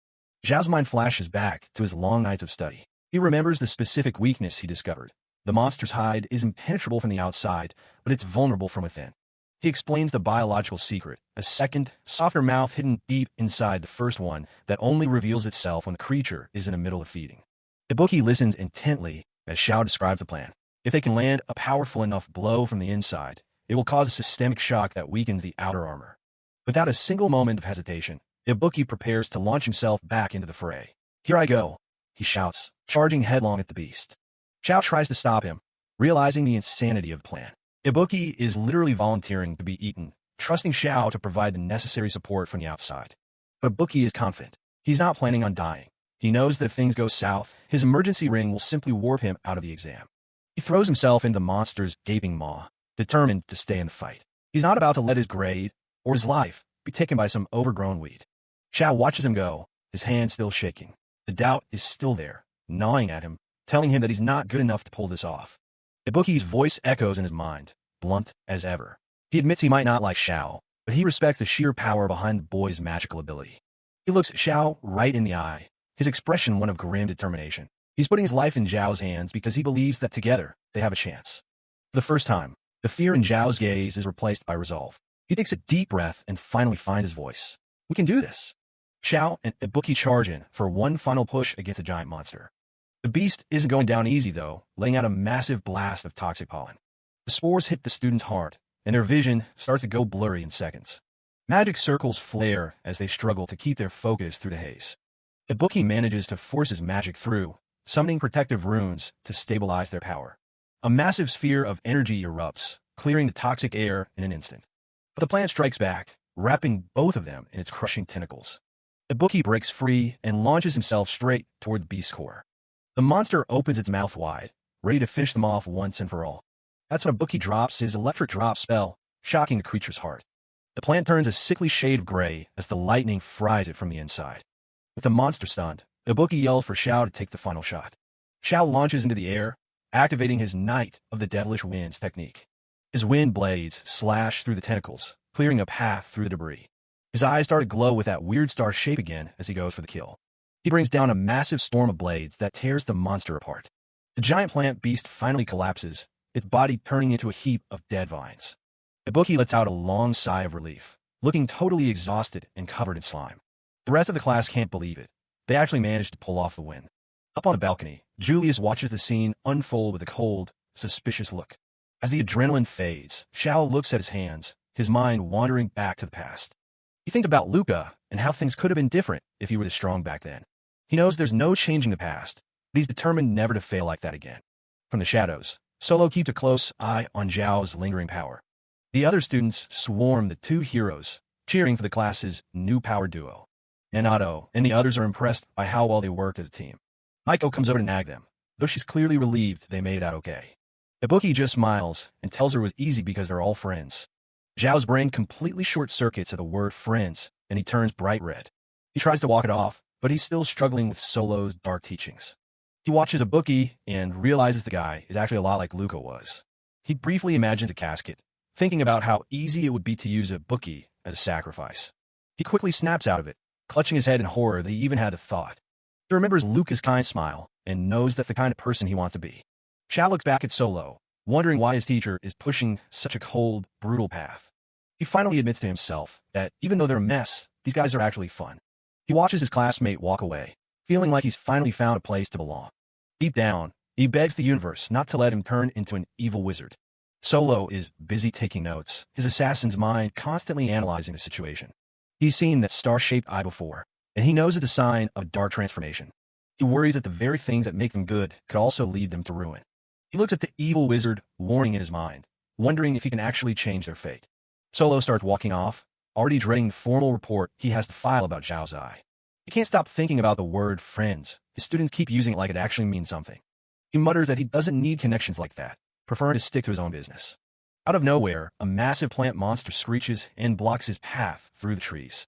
Zhao's mind flashes back to his long nights of study. He remembers the specific weakness he discovered. The monster's hide is impenetrable from the outside, but it's vulnerable from within. He explains the biological secret, a second, softer mouth hidden deep inside the first one that only reveals itself when the creature is in the middle of feeding. The bookie listens intently as Xiao describes the plan. If they can land a powerful enough blow from the inside, it will cause a systemic shock that weakens the outer armor. Without a single moment of hesitation, Ibuki prepares to launch himself back into the fray. Here I go, he shouts, charging headlong at the beast. Xiao tries to stop him, realizing the insanity of the plan. Ibuki is literally volunteering to be eaten, trusting Xiao to provide the necessary support from the outside. But Ibuki is confident. He's not planning on dying. He knows that if things go south, his emergency ring will simply warp him out of the exam. He throws himself into the monster's gaping maw, determined to stay in the fight. He's not about to let his grade, or his life, be taken by some overgrown weed. Xiao watches him go, his hand still shaking. The doubt is still there, gnawing at him, telling him that he's not good enough to pull this off. Ibuki's voice echoes in his mind, blunt as ever. He admits he might not like Xiao, but he respects the sheer power behind the boy's magical ability. He looks Xiao right in the eye, his expression one of grim determination. He's putting his life in Zhao's hands because he believes that together they have a chance. For the first time, the fear in Zhao's gaze is replaced by resolve. He takes a deep breath and finally finds his voice. We can do this. Xiao and Ibuki charge in for one final push against the giant monster. The beast isn't going down easy though, letting out a massive blast of toxic pollen. The spores hit the students hard, and their vision starts to go blurry in seconds. Magic circles flare as they struggle to keep their focus through the haze. Ibuki manages to force his magic through, summoning protective runes to stabilize their power. A massive sphere of energy erupts, clearing the toxic air in an instant. But the plan strikes back, wrapping both of them in its crushing tentacles. Ibuki breaks free and launches himself straight toward the beast's core. The monster opens its mouth wide, ready to finish them off once and for all. That's when Ibuki drops his electric drop spell, shocking the creature's heart. The plant turns a sickly shade of gray as the lightning fries it from the inside. With the monster stunned, Ibuki yells for Xiao to take the final shot. Xiao launches into the air, activating his Knight of the Devilish Winds technique. His wind blades slash through the tentacles, clearing a path through the debris. His eyes start to glow with that weird star shape again as he goes for the kill. He brings down a massive storm of blades that tears the monster apart. The giant plant beast finally collapses, its body turning into a heap of dead vines. Ibuki lets out a long sigh of relief, looking totally exhausted and covered in slime. The rest of the class can't believe it. They actually managed to pull off the win. Up on the balcony, Julius watches the scene unfold with a cold, suspicious look. As the adrenaline fades, Xiao looks at his hands, his mind wandering back to the past. He thinks about Luca and how things could have been different if he were this strong back then. He knows there's no changing the past, but he's determined never to fail like that again. From the shadows, Solo keeps a close eye on Zhao's lingering power. The other students swarm the two heroes, cheering for the class's new power duo. Nanato and the others are impressed by how well they worked as a team. Maiko comes over to nag them, though she's clearly relieved they made it out okay. Ibuki just smiles and tells her it was easy because they're all friends. Zhao's brain completely short-circuits at the word friends, and he turns bright red. He tries to walk it off, but he's still struggling with Solo's dark teachings. He watches Ibuki and realizes the guy is actually a lot like Luca was. He briefly imagines a casket, thinking about how easy it would be to use Ibuki as a sacrifice. He quickly snaps out of it, clutching his head in horror that he even had the thought. He remembers Luca's kind smile and knows that's the kind of person he wants to be. Xiao looks back at Solo, wondering why his teacher is pushing such a cold, brutal path. He finally admits to himself that even though they're a mess, these guys are actually fun. He watches his classmate walk away, feeling like he's finally found a place to belong. Deep down, he begs the universe not to let him turn into an evil wizard. Solo is busy taking notes, his assassin's mind constantly analyzing the situation. He's seen that star-shaped eye before, and he knows it's a sign of a dark transformation. He worries that the very things that make them good could also lead them to ruin. He looks at the evil wizard, warning in his mind, wondering if he can actually change their fate. Solo starts walking off, already dreading the formal report he has to file about Zhao's eye. He can't stop thinking about the word friends. His students keep using it like it actually means something. He mutters that he doesn't need connections like that, preferring to stick to his own business. Out of nowhere, a massive plant monster screeches and blocks his path through the trees.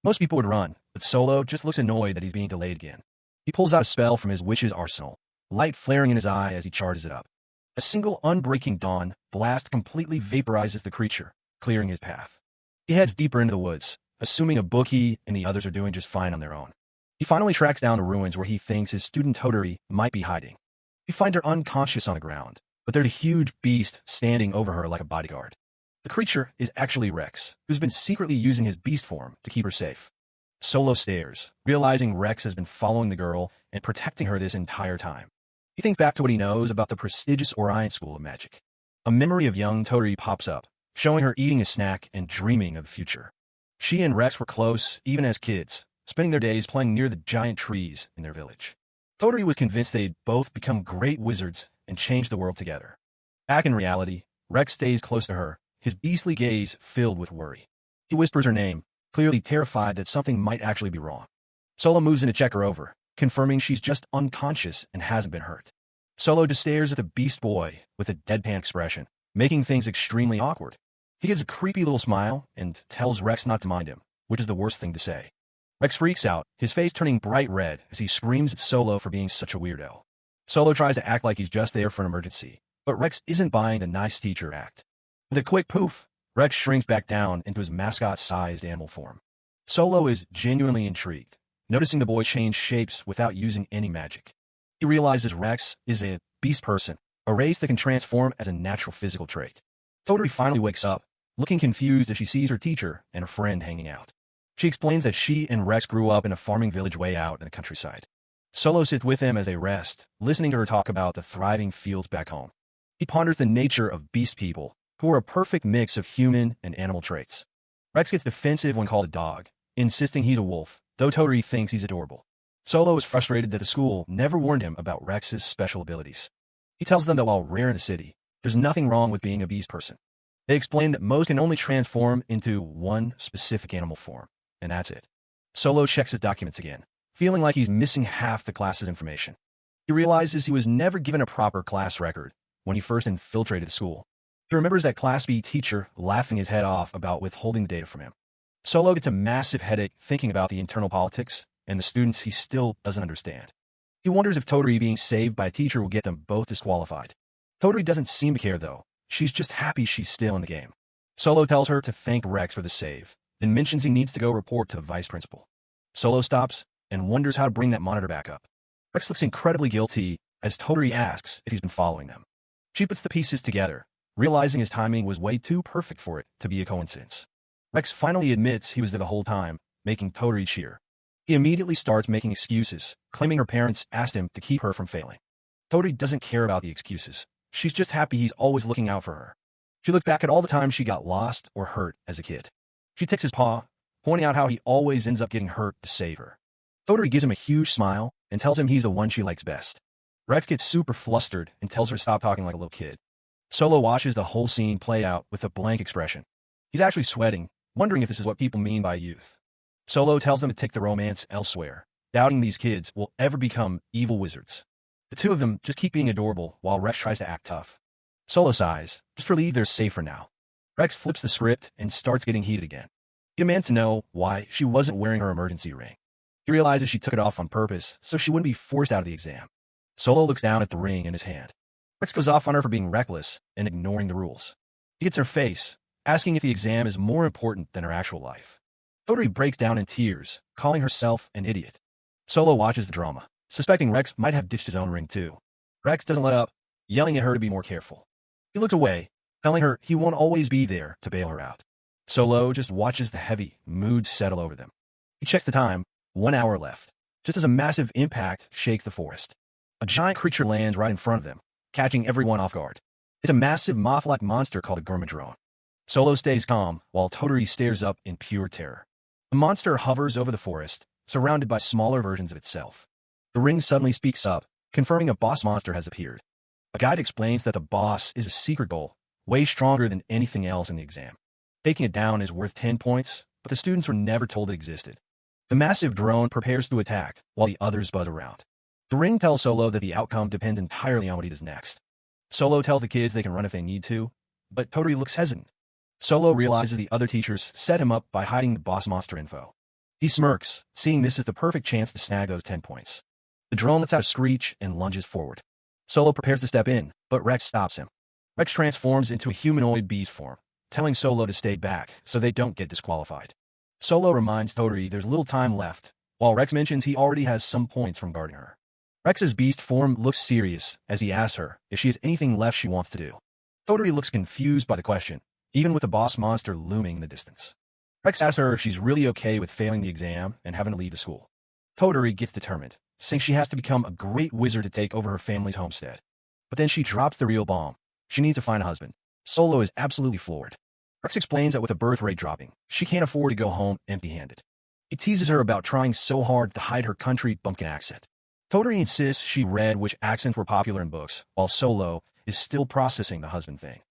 Most people would run, but Solo just looks annoyed that he's being delayed again. He pulls out a spell from his witch's arsenal, light flaring in his eye as he charges it up. A single unbreaking dawn blast completely vaporizes the creature, clearing his path. He heads deeper into the woods, assuming Ibuki and the others are doing just fine on their own. He finally tracks down the ruins where he thinks his student Toturi might be hiding. He finds her unconscious on the ground, but there's a huge beast standing over her like a bodyguard. The creature is actually Rex, who's been secretly using his beast form to keep her safe. Solo stares, realizing Rex has been following the girl and protecting her this entire time. He thinks back to what he knows about the prestigious Orion School of Magic. A memory of young Toturi pops up, showing her eating a snack and dreaming of the future. She and Rex were close, even as kids, spending their days playing near the giant trees in their village. Toturi was convinced they'd both become great wizards and change the world together. Back in reality, Rex stays close to her, his beastly gaze filled with worry. He whispers her name, clearly terrified that something might actually be wrong. Solo moves in to check her over, confirming she's just unconscious and hasn't been hurt. Solo just stares at the beast boy with a deadpan expression, making things extremely awkward. He gives a creepy little smile and tells Rex not to mind him, which is the worst thing to say. Rex freaks out, his face turning bright red as he screams at Solo for being such a weirdo. Solo tries to act like he's just there for an emergency, but Rex isn't buying the nice teacher act. With a quick poof, Rex shrinks back down into his mascot-sized animal form. Solo is genuinely intrigued, noticing the boy change shapes without using any magic. He realizes Rex is a beast person, a race that can transform as a natural physical trait. Toturi finally wakes up, looking confused as she sees her teacher and her friend hanging out. She explains that she and Rex grew up in a farming village way out in the countryside. Solo sits with them as they rest, listening to her talk about the thriving fields back home. He ponders the nature of beast people, who are a perfect mix of human and animal traits. Rex gets defensive when called a dog, insisting he's a wolf, though Toturi thinks he's adorable. Solo is frustrated that the school never warned him about Rex's special abilities. He tells them that while rare in the city, there's nothing wrong with being a beast person. They explain that most can only transform into one specific animal form, and that's it. Solo checks his documents again, feeling like he's missing half the class's information. He realizes he was never given a proper class record when he first infiltrated the school. He remembers that Class B teacher laughing his head off about withholding the data from him. Solo gets a massive headache thinking about the internal politics and the students he still doesn't understand. He wonders if Toturi being saved by a teacher will get them both disqualified. Toturi doesn't seem to care, though. She's just happy she's still in the game. Solo tells her to thank Rex for the save, then mentions he needs to go report to the vice principal. Solo stops and wonders how to bring that monitor back up. Rex looks incredibly guilty as Toturi asks if he's been following them. She puts the pieces together, realizing his timing was way too perfect for it to be a coincidence. Rex finally admits he was there the whole time, making Toturi cheer. He immediately starts making excuses, claiming her parents asked him to keep her from failing. Toturi doesn't care about the excuses. She's just happy he's always looking out for her. She looks back at all the times she got lost or hurt as a kid. She takes his paw, pointing out how he always ends up getting hurt to save her. Toturi gives him a huge smile and tells him he's the one she likes best. Rex gets super flustered and tells her to stop talking like a little kid. Solo watches the whole scene play out with a blank expression. He's actually sweating, wondering if this is what people mean by youth. Solo tells them to take the romance elsewhere, doubting these kids will ever become evil wizards. The two of them just keep being adorable while Rex tries to act tough. Solo sighs, just relieved they're safer now. Rex flips the script and starts getting heated again. He demands to know why she wasn't wearing her emergency ring. He realizes she took it off on purpose so she wouldn't be forced out of the exam. Solo looks down at the ring in his hand. Rex goes off on her for being reckless and ignoring the rules. He gets in her face, asking if the exam is more important than her actual life. Toturi breaks down in tears, calling herself an idiot. Solo watches the drama, suspecting Rex might have ditched his own ring too. Rex doesn't let up, yelling at her to be more careful. He looks away, telling her he won't always be there to bail her out. Solo just watches the heavy mood settle over them. He checks the time, 1 hour left, just as a massive impact shakes the forest. A giant creature lands right in front of them, catching everyone off guard. It's a massive moth-like monster called a Gurmadrone. Solo stays calm, while Toturi stares up in pure terror. The monster hovers over the forest, surrounded by smaller versions of itself. The ring suddenly speaks up, confirming a boss monster has appeared. A guide explains that the boss is a secret goal, way stronger than anything else in the exam. Taking it down is worth 10 points, but the students were never told it existed. The massive drone prepares to attack, while the others buzz around. The ring tells Solo that the outcome depends entirely on what he does next. Solo tells the kids they can run if they need to, but Toturi looks hesitant. Solo realizes the other teachers set him up by hiding the boss monster info. He smirks, seeing this as the perfect chance to snag those 10 points. The drone lets out a screech and lunges forward. Solo prepares to step in, but Rex stops him. Rex transforms into a humanoid beast form, telling Solo to stay back so they don't get disqualified. Solo reminds Toturi there's little time left, while Rex mentions he already has some points from guarding her. Rex's beast form looks serious as he asks her if she has anything left she wants to do. Toturi looks confused by the question, even with the boss monster looming in the distance. Rex asks her if she's really okay with failing the exam and having to leave the school. Toturi gets determined, saying she has to become a great wizard to take over her family's homestead. But then she drops the real bomb. She needs to find a husband. Solo is absolutely floored. Rex explains that with a birth rate dropping, she can't afford to go home empty-handed. He teases her about trying so hard to hide her country bumpkin accent. Toturi insists she read which accents were popular in books, while Solo is still processing the husband thing.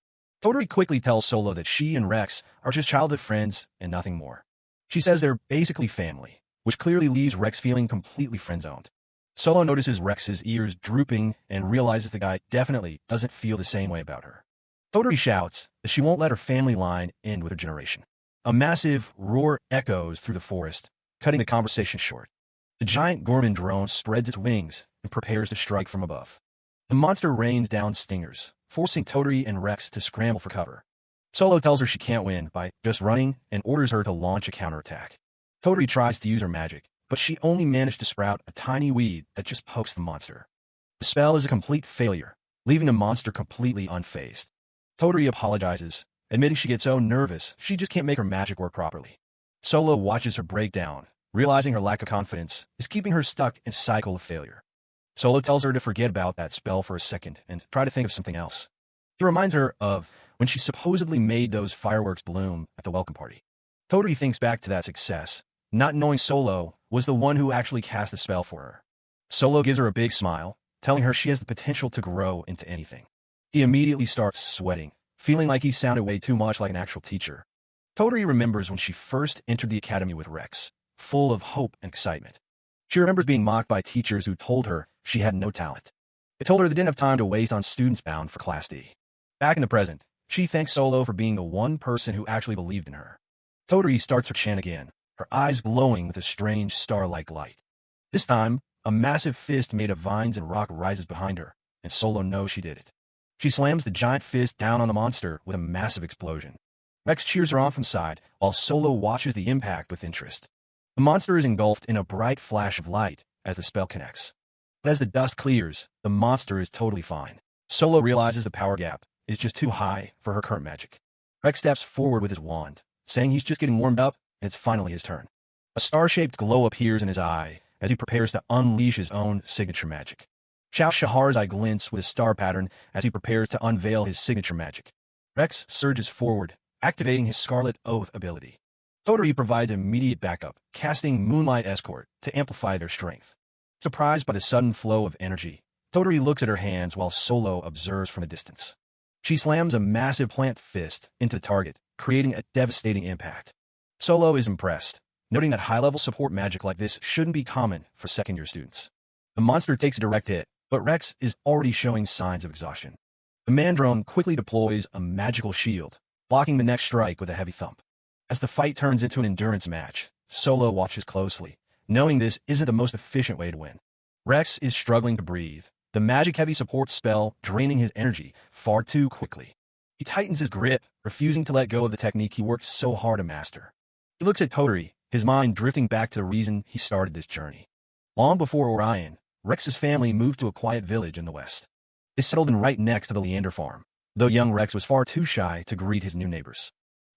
Toturi quickly tells Solo that she and Rex are just childhood friends and nothing more. She says they're basically family, which clearly leaves Rex feeling completely friend-zoned. Solo notices Rex's ears drooping and realizes the guy definitely doesn't feel the same way about her. Toturi shouts that she won't let her family line end with her generation. A massive roar echoes through the forest, cutting the conversation short. The giant Gorman drone spreads its wings and prepares to strike from above. The monster rains down stingers, forcing Toturi and Rex to scramble for cover. Solo tells her she can't win by just running and orders her to launch a counterattack. Toturi tries to use her magic, but she only managed to sprout a tiny weed that just pokes the monster. The spell is a complete failure, leaving the monster completely unfazed. Toturi apologizes, admitting she gets so nervous she just can't make her magic work properly. Solo watches her break down, realizing her lack of confidence is keeping her stuck in a cycle of failure. Solo tells her to forget about that spell for a second and try to think of something else. He reminds her of when she supposedly made those fireworks bloom at the welcome party. Toturi thinks back to that success, not knowing Solo was the one who actually cast the spell for her. Solo gives her a big smile, telling her she has the potential to grow into anything. He immediately starts sweating, feeling like he sounded way too much like an actual teacher. Toturi remembers when she first entered the academy with Rex, full of hope and excitement. She remembers being mocked by teachers who told her she had no talent. They told her they didn't have time to waste on students bound for Class D. Back in the present, she thanks Solo for being the one person who actually believed in her. Toturi starts her chant again, her eyes glowing with a strange star-like light. This time, a massive fist made of vines and rock rises behind her, and Solo knows she did it. She slams the giant fist down on the monster with a massive explosion. Rex cheers her on from the side, while Solo watches the impact with interest. The monster is engulfed in a bright flash of light as the spell connects. But as the dust clears, the monster is totally fine. Solo realizes the power gap is just too high for her current magic. Rex steps forward with his wand, saying he's just getting warmed up and it's finally his turn. A star-shaped glow appears in his eye as he prepares to unleash his own signature magic. Xiao Shahar's eye glints with a star pattern as he prepares to unveil his signature magic. Rex surges forward, activating his Scarlet Oath ability. Toturi provides immediate backup, casting Moonlight Escort to amplify their strength. Surprised by the sudden flow of energy, Toturi looks at her hands while Solo observes from a distance. She slams a massive plant fist into the target, creating a devastating impact. Solo is impressed, noting that high-level support magic like this shouldn't be common for second-year students. The monster takes a direct hit, but Rex is already showing signs of exhaustion. The Mandrone quickly deploys a magical shield, blocking the next strike with a heavy thump. As the fight turns into an endurance match, Solo watches closely, knowing this isn't the most efficient way to win. Rex is struggling to breathe, the magic-heavy support spell draining his energy far too quickly. He tightens his grip, refusing to let go of the technique he worked so hard to master. He looks at Toturi, his mind drifting back to the reason he started this journey. Long before Orion, Rex's family moved to a quiet village in the west. They settled in right next to the Leander farm, though young Rex was far too shy to greet his new neighbors.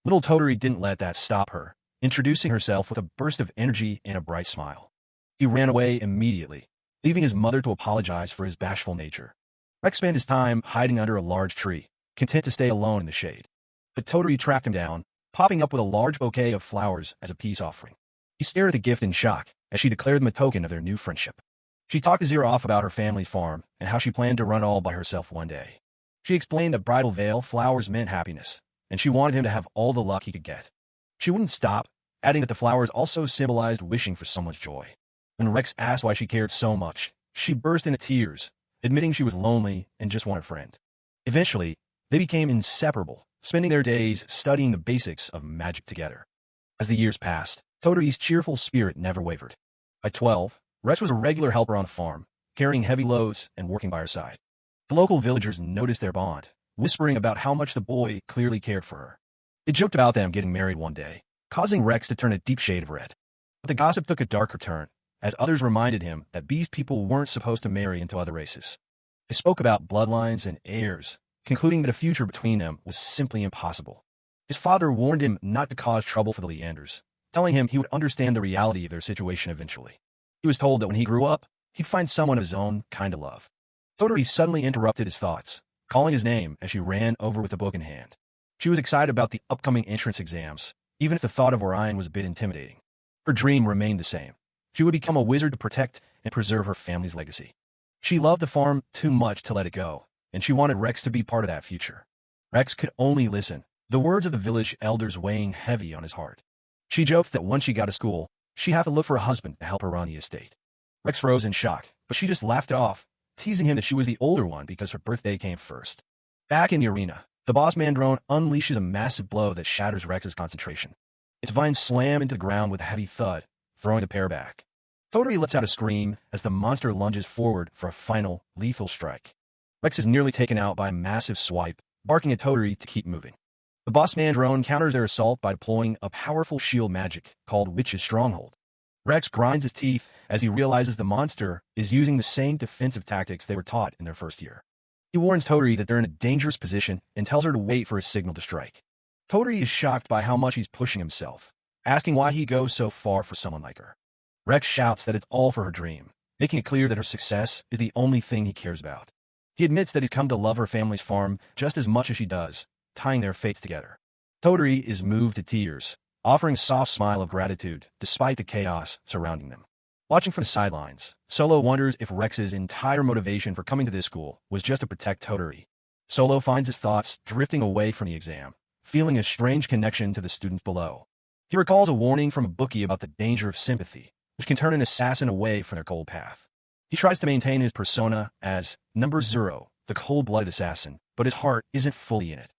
Little Toturi didn't let that stop her, introducing herself with a burst of energy and a bright smile. He ran away immediately, leaving his mother to apologize for his bashful nature. Rex spent his time hiding under a large tree, content to stay alone in the shade. But Toturi tracked him down, popping up with a large bouquet of flowers as a peace offering. He stared at the gift in shock as she declared them a token of their new friendship. She talked his ear off about her family's farm and how she planned to run all by herself one day. She explained that bridal veil flowers meant happiness, and she wanted him to have all the luck he could get. She wouldn't stop, adding that the flowers also symbolized wishing for someone's joy. When Rex asked why she cared so much, she burst into tears, admitting she was lonely and just wanted a friend. Eventually, they became inseparable, spending their days studying the basics of magic together. As the years passed, Toturi's cheerful spirit never wavered. By 12, Rex was a regular helper on the farm, carrying heavy loads and working by her side. The local villagers noticed their bond, whispering about how much the boy clearly cared for her. They joked about them getting married one day, causing Rex to turn a deep shade of red. But the gossip took a darker turn, as others reminded him that Beast people weren't supposed to marry into other races. They spoke about bloodlines and heirs, concluding that a future between them was simply impossible. His father warned him not to cause trouble for the Leanders, telling him he would understand the reality of their situation eventually. He was told that when he grew up, he'd find someone of his own kind of love. Toturi suddenly interrupted his thoughts, calling his name as she ran over with a book in hand. She was excited about the upcoming entrance exams, even if the thought of Orion was a bit intimidating. Her dream remained the same. She would become a wizard to protect and preserve her family's legacy. She loved the farm too much to let it go, and she wanted Rex to be part of that future. Rex could only listen, the words of the village elders weighing heavy on his heart. She joked that once she got to school, she'd have to look for a husband to help her run the estate. Rex froze in shock, but she just laughed it off, teasing him that she was the older one because her birthday came first. Back in the arena, the boss Mandrone unleashes a massive blow that shatters Rex's concentration. Its vines slam into the ground with a heavy thud, throwing the pair back. Toturi lets out a scream as the monster lunges forward for a final, lethal strike. Rex is nearly taken out by a massive swipe, barking at Toturi to keep moving. The boss Mandrone counters their assault by deploying a powerful shield magic called Witch's Stronghold. Rex grinds his teeth as he realizes the monster is using the same defensive tactics they were taught in their first year. He warns Toturi that they're in a dangerous position and tells her to wait for a signal to strike. Toturi is shocked by how much he's pushing himself, asking why he goes so far for someone like her. Rex shouts that it's all for her dream, making it clear that her success is the only thing he cares about. He admits that he's come to love her family's farm just as much as she does, tying their fates together. Toturi is moved to tears, offering a soft smile of gratitude despite the chaos surrounding them. Watching from the sidelines, Solo wonders if Rex's entire motivation for coming to this school was just to protect Toturi. Solo finds his thoughts drifting away from the exam, feeling a strange connection to the students below. He recalls a warning from a bookie about the danger of sympathy, which can turn an assassin away from their cold path. He tries to maintain his persona as number 0, the cold-blooded assassin, but his heart isn't fully in it.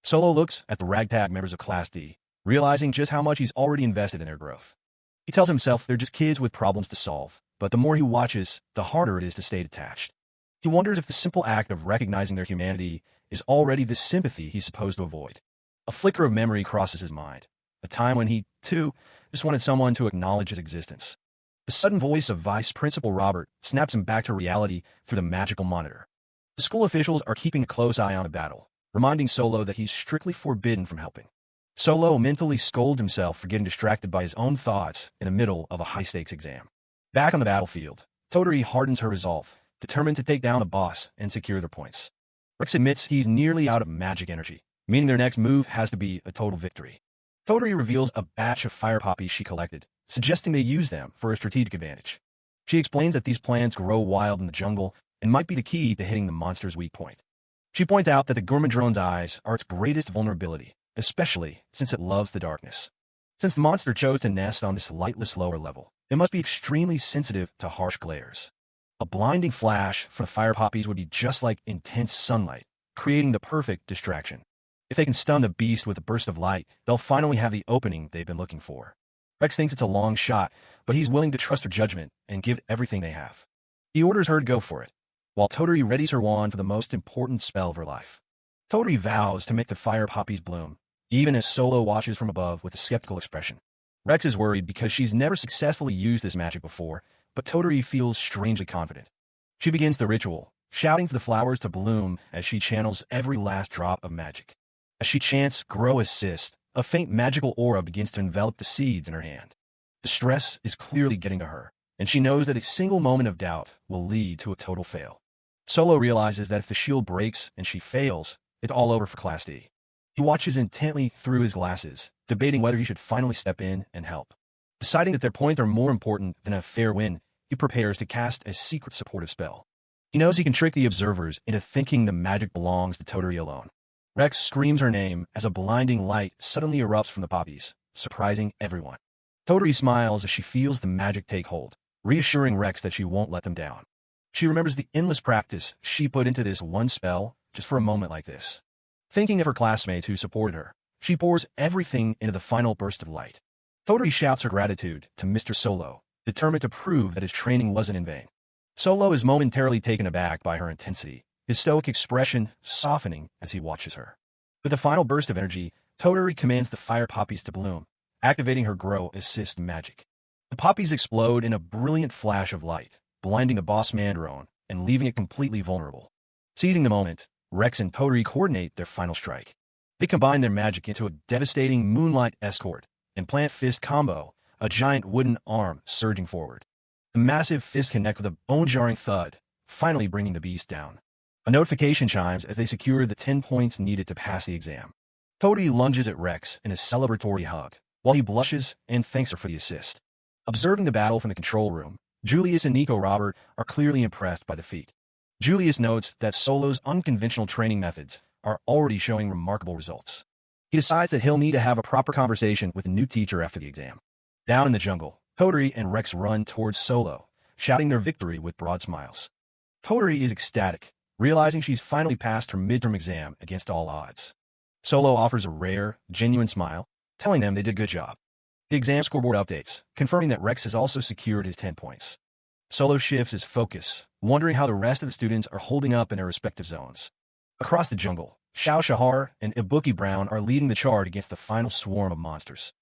Solo looks at the ragtag members of Class D, realizing just how much he's already invested in their growth. He tells himself they're just kids with problems to solve, but the more he watches, the harder it is to stay detached. He wonders if the simple act of recognizing their humanity is already the sympathy he's supposed to avoid. A flicker of memory crosses his mind, a time when he, too, just wanted someone to acknowledge his existence. The sudden voice of Vice Principal Robert snaps him back to reality through the magical monitor. The school officials are keeping a close eye on the battle, reminding Solo that he's strictly forbidden from helping. Solo mentally scolds himself for getting distracted by his own thoughts in the middle of a high-stakes exam. Back on the battlefield, Toturi hardens her resolve, determined to take down the boss and secure their points. Rex admits he's nearly out of magic energy, meaning their next move has to be a total victory. Toturi reveals a batch of fire poppies she collected, suggesting they use them for a strategic advantage. She explains that these plants grow wild in the jungle and might be the key to hitting the monster's weak point. She points out that the Gourmandron's eyes are its greatest vulnerability, especially since it loves the darkness. Since the monster chose to nest on this lightless lower level, it must be extremely sensitive to harsh glares. A blinding flash from the fire poppies would be just like intense sunlight, creating the perfect distraction. If they can stun the beast with a burst of light, they'll finally have the opening they've been looking for. Rex thinks it's a long shot, but he's willing to trust her judgment and give it everything they have. He orders her to go for it, while Toturi readies her wand for the most important spell of her life. Toturi vows to make the fire poppies bloom, even as Solo watches from above with a skeptical expression. Rex is worried because she's never successfully used this magic before, but Toturi feels strangely confident. She begins the ritual, shouting for the flowers to bloom as she channels every last drop of magic. As she chants "Grow Assist," a faint magical aura begins to envelop the seeds in her hand. The stress is clearly getting to her, and she knows that a single moment of doubt will lead to a total fail. Solo realizes that if the shield breaks and she fails, it's all over for Class D. He watches intently through his glasses, debating whether he should finally step in and help. Deciding that their points are more important than a fair win, he prepares to cast a secret supportive spell. He knows he can trick the observers into thinking the magic belongs to Toturi alone. Rex screams her name as a blinding light suddenly erupts from the poppies, surprising everyone. Toturi smiles as she feels the magic take hold, reassuring Rex that she won't let them down. She remembers the endless practice she put into this one spell just for a moment like this. Thinking of her classmates who supported her, she pours everything into the final burst of light. Toturi shouts her gratitude to Mr. Solo, determined to prove that his training wasn't in vain. Solo is momentarily taken aback by her intensity, his stoic expression softening as he watches her. With a final burst of energy, Toturi commands the fire poppies to bloom, activating her Grow Assist magic. The poppies explode in a brilliant flash of light, blinding the boss Mandrone and leaving it completely vulnerable. Seizing the moment, Rex and Toturi coordinate their final strike. They combine their magic into a devastating Moonlight Escort and Plant Fist combo, a giant wooden arm surging forward. The massive fist connect with a bone-jarring thud, finally bringing the beast down. A notification chimes as they secure the 10 points needed to pass the exam. Toturi lunges at Rex in a celebratory hug, while he blushes and thanks her for the assist. Observing the battle from the control room, Julius and Nico Robert are clearly impressed by the feat. Julius notes that Solo's unconventional training methods are already showing remarkable results. He decides that he'll need to have a proper conversation with the new teacher after the exam. Down in the jungle, Toturi and Rex run towards Solo, shouting their victory with broad smiles. Toturi is ecstatic, realizing she's finally passed her midterm exam against all odds. Solo offers a rare, genuine smile, telling them they did a good job. The exam scoreboard updates, confirming that Rex has also secured his 10 points. Solo shifts his focus, wondering how the rest of the students are holding up in their respective zones. Across the jungle, Xiao Shahar and Ibuki Brown are leading the charge against the final swarm of monsters.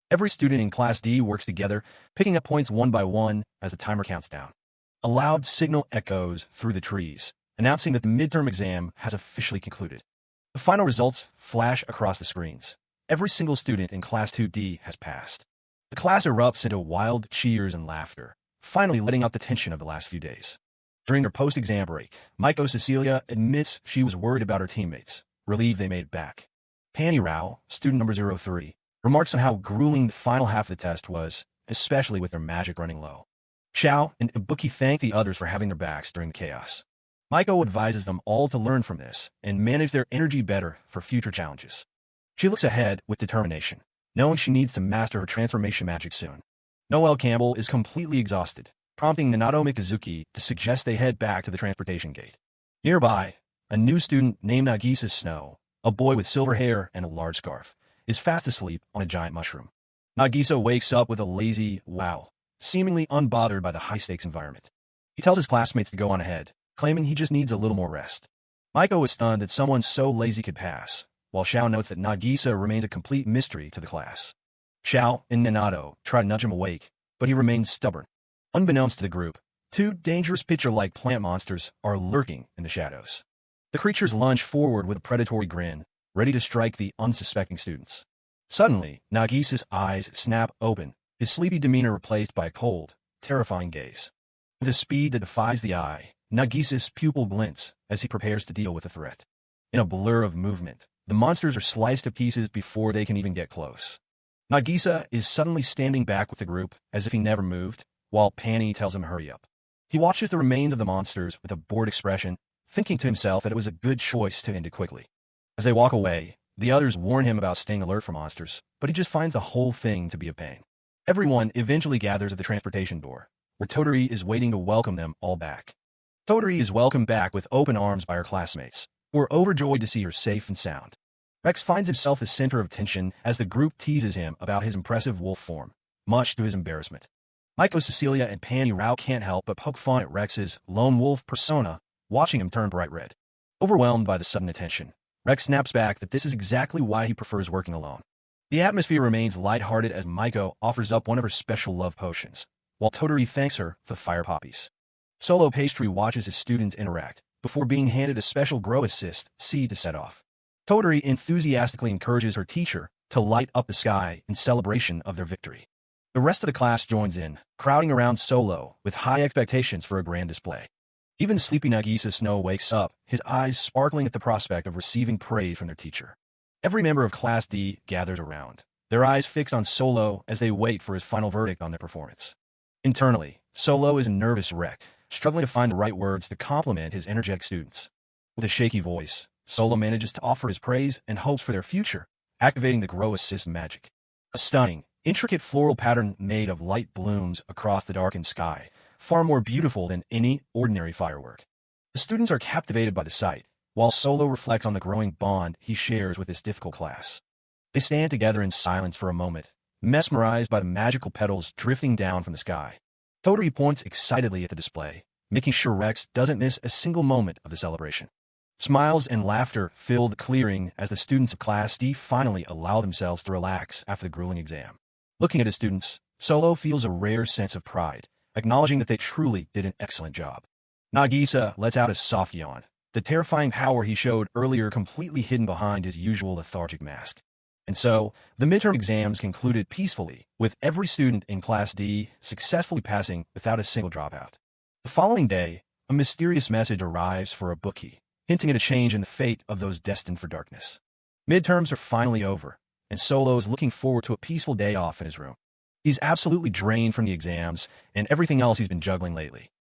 Every student in Class D works together, picking up points one by one as the timer counts down. A loud signal echoes through the trees, announcing that the midterm exam has officially concluded. The final results flash across the screens. Every single student in Class 2D has passed. The class erupts into wild cheers and laughter, finally letting out the tension of the last few days. During their post-exam break, Maiko Cecilia admits she was worried about her teammates, relieved they made it back. Panny Rao, student number 03, remarks on how grueling the final half of the test was, especially with their magic running low. Xiao and Ibuki thank the others for having their backs during the chaos. Maiko advises them all to learn from this and manage their energy better for future challenges. She looks ahead with determination, knowing she needs to master her transformation magic soon. Noelle Campbell is completely exhausted, prompting Minato Mikazuki to suggest they head back to the transportation gate. Nearby, a new student named Nagisa Snow, a boy with silver hair and a large scarf, is fast asleep on a giant mushroom. Nagisa wakes up with a lazy wow, seemingly unbothered by the high-stakes environment. He tells his classmates to go on ahead, claiming he just needs a little more rest. Maiko is stunned that someone so lazy could pass, while Xiao notes that Nagisa remains a complete mystery to the class. Xiao and Minato try to nudge him awake, but he remains stubborn. Unbeknownst to the group, two dangerous pitcher-like plant monsters are lurking in the shadows. The creatures lunge forward with a predatory grin, ready to strike the unsuspecting students. Suddenly, Nagisa's eyes snap open, his sleepy demeanor replaced by a cold, terrifying gaze. With a speed that defies the eye, Nagisa's pupil glints as he prepares to deal with the threat. In a blur of movement, the monsters are sliced to pieces before they can even get close. Nagisa is suddenly standing back with the group as if he never moved, while Panny tells him hurry up. He watches the remains of the monsters with a bored expression, thinking to himself that it was a good choice to end it quickly. As they walk away, the others warn him about staying alert for monsters, but he just finds the whole thing to be a pain. Everyone eventually gathers at the transportation door, where Toturi is waiting to welcome them all back. Toturi is welcomed back with open arms by her classmates, who are overjoyed to see her safe and sound. Rex finds himself the center of attention as the group teases him about his impressive wolf form, much to his embarrassment. Maiko, Cecilia, and Panny Rao can't help but poke fun at Rex's lone wolf persona, watching him turn bright red. Overwhelmed by the sudden attention, Rex snaps back that this is exactly why he prefers working alone. The atmosphere remains lighthearted as Maiko offers up one of her special love potions, while Toturi thanks her for the fire poppies. Solo Pastry watches his students interact, before being handed a special grow assist seed to set off. Toturi enthusiastically encourages her teacher to light up the sky in celebration of their victory. The rest of the class joins in, crowding around Solo with high expectations for a grand display. Even sleepy Nagisa Snow wakes up, his eyes sparkling at the prospect of receiving praise from their teacher. Every member of Class D gathers around, their eyes fixed on Solo as they wait for his final verdict on their performance. Internally, Solo is a nervous wreck, struggling to find the right words to compliment his energetic students. With a shaky voice, Solo manages to offer his praise and hopes for their future, activating the Grow Assist magic. A stunning, intricate floral pattern made of light blooms across the darkened sky, far more beautiful than any ordinary firework. The students are captivated by the sight, while Solo reflects on the growing bond he shares with this difficult class. They stand together in silence for a moment, mesmerized by the magical petals drifting down from the sky. Toturi points excitedly at the display, making sure Rex doesn't miss a single moment of the celebration. Smiles and laughter fill the clearing as the students of Class D finally allow themselves to relax after the grueling exam. Looking at his students, Solo feels a rare sense of pride, acknowledging that they truly did an excellent job. Nagisa lets out a soft yawn, the terrifying power he showed earlier completely hidden behind his usual lethargic mask. And so, the midterm exams concluded peacefully, with every student in Class D successfully passing without a single dropout. The following day, a mysterious message arrives for a bookie, hinting at a change in the fate of those destined for darkness. Midterms are finally over, and Solo is looking forward to a peaceful day off in his room. He's absolutely drained from the exams and everything else he's been juggling lately.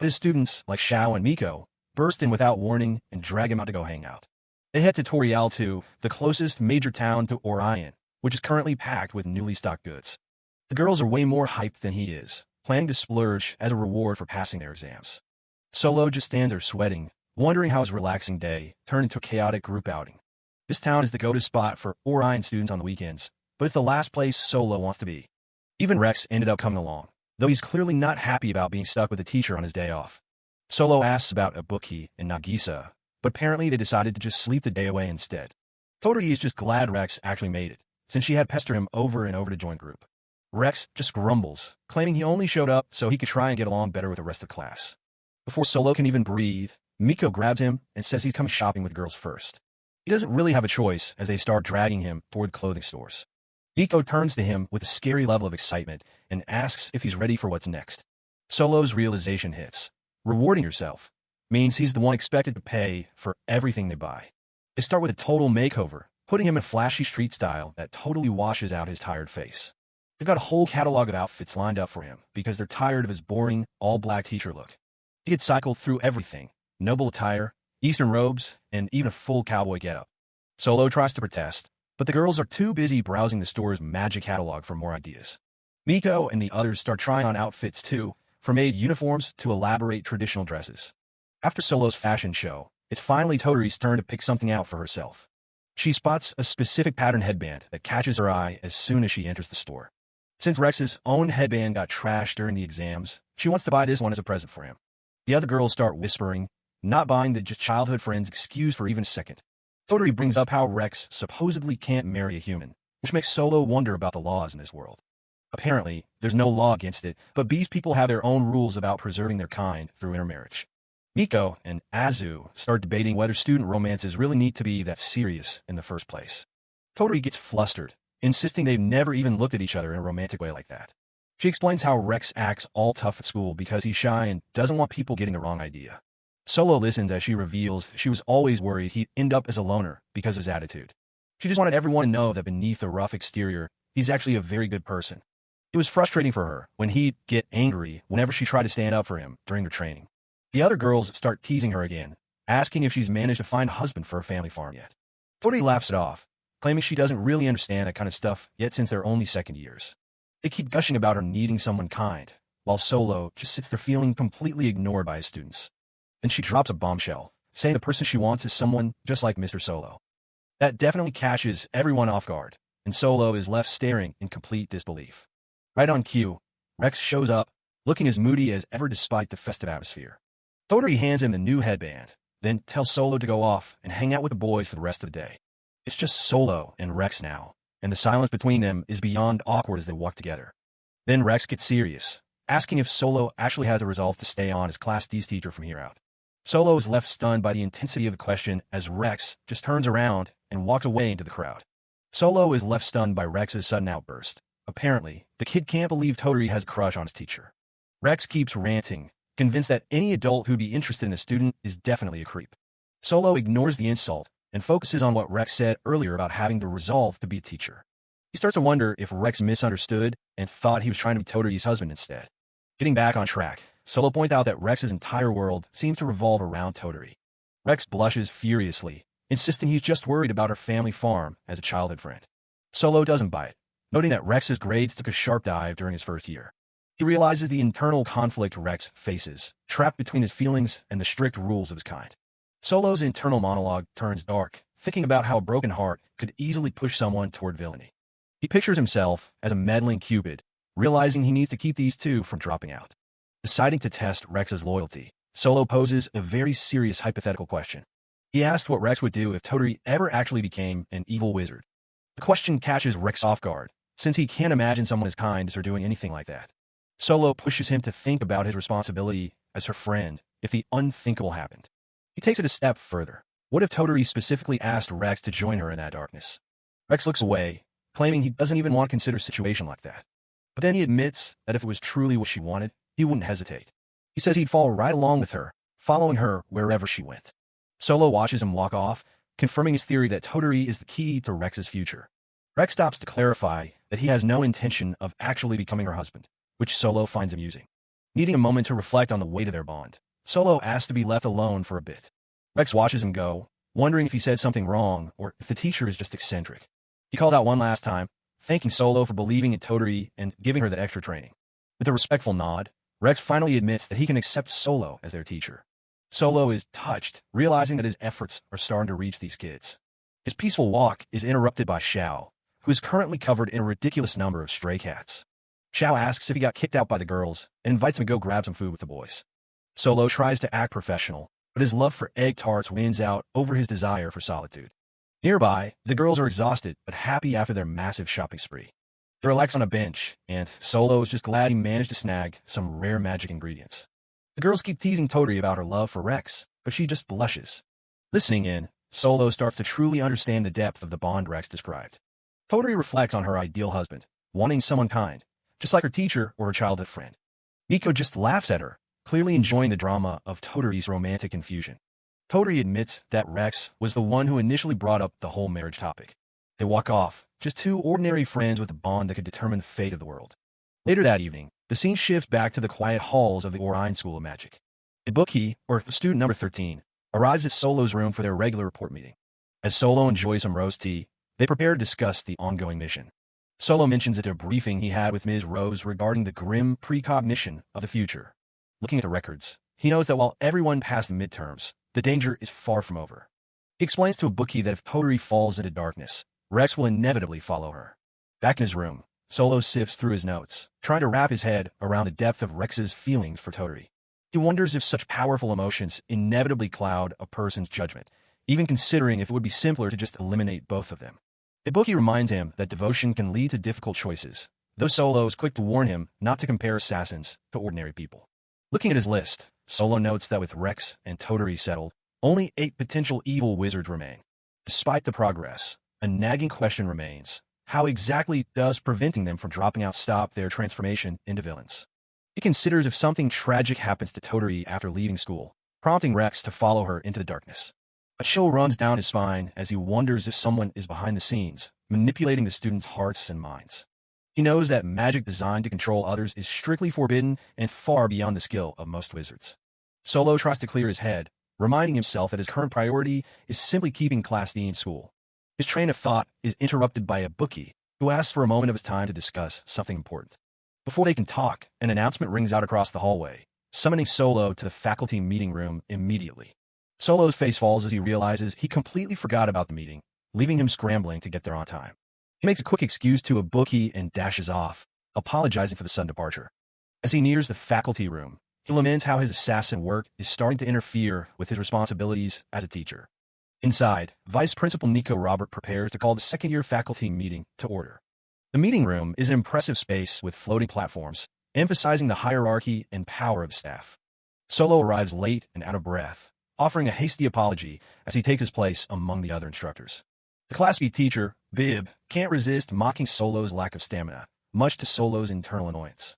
But his students, like Xiao and Miko, burst in without warning and drag him out to go hang out. They head to Torialto, the closest major town to Orion, which is currently packed with newly stocked goods. The girls are way more hyped than he is, planning to splurge as a reward for passing their exams. Solo just stands there sweating, wondering how his relaxing day turned into a chaotic group outing. This town is the go-to spot for Orion students on the weekends, but it's the last place Solo wants to be. Even Rex ended up coming along, though he's clearly not happy about being stuck with a teacher on his day off. Solo asks about Ibuki and Nagisa, but apparently they decided to just sleep the day away instead. Toturi is just glad Rex actually made it, since she had pestered him over and over to join group. Rex just grumbles, claiming he only showed up so he could try and get along better with the rest of the class. Before Solo can even breathe, Miko grabs him and says he's coming shopping with girls first. He doesn't really have a choice as they start dragging him toward the clothing stores. Miko turns to him with a scary level of excitement and asks if he's ready for what's next. Solo's realization hits. Rewarding yourself means he's the one expected to pay for everything they buy. They start with a total makeover, putting him in flashy street style that totally washes out his tired face. They've got a whole catalog of outfits lined up for him because they're tired of his boring, all-black teacher look. He gets cycled through everything, noble attire, Eastern robes, and even a full cowboy getup. Solo tries to protest, but the girls are too busy browsing the store's magic catalog for more ideas. Miko and the others start trying on outfits too, from maid uniforms to elaborate traditional dresses. After Solo's fashion show, it's finally Toturi's turn to pick something out for herself. She spots a specific pattern headband that catches her eye as soon as she enters the store. Since Rex's own headband got trashed during the exams, she wants to buy this one as a present for him. The other girls start whispering, not buying the just childhood friend's excuse for even a second. Totori brings up how Rex supposedly can't marry a human, which makes Solo wonder about the laws in this world. Apparently, there's no law against it, but beast people have their own rules about preserving their kind through intermarriage. Miko and Azu start debating whether student romances really need to be that serious in the first place. Totori gets flustered, insisting they've never even looked at each other in a romantic way like that. She explains how Rex acts all tough at school because he's shy and doesn't want people getting the wrong idea. Solo listens as she reveals she was always worried he'd end up as a loner because of his attitude. She just wanted everyone to know that beneath the rough exterior, he's actually a very good person. It was frustrating for her when he'd get angry whenever she tried to stand up for him during her training. The other girls start teasing her again, asking if she's managed to find a husband for her family farm yet. Totori laughs it off, claiming she doesn't really understand that kind of stuff yet since they're only second years. They keep gushing about her needing someone kind, while Solo just sits there feeling completely ignored by his students. Then she drops a bombshell, saying the person she wants is someone just like Mr. Solo. That definitely catches everyone off guard, and Solo is left staring in complete disbelief. Right on cue, Rex shows up, looking as moody as ever despite the festive atmosphere. Totori hands him the new headband, then tells Solo to go off and hang out with the boys for the rest of the day. It's just Solo and Rex now, and the silence between them is beyond awkward as they walk together. Then Rex gets serious, asking if Solo actually has the resolve to stay on as Class D's teacher from here out. Solo is left stunned by the intensity of the question as Rex just turns around and walks away into the crowd. Solo is left stunned by Rex's sudden outburst. Apparently, the kid can't believe Totori has a crush on his teacher. Rex keeps ranting, convinced that any adult who'd be interested in a student is definitely a creep. Solo ignores the insult and focuses on what Rex said earlier about having the resolve to be a teacher. He starts to wonder if Rex misunderstood and thought he was trying to be Totori's husband instead. Getting back on track, Solo points out that Rex's entire world seems to revolve around Totori. Rex blushes furiously, insisting he's just worried about her family farm as a childhood friend. Solo doesn't buy it, noting that Rex's grades took a sharp dive during his first year. He realizes the internal conflict Rex faces, trapped between his feelings and the strict rules of his kind. Solo's internal monologue turns dark, thinking about how a broken heart could easily push someone toward villainy. He pictures himself as a meddling Cupid, realizing he needs to keep these two from dropping out. Deciding to test Rex's loyalty, Solo poses a very serious hypothetical question. He asks what Rex would do if Totori ever actually became an evil wizard. The question catches Rex off guard, since he can't imagine someone as kind as her doing anything like that. Solo pushes him to think about his responsibility as her friend if the unthinkable happened. He takes it a step further. What if Totori specifically asked Rex to join her in that darkness? Rex looks away, claiming he doesn't even want to consider a situation like that. But then he admits that if it was truly what she wanted, he wouldn't hesitate. He says he'd follow right along with her, following her wherever she went. Solo watches him walk off, confirming his theory that Totori is the key to Rex's future. Rex stops to clarify that he has no intention of actually becoming her husband, which Solo finds amusing. Needing a moment to reflect on the weight of their bond, Solo asks to be left alone for a bit. Rex watches him go, wondering if he said something wrong or if the teacher is just eccentric. He calls out one last time, thanking Solo for believing in Totori and giving her that extra training. With a respectful nod, Rex finally admits that he can accept Solo as their teacher. Solo is touched, realizing that his efforts are starting to reach these kids. His peaceful walk is interrupted by Xiao, who is currently covered in a ridiculous number of stray cats. Xiao asks if he got kicked out by the girls and invites him to go grab some food with the boys. Solo tries to act professional, but his love for egg tarts wins out over his desire for solitude. Nearby, the girls are exhausted but happy after their massive shopping spree. They relax on a bench, and Solo is just glad he managed to snag some rare magic ingredients. The girls keep teasing Totori about her love for Rex, but she just blushes. Listening in, Solo starts to truly understand the depth of the bond Rex described. Totori reflects on her ideal husband, wanting someone kind, just like her teacher or her childhood friend. Miko just laughs at her, clearly enjoying the drama of Totori's romantic confusion. Totori admits that Rex was the one who initially brought up the whole marriage topic. They walk off, just two ordinary friends with a bond that could determine the fate of the world. Later that evening, the scene shifts back to the quiet halls of the Orion School of Magic. Ibuki, or student number 13, arrives at Solo's room for their regular report meeting. As Solo enjoys some rose tea, they prepare to discuss the ongoing mission. Solo mentions a debriefing he had with Ms. Rose regarding the grim precognition of the future. Looking at the records, he knows that while everyone passed the midterms, the danger is far from over. He explains to Ibuki that if Toturi falls into darkness, Rex will inevitably follow her. Back in his room, Solo sifts through his notes, trying to wrap his head around the depth of Rex's feelings for Toturi. He wonders if such powerful emotions inevitably cloud a person's judgment, even considering if it would be simpler to just eliminate both of them. Ibuki reminds him that devotion can lead to difficult choices, though Solo is quick to warn him not to compare assassins to ordinary people. Looking at his list, Solo notes that with Rex and Toturi settled, only 8 potential evil wizards remain. Despite the progress, a nagging question remains: how exactly does preventing them from dropping out stop their transformation into villains? He considers if something tragic happens to Toturi after leaving school, prompting Rex to follow her into the darkness. A chill runs down his spine as he wonders if someone is behind the scenes, manipulating the students' hearts and minds. He knows that magic designed to control others is strictly forbidden and far beyond the skill of most wizards. Solo tries to clear his head, reminding himself that his current priority is simply keeping Class D in school. His train of thought is interrupted by Ibuki, who asks for a moment of his time to discuss something important. Before they can talk, an announcement rings out across the hallway, summoning Solo to the faculty meeting room immediately. Solo's face falls as he realizes he completely forgot about the meeting, leaving him scrambling to get there on time. He makes a quick excuse to Ibuki and dashes off, apologizing for the sudden departure. As he nears the faculty room, he laments how his assassin work is starting to interfere with his responsibilities as a teacher. Inside, Vice Principal Nico Robert prepares to call the second-year faculty meeting to order. The meeting room is an impressive space with floating platforms, emphasizing the hierarchy and power of the staff. Solo arrives late and out of breath, offering a hasty apology as he takes his place among the other instructors. The Class B teacher, Bib, can't resist mocking Solo's lack of stamina, much to Solo's internal annoyance.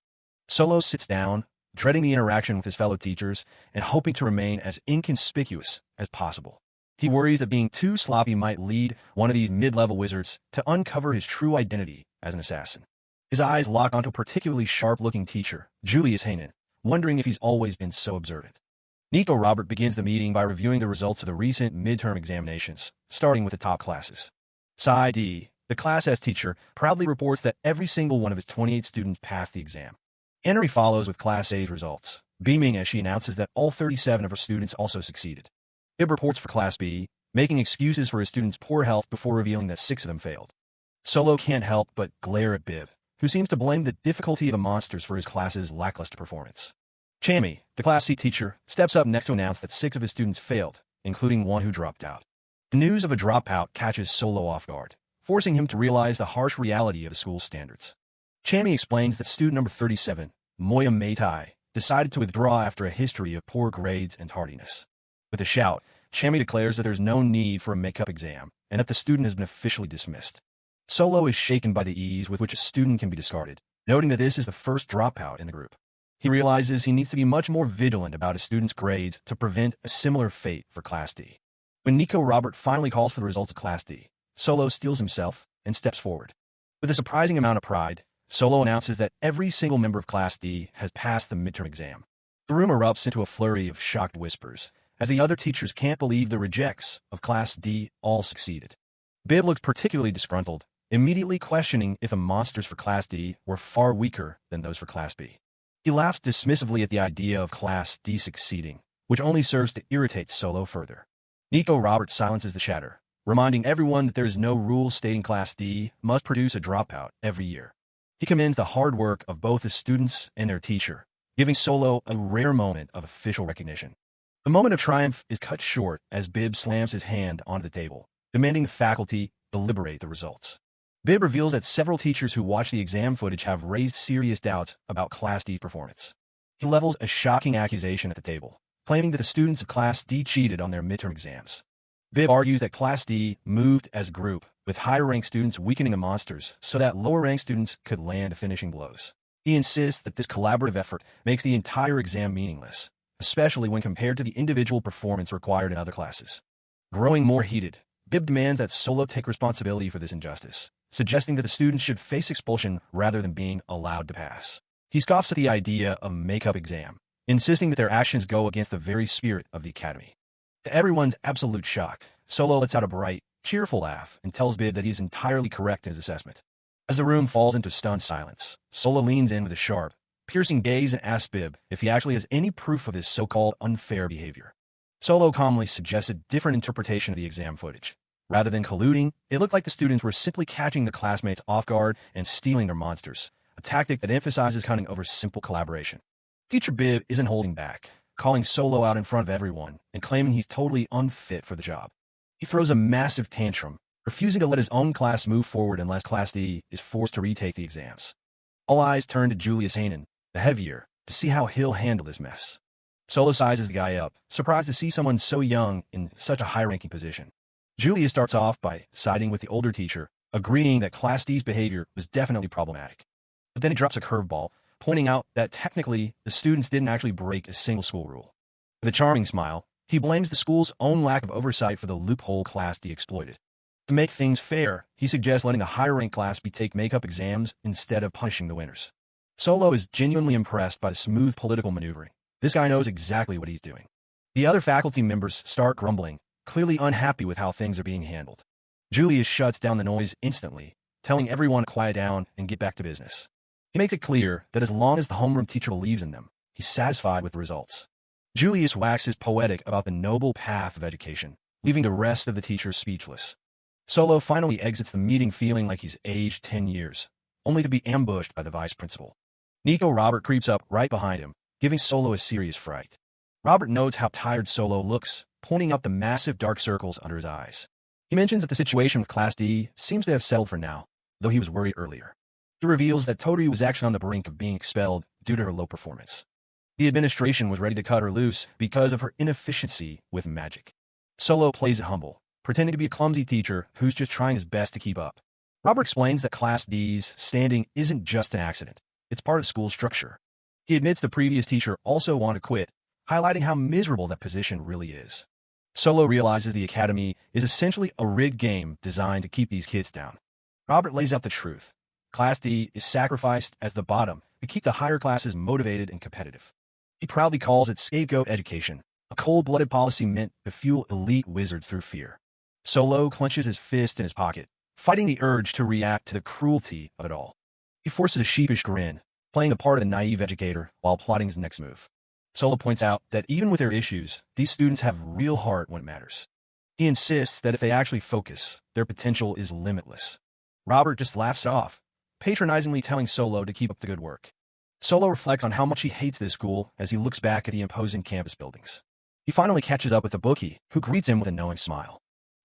Solo sits down, dreading the interaction with his fellow teachers and hoping to remain as inconspicuous as possible. He worries that being too sloppy might lead one of these mid-level wizards to uncover his true identity as an assassin. His eyes lock onto a particularly sharp-looking teacher, Julius Hanen, wondering if he's always been so observant. Nico Robert begins the meeting by reviewing the results of the recent midterm examinations, starting with the top classes. Psi D, the Class S teacher, proudly reports that every single one of his 28 students passed the exam. Henry follows with Class A's results, beaming as she announces that all 37 of her students also succeeded. Bib reports for Class B, making excuses for his students' poor health before revealing that 6 of them failed. Solo can't help but glare at Bib, who seems to blame the difficulty of the monsters for his class's lackluster performance. Chammy, the Class C teacher, steps up next to announce that 6 of his students failed, including one who dropped out. The news of a dropout catches Solo off guard, forcing him to realize the harsh reality of the school's standards. Chammy explains that student number 37, Moya Meitai, decided to withdraw after a history of poor grades and tardiness. With a shout, Chammy declares that there's no need for a makeup exam and that the student has been officially dismissed. Solo is shaken by the ease with which a student can be discarded, noting that this is the first dropout in the group. He realizes he needs to be much more vigilant about his students' grades to prevent a similar fate for Class D. When Nico Robert finally calls for the results of Class D, Solo steels himself and steps forward. With a surprising amount of pride, Solo announces that every single member of Class D has passed the midterm exam. The room erupts into a flurry of shocked whispers, as the other teachers can't believe the rejects of Class D all succeeded. Bib looks particularly disgruntled, immediately questioning if the monsters for Class D were far weaker than those for Class B. He laughs dismissively at the idea of Class D succeeding, which only serves to irritate Solo further. Nico Robert silences the chatter, reminding everyone that there is no rule stating Class D must produce a dropout every year. He commends the hard work of both the students and their teacher, giving Solo a rare moment of official recognition. The moment of triumph is cut short as Bib slams his hand onto the table, demanding the faculty deliberate the results. Bib reveals that several teachers who watched the exam footage have raised serious doubts about Class D's performance. He levels a shocking accusation at the table, claiming that the students of Class D cheated on their midterm exams. Bib argues that Class D moved as a group, with higher-ranked students weakening the monsters so that lower-ranked students could land the finishing blows. He insists that this collaborative effort makes the entire exam meaningless, especially when compared to the individual performance required in other classes. Growing more heated, Bib demands that Solo take responsibility for this injustice, suggesting that the students should face expulsion rather than being allowed to pass. He scoffs at the idea of a makeup exam, insisting that their actions go against the very spirit of the academy. To everyone's absolute shock, Solo lets out a bright, cheerful laugh and tells Bib that he is entirely correct in his assessment. As the room falls into stunned silence, Solo leans in with a sharp, piercing gaze and asks Bib if he actually has any proof of his so-called unfair behavior. Solo calmly suggests a different interpretation of the exam footage. Rather than colluding, it looked like the students were simply catching their classmates off guard and stealing their monsters, a tactic that emphasizes cunning over simple collaboration. Teacher Bib isn't holding back, calling Solo out in front of everyone and claiming he's totally unfit for the job. He throws a massive tantrum, refusing to let his own class move forward unless Class D is forced to retake the exams. All eyes turn to Julius Hanan, the heavier, to see how he'll handle this mess. Solo sizes the guy up, surprised to see someone so young in such a high-ranking position. Julius starts off by siding with the older teacher, agreeing that Class D's behavior was definitely problematic. But then he drops a curveball, pointing out that technically the students didn't actually break a single school rule. With a charming smile, he blames the school's own lack of oversight for the loophole Class D exploited. To make things fair, he suggests letting the higher-ranked class take makeup exams instead of punishing the winners. Solo is genuinely impressed by the smooth political maneuvering. This guy knows exactly what he's doing. The other faculty members start grumbling, clearly unhappy with how things are being handled. Julius shuts down the noise instantly, telling everyone to quiet down and get back to business. He makes it clear that as long as the homeroom teacher believes in them, he's satisfied with the results. Julius waxes poetic about the noble path of education, leaving the rest of the teachers speechless. Solo finally exits the meeting feeling like he's aged 10 years, only to be ambushed by the vice principal. Nico Robert creeps up right behind him, giving Solo a serious fright. Robert notes how tired Solo looks, pointing out the massive dark circles under his eyes. He mentions that the situation with Class D seems to have settled for now, though he was worried earlier. He reveals that Toru was actually on the brink of being expelled due to her low performance. The administration was ready to cut her loose because of her inefficiency with magic. Solo plays it humble, pretending to be a clumsy teacher who's just trying his best to keep up. Robert explains that Class D's standing isn't just an accident, it's part of school structure. He admits the previous teacher also wanted to quit, highlighting how miserable that position really is. Solo realizes the academy is essentially a rigged game designed to keep these kids down. Robert lays out the truth. Class D is sacrificed as the bottom to keep the higher classes motivated and competitive. He proudly calls it scapegoat education, a cold-blooded policy meant to fuel elite wizards through fear. Solo clenches his fist in his pocket, fighting the urge to react to the cruelty of it all. He forces a sheepish grin, playing the part of the naive educator while plotting his next move. Solo points out that even with their issues, these students have real heart when it matters. He insists that if they actually focus, their potential is limitless. Robert just laughs it off, patronizingly telling Solo to keep up the good work. Solo reflects on how much he hates this school as he looks back at the imposing campus buildings. He finally catches up with the bookie, who greets him with a knowing smile.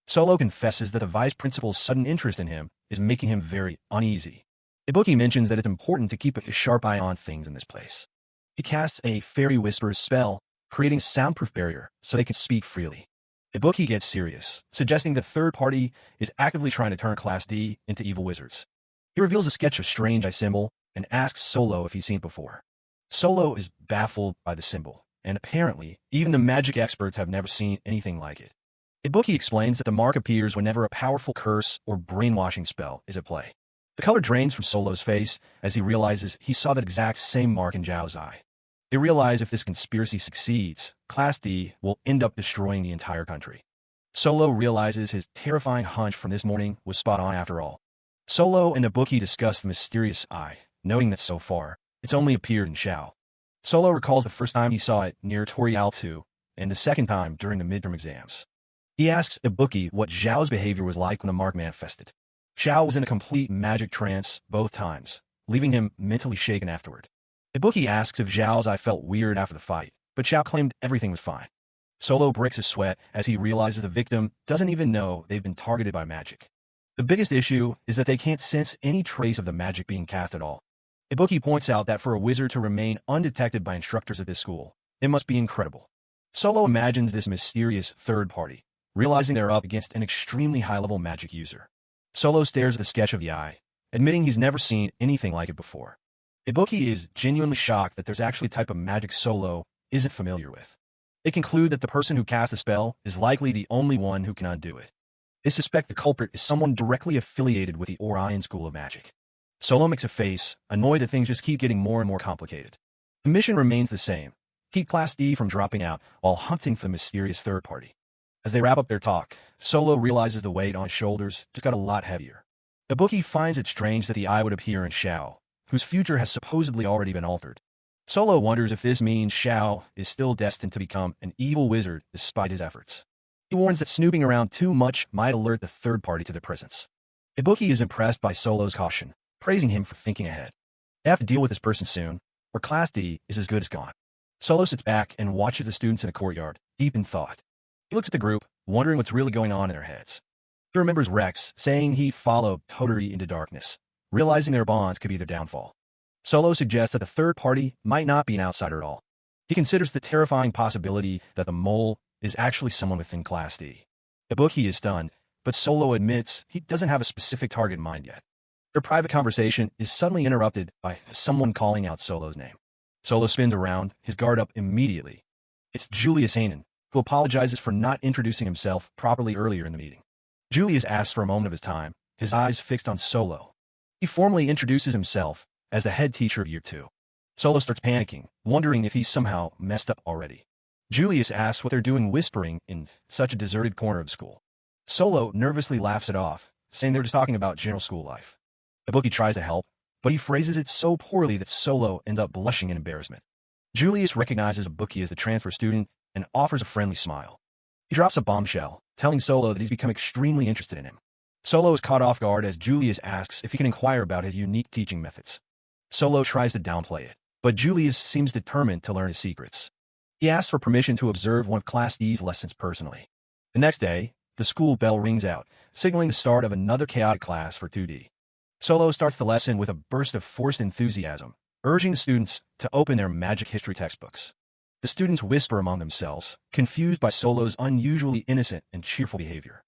Solo confesses that the vice principal's sudden interest in him is making him very uneasy. Ibuki mentions that it's important to keep a sharp eye on things in this place. He casts a fairy whispers spell, creating a soundproof barrier so they can speak freely. Ibuki gets serious, suggesting the third party is actively trying to turn Class D into evil wizards. He reveals a sketch of strange eye symbol and asks Solo if he's seen it before. Solo is baffled by the symbol, and apparently, even the magic experts have never seen anything like it. Ibuki explains that the mark appears whenever a powerful curse or brainwashing spell is at play. The color drains from Solo's face as he realizes he saw that exact same mark in Zhao's eye. They realize if this conspiracy succeeds, Class D will end up destroying the entire country. Solo realizes his terrifying hunch from this morning was spot on after all. Solo and Ibuki discuss the mysterious eye, noting that so far, it's only appeared in Zhao. Solo recalls the first time he saw it near Torial 2, and the second time during the midterm exams. He asks Ibuki what Zhao's behavior was like when the mark manifested. Zhao was in a complete magic trance both times, leaving him mentally shaken afterward. Ibuki asks if Zhao's eye felt weird after the fight, but Zhao claimed everything was fine. Solo breaks his sweat as he realizes the victim doesn't even know they've been targeted by magic. The biggest issue is that they can't sense any trace of the magic being cast at all. Ibuki points out that for a wizard to remain undetected by instructors at this school, it must be incredible. Solo imagines this mysterious third party, realizing they're up against an extremely high-level magic user. Solo stares at the sketch of the eye, admitting he's never seen anything like it before. Ibuki is genuinely shocked that there's actually a type of magic Solo isn't familiar with. They conclude that the person who cast the spell is likely the only one who can undo it. They suspect the culprit is someone directly affiliated with the Orion School of Magic. Solo makes a face, annoyed that things just keep getting more and more complicated. The mission remains the same: keep Class D from dropping out while hunting for the mysterious third party. As they wrap up their talk, Solo realizes the weight on his shoulders just got a lot heavier. The bookie finds it strange that the eye would appear in Xiao, whose future has supposedly already been altered. Solo wonders if this means Xiao is still destined to become an evil wizard despite his efforts. He warns that snooping around too much might alert the third party to their presence. Ibuki is impressed by Solo's caution, praising him for thinking ahead. They have to deal with this person soon, or Class D is as good as gone. Solo sits back and watches the students in the courtyard, deep in thought. He looks at the group, wondering what's really going on in their heads. He remembers Rex saying he followed Toturi into darkness, realizing their bonds could be their downfall. Solo suggests that the third party might not be an outsider at all. He considers the terrifying possibility that the mole is actually someone within Class D. Ibuki is stunned, but Solo admits he doesn't have a specific target in mind yet. Their private conversation is suddenly interrupted by someone calling out Solo's name. Solo spins around, his guard up immediately. It's Julius Hanan, who apologizes for not introducing himself properly earlier in the meeting. Julius asks for a moment of his time, his eyes fixed on Solo. He formally introduces himself as the head teacher of Year 2. Solo starts panicking, wondering if he's somehow messed up already. Julius asks what they're doing whispering in such a deserted corner of school. Solo nervously laughs it off, saying they're just talking about general school life. Ibuki tries to help, but he phrases it so poorly that Solo ends up blushing in embarrassment. Julius recognizes Ibuki as the transfer student and offers a friendly smile. He drops a bombshell, telling Solo that he's become extremely interested in him. Solo is caught off guard as Julius asks if he can inquire about his unique teaching methods. Solo tries to downplay it, but Julius seems determined to learn his secrets. He asks for permission to observe one of Class D's lessons personally. The next day, the school bell rings out, signaling the start of another chaotic class for 2D. Solo starts the lesson with a burst of forced enthusiasm, urging the students to open their magic history textbooks. The students whisper among themselves, confused by Solo's unusually innocent and cheerful behavior.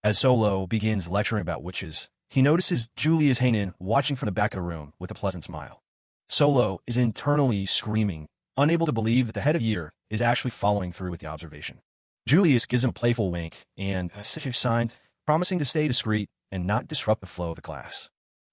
As Solo begins lecturing about witches, he notices Julius Hanan watching from the back of the room with a pleasant smile. Solo is internally screaming, unable to believe that the head of year is actually following through with the observation. Julius gives him a playful wink and a sign, promising to stay discreet and not disrupt the flow of the class.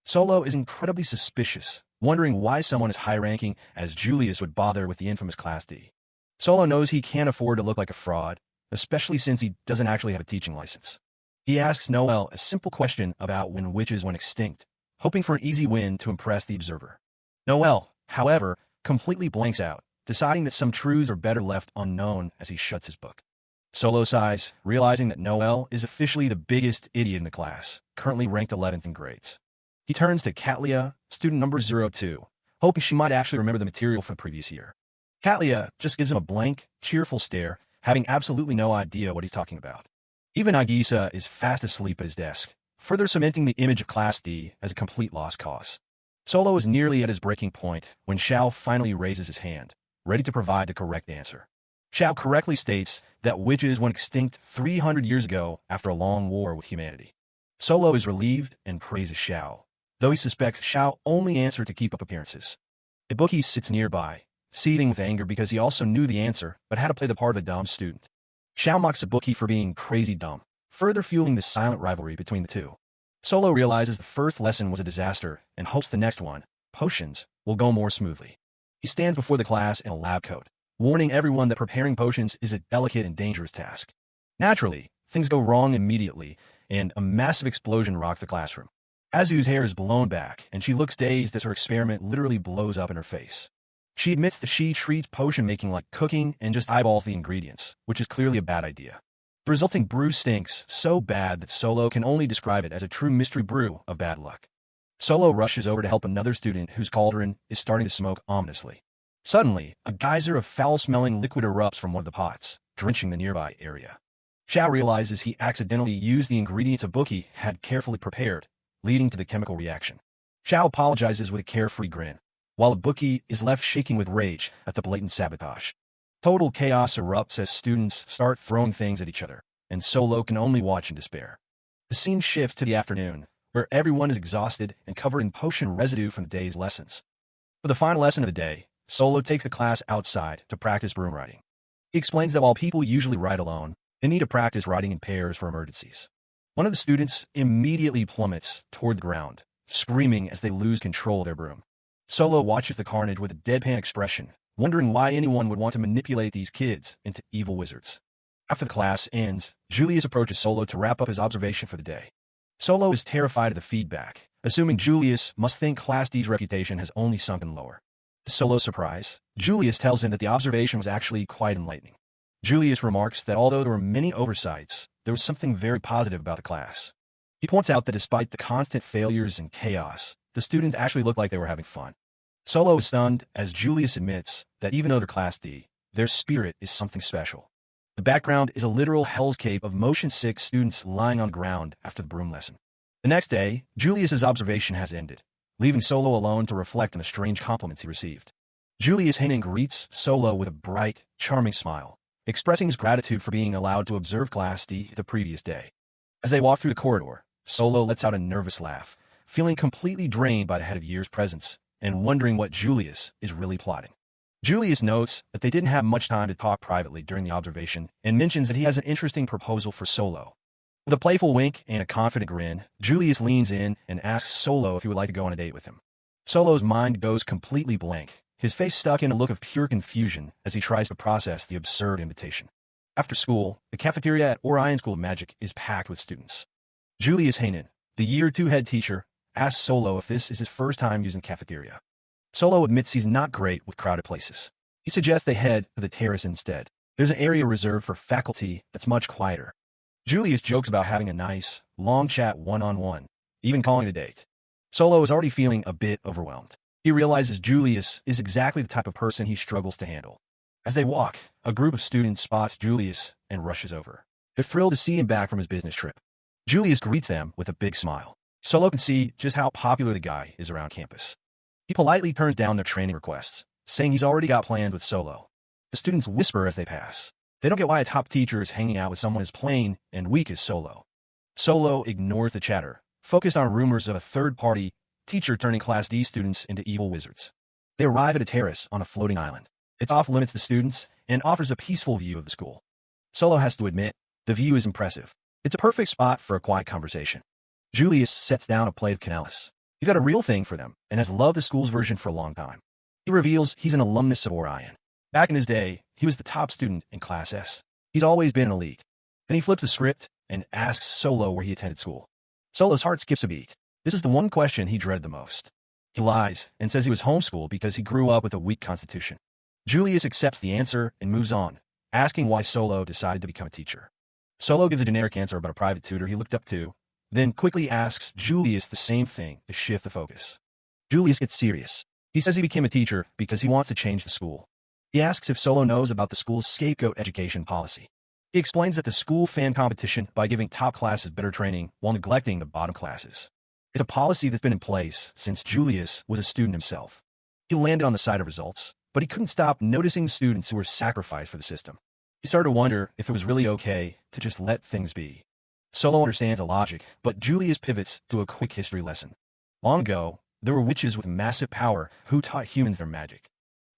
Solo is incredibly suspicious, wondering why someone as high-ranking as Julius would bother with the infamous Class D. Solo knows he can't afford to look like a fraud, especially since he doesn't actually have a teaching license. He asks Noel a simple question about when witches went extinct, hoping for an easy win to impress the observer. Noel, however, completely blanks out, deciding that some truths are better left unknown as he shuts his book. Solo sighs, realizing that Noel is officially the biggest idiot in the class, currently ranked 11th in grades. He turns to Katlia, student number 02, hoping she might actually remember the material from the previous year. Katlia just gives him a blank, cheerful stare, having absolutely no idea what he's talking about. Even Nagisa is fast asleep at his desk, further cementing the image of Class D as a complete lost cause. Solo is nearly at his breaking point when Xiao finally raises his hand, ready to provide the correct answer. Xiao correctly states that witches went extinct 300 years ago after a long war with humanity. Solo is relieved and praises Xiao, though he suspects Xiao only answered to keep up appearances. Ibuki sits nearby, seething with anger because he also knew the answer but had to play the part of a dumb student. Xiao mocks Ibuki for being crazy dumb, further fueling the silent rivalry between the two. Solo realizes the first lesson was a disaster and hopes the next one, potions, will go more smoothly. He stands before the class in a lab coat, warning everyone that preparing potions is a delicate and dangerous task. Naturally, things go wrong immediately, and a massive explosion rocks the classroom. Azu's hair is blown back, and she looks dazed as her experiment literally blows up in her face. She admits that she treats potion making like cooking and just eyeballs the ingredients, which is clearly a bad idea. The resulting brew stinks so bad that Solo can only describe it as a true mystery brew of bad luck. Solo rushes over to help another student whose cauldron is starting to smoke ominously. Suddenly, a geyser of foul-smelling liquid erupts from one of the pots, drenching the nearby area. Xiao realizes he accidentally used the ingredients Ibuki had carefully prepared, leading to the chemical reaction. Xiao apologizes with a carefree grin, while Ibuki is left shaking with rage at the blatant sabotage. Total chaos erupts as students start throwing things at each other, and Solo can only watch in despair. The scene shifts to the afternoon, where everyone is exhausted and covered in potion residue from the day's lessons. For the final lesson of the day, Solo takes the class outside to practice broom riding. He explains that while people usually ride alone, they need to practice riding in pairs for emergencies. One of the students immediately plummets toward the ground, screaming as they lose control of their broom. Solo watches the carnage with a deadpan expression, wondering why anyone would want to manipulate these kids into evil wizards. After the class ends, Julius approaches Solo to wrap up his observation for the day. Solo is terrified of the feedback, assuming Julius must think Class D's reputation has only sunken lower. To Solo's surprise, Julius tells him that the observation was actually quite enlightening. Julius remarks that although there were many oversights, there was something very positive about the class. He points out that despite the constant failures and chaos, the students actually looked like they were having fun. Solo is stunned as Julius admits that even though they're Class D, their spirit is something special. The background is a literal hellscape of motion-sick students lying on the ground after the broom lesson. The next day, Julius's observation has ended, leaving Solo alone to reflect on the strange compliments he received. Julius Hanan greets Solo with a bright, charming smile, expressing his gratitude for being allowed to observe Class D the previous day. As they walk through the corridor, Solo lets out a nervous laugh, feeling completely drained by the head of year's presence and wondering what Julius is really plotting. Julius notes that they didn't have much time to talk privately during the observation and mentions that he has an interesting proposal for Solo. With a playful wink and a confident grin, Julius leans in and asks Solo if he would like to go on a date with him. Solo's mind goes completely blank, his face stuck in a look of pure confusion as he tries to process the absurd invitation. After school, the cafeteria at Orion School of Magic is packed with students. Julius Hanan, the Year 2 head teacher, asks Solo if this is his first time using cafeteria. Solo admits he's not great with crowded places. He suggests they head to the terrace instead. There's an area reserved for faculty that's much quieter. Julius jokes about having a nice, long chat one-on-one, even calling it a date. Solo is already feeling a bit overwhelmed. He realizes Julius is exactly the type of person he struggles to handle. As they walk, a group of students spots Julius and rushes over. They're thrilled to see him back from his business trip. Julius greets them with a big smile. Solo can see just how popular the guy is around campus. He politely turns down their training requests, saying he's already got plans with Solo. The students whisper as they pass. They don't get why a top teacher is hanging out with someone as plain and weak as Solo. Solo ignores the chatter, focused on rumors of a third-party teacher turning Class D students into evil wizards. They arrive at a terrace on a floating island. It's off-limits to students and offers a peaceful view of the school. Solo has to admit, the view is impressive. It's a perfect spot for a quiet conversation. Julius sets down a plate of canellas. He's got a real thing for them and has loved the school's version for a long time. He reveals he's an alumnus of Orion. Back in his day, he was the top student in Class S. He's always been an elite. Then he flips the script and asks Solo where he attended school. Solo's heart skips a beat. This is the one question he dreaded the most. He lies and says he was homeschooled because he grew up with a weak constitution. Julius accepts the answer and moves on, asking why Solo decided to become a teacher. Solo gives a generic answer about a private tutor he looked up to, then quickly asks Julius the same thing to shift the focus. Julius gets serious. He says he became a teacher because he wants to change the school. He asks if Solo knows about the school's scapegoat education policy. He explains that the school fan competition by giving top classes better training while neglecting the bottom classes. It's a policy that's been in place since Julius was a student himself. He landed on the side of results, but he couldn't stop noticing students who were sacrificed for the system. He started to wonder if it was really okay to just let things be. Solo understands the logic, but Julius pivots to a quick history lesson. Long ago, there were witches with massive power who taught humans their magic.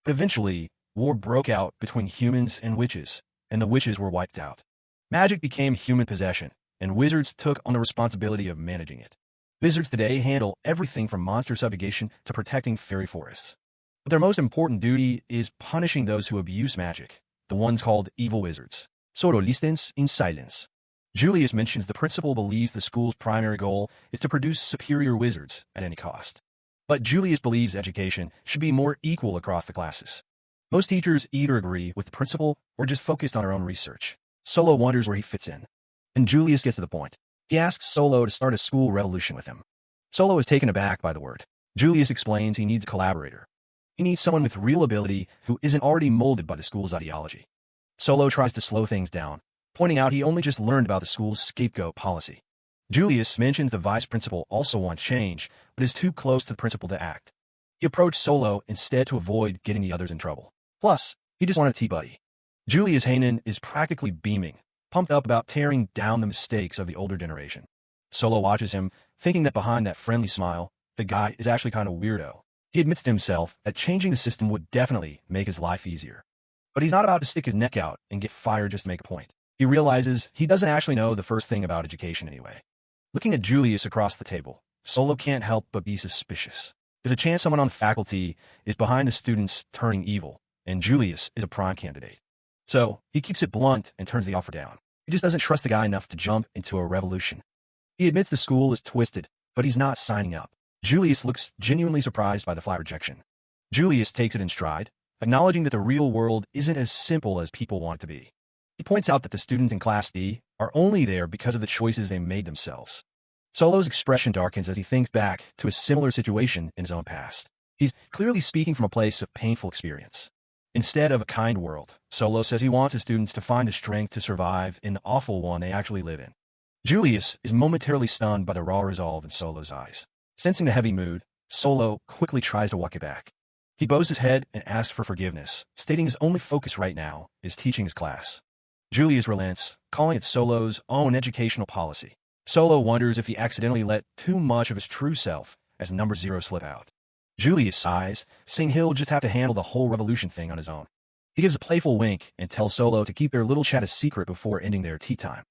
But eventually, war broke out between humans and witches, and the witches were wiped out. Magic became human possession, and wizards took on the responsibility of managing it. Wizards today handle everything from monster subjugation to protecting fairy forests. But their most important duty is punishing those who abuse magic, the ones called evil wizards. Solo listens in silence. Julius mentions the principal believes the school's primary goal is to produce superior wizards at any cost. But Julius believes education should be more equal across the classes. Most teachers either agree with the principal or just focused on their own research. Solo wonders where he fits in. And Julius gets to the point. He asks Solo to start a school revolution with him. Solo is taken aback by the word. Julius explains he needs a collaborator. He needs someone with real ability who isn't already molded by the school's ideology. Solo tries to slow things down, pointing out he only just learned about the school's scapegoat policy. Julius mentions the vice principal also wants change, but is too close to the principal to act. He approached Solo instead to avoid getting the others in trouble. Plus, he just wanted a tea buddy. Julius Hanan is practically beaming, pumped up about tearing down the mistakes of the older generation. Solo watches him, thinking that behind that friendly smile, the guy is actually kind of weirdo. He admits to himself that changing the system would definitely make his life easier. But he's not about to stick his neck out and get fired just to make a point. He realizes he doesn't actually know the first thing about education anyway. Looking at Julius across the table, Solo can't help but be suspicious. There's a chance someone on the faculty is behind the students turning evil, and Julius is a prime candidate. So, he keeps it blunt and turns the offer down. He just doesn't trust the guy enough to jump into a revolution. He admits the school is twisted, but he's not signing up. Julius looks genuinely surprised by the flat rejection. Julius takes it in stride, acknowledging that the real world isn't as simple as people want it to be. He points out that the students in Class D are only there because of the choices they made themselves. Solo's expression darkens as he thinks back to a similar situation in his own past. He's clearly speaking from a place of painful experience. Instead of a kind world, Solo says he wants his students to find the strength to survive in the awful one they actually live in. Julius is momentarily stunned by the raw resolve in Solo's eyes. Sensing the heavy mood, Solo quickly tries to walk it back. He bows his head and asks for forgiveness, stating his only focus right now is teaching his class. Julius relents, calling it Solo's own educational policy. Solo wonders if he accidentally let too much of his true self as number 0 slip out. Julius sighs, saying he'll just have to handle the whole revolution thing on his own. He gives a playful wink and tells Solo to keep their little chat a secret before ending their tea time.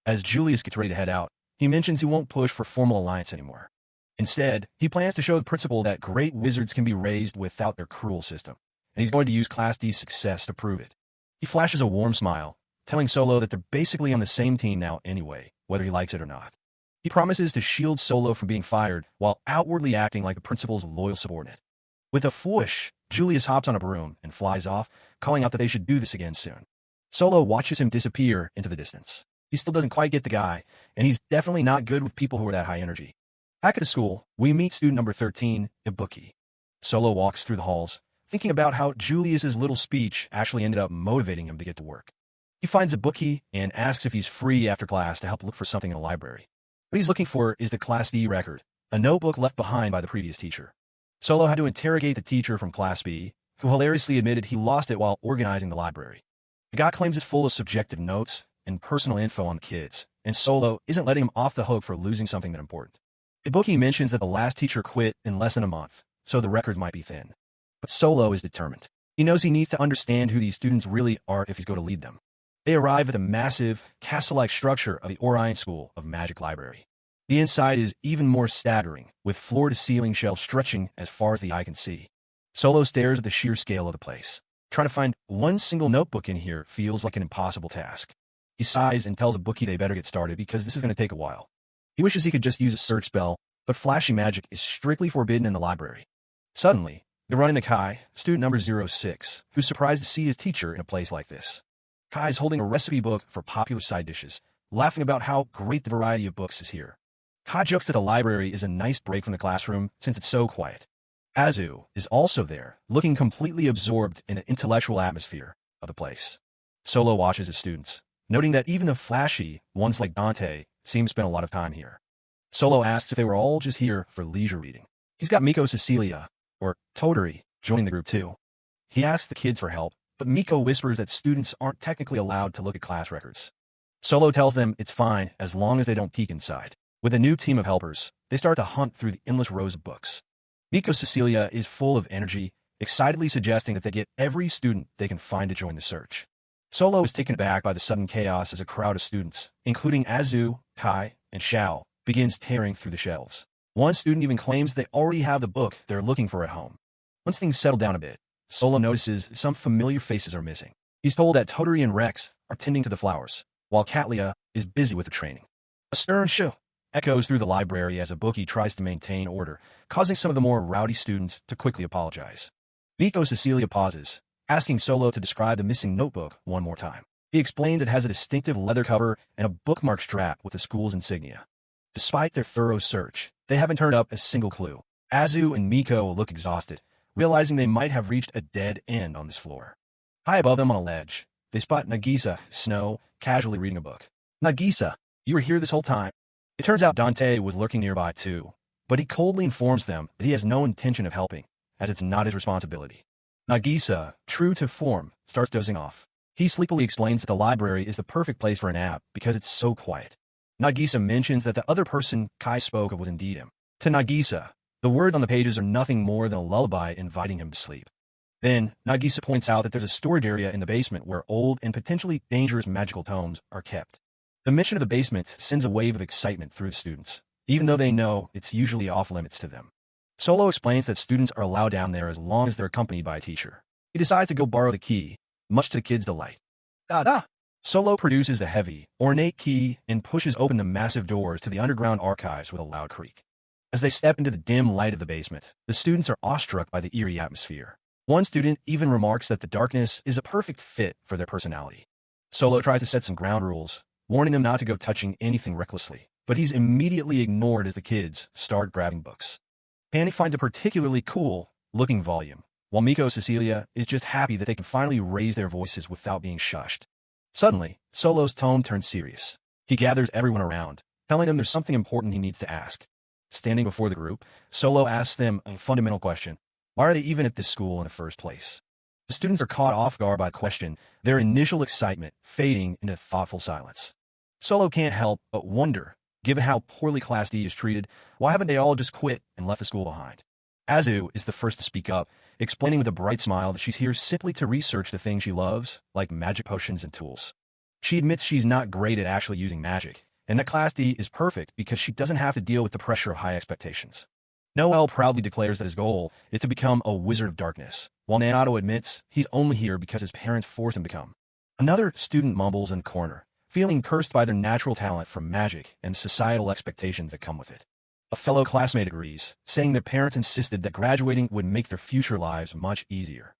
As Julius gets ready to head out, he mentions he won't push for formal alliance anymore. Instead, he plans to show the principal that great wizards can be raised without their cruel system, and he's going to use Class D's success to prove it. He flashes a warm smile, telling Solo that they're basically on the same team now anyway, whether he likes it or not. He promises to shield Solo from being fired while outwardly acting like the principal's loyal subordinate. With a whoosh, Julius hops on a broom and flies off, calling out that they should do this again soon. Solo watches him disappear into the distance. He still doesn't quite get the guy, and he's definitely not good with people who are that high energy. Back at the school, we meet student number 13, Ibuki. Solo walks through the halls, thinking about how Julius's little speech actually ended up motivating him to get to work. He finds Ibuki and asks if he's free after class to help look for something in the library. What he's looking for is the Class D record, a notebook left behind by the previous teacher. Solo had to interrogate the teacher from Class B, who hilariously admitted he lost it while organizing the library. The guy claims it's full of subjective notes and personal info on the kids, and Solo isn't letting him off the hook for losing something that important. Ibuki mentions that the last teacher quit in less than a month, so the record might be thin. But Solo is determined. He knows he needs to understand who these students really are if he's going to lead them. They arrive at the massive, castle-like structure of the Orion School of Magic Library. The inside is even more staggering, with floor-to-ceiling shelves stretching as far as the eye can see. Solo stares at the sheer scale of the place. Trying to find one single notebook in here feels like an impossible task. He sighs and tells Ibuki they better get started because this is going to take a while. He wishes he could just use a search spell, but flashy magic is strictly forbidden in the library. Suddenly, they run into Kai, student number 06, who's surprised to see his teacher in a place like this. Kai is holding a recipe book for popular side dishes, laughing about how great the variety of books is here. Kai jokes that the library is a nice break from the classroom since it's so quiet. Azu is also there, looking completely absorbed in the intellectual atmosphere of the place. Solo watches his students, noting that even the flashy ones like Dante seem to spend a lot of time here. Solo asks if they were all just here for leisure reading. He's got Miko Cecilia, or Toturi, joining the group too. He asks the kids for help, but Miko whispers that students aren't technically allowed to look at class records. Solo tells them it's fine as long as they don't peek inside. With a new team of helpers, they start to hunt through the endless rows of books. Miko Cecilia is full of energy, excitedly suggesting that they get every student they can find to join the search. Solo is taken aback by the sudden chaos as a crowd of students, including Azu, Kai, and Xiao, begins tearing through the shelves. One student even claims they already have the book they're looking for at home. Once things settle down a bit, Solo notices some familiar faces are missing. He's told that Toturi and Rex are tending to the flowers, while Katlia is busy with the training. A stern shoo echoes through the library as Ibuki tries to maintain order, causing some of the more rowdy students to quickly apologize. Miko Cecilia pauses, asking Solo to describe the missing notebook one more time. He explains it has a distinctive leather cover and a bookmark strap with the school's insignia. Despite their thorough search, they haven't turned up a single clue. Azu and Miko look exhausted, realizing they might have reached a dead end on this floor. High above them on a ledge, they spot Nagisa, Snow, casually reading a book. Nagisa, you were here this whole time? It turns out Dante was lurking nearby too, but he coldly informs them that he has no intention of helping, as it's not his responsibility. Nagisa, true to form, starts dozing off. He sleepily explains that the library is the perfect place for a nap because it's so quiet. Nagisa mentions that the other person Kai spoke of was indeed him. To Nagisa, the words on the pages are nothing more than a lullaby inviting him to sleep. Then, Nagisa points out that there's a storage area in the basement where old and potentially dangerous magical tomes are kept. The mention of the basement sends a wave of excitement through the students, even though they know it's usually off limits to them. Solo explains that students are allowed down there as long as they're accompanied by a teacher. He decides to go borrow the key, much to the kid's delight. Da-da! Solo produces the heavy, ornate key and pushes open the massive doors to the underground archives with a loud creak. As they step into the dim light of the basement, the students are awestruck by the eerie atmosphere. One student even remarks that the darkness is a perfect fit for their personality. Solo tries to set some ground rules, warning them not to go touching anything recklessly, but he's immediately ignored as the kids start grabbing books. Penny finds a particularly cool-looking volume, while Miko Cecilia is just happy that they can finally raise their voices without being shushed. Suddenly, Solo's tone turns serious. He gathers everyone around, telling them there's something important he needs to ask. Standing before the group, Solo asks them a fundamental question. Why are they even at this school in the first place? The students are caught off guard by the question, their initial excitement fading into thoughtful silence. Solo can't help but wonder, given how poorly Class D is treated, why haven't they all just quit and left the school behind? Azu is the first to speak up, explaining with a bright smile that she's here simply to research the things she loves, like magic potions and tools. She admits she's not great at actually using magic, and that Class D is perfect because she doesn't have to deal with the pressure of high expectations. Noel proudly declares that his goal is to become a wizard of darkness, while Nanato admits he's only here because his parents forced him to come. Another student mumbles in the corner, feeling cursed by their natural talent from magic and societal expectations that come with it. A fellow classmate agrees, saying their parents insisted that graduating would make their future lives much easier.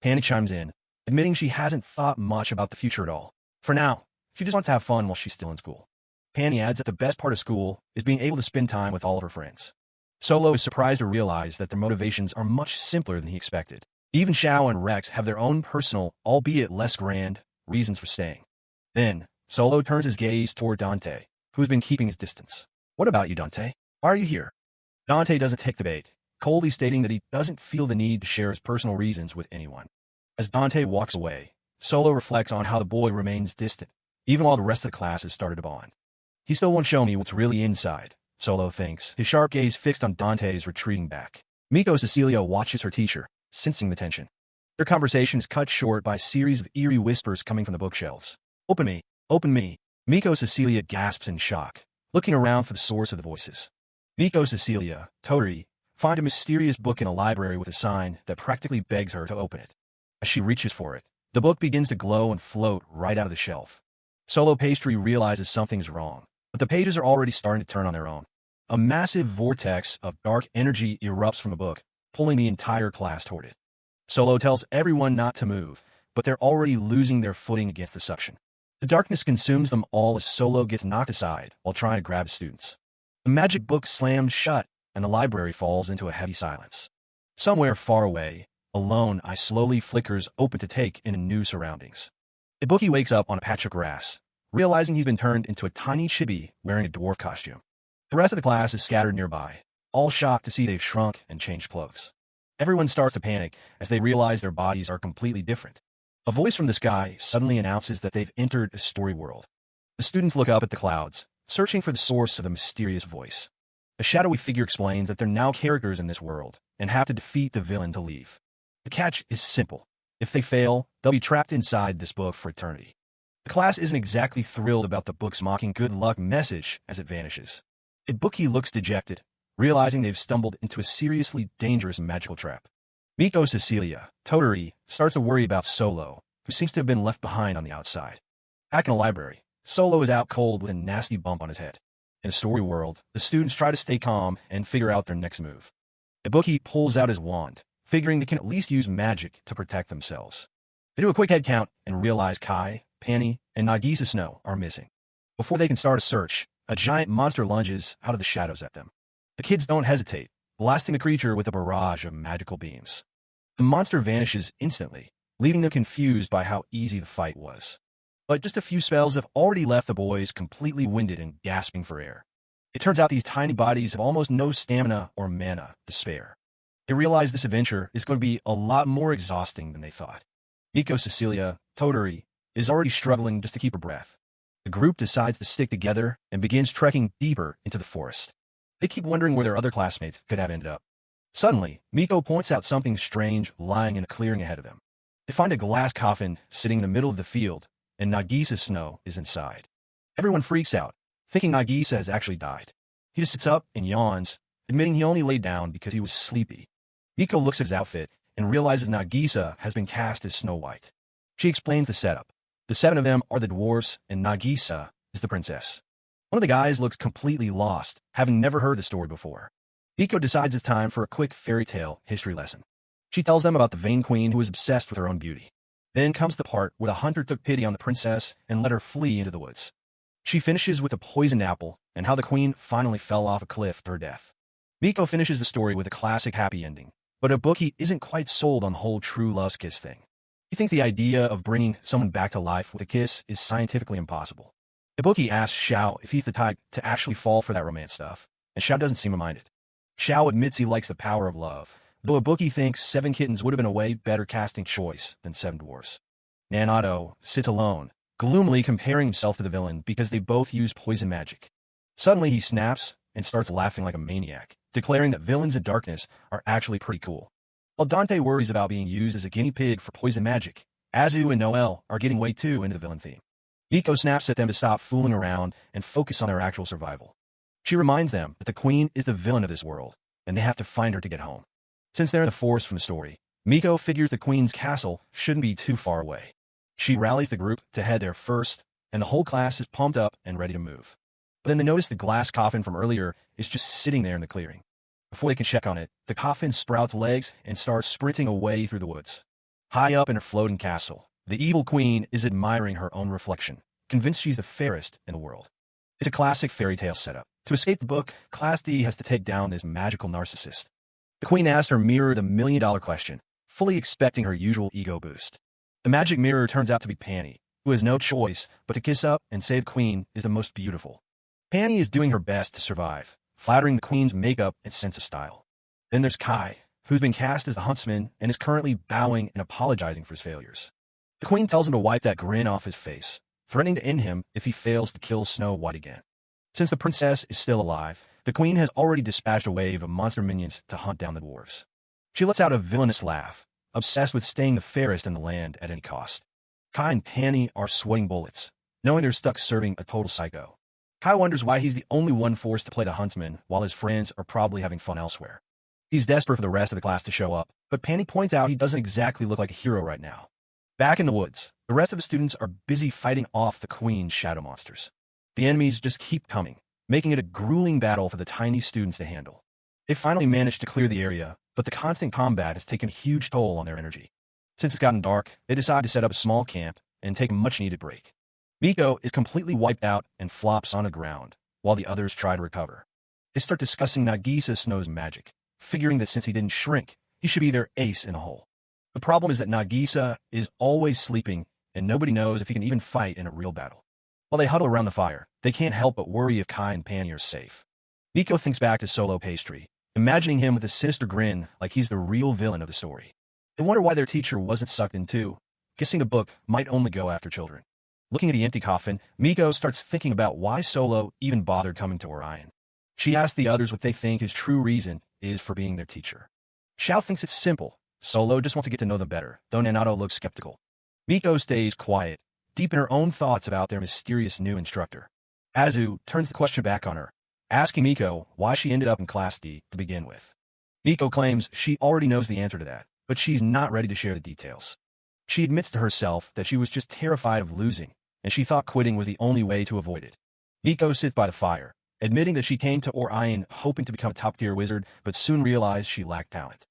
Penny chimes in, admitting she hasn't thought much about the future at all. For now, she just wants to have fun while she's still in school. Penny adds that the best part of school is being able to spend time with all of her friends. Solo is surprised to realize that their motivations are much simpler than he expected. Even Xiao and Rex have their own personal, albeit less grand, reasons for staying. Then, Solo turns his gaze toward Dante, who has been keeping his distance. What about you, Dante? Why are you here? Dante doesn't take the bait, coldly stating that he doesn't feel the need to share his personal reasons with anyone. As Dante walks away, Solo reflects on how the boy remains distant, even while the rest of the class has started to bond. He still won't show me what's really inside, Solo thinks, his sharp gaze fixed on Dante's retreating back. Miko Cecilia watches her teacher, sensing the tension. Their conversation is cut short by a series of eerie whispers coming from the bookshelves. Open me! Open me! Miko Cecilia gasps in shock, looking around for the source of the voices. Miko Cecilia, Totori, find a mysterious book in a library with a sign that practically begs her to open it. As she reaches for it, the book begins to glow and float right out of the shelf. Solo Pastry realizes something's wrong, but the pages are already starting to turn on their own. A massive vortex of dark energy erupts from the book, pulling the entire class toward it. Solo tells everyone not to move, but they're already losing their footing against the suction. The darkness consumes them all as Solo gets knocked aside while trying to grab students. The magic book slams shut, and the library falls into a heavy silence. Somewhere far away, a lone eye slowly flickers open to take in new surroundings. Ibuki wakes up on a patch of grass, realizing he's been turned into a tiny chibi wearing a dwarf costume. The rest of the class is scattered nearby, all shocked to see they've shrunk and changed clothes. Everyone starts to panic as they realize their bodies are completely different. A voice from the sky suddenly announces that they've entered a story world. The students look up at the clouds, searching for the source of the mysterious voice. A shadowy figure explains that they're now characters in this world and have to defeat the villain to leave. The catch is simple. If they fail, they'll be trapped inside this book for eternity. The class isn't exactly thrilled about the book's mocking good luck message as it vanishes. Ibuki looks dejected, realizing they've stumbled into a seriously dangerous magical trap. Miko Cecilia, Totori, starts to worry about Solo, who seems to have been left behind on the outside. Back in the library, Solo is out cold with a nasty bump on his head. In the story world, the students try to stay calm and figure out their next move. Ibuki pulls out his wand, figuring they can at least use magic to protect themselves. They do a quick head count and realize Kai, Penny, and Nagisa Snow are missing. Before they can start a search, a giant monster lunges out of the shadows at them. The kids don't hesitate, blasting the creature with a barrage of magical beams. The monster vanishes instantly, leaving them confused by how easy the fight was. But just a few spells have already left the boys completely winded and gasping for air. It turns out these tiny bodies have almost no stamina or mana to spare. They realize this adventure is going to be a lot more exhausting than they thought. Miko Cecilia, Totori, is already struggling just to keep her breath. The group decides to stick together and begins trekking deeper into the forest. They keep wondering where their other classmates could have ended up. Suddenly, Miko points out something strange lying in a clearing ahead of them. They find a glass coffin sitting in the middle of the field, and Nagisa Snow is inside. Everyone freaks out, thinking Nagisa has actually died. He just sits up and yawns, admitting he only laid down because he was sleepy. Miko looks at his outfit and realizes Nagisa has been cast as Snow White. She explains the setup. The 7 of them are the dwarfs, and Nagisa is the princess. One of the guys looks completely lost, having never heard the story before. Miko decides it's time for a quick fairy tale history lesson. She tells them about the vain queen who is obsessed with her own beauty. Then comes the part where the hunter took pity on the princess and let her flee into the woods. She finishes with a poisoned apple and how the queen finally fell off a cliff to her death. Miko finishes the story with a classic happy ending, but Ibuki isn't quite sold on the whole true love's kiss thing. He thinks the idea of bringing someone back to life with a kiss is scientifically impossible. Ibuki asks Xiao if he's the type to actually fall for that romance stuff, and Xiao doesn't seem to mind it. Xiao admits he likes the power of love, though Ibuki thinks 7 kittens would have been a way better casting choice than 7 dwarfs. Nanato sits alone, gloomily comparing himself to the villain because they both use poison magic. Suddenly he snaps and starts laughing like a maniac, declaring that villains in darkness are actually pretty cool. While Dante worries about being used as a guinea pig for poison magic, Azu and Noelle are getting way too into the villain theme. Miko snaps at them to stop fooling around and focus on their actual survival. She reminds them that the queen is the villain of this world, and they have to find her to get home. Since they're in the forest from the story, Miko figures the queen's castle shouldn't be too far away. She rallies the group to head there first, and the whole class is pumped up and ready to move. But then they notice the glass coffin from earlier is just sitting there in the clearing. Before they can check on it, the coffin sprouts legs and starts sprinting away through the woods. High up in her floating castle, the evil queen is admiring her own reflection, convinced she's the fairest in the world. It's a classic fairy tale setup. To escape the book, Class D has to take down this magical narcissist. The queen asks her mirror the million-dollar question, fully expecting her usual ego boost. The magic mirror turns out to be Panny, who has no choice but to kiss up and say the queen is the most beautiful. Panny is doing her best to survive, flattering the queen's makeup and sense of style. Then there's Kai, who's been cast as the huntsman and is currently bowing and apologizing for his failures. The queen tells him to wipe that grin off his face, threatening to end him if he fails to kill Snow White again. Since the princess is still alive, the queen has already dispatched a wave of monster minions to hunt down the dwarves. She lets out a villainous laugh, obsessed with staying the fairest in the land at any cost. Kai and Panny are sweating bullets, knowing they're stuck serving a total psycho. Kai wonders why he's the only one forced to play the huntsman while his friends are probably having fun elsewhere. He's desperate for the rest of the class to show up, but Panny points out he doesn't exactly look like a hero right now. Back in the woods, the rest of the students are busy fighting off the queen's shadow monsters. The enemies just keep coming, making it a grueling battle for the tiny students to handle. They finally manage to clear the area, but the constant combat has taken a huge toll on their energy. Since it's gotten dark, they decide to set up a small camp and take a much-needed break. Miko is completely wiped out and flops on the ground, while the others try to recover. They start discussing Nagisa Snow's magic, figuring that since he didn't shrink, he should be their ace in the hole. The problem is that Nagisa is always sleeping, and nobody knows if he can even fight in a real battle. While they huddle around the fire, they can't help but worry if Kai and Panny are safe. Miko thinks back to Solo Pastry, imagining him with a sinister grin like he's the real villain of the story. They wonder why their teacher wasn't sucked in too, guessing the book might only go after children. Looking at the empty coffin, Miko starts thinking about why Solo even bothered coming to Orion. She asks the others what they think his true reason is for being their teacher. Xiao thinks it's simple. Solo just wants to get to know them better, though Nanato looks skeptical. Miko stays quiet, deep in her own thoughts about their mysterious new instructor. Azu turns the question back on her, asking Miko why she ended up in Class D to begin with. Miko claims she already knows the answer to that, but she's not ready to share the details. She admits to herself that she was just terrified of losing, and she thought quitting was the only way to avoid it. Miko sits by the fire, admitting that she came to Orion hoping to become a top-tier wizard, but soon realized she lacked talent.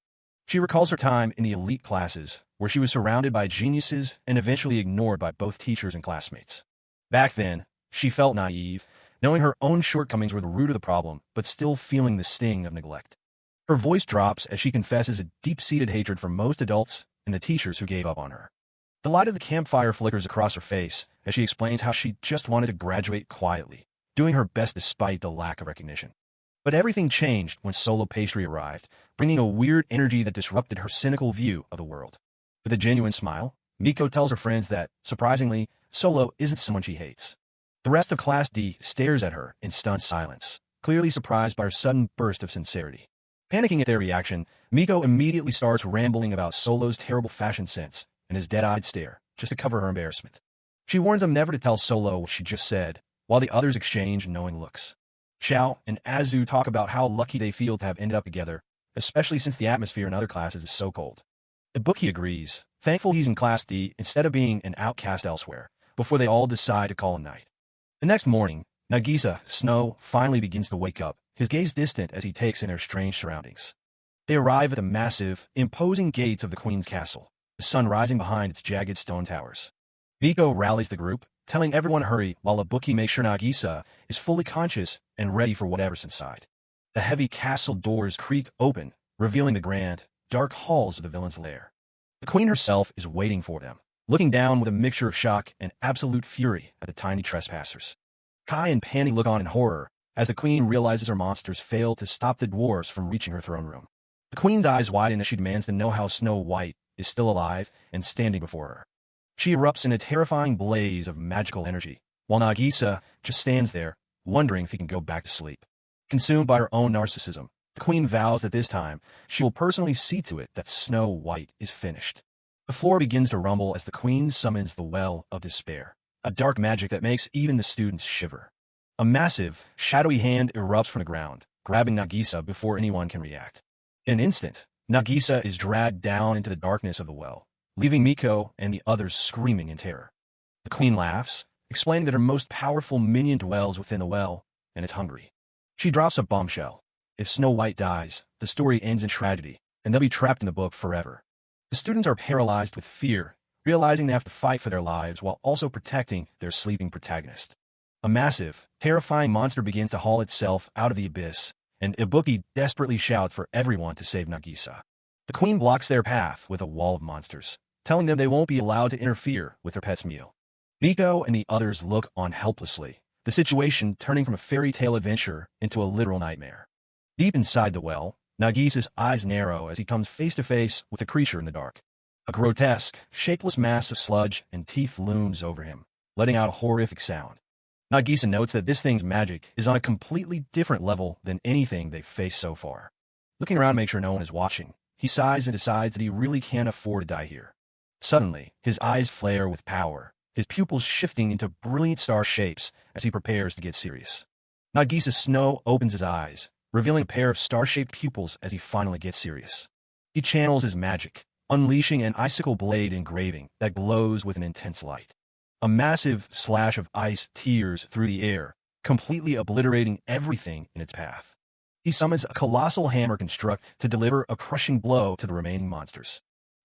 She recalls her time in the elite classes, where she was surrounded by geniuses and eventually ignored by both teachers and classmates. Back then, she felt naive, knowing her own shortcomings were the root of the problem, but still feeling the sting of neglect. Her voice drops as she confesses a deep-seated hatred for most adults and the teachers who gave up on her. The light of the campfire flickers across her face as she explains how she just wanted to graduate quietly, doing her best despite the lack of recognition. But everything changed when Solo Pastry arrived, bringing a weird energy that disrupted her cynical view of the world. With a genuine smile, Miko tells her friends that, surprisingly, Solo isn't someone she hates. The rest of Class D stares at her in stunned silence, clearly surprised by her sudden burst of sincerity. Panicking at their reaction, Miko immediately starts rambling about Solo's terrible fashion sense and his dead-eyed stare, just to cover her embarrassment. She warns them never to tell Solo what she just said, while the others exchange knowing looks. Xiao and Azu talk about how lucky they feel to have ended up together, especially since the atmosphere in other classes is so cold. Ibuki agrees, thankful he's in Class D instead of being an outcast elsewhere, before they all decide to call it night. The next morning, Nagisa, Snow, finally begins to wake up, his gaze distant as he takes in her strange surroundings. They arrive at the massive, imposing gates of the Queen's castle, the sun rising behind its jagged stone towers. Miko rallies the group, telling everyone to hurry while Ibuki makes sure Nagisa is fully conscious and ready for whatever's inside. The heavy castle doors creak open, revealing the grand, dark halls of the villain's lair. The Queen herself is waiting for them, looking down with a mixture of shock and absolute fury at the tiny trespassers. Kai and Panny look on in horror as the Queen realizes her monsters fail to stop the dwarves from reaching her throne room. The Queen's eyes widen as she demands to know how Snow White is still alive and standing before her. She erupts in a terrifying blaze of magical energy, while Nagisa just stands there, wondering if he can go back to sleep. Consumed by her own narcissism, the Queen vows that this time she will personally see to it that Snow White is finished. The floor begins to rumble as the Queen summons the Well of Despair, a dark magic that makes even the students shiver. A massive, shadowy hand erupts from the ground, grabbing Nagisa before anyone can react. In an instant, Nagisa is dragged down into the darkness of the well, leaving Miko and the others screaming in terror. The Queen laughs, explaining that her most powerful minion dwells within the well and is hungry. She drops a bombshell. If Snow White dies, the story ends in tragedy, and they'll be trapped in the book forever. The students are paralyzed with fear, realizing they have to fight for their lives while also protecting their sleeping protagonist. A massive, terrifying monster begins to haul itself out of the abyss, and Ibuki desperately shouts for everyone to save Nagisa. The Queen blocks their path with a wall of monsters, telling them they won't be allowed to interfere with their pet's meal. Miko and the others look on helplessly, the situation turning from a fairy tale adventure into a literal nightmare. Deep inside the well, Nagisa's eyes narrow as he comes face to face with a creature in the dark. A grotesque, shapeless mass of sludge and teeth looms over him, letting out a horrific sound. Nagisa notes that this thing's magic is on a completely different level than anything they've faced so far. Looking around to make sure no one is watching, he sighs and decides that he really can't afford to die here. Suddenly, his eyes flare with power, his pupils shifting into brilliant star shapes as he prepares to get serious. Nagisa Snow opens his eyes, revealing a pair of star-shaped pupils as he finally gets serious. He channels his magic, unleashing an icicle blade engraving that glows with an intense light. A massive slash of ice tears through the air, completely obliterating everything in its path. He summons a colossal hammer construct to deliver a crushing blow to the remaining monsters.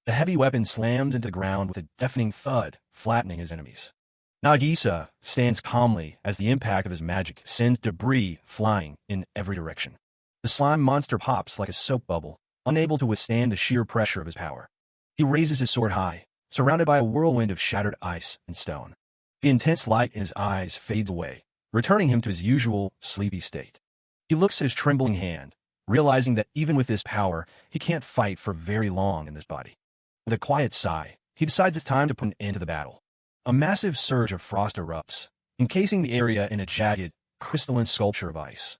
The heavy weapon slams into the ground with a deafening thud, flattening his enemies. Nagisa stands calmly as the impact of his magic sends debris flying in every direction. The slime monster pops like a soap bubble, unable to withstand the sheer pressure of his power. He raises his sword high, surrounded by a whirlwind of shattered ice and stone. The intense light in his eyes fades away, returning him to his usual sleepy state. He looks at his trembling hand, realizing that even with this power, he can't fight for very long in this body. With a quiet sigh, he decides it's time to put an end to the battle. A massive surge of frost erupts, encasing the area in a jagged, crystalline sculpture of ice.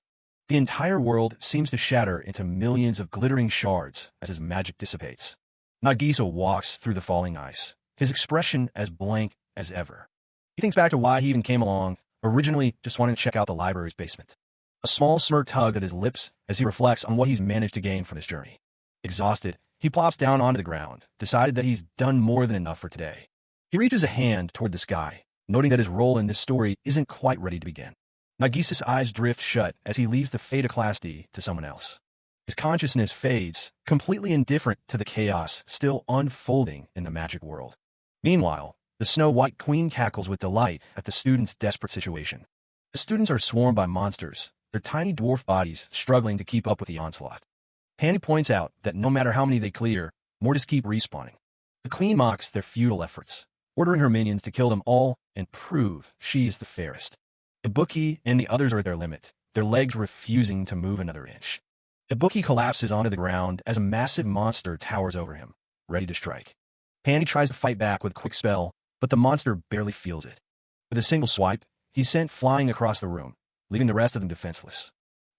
The entire world seems to shatter into millions of glittering shards as his magic dissipates. Nagisa walks through the falling ice, his expression as blank as ever. He thinks back to why he even came along, originally just wanting to check out the library's basement. A small smirk tugs at his lips as he reflects on what he's managed to gain from this journey. Exhausted, he plops down onto the ground, decided that he's done more than enough for today. He reaches a hand toward the sky, noting that his role in this story isn't quite ready to begin. Nagisa's eyes drift shut as he leaves the fate of Class D to someone else. His consciousness fades, completely indifferent to the chaos still unfolding in the magic world. Meanwhile, the Snow White Queen cackles with delight at the students' desperate situation. The students are swarmed by monsters, their tiny dwarf bodies struggling to keep up with the onslaught. Panny points out that no matter how many they clear, more just keep respawning. The Queen mocks their futile efforts, ordering her minions to kill them all and prove she is the fairest. Ibuki and the others are at their limit, their legs refusing to move another inch. Ibuki collapses onto the ground as a massive monster towers over him, ready to strike. Panny tries to fight back with a quick spell, but the monster barely feels it. With a single swipe, he's sent flying across the room, leaving the rest of them defenseless.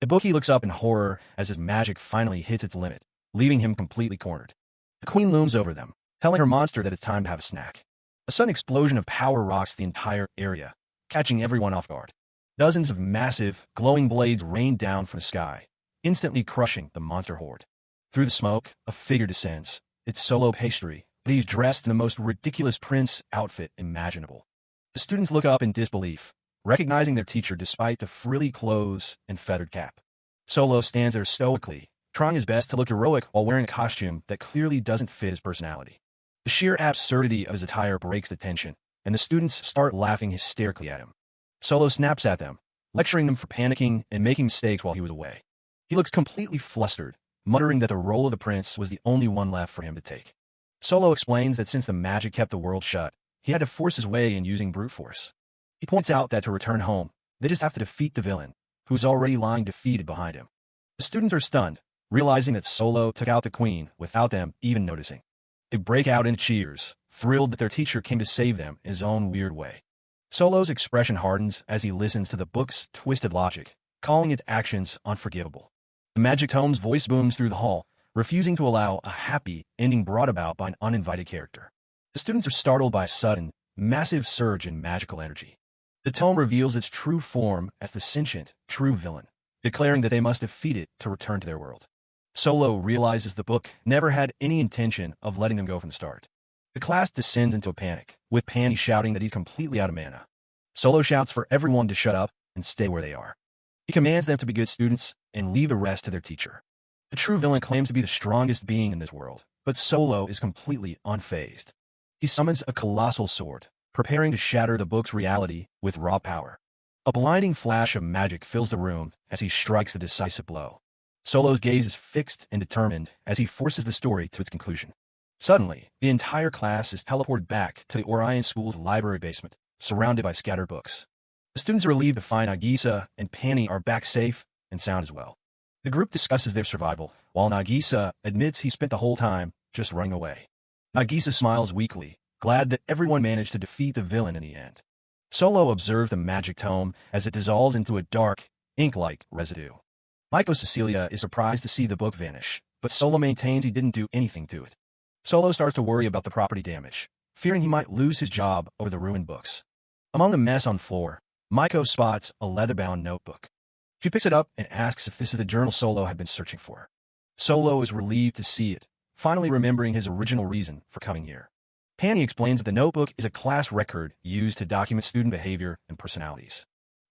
Ibuki looks up in horror as his magic finally hits its limit, leaving him completely cornered. The Queen looms over them, telling her monster that it's time to have a snack. A sudden explosion of power rocks the entire area, catching everyone off guard. Dozens of massive, glowing blades rain down from the sky, instantly crushing the monster horde. Through the smoke, a figure descends, it's Solo pastry, but he's dressed in the most ridiculous prince outfit imaginable. The students look up in disbelief, recognizing their teacher despite the frilly clothes and feathered cap. Solo stands there stoically, trying his best to look heroic while wearing a costume that clearly doesn't fit his personality. The sheer absurdity of his attire breaks the tension, and the students start laughing hysterically at him. Solo snaps at them, lecturing them for panicking and making mistakes while he was away. He looks completely flustered, muttering that the role of the prince was the only one left for him to take. Solo explains that since the magic kept the world shut, he had to force his way in using brute force. He points out that to return home, they just have to defeat the villain, who is already lying defeated behind him. The students are stunned, realizing that Solo took out the queen without them even noticing. They break out into cheers, thrilled that their teacher came to save them in his own weird way. Solo's expression hardens as he listens to the book's twisted logic, calling its actions unforgivable. The magic tome's voice booms through the hall, refusing to allow a happy ending brought about by an uninvited character. The students are startled by a sudden, massive surge in magical energy. The tome reveals its true form as the sentient, true villain, declaring that they must defeat it to return to their world. Solo realizes the book never had any intention of letting them go from the start. The class descends into a panic, with Panny shouting that he's completely out of mana. Solo shouts for everyone to shut up and stay where they are. He commands them to be good students and leave the rest to their teacher. The true villain claims to be the strongest being in this world, but Solo is completely unfazed. He summons a colossal sword, preparing to shatter the book's reality with raw power. A blinding flash of magic fills the room as he strikes the decisive blow. Solo's gaze is fixed and determined as he forces the story to its conclusion. Suddenly, the entire class is teleported back to the Orion School's library basement, surrounded by scattered books. The students are relieved to find Nagisa and Panny are back safe and sound as well. The group discusses their survival, while Nagisa admits he spent the whole time just running away. Nagisa smiles weakly, glad that everyone managed to defeat the villain in the end. Solo observes the magic tome as it dissolves into a dark, ink-like residue. Maiko Cecilia is surprised to see the book vanish, but Solo maintains he didn't do anything to it. Solo starts to worry about the property damage, fearing he might lose his job over the ruined books. Among the mess on the floor, Maiko spots a leather-bound notebook. She picks it up and asks if this is the journal Solo had been searching for. Solo is relieved to see it, finally remembering his original reason for coming here. Panny explains that the notebook is a class record used to document student behavior and personalities.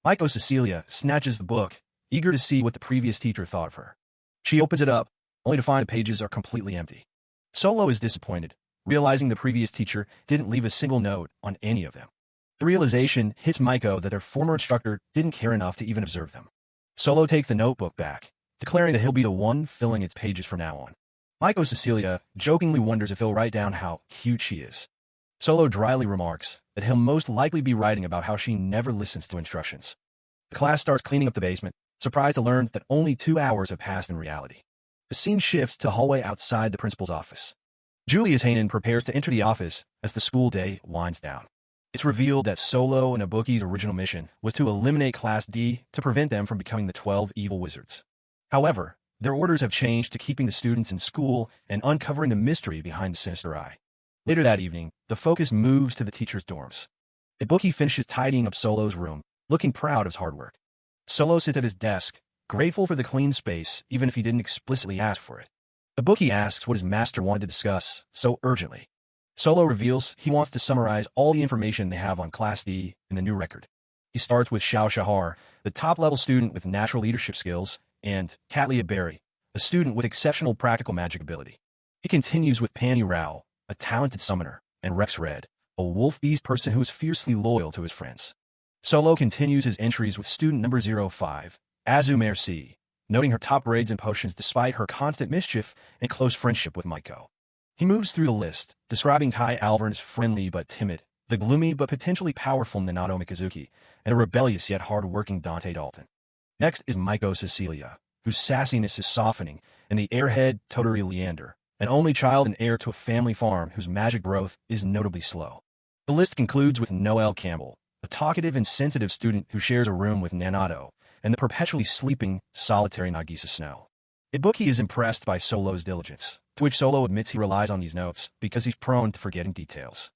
Maiko Cecilia snatches the book, eager to see what the previous teacher thought of her. She opens it up, only to find the pages are completely empty. Solo is disappointed, realizing the previous teacher didn't leave a single note on any of them. The realization hits Maiko that their former instructor didn't care enough to even observe them. Solo takes the notebook back, declaring that he'll be the one filling its pages from now on. Maiko Cecilia jokingly wonders if he'll write down how cute she is. Solo dryly remarks that he'll most likely be writing about how she never listens to instructions. The class starts cleaning up the basement, surprised to learn that only 2 hours have passed in reality. The scene shifts to the hallway outside the principal's office. Julius Hanen prepares to enter the office as the school day winds down. It's revealed that Solo and Ibuki's original mission was to eliminate Class D to prevent them from becoming the 12 evil wizards. However, their orders have changed to keeping the students in school and uncovering the mystery behind the sinister eye. Later that evening, the focus moves to the teachers' dorms. Ibuki finishes tidying up Solo's room, looking proud of his hard work. Solo sits at his desk, grateful for the clean space even if he didn't explicitly ask for it. Ibuki asks what his master wanted to discuss so urgently. Solo reveals he wants to summarize all the information they have on Class D in the new record. He starts with Xiao Shahar, the top-level student with natural leadership skills, and Katlia Berry, a student with exceptional practical magic ability. He continues with Panny Rao, a talented summoner, and Rex Red, a wolf beast person who is fiercely loyal to his friends. Solo continues his entries with student number 05, Azu Merci, noting her top grades and potions despite her constant mischief and close friendship with Maiko. He moves through the list, describing Kai Alvern as friendly but timid, the gloomy but potentially powerful Minato Mikazuki, and a rebellious yet hard-working Dante Dalton. Next is Maiko Cecilia, whose sassiness is softening, and the airhead Toturi Leander, an only child and heir to a family farm whose magic growth is notably slow. The list concludes with Noelle Campbell, a talkative and sensitive student who shares a room with Nanato, and the perpetually sleeping, solitary Nagisa Snow. Ibuki is impressed by Solo's diligence, to which Solo admits he relies on these notes because he's prone to forgetting details.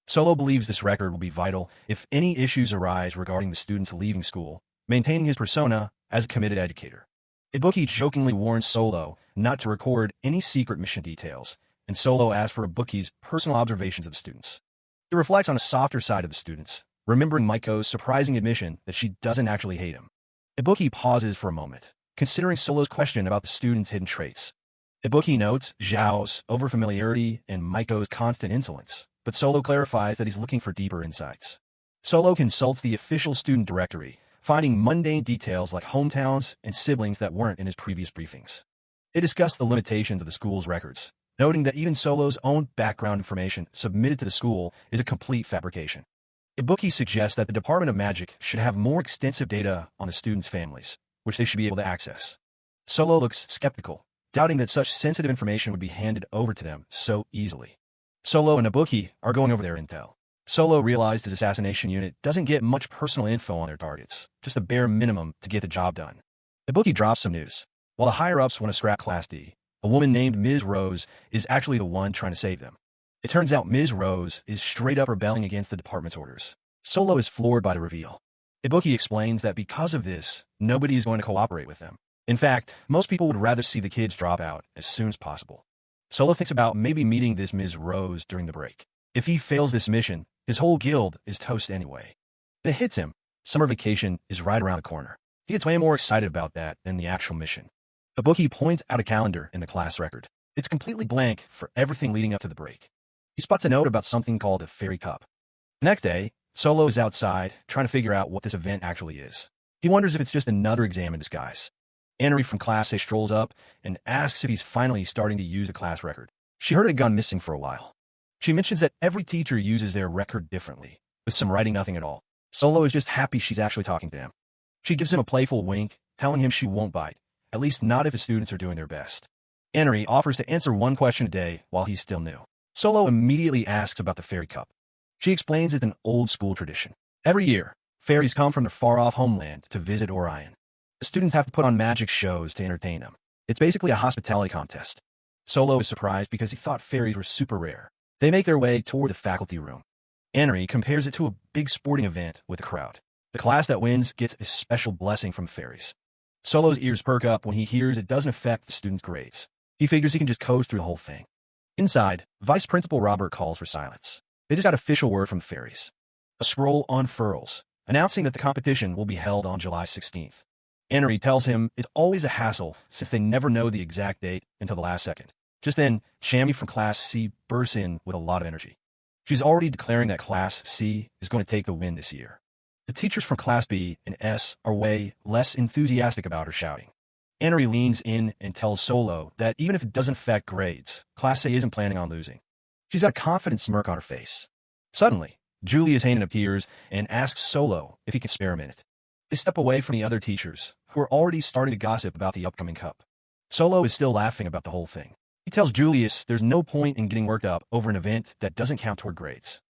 Solo believes this record will be vital if any issues arise regarding the students leaving school, maintaining his persona as a committed educator. Ibuki jokingly warns Solo not to record any secret mission details, and Solo asks for Ibuki's personal observations of the students. He reflects on a softer side of the students, remembering Maiko's surprising admission that she doesn't actually hate him. Ibuki pauses for a moment, considering Solo's question about the students' hidden traits. Ibuki notes Zhao's overfamiliarity and Maiko's constant insolence, but Solo clarifies that he's looking for deeper insights. Solo consults the official student directory, finding mundane details like hometowns and siblings that weren't in his previous briefings. They discuss the limitations of the school's records, noting that even Solo's own background information submitted to the school is a complete fabrication. Ibuki suggests that the Department of Magic should have more extensive data on the students' families, which they should be able to access. Solo looks skeptical, doubting that such sensitive information would be handed over to them so easily. Solo and Ibuki are going over their intel. Solo realized his assassination unit doesn't get much personal info on their targets, just the bare minimum to get the job done. Ibuki drops some news. While the higher-ups want to scrap Class D, a woman named Ms. Rose is actually the one trying to save them. It turns out Ms. Rose is straight up rebelling against the department's orders. Solo is floored by the reveal. Ibuki explains that because of this, nobody is going to cooperate with them. In fact, most people would rather see the kids drop out as soon as possible. Solo thinks about maybe meeting this Ms. Rose during the break. If he fails this mission, his whole guild is toast anyway. And it hits him. Summer vacation is right around the corner. He gets way more excited about that than the actual mission. Ibuki points out a calendar in the class record. It's completely blank for everything leading up to the break. He spots a note about something called a Fairy Cup. The next day, Solo is outside, trying to figure out what this event actually is. He wonders if it's just another exam in disguise. Anri from Class A strolls up and asks if he's finally starting to use the class record. She heard it had gone missing for a while. She mentions that every teacher uses their record differently, with some writing nothing at all. Solo is just happy she's actually talking to him. She gives him a playful wink, telling him she won't bite, at least not if the students are doing their best. Anri offers to answer one question a day while he's still new. Solo immediately asks about the Fairy Cup. She explains it's an old school tradition. Every year, fairies come from their far-off homeland to visit Orion. The students have to put on magic shows to entertain them. It's basically a hospitality contest. Solo is surprised because he thought fairies were super rare. They make their way toward the faculty room. Anri compares it to a big sporting event with a crowd. The class that wins gets a special blessing from fairies. Solo's ears perk up when he hears it doesn't affect the students' grades. He figures he can just coast through the whole thing. Inside, Vice Principal Robert calls for silence. They just got official word from the fairies. A scroll unfurls, announcing that the competition will be held on July 16th. Anri tells him it's always a hassle since they never know the exact date until the last second. Just then, Shammy from Class C bursts in with a lot of energy. She's already declaring that Class C is going to take the win this year. The teachers from Class B and S are way less enthusiastic about her shouting. Anri leans in and tells Solo that even if it doesn't affect grades, Class A isn't planning on losing. She's got a confident smirk on her face. Suddenly, Julius Hayden appears and asks Solo if he can spare a minute. They step away from the other teachers, who are already starting to gossip about the upcoming cup. Solo is still laughing about the whole thing. He tells Julius there's no point in getting worked up over an event that doesn't count toward grades.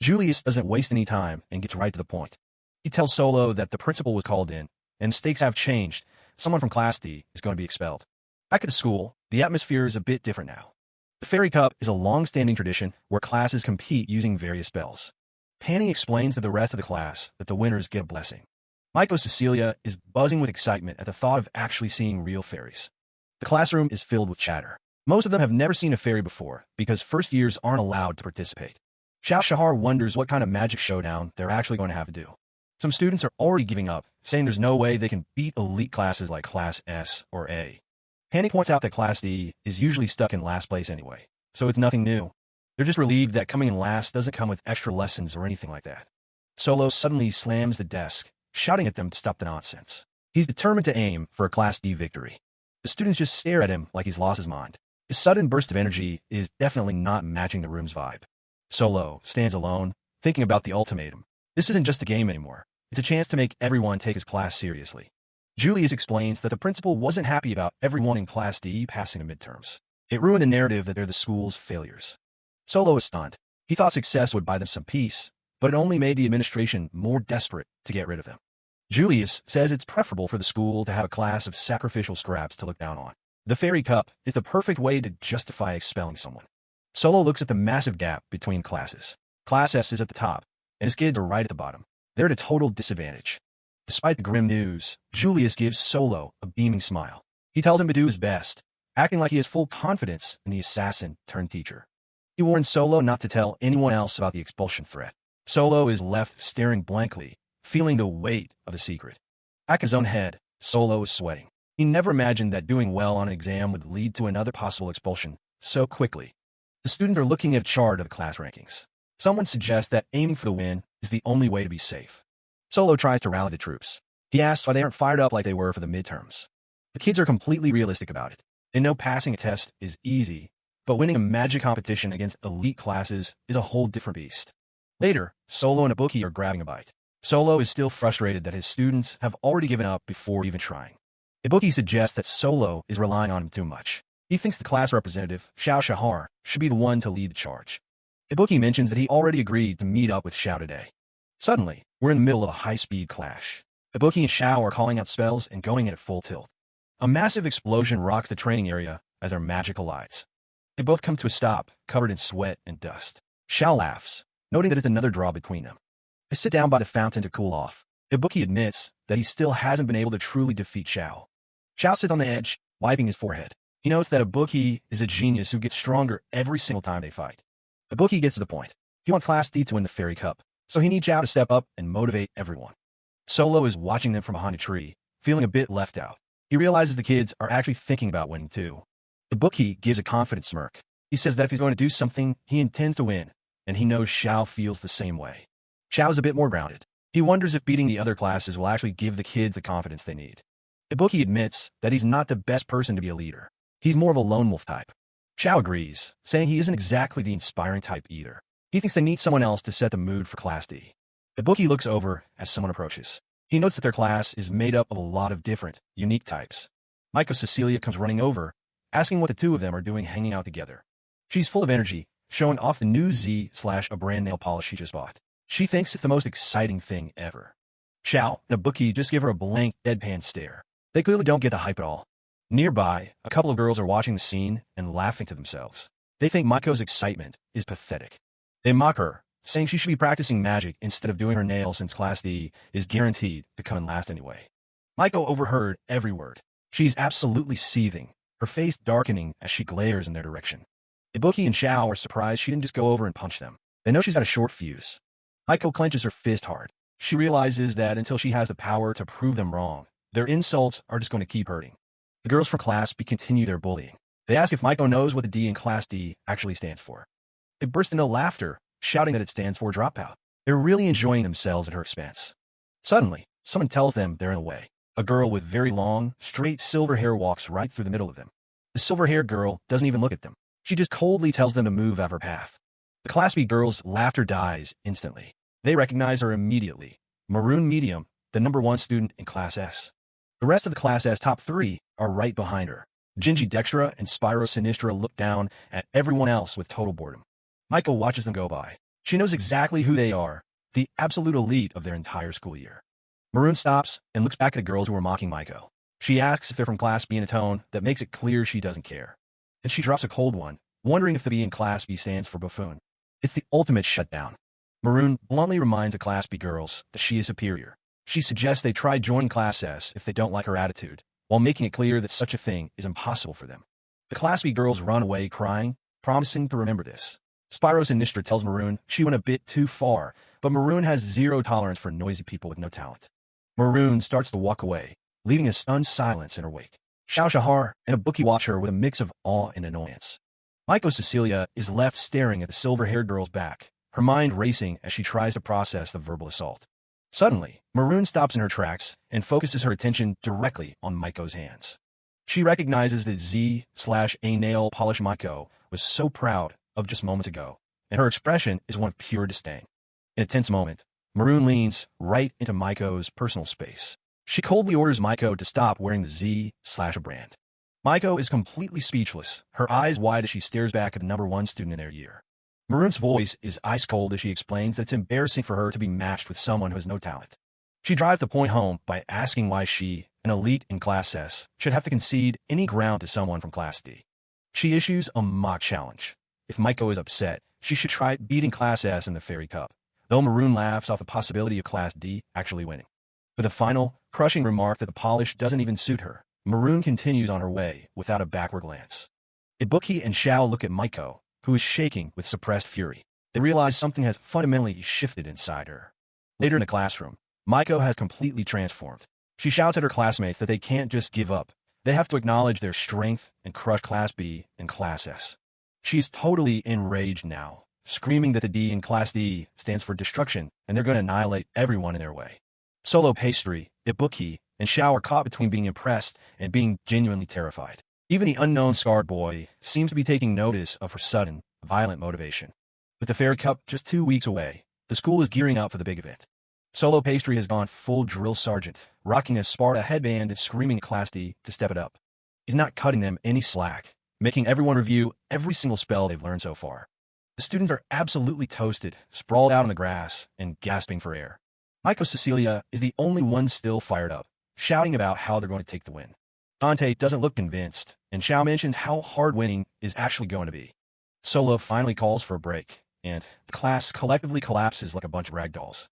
Julius doesn't waste any time and gets right to the point. He tells Solo that the principal was called in, and stakes have changed. Someone from Class D is going to be expelled. Back at the school, the atmosphere is a bit different now. The Fairy Cup is a long-standing tradition where classes compete using various spells. Panny explains to the rest of the class that the winners get a blessing. Maiko Cecilia is buzzing with excitement at the thought of actually seeing real fairies. The classroom is filled with chatter. Most of them have never seen a fairy before because first years aren't allowed to participate. Xiao Shahar wonders what kind of magic showdown they're actually going to have to do. Some students are already giving up, saying there's no way they can beat elite classes like Class S or A. Panny points out that Class D is usually stuck in last place anyway, so it's nothing new. They're just relieved that coming in last doesn't come with extra lessons or anything like that. Solo suddenly slams the desk, shouting at them to stop the nonsense. He's determined to aim for a Class D victory. The students just stare at him like he's lost his mind. His sudden burst of energy is definitely not matching the room's vibe. Solo stands alone, thinking about the ultimatum. This isn't just a game anymore. It's a chance to make everyone take his class seriously. Julius explains that the principal wasn't happy about everyone in Class D passing the midterms. It ruined the narrative that they're the school's failures. Solo is stunned. He thought success would buy them some peace, but it only made the administration more desperate to get rid of them. Julius says it's preferable for the school to have a class of sacrificial scraps to look down on. The Fairy Cup is the perfect way to justify expelling someone. Solo looks at the massive gap between classes. Class S is at the top, and his kids are right at the bottom. They're at a total disadvantage. Despite the grim news, Julius gives Solo a beaming smile. He tells him to do his best. acting like he has full confidence in the assassin-turned-teacher. He warns Solo not to tell anyone else about the expulsion threat. Solo is left staring blankly, feeling the weight of the secret. Back in his own head, Solo is sweating. He never imagined that doing well on an exam would lead to another possible expulsion so quickly. The students are looking at a chart of the class rankings. Someone suggests that aiming for the win is the only way to be safe. Solo tries to rally the troops. He asks why they aren't fired up like they were for the midterms. The kids are completely realistic about it. They know passing a test is easy, but winning a magic competition against elite classes is a whole different beast. Later, Solo and Ibuki are grabbing a bite. Solo is still frustrated that his students have already given up before even trying. Ibuki suggests that Solo is relying on him too much. He thinks the class representative, Xiao Shahar, should be the one to lead the charge. Ibuki mentions that he already agreed to meet up with Xiao today. Suddenly, we're in the middle of a high-speed clash. Ibuki and Xiao are calling out spells and going in at full tilt. A massive explosion rocks the training area as their magic collides. They both come to a stop, covered in sweat and dust. Xiao laughs, noting that it's another draw between them. They sit down by the fountain to cool off. Ibuki admits that he still hasn't been able to truly defeat Xiao. Xiao sits on the edge, wiping his forehead. He knows that Ibuki is a genius who gets stronger every single time they fight. Ibuki gets to the point. He wants Class D to win the Fairy Cup, so he needs Xiao to step up and motivate everyone. Solo is watching them from behind a tree, feeling a bit left out. He realizes the kids are actually thinking about winning too. Ibuki gives a confident smirk. He says that if he's going to do something, he intends to win, and he knows Xiao feels the same way. Xiao is a bit more grounded. He wonders if beating the other classes will actually give the kids the confidence they need. Ibuki admits that he's not the best person to be a leader. He's more of a lone wolf type. Xiao agrees, saying he isn't exactly the inspiring type either. He thinks they need someone else to set the mood for Class D. Ibuki looks over as someone approaches. He notes that their class is made up of a lot of different, unique types. Maiko Cecilia comes running over, asking what the two of them are doing hanging out together. She's full of energy, showing off the new Z/a brand nail polish she just bought. She thinks it's the most exciting thing ever. Xiao and Ibuki just give her a blank, deadpan stare. They clearly don't get the hype at all. Nearby, a couple of girls are watching the scene and laughing to themselves. They think Maiko's excitement is pathetic. They mock her, saying she should be practicing magic instead of doing her nails since Class D is guaranteed to come in last anyway. Maiko overheard every word. She's absolutely seething, her face darkening as she glares in their direction. Ibuki and Xiao are surprised she didn't just go over and punch them. They know she's got a short fuse. Maiko clenches her fist hard. She realizes that until she has the power to prove them wrong, their insults are just going to keep hurting. The girls from Class B continue their bullying. They ask if Maiko knows what the D in Class D actually stands for. They burst into laughter, shouting that it stands for dropout. They're really enjoying themselves at her expense. Suddenly, someone tells them they're in the way. A girl with very long, straight silver hair walks right through the middle of them. The silver-haired girl doesn't even look at them. She just coldly tells them to move out of her path. The Class B girls' laughter dies instantly. They recognize her immediately. Maroon Medium, the #1 student in Class S. The rest of the Class S top 3 are right behind her. Gingy Dextra and Spyro Sinistra look down at everyone else with total boredom. Maiko watches them go by. She knows exactly who they are, the absolute elite of their entire school year. Maroon stops and looks back at the girls who are mocking Maiko. She asks if they're from Class B in a tone that makes it clear she doesn't care. Then she drops a cold one, wondering if the B in Class B stands for buffoon. It's the ultimate shutdown. Maroon bluntly reminds the Class B girls that she is superior. She suggests they try joining Class S if they don't like her attitude, while making it clear that such a thing is impossible for them. The Class B girls run away crying, promising to remember this. Spyro Sinistra tells Maroon she went a bit too far, but Maroon has zero tolerance for noisy people with no talent. Maroon starts to walk away, leaving a stunned silence in her wake. Xiao Shahar and Ibuki watch her with a mix of awe and annoyance. Maiko Cecilia is left staring at the silver-haired girl's back, her mind racing as she tries to process the verbal assault. Suddenly, Maroon stops in her tracks and focuses her attention directly on Maiko's hands. She recognizes that Z/a nail polish Maiko was so proud of just moments ago, and her expression is one of pure disdain. In a tense moment, Maroon leans right into Maiko's personal space. She coldly orders Maiko to stop wearing the Z/a brand. Maiko is completely speechless, her eyes wide as she stares back at the #1 student in their year. Maroon's voice is ice cold as she explains that it's embarrassing for her to be matched with someone who has no talent. She drives the point home by asking why she, an elite in Class S, should have to concede any ground to someone from Class D. She issues a mock challenge. If Maiko is upset, she should try beating Class S in the Fairy Cup, though Maroon laughs off the possibility of Class D actually winning. With a final, crushing remark that the polish doesn't even suit her, Maroon continues on her way without a backward glance. Ibuki and Xiao look at Maiko, who is shaking with suppressed fury. They realize something has fundamentally shifted inside her. Later in the classroom, Maiko has completely transformed. She shouts at her classmates that they can't just give up. They have to acknowledge their strength and crush Class B and Class S. She's totally enraged now, screaming that the D in Class D stands for destruction and they're going to annihilate everyone in their way. Solo Pastry, Ibuki, and Xiao are caught between being impressed and being genuinely terrified. Even the unknown scarred boy seems to be taking notice of her sudden, violent motivation. With the Fairy Cup just 2 weeks away, the school is gearing up for the big event. Solo Pastry has gone full drill sergeant, rocking a Sparta headband and screaming at Class D to step it up. He's not cutting them any slack, making everyone review every single spell they've learned so far. The students are absolutely toasted, sprawled out on the grass, and gasping for air. Maiko Cecilia is the only one still fired up, shouting about how they're going to take the win. Dante doesn't look convinced, and Xiao mentions how hard winning is actually going to be. Solo finally calls for a break, and the class collectively collapses like a bunch of ragdolls.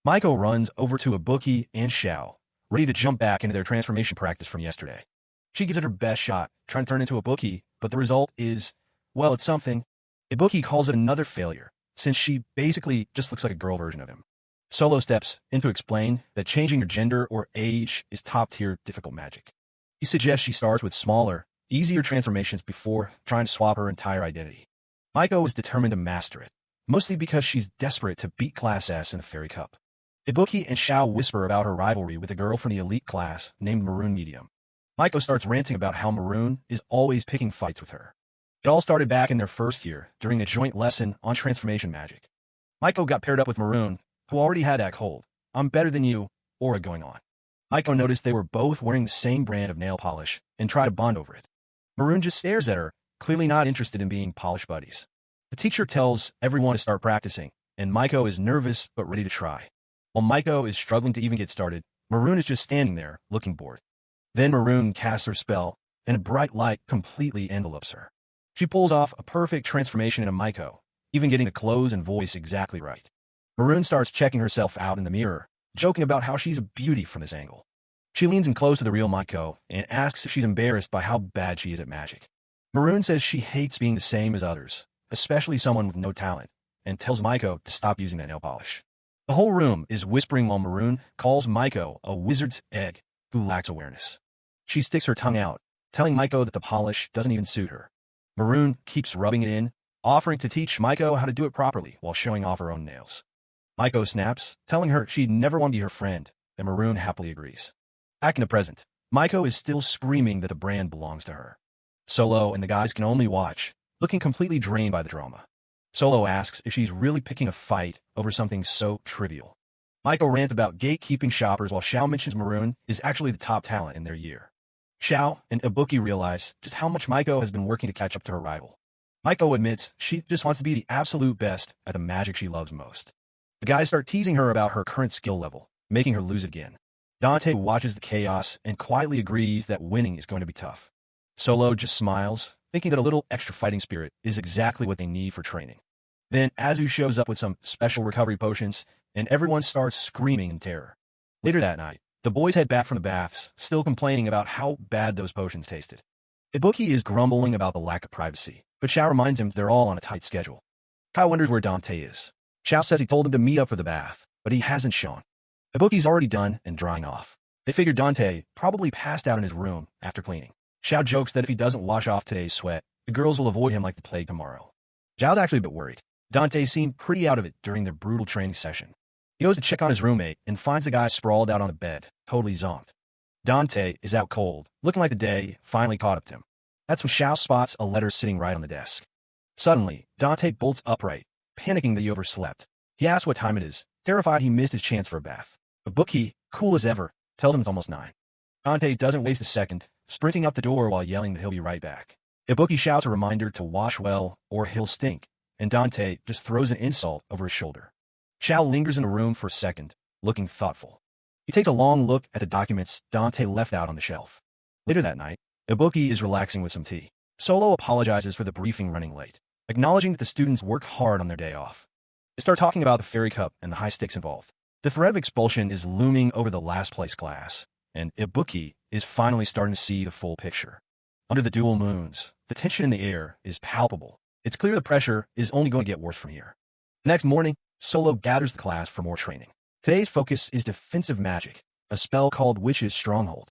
Maiko runs over to Ibuki and Xiao, ready to jump back into their transformation practice from yesterday. She gives it her best shot, trying to turn into Ibuki, but the result is, well, it's something. Ibuki calls it another failure, since she basically just looks like a girl version of him. Solo steps in to explain that changing your gender or age is top-tier difficult magic. He suggests she starts with smaller, easier transformations before trying to swap her entire identity. Maiko is determined to master it, mostly because she's desperate to beat Class S in the Fairy Cup. Ibuki and Xiao whisper about her rivalry with a girl from the elite class named Maroon Medium. Maiko starts ranting about how Maroon is always picking fights with her. It all started back in their first year during a joint lesson on transformation magic. Maiko got paired up with Maroon, who already had that cold, "I'm better than you," aura going on. Maiko noticed they were both wearing the same brand of nail polish and tried to bond over it. Maroon just stares at her, clearly not interested in being polish buddies. The teacher tells everyone to start practicing, and Maiko is nervous but ready to try. While Maiko is struggling to even get started, Maroon is just standing there, looking bored. Then Maroon casts her spell, and a bright light completely envelopes her. She pulls off a perfect transformation into Maiko, even getting the clothes and voice exactly right. Maroon starts checking herself out in the mirror, joking about how she's a beauty from this angle. She leans in close to the real Maiko and asks if she's embarrassed by how bad she is at magic. Maroon says she hates being the same as others, especially someone with no talent, and tells Maiko to stop using that nail polish. The whole room is whispering while Maroon calls Maiko a wizard's egg who lacks awareness. She sticks her tongue out, telling Maiko that the polish doesn't even suit her. Maroon keeps rubbing it in, offering to teach Maiko how to do it properly while showing off her own nails. Maiko snaps, telling her she'd never want to be her friend, and Maroon happily agrees. Back in the present, Maiko is still screaming that the brand belongs to her. Solo and the guys can only watch, looking completely drained by the drama. Solo asks if she's really picking a fight over something so trivial. Maiko rants about gatekeeping shoppers while Xiao mentions Maroon is actually the top talent in their year. Xiao and Ibuki realize just how much Maiko has been working to catch up to her rival. Maiko admits she just wants to be the absolute best at the magic she loves most. The guys start teasing her about her current skill level, making her lose again. Dante watches the chaos and quietly agrees that winning is going to be tough. Solo just smiles, thinking that a little extra fighting spirit is exactly what they need for training. Then Azu shows up with some special recovery potions, and everyone starts screaming in terror. Later that night, the boys head back from the baths, still complaining about how bad those potions tasted. Ibuki is grumbling about the lack of privacy, but Xiao reminds him they're all on a tight schedule. Kai wonders where Dante is. Xiao says he told him to meet up for the bath, but he hasn't shown. Ibuki's already done and drying off. They figure Dante probably passed out in his room after cleaning. Xiao jokes that if he doesn't wash off today's sweat, the girls will avoid him like the plague tomorrow. Zhao's actually a bit worried. Dante seemed pretty out of it during their brutal training session. He goes to check on his roommate and finds the guy sprawled out on the bed, totally zonked. Dante is out cold, looking like the day finally caught up to him. That's when Xiao spots a letter sitting right on the desk. Suddenly, Dante bolts upright, panicking that he overslept. He asks what time it is, terrified he missed his chance for a bath. Ibuki, cool as ever, tells him it's almost 9. Dante doesn't waste a second, sprinting out the door while yelling that he'll be right back. Ibuki shouts a reminder to wash well or he'll stink, and Dante just throws an insult over his shoulder. Xiao lingers in the room for a second, looking thoughtful. He takes a long look at the documents Dante left out on the shelf. Later that night, Ibuki is relaxing with some tea. Solo apologizes for the briefing running late, acknowledging that the students work hard on their day off. They start talking about the Fairy Cup and the high stakes involved. The threat of expulsion is looming over the last place class, and Ibuki is finally starting to see the full picture. Under the dual moons, the tension in the air is palpable. It's clear the pressure is only going to get worse from here. The next morning, Solo gathers the class for more training. Today's focus is defensive magic, a spell called Witch's Stronghold.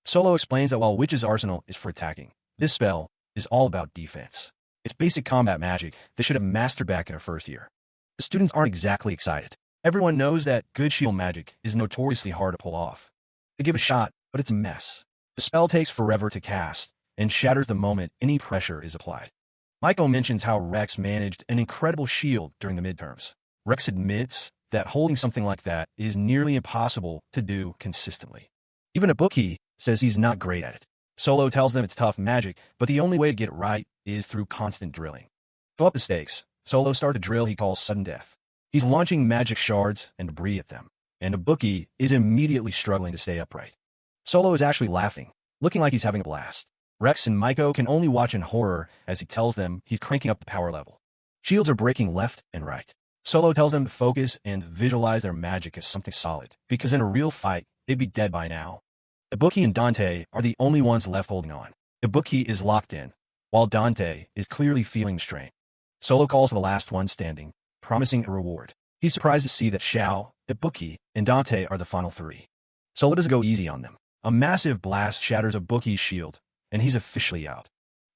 Solo explains that while Witch's Arsenal is for attacking, this spell is all about defense. It's basic combat magic they should have mastered back in their first year. The students aren't exactly excited. Everyone knows that good shield magic is notoriously hard to pull off. They give it a shot, but it's a mess. The spell takes forever to cast and shatters the moment any pressure is applied. Michael mentions how Rex managed an incredible shield during the midterms. Rex admits that holding something like that is nearly impossible to do consistently. Even Ibuki says he's not great at it. Solo tells them it's tough magic, but the only way to get it right is through constant drilling. To up the stakes, Solo starts a drill he calls Sudden Death. He's launching magic shards and debris at them, and Ibuki is immediately struggling to stay upright. Solo is actually laughing, looking like he's having a blast. Rex and Maiko can only watch in horror as he tells them he's cranking up the power level. Shields are breaking left and right. Solo tells them to focus and visualize their magic as something solid, because in a real fight, they'd be dead by now. Ibuki and Dante are the only ones left holding on. Ibuki is locked in, while Dante is clearly feeling the strain. Solo calls for the last one standing, promising a reward. He's surprised to see that Xiao, Ibuki, and Dante are the final three. Solo doesn't go easy on them. A massive blast shatters Ibuki's shield, and he's officially out.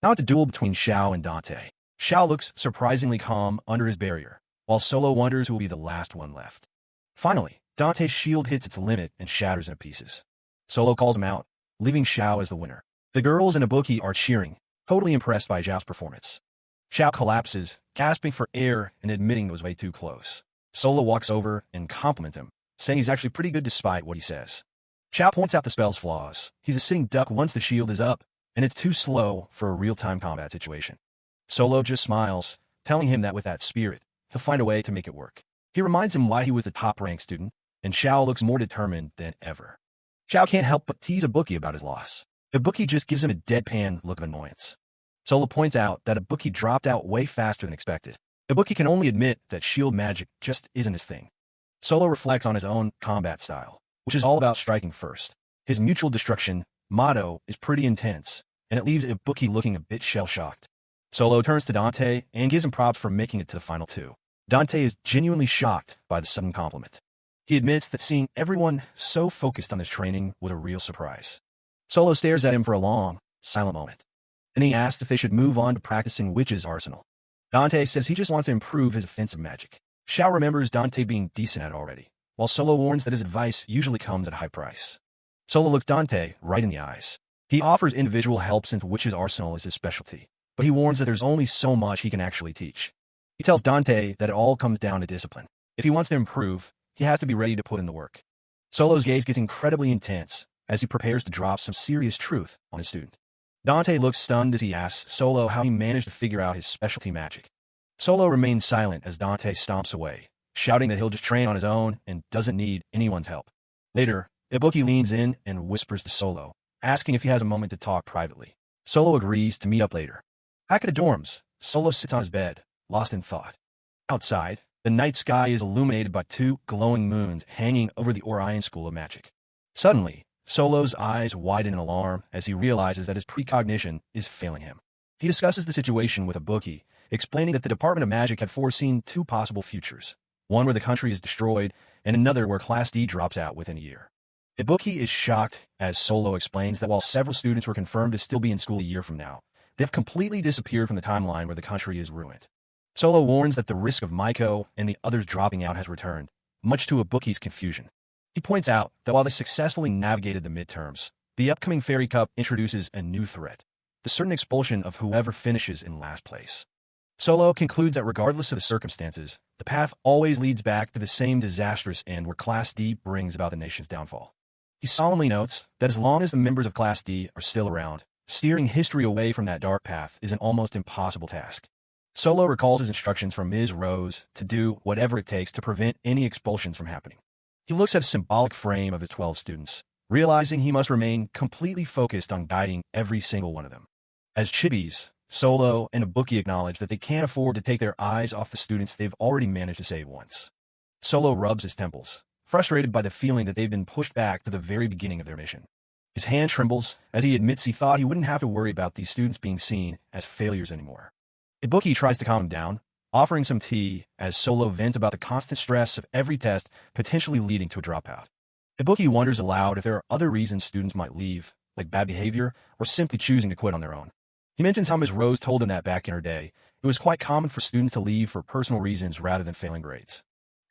Now it's a duel between Xiao and Dante. Xiao looks surprisingly calm under his barrier, while Solo wonders who will be the last one left. Finally, Dante's shield hits its limit and shatters into pieces. Solo calls him out, leaving Xiao as the winner. The girls and Ibuki are cheering, totally impressed by Xiao's performance. Xiao collapses, gasping for air and admitting it was way too close. Solo walks over and compliments him, saying he's actually pretty good despite what he says. Xiao points out the spell's flaws. He's a sitting duck once the shield is up, and it's too slow for a real-time combat situation. Solo just smiles, telling him that with that spirit, he'll find a way to make it work. He reminds him why he was the top-ranked student, and Xiao looks more determined than ever. Xiao can't help but tease Ibuki about his loss. Ibuki just gives him a deadpan look of annoyance. Solo points out that Ibuki dropped out way faster than expected. Ibuki can only admit that shield magic just isn't his thing. Solo reflects on his own combat style, which is all about striking first. His mutual destruction motto is pretty intense, and it leaves Ibuki looking a bit shell-shocked. Solo turns to Dante and gives him props for making it to the final two. Dante is genuinely shocked by the sudden compliment. He admits that seeing everyone so focused on his training was a real surprise. Solo stares at him for a long, silent moment. Then he asks if they should move on to practicing Witch's Arsenal. Dante says he just wants to improve his offensive magic. Xiao remembers Dante being decent at it already, while Solo warns that his advice usually comes at a high price. Solo looks Dante right in the eyes. He offers individual help since Witch's Arsenal is his specialty, but he warns that there's only so much he can actually teach. He tells Dante that it all comes down to discipline. If he wants to improve, he has to be ready to put in the work. Solo's gaze gets incredibly intense as he prepares to drop some serious truth on his student. Dante looks stunned as he asks Solo how he managed to figure out his specialty magic. Solo remains silent as Dante stomps away, shouting that he'll just train on his own and doesn't need anyone's help. Later, Ibuki leans in and whispers to Solo, asking if he has a moment to talk privately. Solo agrees to meet up later. Back at the dorms, Solo sits on his bed, lost in thought. Outside, the night sky is illuminated by two glowing moons hanging over the Orion School of Magic. Suddenly, Solo's eyes widen in alarm as he realizes that his precognition is failing him. He discusses the situation with Ibuki, explaining that the Department of Magic had foreseen two possible futures, one where the country is destroyed and another where Class D drops out within a year. Ibuki is shocked as Solo explains that while several students were confirmed to still be in school a year from now, they've completely disappeared from the timeline where the country is ruined. Solo warns that the risk of Maiko and the others dropping out has returned, much to Ibuki's confusion. He points out that while they successfully navigated the midterms, the upcoming Fairy Cup introduces a new threat, the certain expulsion of whoever finishes in last place. Solo concludes that regardless of the circumstances, the path always leads back to the same disastrous end where Class D brings about the nation's downfall. He solemnly notes that as long as the members of Class D are still around, steering history away from that dark path is an almost impossible task. Solo recalls his instructions from Ms. Rose to do whatever it takes to prevent any expulsions from happening. He looks at a symbolic frame of his 12 students, realizing he must remain completely focused on guiding every single one of them. As chibis, Solo and Ibuki acknowledge that they can't afford to take their eyes off the students they've already managed to save once. Solo rubs his temples, frustrated by the feeling that they've been pushed back to the very beginning of their mission. His hand trembles as he admits he thought he wouldn't have to worry about these students being seen as failures anymore. Ibuki tries to calm him down, offering some tea as Solo vents about the constant stress of every test potentially leading to a dropout. Ibuki wonders aloud if there are other reasons students might leave, like bad behavior or simply choosing to quit on their own. He mentions how Ms. Rose told him that back in her day, it was quite common for students to leave for personal reasons rather than failing grades.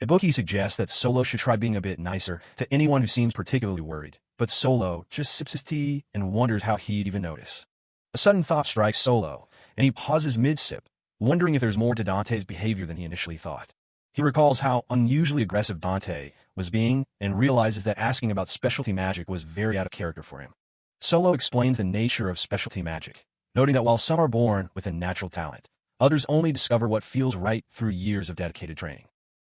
Ibuki suggests that Solo should try being a bit nicer to anyone who seems particularly worried, but Solo just sips his tea and wonders how he'd even notice. A sudden thought strikes Solo, and he pauses mid-sip, wondering if there's more to Dante's behavior than he initially thought. He recalls how unusually aggressive Dante was being and realizes that asking about specialty magic was very out of character for him. Solo explains the nature of specialty magic, noting that while some are born with a natural talent, others only discover what feels right through years of dedicated training.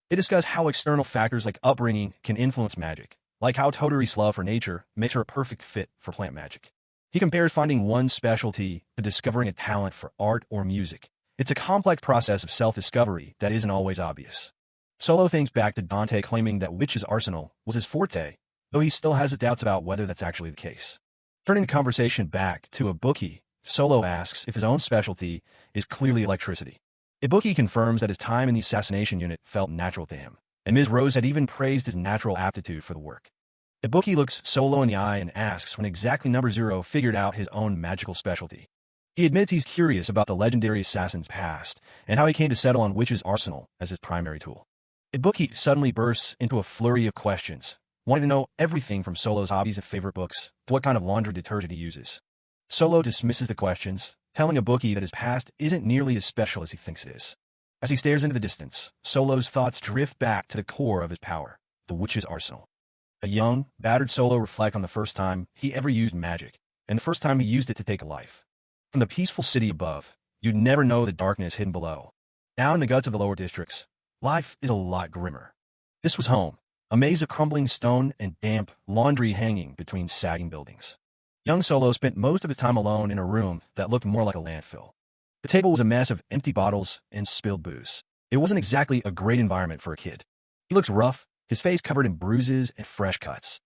They discuss how external factors like upbringing can influence magic, like how Todori's love for nature makes her a perfect fit for plant magic. He compares finding one specialty to discovering a talent for art or music. It's a complex process of self-discovery that isn't always obvious. Solo thinks back to Dante claiming that Witch's Arsenal was his forte, though he still has his doubts about whether that's actually the case. Turning the conversation back to Ibuki, Solo asks if his own specialty is clearly electricity. Ibuki confirms that his time in the assassination unit felt natural to him, and Ms. Rose had even praised his natural aptitude for the work. Ibuki looks Solo in the eye and asks when exactly Number Zero figured out his own magical specialty. He admits he's curious about the legendary assassin's past and how he came to settle on Witch's Arsenal as his primary tool. Ibuki suddenly bursts into a flurry of questions, wanting to know everything from Solo's hobbies and favorite books to what kind of laundry detergent he uses. Solo dismisses the questions, telling Ibuki that his past isn't nearly as special as he thinks it is. As he stares into the distance, Solo's thoughts drift back to the core of his power, the Witch's Arsenal. A young, battered Solo reflects on the first time he ever used magic, and the first time he used it to take a life. From the peaceful city above, you'd never know the darkness hidden below. Down in the guts of the lower districts, life is a lot grimmer. This was home, a maze of crumbling stone and damp laundry hanging between sagging buildings. Young Solo spent most of his time alone in a room that looked more like a landfill. The table was a mess of empty bottles and spilled booze. It wasn't exactly a great environment for a kid. He looks rough, his face covered in bruises and fresh cuts.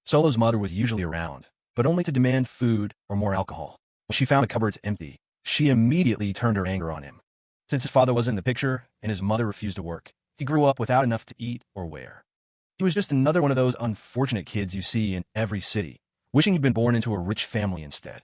Solo's mother was usually around, but only to demand food or more alcohol. When she found the cupboards empty, she immediately turned her anger on him. Since his father wasn't in the picture and his mother refused to work, he grew up without enough to eat or wear. He was just another one of those unfortunate kids you see in every city, wishing he'd been born into a rich family instead.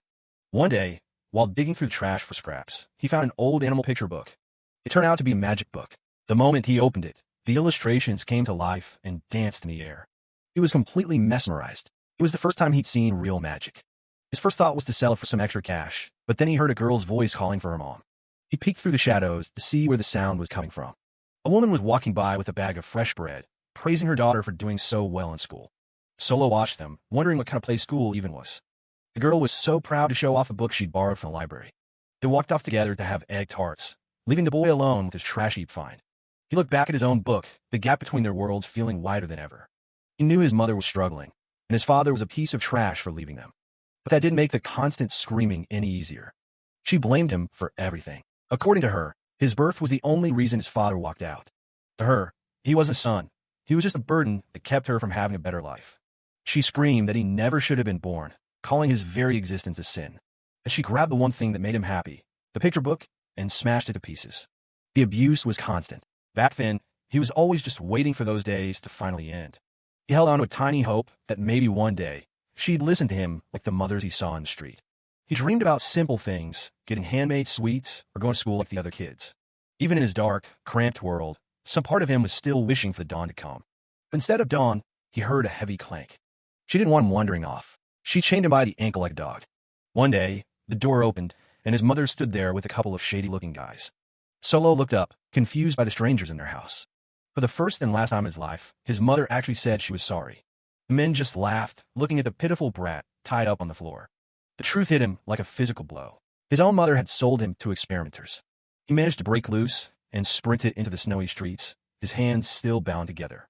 One day, while digging through the trash for scraps, he found an old animal picture book. It turned out to be a magic book. The moment he opened it, the illustrations came to life and danced in the air. He was completely mesmerized. It was the first time he'd seen real magic. His first thought was to sell it for some extra cash, but then he heard a girl's voice calling for her mom. He peeked through the shadows to see where the sound was coming from. A woman was walking by with a bag of fresh bread, praising her daughter for doing so well in school. Solo watched them, wondering what kind of place school even was. The girl was so proud to show off a book she'd borrowed from the library. They walked off together to have egg tarts, leaving the boy alone with his trash heap find. He looked back at his own book, the gap between their worlds feeling wider than ever. He knew his mother was struggling, and his father was a piece of trash for leaving them. But that didn't make the constant screaming any easier. She blamed him for everything. According to her, his birth was the only reason his father walked out. To her, he wasn't a son. He was just a burden that kept her from having a better life. She screamed that he never should have been born, calling his very existence a sin. As she grabbed the one thing that made him happy, the picture book, and smashed it to pieces. The abuse was constant. Back then, he was always just waiting for those days to finally end. He held on to a tiny hope that maybe one day, she'd listen to him like the mothers he saw in the street. He dreamed about simple things, getting handmade sweets or going to school like the other kids. Even in his dark, cramped world, some part of him was still wishing for the dawn to come. But instead of dawn, he heard a heavy clank. She didn't want him wandering off. She chained him by the ankle like a dog. One day, the door opened, and his mother stood there with a couple of shady-looking guys. Solo looked up, confused by the strangers in their house. For the first and last time in his life, his mother actually said she was sorry. The men just laughed, looking at the pitiful brat tied up on the floor. The truth hit him like a physical blow. His own mother had sold him to experimenters. He managed to break loose and sprinted into the snowy streets, his hands still bound together.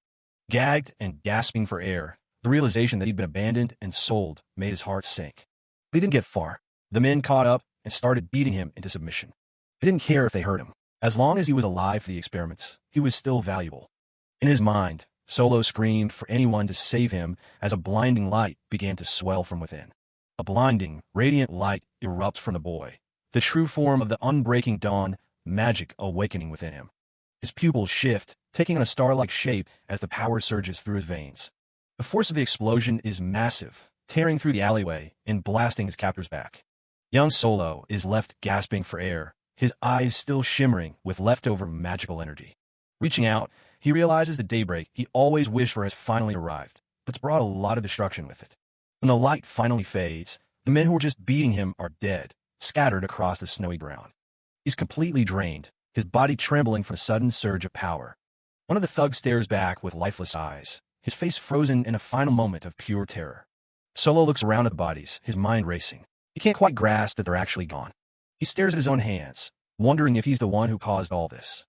Gagged and gasping for air, the realization that he'd been abandoned and sold made his heart sink. But he didn't get far. The men caught up and started beating him into submission. They didn't care if they hurt him. As long as he was alive for the experiments, he was still valuable. In his mind, Solo screamed for anyone to save him as a blinding light began to swell from within. A blinding, radiant light erupts from the boy, the true form of the unbreaking dawn, magic awakening within him. His pupils shift, taking on a star-like shape as the power surges through his veins. The force of the explosion is massive, tearing through the alleyway and blasting his captor's back. Young Solo is left gasping for air, his eyes still shimmering with leftover magical energy. Reaching out, he realizes the daybreak he always wished for has finally arrived, but it's brought a lot of destruction with it. When the light finally fades, the men who were just beating him are dead, scattered across the snowy ground. He's completely drained, his body trembling from a sudden surge of power. One of the thugs stares back with lifeless eyes, his face frozen in a final moment of pure terror. Solo looks around at the bodies, his mind racing. He can't quite grasp that they're actually gone. He stares at his own hands, wondering if he's the one who caused all this.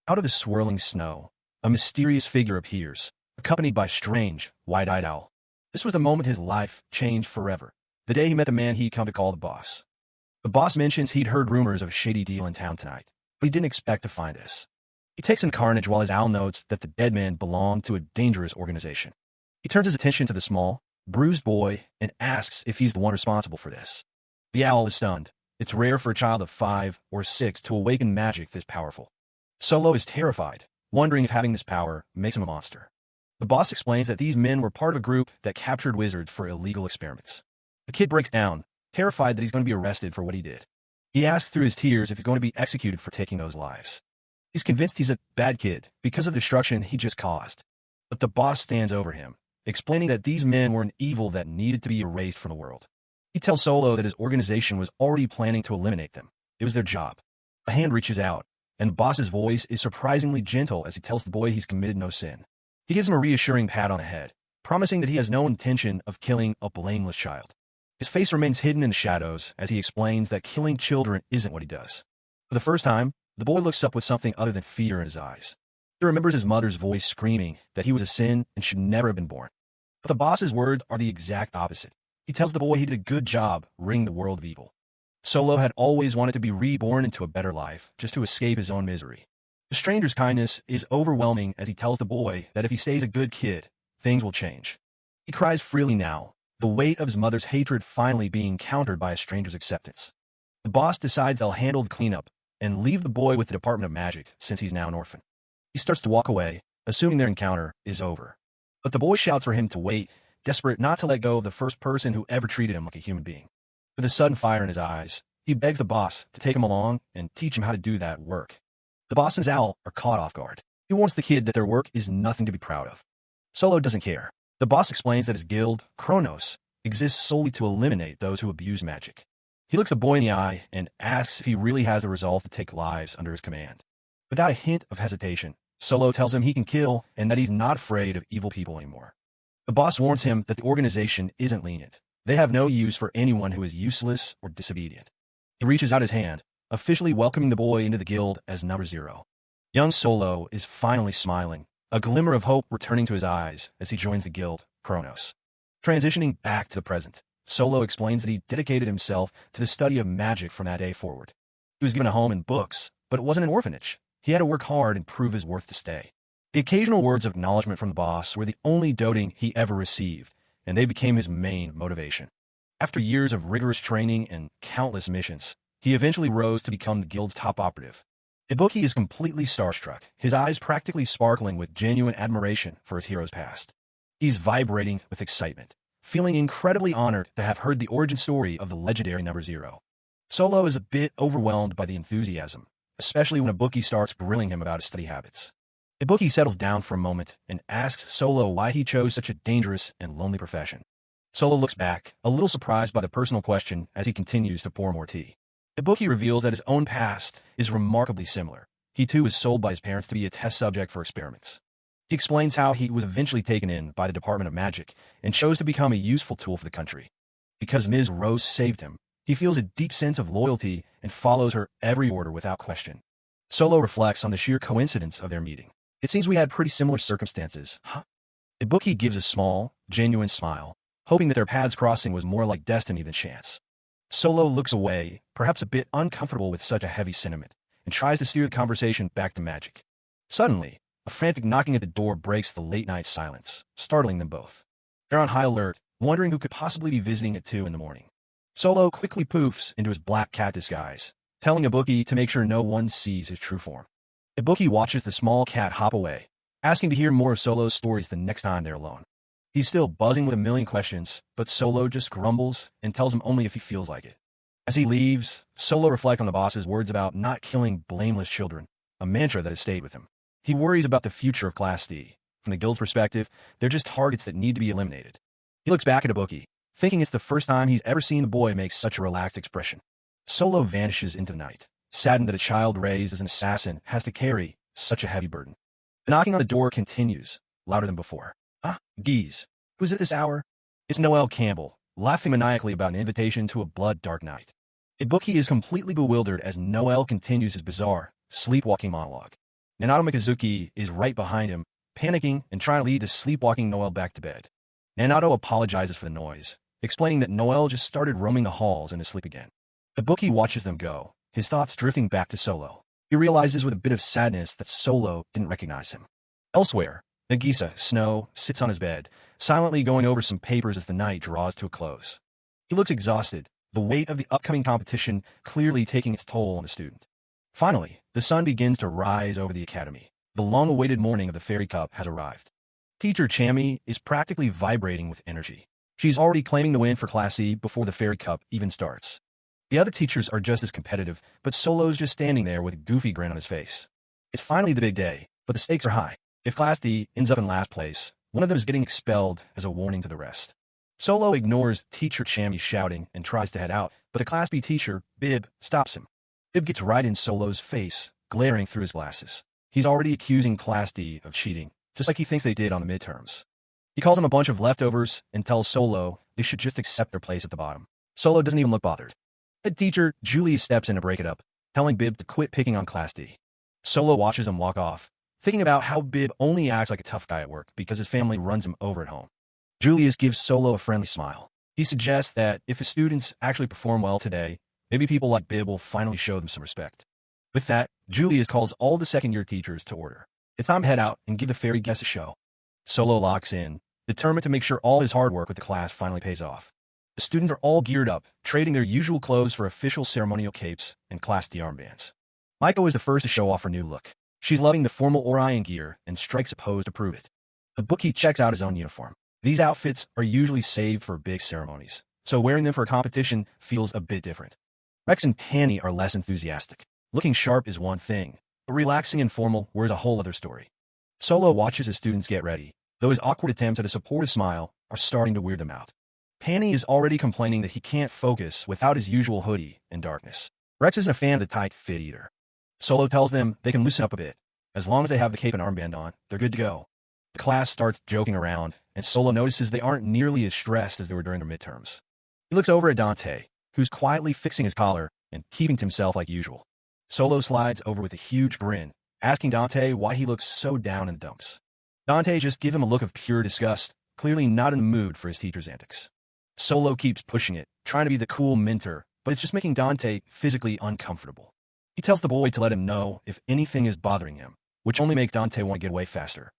Out of the swirling snow, a mysterious figure appears, accompanied by a strange, wide-eyed owl. This was the moment his life changed forever, the day he met the man he'd come to call the boss. The boss mentions he'd heard rumors of a shady deal in town tonight, but he didn't expect to find this. He takes in carnage while his owl notes that the dead man belonged to a dangerous organization. He turns his attention to the small, bruised boy and asks if he's the one responsible for this. The owl is stunned. It's rare for a child of 5 or 6 to awaken magic this powerful. Solo is terrified, wondering if having this power makes him a monster. The boss explains that these men were part of a group that captured wizards for illegal experiments. The kid breaks down, terrified that he's going to be arrested for what he did. He asks through his tears if he's going to be executed for taking those lives. He's convinced he's a bad kid because of the destruction he just caused. But the boss stands over him, explaining that these men were an evil that needed to be erased from the world. He tells Solo that his organization was already planning to eliminate them. It was their job. A hand reaches out, and the boss's voice is surprisingly gentle as he tells the boy he's committed no sin. He gives him a reassuring pat on the head, promising that he has no intention of killing a blameless child. His face remains hidden in the shadows as he explains that killing children isn't what he does. For the first time, the boy looks up with something other than fear in his eyes. He remembers his mother's voice screaming that he was a sin and should never have been born. But the boss's words are the exact opposite. He tells the boy he did a good job ridding the world of evil. Solo had always wanted to be reborn into a better life, just to escape his own misery. The stranger's kindness is overwhelming as he tells the boy that if he stays a good kid, things will change. He cries freely now, the weight of his mother's hatred finally being countered by a stranger's acceptance. The boss decides they'll handle the cleanup and leave the boy with the Department of Magic since he's now an orphan. He starts to walk away, assuming their encounter is over. But the boy shouts for him to wait, desperate not to let go of the first person who ever treated him like a human being. With a sudden fire in his eyes, he begs the boss to take him along and teach him how to do that work. The boss and his owl are caught off guard. He warns the kid that their work is nothing to be proud of. Solo doesn't care. The boss explains that his guild, Kronos, exists solely to eliminate those who abuse magic. He looks the boy in the eye and asks if he really has the resolve to take lives under his command. Without a hint of hesitation, Solo tells him he can kill and that he's not afraid of evil people anymore. The boss warns him that the organization isn't lenient. They have no use for anyone who is useless or disobedient. He reaches out his hand, officially welcoming the boy into the guild as number 0. Young Solo is finally smiling, a glimmer of hope returning to his eyes as he joins the guild, Kronos. Transitioning back to the present, Solo explains that he dedicated himself to the study of magic from that day forward. He was given a home and books, but it wasn't an orphanage. He had to work hard and prove his worth to stay. The occasional words of acknowledgement from the boss were the only doting he ever received, and they became his main motivation. After years of rigorous training and countless missions, he eventually rose to become the guild's top operative. Ibuki is completely starstruck, his eyes practically sparkling with genuine admiration for his hero's past. He's vibrating with excitement, feeling incredibly honored to have heard the origin story of the legendary number 0. Solo is a bit overwhelmed by the enthusiasm, especially when Ibuki starts grilling him about his study habits. Ibuki settles down for a moment and asks Solo why he chose such a dangerous and lonely profession. Solo looks back, a little surprised by the personal question as he continues to pour more tea. Ibuki reveals that his own past is remarkably similar. He too was sold by his parents to be a test subject for experiments. He explains how he was eventually taken in by the Department of Magic and chose to become a useful tool for the country. Because Ms. Rose saved him, he feels a deep sense of loyalty and follows her every order without question. Solo reflects on the sheer coincidence of their meeting. It seems we had pretty similar circumstances, huh? Ibuki gives a small, genuine smile, hoping that their paths crossing was more like destiny than chance. Solo looks away, perhaps a bit uncomfortable with such a heavy sentiment, and tries to steer the conversation back to magic. Suddenly, a frantic knocking at the door breaks the late-night silence, startling them both. They're on high alert, wondering who could possibly be visiting at 2 in the morning. Solo quickly poofs into his black cat disguise, telling Ibuki to make sure no one sees his true form. Ibuki watches the small cat hop away, asking to hear more of Solo's stories the next time they're alone. He's still buzzing with a million questions, but Solo just grumbles and tells him only if he feels like it. As he leaves, Solo reflects on the boss's words about not killing blameless children, a mantra that has stayed with him. He worries about the future of Class D. From the guild's perspective, they're just targets that need to be eliminated. He looks back at Ibuki, thinking it's the first time he's ever seen the boy make such a relaxed expression. Solo vanishes into the night, saddened that a child raised as an assassin has to carry such a heavy burden. The knocking on the door continues, louder than before. Ah, geez. Who's at this hour? It's Noel Campbell, laughing maniacally about an invitation to a blood-dark night. Ibuki is completely bewildered as Noel continues his bizarre, sleepwalking monologue. Nanato Mikazuki is right behind him, panicking and trying to lead the sleepwalking Noel back to bed. Nanato apologizes for the noise, explaining that Noel just started roaming the halls and is asleep again. Ibuki watches them go, his thoughts drifting back to Solo. He realizes with a bit of sadness that Solo didn't recognize him. Elsewhere, Nagisa, Snow, sits on his bed, silently going over some papers as the night draws to a close. He looks exhausted, the weight of the upcoming competition clearly taking its toll on the student. Finally, the sun begins to rise over the academy. The long-awaited morning of the Fairy Cup has arrived. Teacher Chami is practically vibrating with energy. She's already claiming the win for Class C before the Fairy Cup even starts. The other teachers are just as competitive, but Solo's just standing there with a goofy grin on his face. It's finally the big day, but the stakes are high. If Class D ends up in last place, one of them is getting expelled as a warning to the rest. Solo ignores Teacher Chami shouting and tries to head out, but the Class B teacher, Bib, stops him. Bib gets right in Solo's face, glaring through his glasses. He's already accusing Class D of cheating, just like he thinks they did on the midterms. He calls them a bunch of leftovers and tells Solo they should just accept their place at the bottom. Solo doesn't even look bothered. Head teacher, Julie, steps in to break it up, telling Bib to quit picking on Class D. Solo watches him walk off, thinking about how Bib only acts like a tough guy at work because his family runs him over at home. Julius gives Solo a friendly smile. He suggests that if his students actually perform well today, maybe people like Bib will finally show them some respect. With that, Julius calls all the second-year teachers to order. It's time to head out and give the fairy guests a show. Solo locks in, determined to make sure all his hard work with the class finally pays off. The students are all geared up, trading their usual clothes for official ceremonial capes and Class D armbands. Maiko is the first to show off her new look. She's loving the formal Orion gear and strikes a pose to prove it. Ibuki checks out his own uniform. These outfits are usually saved for big ceremonies, so wearing them for a competition feels a bit different. Rex and Panny are less enthusiastic. Looking sharp is one thing, but relaxing and formal wears a whole other story. Solo watches his students get ready, though his awkward attempts at a supportive smile are starting to weird them out. Panny is already complaining that he can't focus without his usual hoodie and darkness. Rex isn't a fan of the tight fit either. Solo tells them they can loosen up a bit. As long as they have the cape and armband on, they're good to go. The class starts joking around, and Solo notices they aren't nearly as stressed as they were during their midterms. He looks over at Dante, who's quietly fixing his collar and keeping to himself like usual. Solo slides over with a huge grin, asking Dante why he looks so down in the dumps. Dante just gives him a look of pure disgust, clearly not in the mood for his teacher's antics. Solo keeps pushing it, trying to be the cool mentor, but it's just making Dante physically uncomfortable. He tells the boy to let him know if anything is bothering him, which only makes Dante want to get away faster.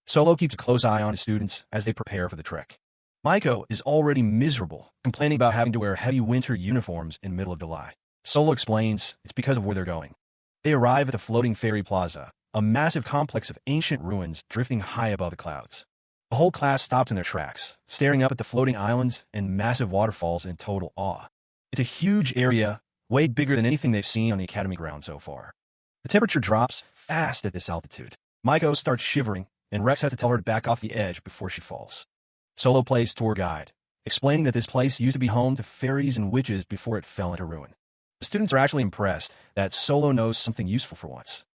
Solo keeps a close eye on his students as they prepare for the trek. Maiko is already miserable, complaining about having to wear heavy winter uniforms in the middle of July. Solo explains it's because of where they're going. They arrive at the floating fairy plaza, a massive complex of ancient ruins drifting high above the clouds. The whole class stops in their tracks, staring up at the floating islands and massive waterfalls in total awe. It's a huge area, way bigger than anything they've seen on the academy ground so far. The temperature drops fast at this altitude. Maiko starts shivering, and Rex has to tell her to back off the edge before she falls. Solo plays tour guide, explaining that this place used to be home to fairies and witches before it fell into ruin. The students are actually impressed that Solo knows something useful for once.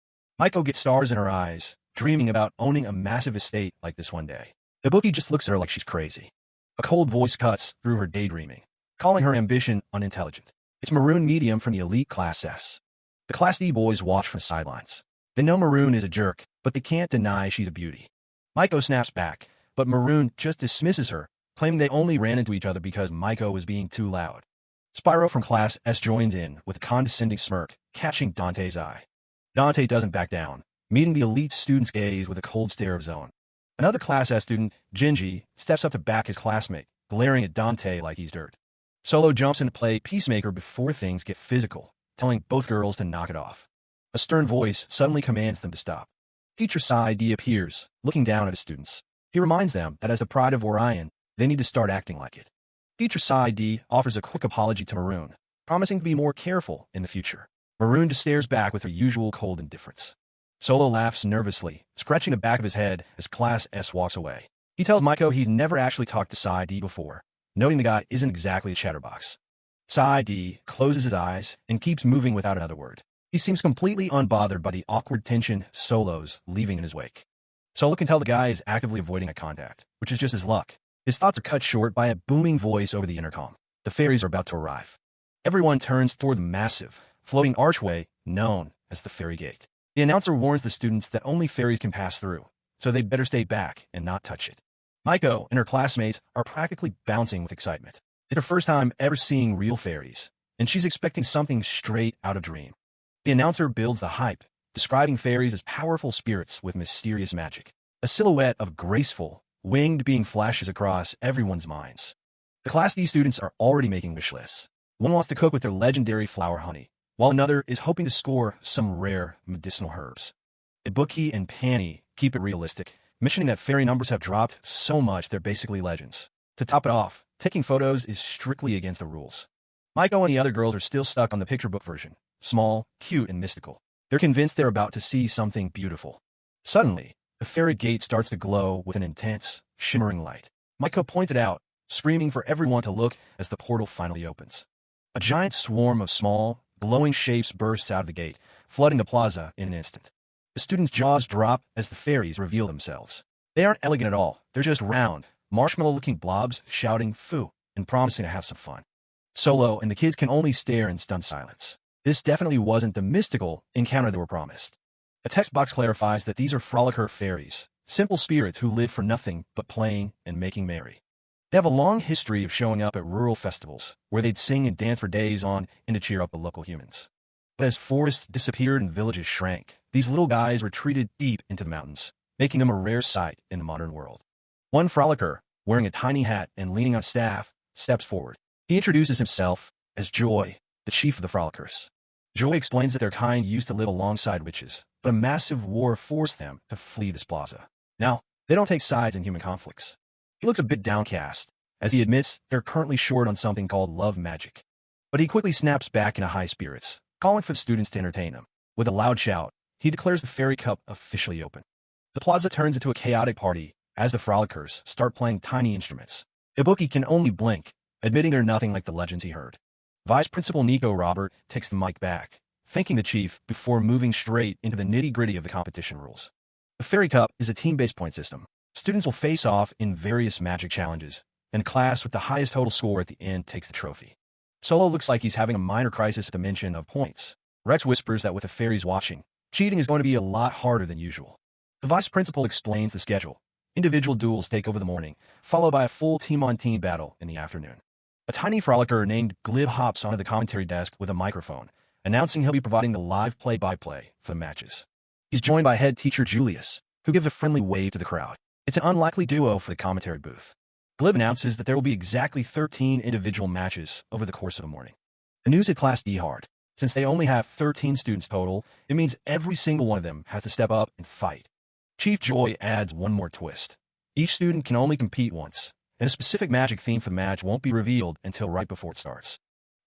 Maiko gets stars in her eyes, dreaming about owning a massive estate like this one day. Ibuki just looks at her like she's crazy. A cold voice cuts through her daydreaming, calling her ambition unintelligent. It's Maroon Medium from the elite Class S. The Class D boys watch from the sidelines. They know Maroon is a jerk, but they can't deny she's a beauty. Maiko snaps back, but Maroon just dismisses her, claiming they only ran into each other because Maiko was being too loud. Spyro from Class S joins in with a condescending smirk, catching Dante's eye. Dante doesn't back down, meeting the elite student's gaze with a cold stare of his own. Another Class S student, Genji, steps up to back his classmate, glaring at Dante like he's dirt. Solo jumps in to play peacemaker before things get physical, telling both girls to knock it off. A stern voice suddenly commands them to stop. Teacher Saidi appears, looking down at his students. He reminds them that as the pride of Orion, they need to start acting like it. Teacher Saidi offers a quick apology to Maroon, promising to be more careful in the future. Maroon just stares back with her usual cold indifference. Solo laughs nervously, scratching the back of his head as Class S walks away. He tells Maiko he's never actually talked to Saidi before, noting the guy isn't exactly a chatterbox. Saidi closes his eyes and keeps moving without another word. He seems completely unbothered by the awkward tension Solo's leaving in his wake. Solo can tell the guy is actively avoiding eye contact, which is just his luck. His thoughts are cut short by a booming voice over the intercom. The fairies are about to arrive. Everyone turns toward the massive, floating archway known as the Fairy Gate. The announcer warns the students that only fairies can pass through, so they better stay back and not touch it. Maiko and her classmates are practically bouncing with excitement. It's her first time ever seeing real fairies, and she's expecting something straight out of Dream. The announcer builds the hype, describing fairies as powerful spirits with mysterious magic. A silhouette of graceful, winged being flashes across everyone's minds. The Class D students are already making wish lists. One wants to cook with their legendary flower honey, while another is hoping to score some rare medicinal herbs. Ibuki and Panny keep it realistic, mentioning that fairy numbers have dropped so much they're basically legends. To top it off, taking photos is strictly against the rules. Maiko and the other girls are still stuck on the picture book version. Small, cute, and mystical. They're convinced they're about to see something beautiful. Suddenly, the fairy gate starts to glow with an intense, shimmering light. Maiko points it out, screaming for everyone to look as the portal finally opens. A giant swarm of small, glowing shapes bursts out of the gate, flooding the plaza in an instant. The students' jaws drop as the fairies reveal themselves. They aren't elegant at all. They're just round, marshmallow-looking blobs shouting "foo" and promising to have some fun. Solo and the kids can only stare in stunned silence. This definitely wasn't the mystical encounter they were promised. A text box clarifies that these are frolicker fairies, simple spirits who live for nothing but playing and making merry. They have a long history of showing up at rural festivals, where they'd sing and dance for days on end to cheer up the local humans. But as forests disappeared and villages shrank, these little guys retreated deep into the mountains, making them a rare sight in the modern world. One frolicker, wearing a tiny hat and leaning on a staff, steps forward. He introduces himself as Joy, the chief of the frolickers. Joy explains that their kind used to live alongside witches, but a massive war forced them to flee this plaza. Now, they don't take sides in human conflicts. He looks a bit downcast, as he admits they're currently short on something called love magic. But he quickly snaps back into high spirits, calling for the students to entertain him. With a loud shout, he declares the Fairy Cup officially open. The plaza turns into a chaotic party as the frolickers start playing tiny instruments. Ibuki can only blink, admitting they're nothing like the legends he heard. Vice Principal Nico Robert takes the mic back, thanking the chief before moving straight into the nitty-gritty of the competition rules. The Fairy Cup is a team-based point system. Students will face off in various magic challenges, and class with the highest total score at the end takes the trophy. Solo looks like he's having a minor crisis at the mention of points. Rex whispers that with the fairies watching, cheating is going to be a lot harder than usual. The vice principal explains the schedule. Individual duels take over the morning, followed by a full team-on-team battle in the afternoon. A tiny frolicker named Glib hops onto the commentary desk with a microphone, announcing he'll be providing the live play-by-play for the matches. He's joined by head teacher Julius, who gives a friendly wave to the crowd. It's an unlikely duo for the commentary booth. Glib announces that there will be exactly 13 individual matches over the course of the morning. The news hit Class D hard. Since they only have 13 students total, it means every single one of them has to step up and fight. Chief Joy adds one more twist. Each student can only compete once, and a specific magic theme for the match won't be revealed until right before it starts.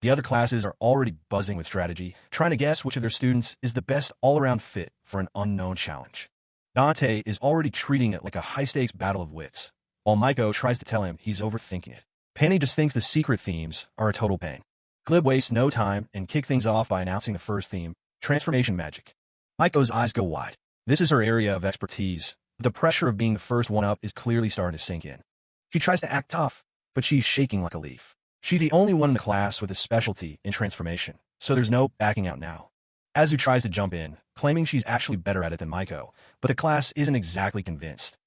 The other classes are already buzzing with strategy, trying to guess which of their students is the best all-around fit for an unknown challenge. Dante is already treating it like a high-stakes battle of wits, while Maiko tries to tell him he's overthinking it. Penny just thinks the secret themes are a total pain. Glib wastes no time and kicks things off by announcing the first theme, Transformation Magic. Maiko's eyes go wide. This is her area of expertise. The pressure of being the first one up is clearly starting to sink in. She tries to act tough, but she's shaking like a leaf. She's the only one in the class with a specialty in transformation, so there's no backing out now. Azu tries to jump in, claiming she's actually better at it than Maiko, but the class isn't exactly convinced.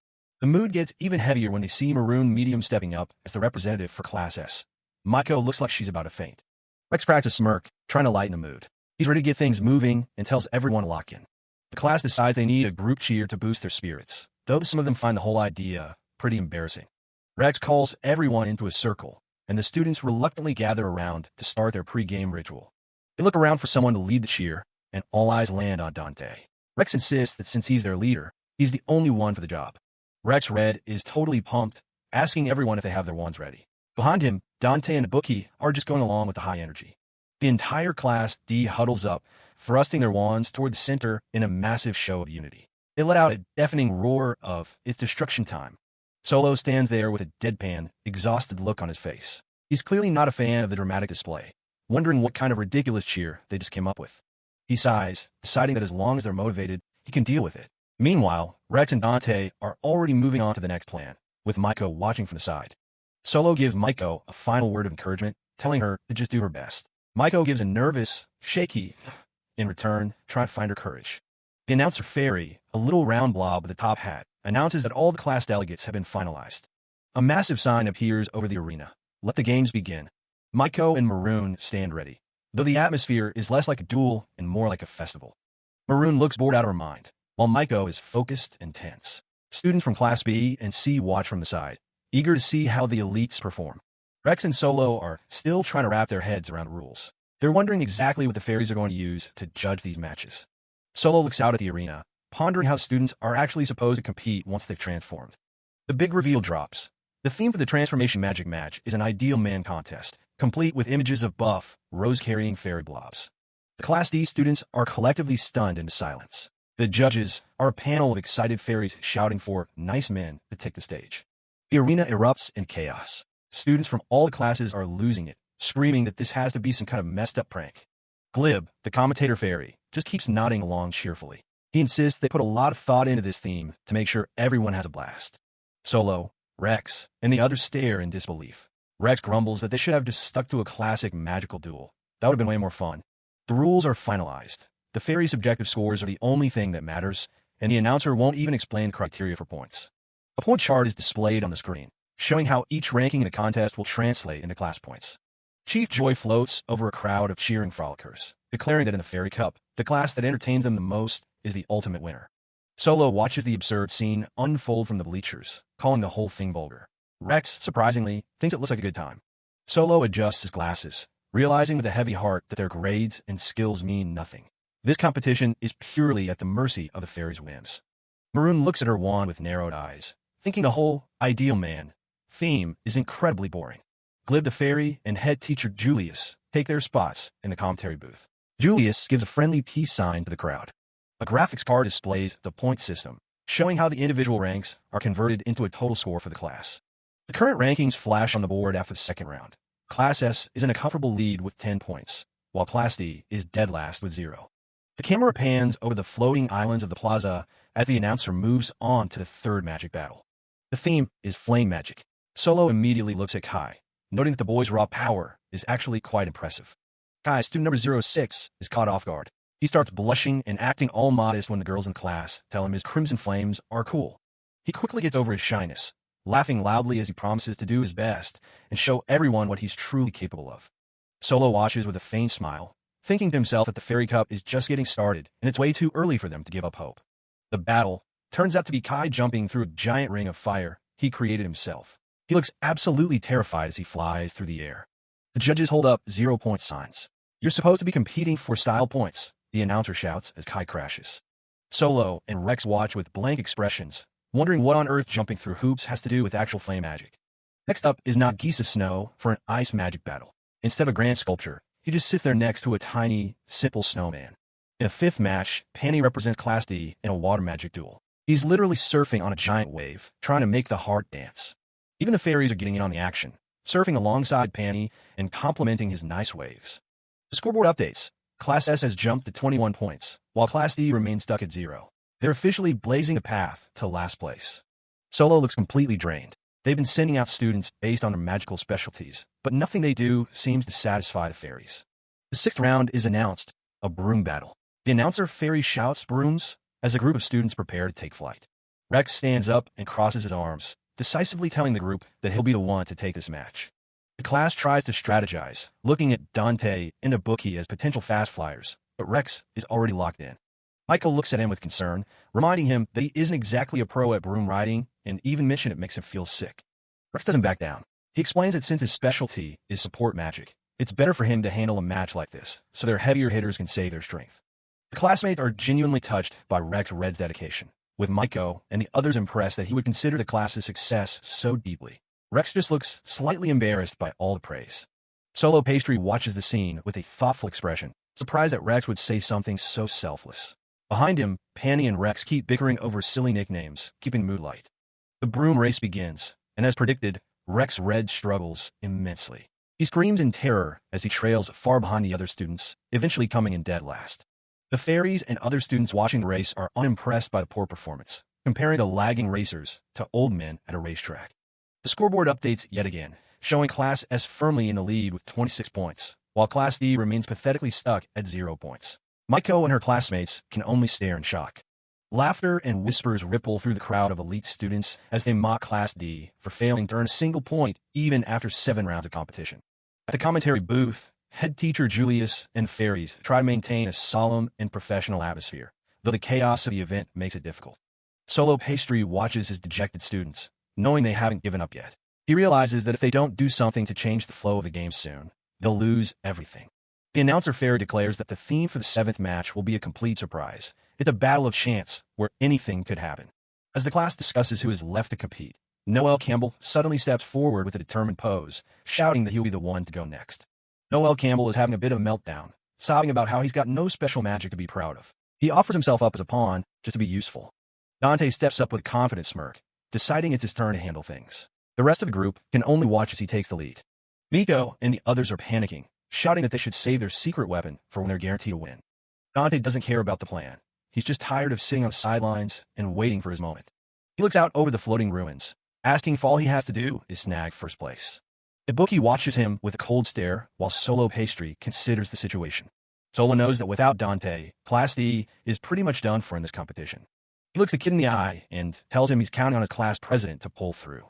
The mood gets even heavier when they see Maroon Medium stepping up as the representative for Class S. Maiko looks like she's about to faint. Rex cracks a smirk, trying to lighten the mood. He's ready to get things moving and tells everyone to lock in. The class decides they need a group cheer to boost their spirits, though some of them find the whole idea pretty embarrassing. Rex calls everyone into a circle, and the students reluctantly gather around to start their pre-game ritual. They look around for someone to lead the cheer, and all eyes land on Dante. Rex insists that since he's their leader, he's the only one for the job. Rex Red is totally pumped, asking everyone if they have their wands ready. Behind him, Dante and the bookie are just going along with the high energy. The entire class D huddles up, thrusting their wands toward the center in a massive show of unity. They let out a deafening roar of, "It's destruction time." Solo stands there with a deadpan, exhausted look on his face. He's clearly not a fan of the dramatic display, wondering what kind of ridiculous cheer they just came up with. He sighs, deciding that as long as they're motivated, he can deal with it. Meanwhile, Rex and Dante are already moving on to the next plan, with Maiko watching from the side. Solo gives Maiko a final word of encouragement, telling her to just do her best. Maiko gives a nervous, shaky in return, trying to find her courage. The announcer Fairy, a little round blob with a top hat, announces that all the class delegates have been finalized. A massive sign appears over the arena. Let the games begin. Maiko and Maroon stand ready, though the atmosphere is less like a duel and more like a festival. Maroon looks bored out of her mind, while Maiko is focused and tense. Students from Class B and C watch from the side, eager to see how the elites perform. Rex and Solo are still trying to wrap their heads around the rules. They're wondering exactly what the fairies are going to use to judge these matches. Solo looks out at the arena, pondering how students are actually supposed to compete once they've transformed. The big reveal drops. The theme for the Transformation Magic match is an Ideal Man contest, complete with images of buff, rose-carrying fairy blobs. The Class D students are collectively stunned into silence. The judges are a panel of excited fairies shouting for nice men to take the stage. The arena erupts in chaos. Students from all the classes are losing it, screaming that this has to be some kind of messed up prank. Glib, the commentator fairy, just keeps nodding along cheerfully. He insists they put a lot of thought into this theme to make sure everyone has a blast. Solo, Rex, and the others stare in disbelief. Rex grumbles that they should have just stuck to a classic magical duel. That would have been way more fun. The rules are finalized. The fairies' subjective scores are the only thing that matters, and the announcer won't even explain criteria for points. A point chart is displayed on the screen, showing how each ranking in the contest will translate into class points. Chief Joy floats over a crowd of cheering frolickers, declaring that in the Fairy Cup, the class that entertains them the most is the ultimate winner. Solo watches the absurd scene unfold from the bleachers, calling the whole thing vulgar. Rex, surprisingly, thinks it looks like a good time. Solo adjusts his glasses, realizing with a heavy heart that their grades and skills mean nothing. This competition is purely at the mercy of the fairies' whims. Maroon looks at her wand with narrowed eyes, thinking the whole Ideal Man theme is incredibly boring. Glib the fairy and head teacher Julius take their spots in the commentary booth. Julius gives a friendly peace sign to the crowd. A graphics card displays the point system, showing how the individual ranks are converted into a total score for the class. The current rankings flash on the board after the second round. Class S is in a comfortable lead with 10 points, while Class D is dead last with 0. The camera pans over the floating islands of the plaza as the announcer moves on to the third magic battle. The theme is flame magic. Solo immediately looks at Kai, noting that the boy's raw power is actually quite impressive. Kai, student number 06, is caught off guard. He starts blushing and acting all modest when the girls in class tell him his crimson flames are cool. He quickly gets over his shyness, laughing loudly as he promises to do his best and show everyone what he's truly capable of. Solo watches with a faint smile, thinking to himself that the Fairy Cup is just getting started and it's way too early for them to give up hope. The battle turns out to be Kai jumping through a giant ring of fire he created himself. He looks absolutely terrified as he flies through the air. The judges hold up 0-point signs. You're supposed to be competing for style points, the announcer shouts as Kai crashes. Solo and Rex watch with blank expressions, wondering what on earth jumping through hoops has to do with actual flame magic. Next up is Nagisa Snow for an ice magic battle. Instead of a grand sculpture, he just sits there next to a tiny, simple snowman. In a fifth match, Panny represents Class D in a water magic duel. He's literally surfing on a giant wave, trying to make the heart dance. Even the fairies are getting in on the action, surfing alongside Panny and complimenting his nice waves. The scoreboard updates. Class S has jumped to 21 points, while Class D remains stuck at 0. They're officially blazing a path to last place. Solo looks completely drained. They've been sending out students based on their magical specialties, but nothing they do seems to satisfy the fairies. The sixth round is announced, a broom battle. The announcer Fairy shouts brooms as a group of students prepare to take flight. Rex stands up and crosses his arms, decisively telling the group that he'll be the one to take this match. The class tries to strategize, looking at Dante and Ibuki as potential fast flyers, but Rex is already locked in. Michael looks at him with concern, reminding him that he isn't exactly a pro at broom riding, and even mention it makes him feel sick. Rex doesn't back down. He explains that since his specialty is support magic, it's better for him to handle a match like this, so their heavier hitters can save their strength. The classmates are genuinely touched by Rex Red's dedication, with Maiko and the others impressed that he would consider the class's success so deeply. Rex just looks slightly embarrassed by all the praise. Solo Pastry watches the scene with a thoughtful expression, surprised that Rex would say something so selfless. Behind him, Panny and Rex keep bickering over silly nicknames, keeping the mood light. The broom race begins, and as predicted, Rex Red struggles immensely. He screams in terror as he trails far behind the other students, eventually coming in dead last. The fairies and other students watching the race are unimpressed by the poor performance, comparing the lagging racers to old men at a racetrack. The scoreboard updates yet again, showing Class S firmly in the lead with 26 points, while Class D remains pathetically stuck at 0 points. Maiko and her classmates can only stare in shock. Laughter and whispers ripple through the crowd of elite students as they mock Class D for failing to earn a single point even after 7 rounds of competition. At the commentary booth, head teacher Julius and fairies try to maintain a solemn and professional atmosphere, though the chaos of the event makes it difficult. Solo Pastry watches his dejected students, knowing they haven't given up yet. He realizes that if they don't do something to change the flow of the game soon, they'll lose everything. The announcer fairy declares that the theme for the 7th match will be a complete surprise. It's a battle of chance where anything could happen. As the class discusses who is left to compete, Noel Campbell suddenly steps forward with a determined pose, shouting that he'll be the one to go next. Noel Campbell is having a bit of a meltdown, sobbing about how he's got no special magic to be proud of. He offers himself up as a pawn just to be useful. Dante steps up with a confident smirk, deciding it's his turn to handle things. The rest of the group can only watch as he takes the lead. Miko and the others are panicking, shouting that they should save their secret weapon for when they're guaranteed to win. Dante doesn't care about the plan. He's just tired of sitting on the sidelines and waiting for his moment. He looks out over the floating ruins, asking if all he has to do is snag first place. Ibuki watches him with a cold stare while Solo Pastry considers the situation. Solo knows that without Dante, Class D is pretty much done for in this competition. He looks the kid in the eye and tells him he's counting on his class president to pull through.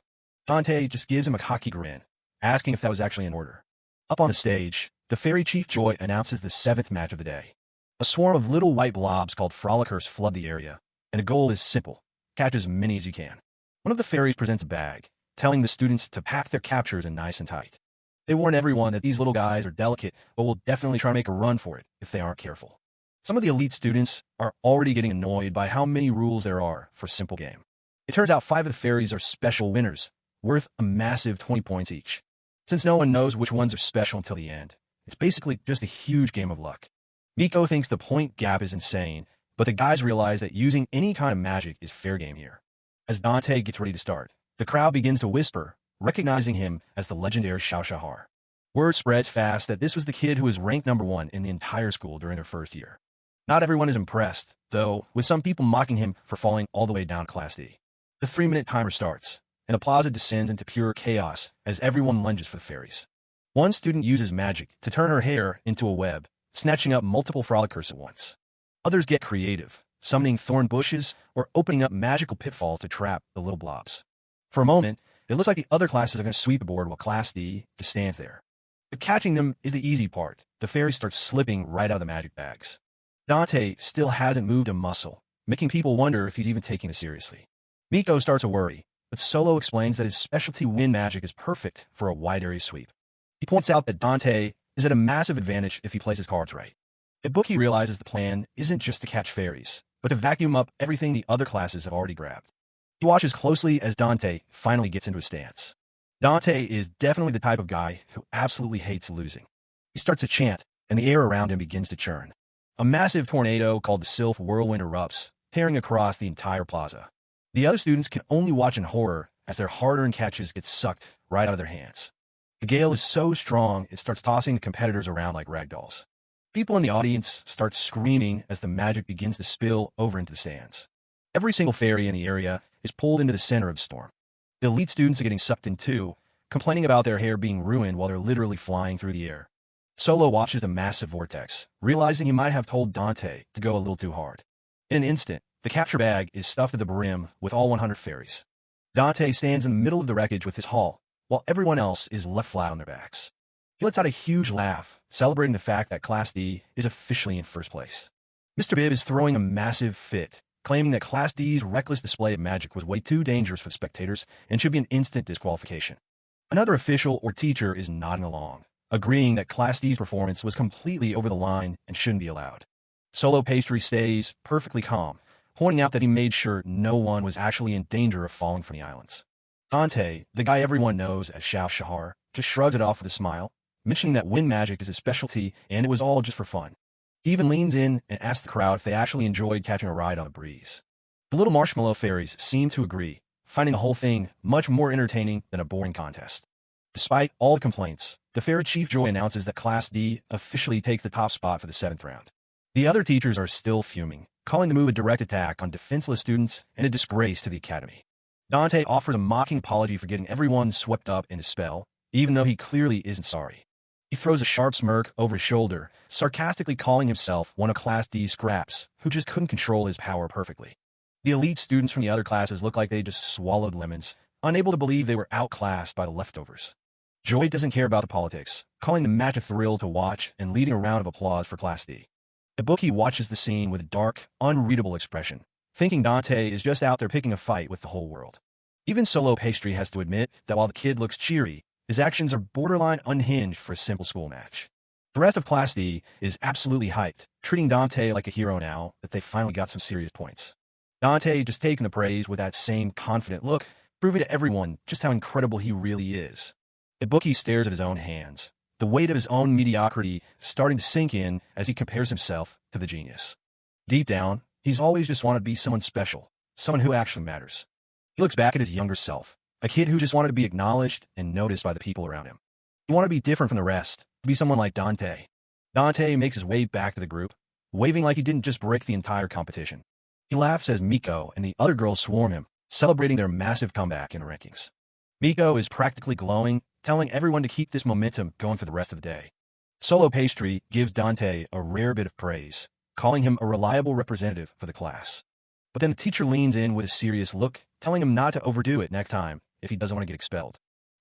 Dante just gives him a cocky grin, asking if that was actually in order. Up on the stage, the Fairy Chief Joy announces the 7th match of the day. A swarm of little white blobs called frolickers flood the area, and the goal is simple: catch as many as you can. One of the fairies presents a bag, telling the students to pack their captures in nice and tight. They warn everyone that these little guys are delicate, but will definitely try to make a run for it if they aren't careful. Some of the elite students are already getting annoyed by how many rules there are for a simple game. It turns out 5 of the fairies are special winners, worth a massive 20 points each. Since no one knows which ones are special until the end, it's basically just a huge game of luck. Miko thinks the point gap is insane, but the guys realize that using any kind of magic is fair game here. As Dante gets ready to start, the crowd begins to whisper, recognizing him as the legendary Xiao Shahar. Word spreads fast that this was the kid who was ranked number 1 in the entire school during their first year. Not everyone is impressed, though, with some people mocking him for falling all the way down to Class D. The 3-minute timer starts, and the plaza descends into pure chaos as everyone lunges for the fairies. One student uses magic to turn her hair into a web, snatching up multiple frolickers at once. Others get creative, summoning thorn bushes or opening up magical pitfalls to trap the little blobs. For a moment, it looks like the other classes are going to sweep the board while Class D just stands there. But catching them is the easy part. The fairies start slipping right out of the magic bags. Dante still hasn't moved a muscle, making people wonder if he's even taking this seriously. Miko starts to worry, but Solo explains that his specialty wind magic is perfect for a wide area sweep. He points out that Dante is at a massive advantage if he plays his cards right. Ibuki realizes the plan isn't just to catch fairies, but to vacuum up everything the other classes have already grabbed. He watches closely as Dante finally gets into his stance. Dante is definitely the type of guy who absolutely hates losing. He starts to chant, and the air around him begins to churn. A massive tornado called the Sylph Whirlwind erupts, tearing across the entire plaza. The other students can only watch in horror as their hard-earned catches get sucked right out of their hands. The gale is so strong, it starts tossing the competitors around like ragdolls. People in the audience start screaming as the magic begins to spill over into the stands. Every single fairy in the area is pulled into the center of the storm. The elite students are getting sucked in too, complaining about their hair being ruined while they're literally flying through the air. Solo watches the massive vortex, realizing he might have told Dante to go a little too hard. In an instant, the capture bag is stuffed to the brim with all 100 fairies. Dante stands in the middle of the wreckage with his haul, while everyone else is left flat on their backs. He lets out a huge laugh, celebrating the fact that Class D is officially in first place. Mr. Bibb is throwing a massive fit, claiming that Class D's reckless display of magic was way too dangerous for the spectators and should be an instant disqualification. Another official or teacher is nodding along, agreeing that Class D's performance was completely over the line and shouldn't be allowed. Solo Pastry stays perfectly calm, pointing out that he made sure no one was actually in danger of falling from the islands. Dante, the guy everyone knows as Xiao Shahar, just shrugs it off with a smile, mentioning that wind magic is his specialty and it was all just for fun. He even leans in and asks the crowd if they actually enjoyed catching a ride on a breeze. The little marshmallow fairies seem to agree, finding the whole thing much more entertaining than a boring contest. Despite all the complaints, the fairy chief Joy announces that Class D officially takes the top spot for the 7th round. The other teachers are still fuming, calling the move a direct attack on defenseless students and a disgrace to the academy. Dante offers a mocking apology for getting everyone swept up in his spell, even though he clearly isn't sorry. He throws a sharp smirk over his shoulder, sarcastically calling himself one of Class D's scraps, who just couldn't control his power perfectly. The elite students from the other classes look like they just swallowed lemons, unable to believe they were outclassed by the leftovers. Joy doesn't care about the politics, calling the match a thrill to watch and leading a round of applause for Class D. Ibuki watches the scene with a dark, unreadable expression, thinking Dante is just out there picking a fight with the whole world. Even Solo Pastry has to admit that while the kid looks cheery, his actions are borderline unhinged for a simple school match. The rest of Class D is absolutely hyped, treating Dante like a hero now that they finally got some serious points. Dante just taking the praise with that same confident look, proving to everyone just how incredible he really is. Ibuki stares at his own hands, the weight of his own mediocrity starting to sink in as he compares himself to the genius. Deep down, he's always just wanted to be someone special, someone who actually matters. He looks back at his younger self, a kid who just wanted to be acknowledged and noticed by the people around him. He wanted to be different from the rest, to be someone like Dante. Dante makes his way back to the group, waving like he didn't just break the entire competition. He laughs as Miko and the other girls swarm him, celebrating their massive comeback in the rankings. Miko is practically glowing, telling everyone to keep this momentum going for the rest of the day. Solo Pastry gives Dante a rare bit of praise, calling him a reliable representative for the class. But then the teacher leans in with a serious look, telling him not to overdo it next time if he doesn't want to get expelled.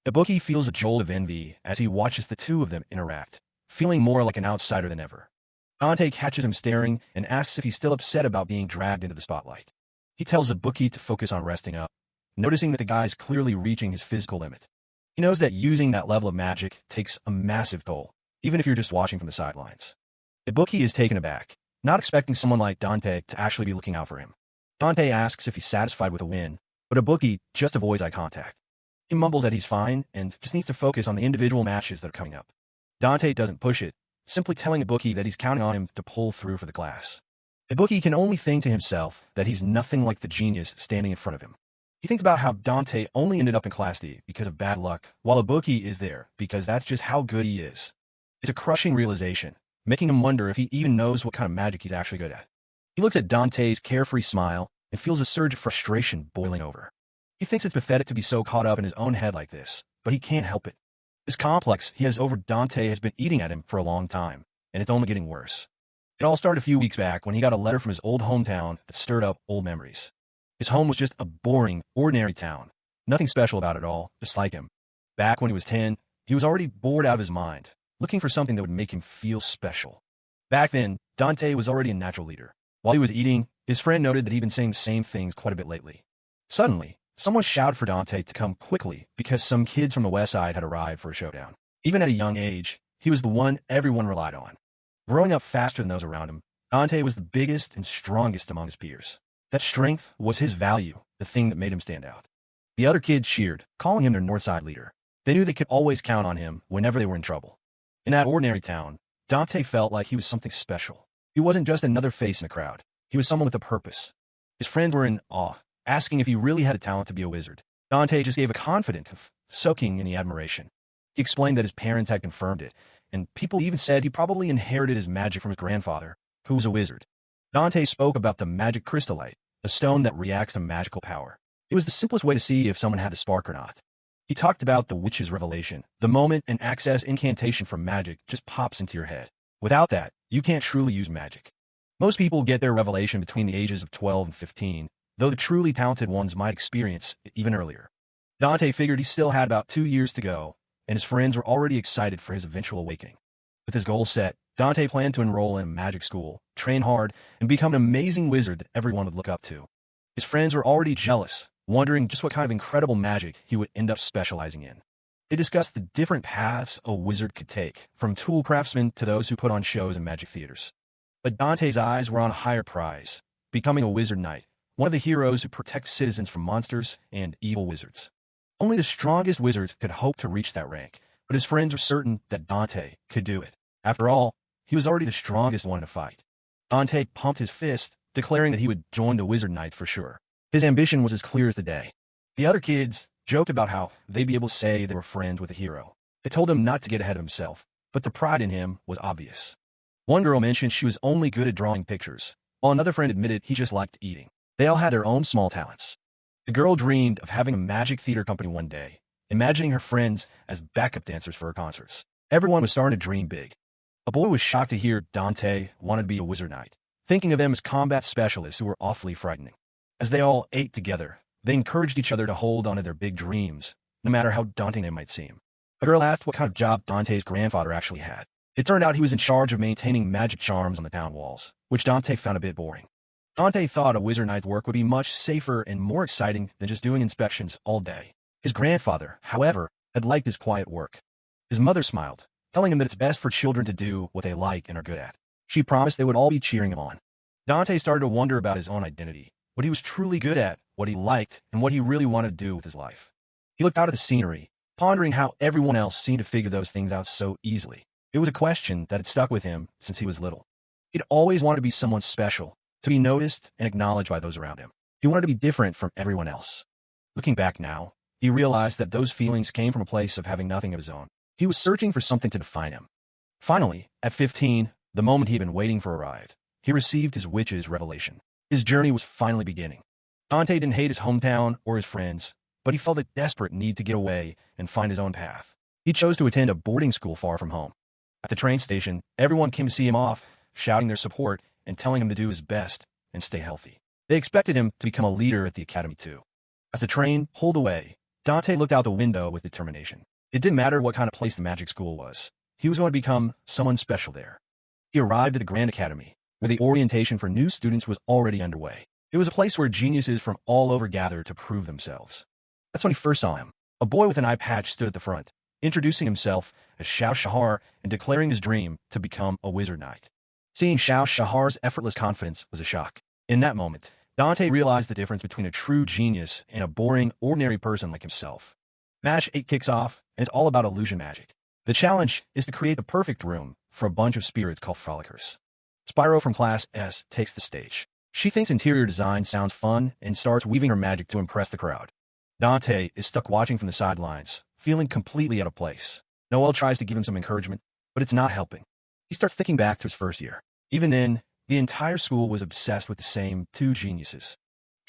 Ibuki feels a jolt of envy as he watches the two of them interact, feeling more like an outsider than ever. Dante catches him staring and asks if he's still upset about being dragged into the spotlight. He tells Ibuki to focus on resting up, noticing that the guy's clearly reaching his physical limit. He knows that using that level of magic takes a massive toll, even if you're just watching from the sidelines. Ibuki is taken aback, not expecting someone like Dante to actually be looking out for him. Dante asks if he's satisfied with a win, but Ibuki just avoids eye contact. He mumbles that he's fine and just needs to focus on the individual matches that are coming up. Dante doesn't push it, simply telling Ibuki that he's counting on him to pull through for the class. Ibuki can only think to himself that he's nothing like the genius standing in front of him. He thinks about how Dante only ended up in Class D because of bad luck, while Ibuki is there because that's just how good he is. It's a crushing realization, making him wonder if he even knows what kind of magic he's actually good at. He looks at Dante's carefree smile and feels a surge of frustration boiling over. He thinks it's pathetic to be so caught up in his own head like this, but he can't help it. This complex he has over Dante has been eating at him for a long time, and it's only getting worse. It all started a few weeks back when he got a letter from his old hometown that stirred up old memories. His home was just a boring, ordinary town. Nothing special about it all, just like him. Back when he was 10, he was already bored out of his mind, looking for something that would make him feel special. Back then, Dante was already a natural leader. While he was eating, his friend noted that he'd been saying the same things quite a bit lately. Suddenly, someone shouted for Dante to come quickly because some kids from the west side had arrived for a showdown. Even at a young age, he was the one everyone relied on. Growing up faster than those around him, Dante was the biggest and strongest among his peers. That strength was his value, the thing that made him stand out. The other kids cheered, calling him their Northside leader. They knew they could always count on him whenever they were in trouble. In that ordinary town, Dante felt like he was something special. He wasn't just another face in the crowd. He was someone with a purpose. His friends were in awe, asking if he really had the talent to be a wizard. Dante just gave a confident, soaking in the admiration. He explained that his parents had confirmed it, and people even said he probably inherited his magic from his grandfather, who was a wizard. Dante spoke about the magic crystallite, a stone that reacts to magical power. It was the simplest way to see if someone had the spark or not. He talked about the witch's revelation, the moment an access incantation from magic just pops into your head. Without that, you can't truly use magic. Most people get their revelation between the ages of 12 and 15, though the truly talented ones might experience it even earlier. Dante figured he still had about 2 years to go, and his friends were already excited for his eventual awakening. With his goal set, Dante planned to enroll in a magic school, train hard, and become an amazing wizard that everyone would look up to. His friends were already jealous, wondering just what kind of incredible magic he would end up specializing in. They discussed the different paths a wizard could take, from tool craftsmen to those who put on shows in magic theaters. But Dante's eyes were on a higher prize, becoming a wizard knight, one of the heroes who protects citizens from monsters and evil wizards. Only the strongest wizards could hope to reach that rank, but his friends were certain that Dante could do it. After all, he was already the strongest one to fight. Dante pumped his fist, declaring that he would join the wizard knights for sure. His ambition was as clear as the day. The other kids joked about how they'd be able to say they were friends with a hero. They told him not to get ahead of himself, but the pride in him was obvious. One girl mentioned she was only good at drawing pictures, while another friend admitted he just liked eating. They all had their own small talents. The girl dreamed of having a magic theater company one day, imagining her friends as backup dancers for her concerts. Everyone was starting to dream big. A boy was shocked to hear Dante wanted to be a wizard knight, thinking of them as combat specialists who were awfully frightening. As they all ate together, they encouraged each other to hold on to their big dreams, no matter how daunting they might seem. A girl asked what kind of job Dante's grandfather actually had. It turned out he was in charge of maintaining magic charms on the town walls, which Dante found a bit boring. Dante thought a wizard knight's work would be much safer and more exciting than just doing inspections all day. His grandfather, however, had liked his quiet work. His mother smiled, telling him that it's best for children to do what they like and are good at. She promised they would all be cheering him on. Dante started to wonder about his own identity, what he was truly good at, what he liked, and what he really wanted to do with his life. He looked out at the scenery, pondering how everyone else seemed to figure those things out so easily. It was a question that had stuck with him since he was little. He'd always wanted to be someone special, to be noticed and acknowledged by those around him. He wanted to be different from everyone else. Looking back now, he realized that those feelings came from a place of having nothing of his own. He was searching for something to define him. Finally, at 15, the moment he'd been waiting for arrived. He received his witch's revelation. His journey was finally beginning. Dante didn't hate his hometown or his friends, but he felt a desperate need to get away and find his own path. He chose to attend a boarding school far from home. At the train station, everyone came to see him off, shouting their support and telling him to do his best and stay healthy. They expected him to become a leader at the academy too. As the train pulled away, Dante looked out the window with determination. It didn't matter what kind of place the magic school was. He was going to become someone special there. He arrived at the Grand Academy, where the orientation for new students was already underway. It was a place where geniuses from all over gathered to prove themselves. That's when he first saw him. A boy with an eye patch stood at the front, introducing himself as Xiao Shahar and declaring his dream to become a wizard knight. Seeing Xiao Shahar's effortless confidence was a shock. In that moment, Dante realized the difference between a true genius and a boring, ordinary person like himself. Match 8 kicks off, and it's all about illusion magic. The challenge is to create the perfect room for a bunch of spirits called frolickers. Spyro from Class S takes the stage. She thinks interior design sounds fun and starts weaving her magic to impress the crowd. Dante is stuck watching from the sidelines, feeling completely out of place. Noel tries to give him some encouragement, but it's not helping. He starts thinking back to his first year. Even then, the entire school was obsessed with the same two geniuses,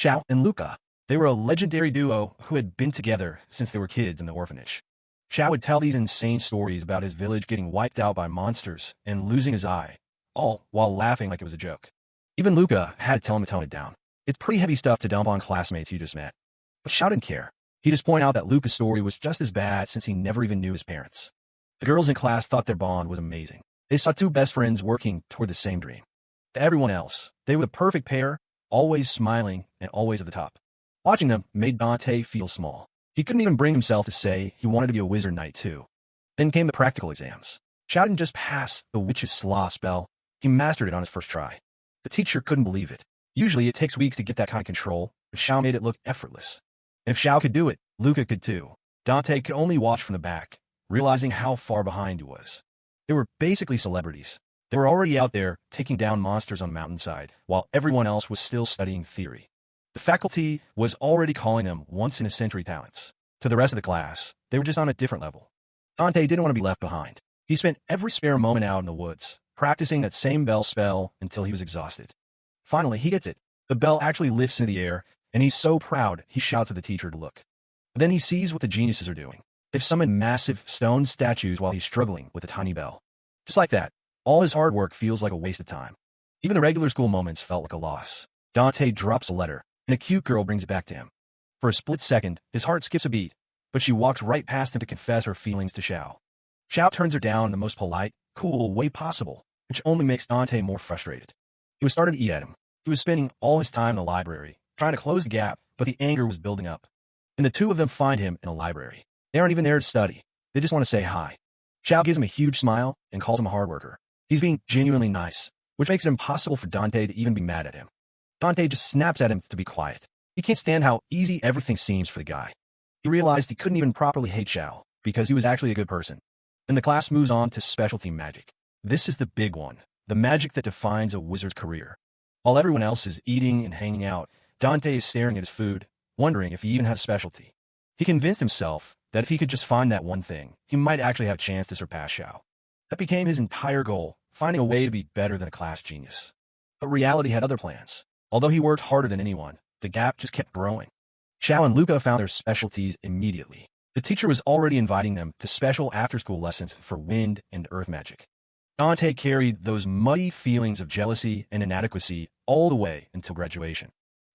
Xiao and Luca. They were a legendary duo who had been together since they were kids in the orphanage. Xiao would tell these insane stories about his village getting wiped out by monsters and losing his eye, all while laughing like it was a joke. Even Luca had to tell him to tone it down. It's pretty heavy stuff to dump on classmates you just met. But Xiao didn't care. He'd just point out that Luca's story was just as bad since he never even knew his parents. The girls in class thought their bond was amazing. They saw two best friends working toward the same dream. To everyone else, they were the perfect pair, always smiling and always at the top. Watching them made Dante feel small. He couldn't even bring himself to say he wanted to be a wizard knight too. Then came the practical exams. Xiao didn't just pass the witch's slaw spell, he mastered it on his first try. The teacher couldn't believe it. Usually it takes weeks to get that kind of control, but Xiao made it look effortless. And if Xiao could do it, Luca could too. Dante could only watch from the back, realizing how far behind he was. They were basically celebrities. They were already out there taking down monsters on the mountainside, while everyone else was still studying theory. The faculty was already calling them once-in-a-century talents. To the rest of the class, they were just on a different level. Dante didn't want to be left behind. He spent every spare moment out in the woods, practicing that same bell spell until he was exhausted. Finally, he gets it. The bell actually lifts into the air, and he's so proud he shouts at the teacher to look. But then he sees what the geniuses are doing. They've summoned massive stone statues while he's struggling with a tiny bell. Just like that, all his hard work feels like a waste of time. Even the regular school moments felt like a loss. Dante drops a letter, and a cute girl brings it back to him. For a split second, his heart skips a beat, but she walks right past him to confess her feelings to Xiao. Xiao turns her down in the most polite, cool way possible, which only makes Dante more frustrated. He was starting to eat at him. He was spending all his time in the library, trying to close the gap, but the anger was building up. And the two of them find him in a library. They aren't even there to study. They just want to say hi. Xiao gives him a huge smile and calls him a hard worker. He's being genuinely nice, which makes it impossible for Dante to even be mad at him. Dante just snaps at him to be quiet. He can't stand how easy everything seems for the guy. He realized he couldn't even properly hate Xiao because he was actually a good person. Then the class moves on to specialty magic. This is the big one, the magic that defines a wizard's career. While everyone else is eating and hanging out, Dante is staring at his food, wondering if he even has a specialty. He convinced himself that if he could just find that one thing, he might actually have a chance to surpass Xiao. That became his entire goal, finding a way to be better than a class genius. But reality had other plans. Although he worked harder than anyone, the gap just kept growing. Xiao and Luca found their specialties immediately. The teacher was already inviting them to special after-school lessons for wind and earth magic. Dante carried those muddy feelings of jealousy and inadequacy all the way until graduation.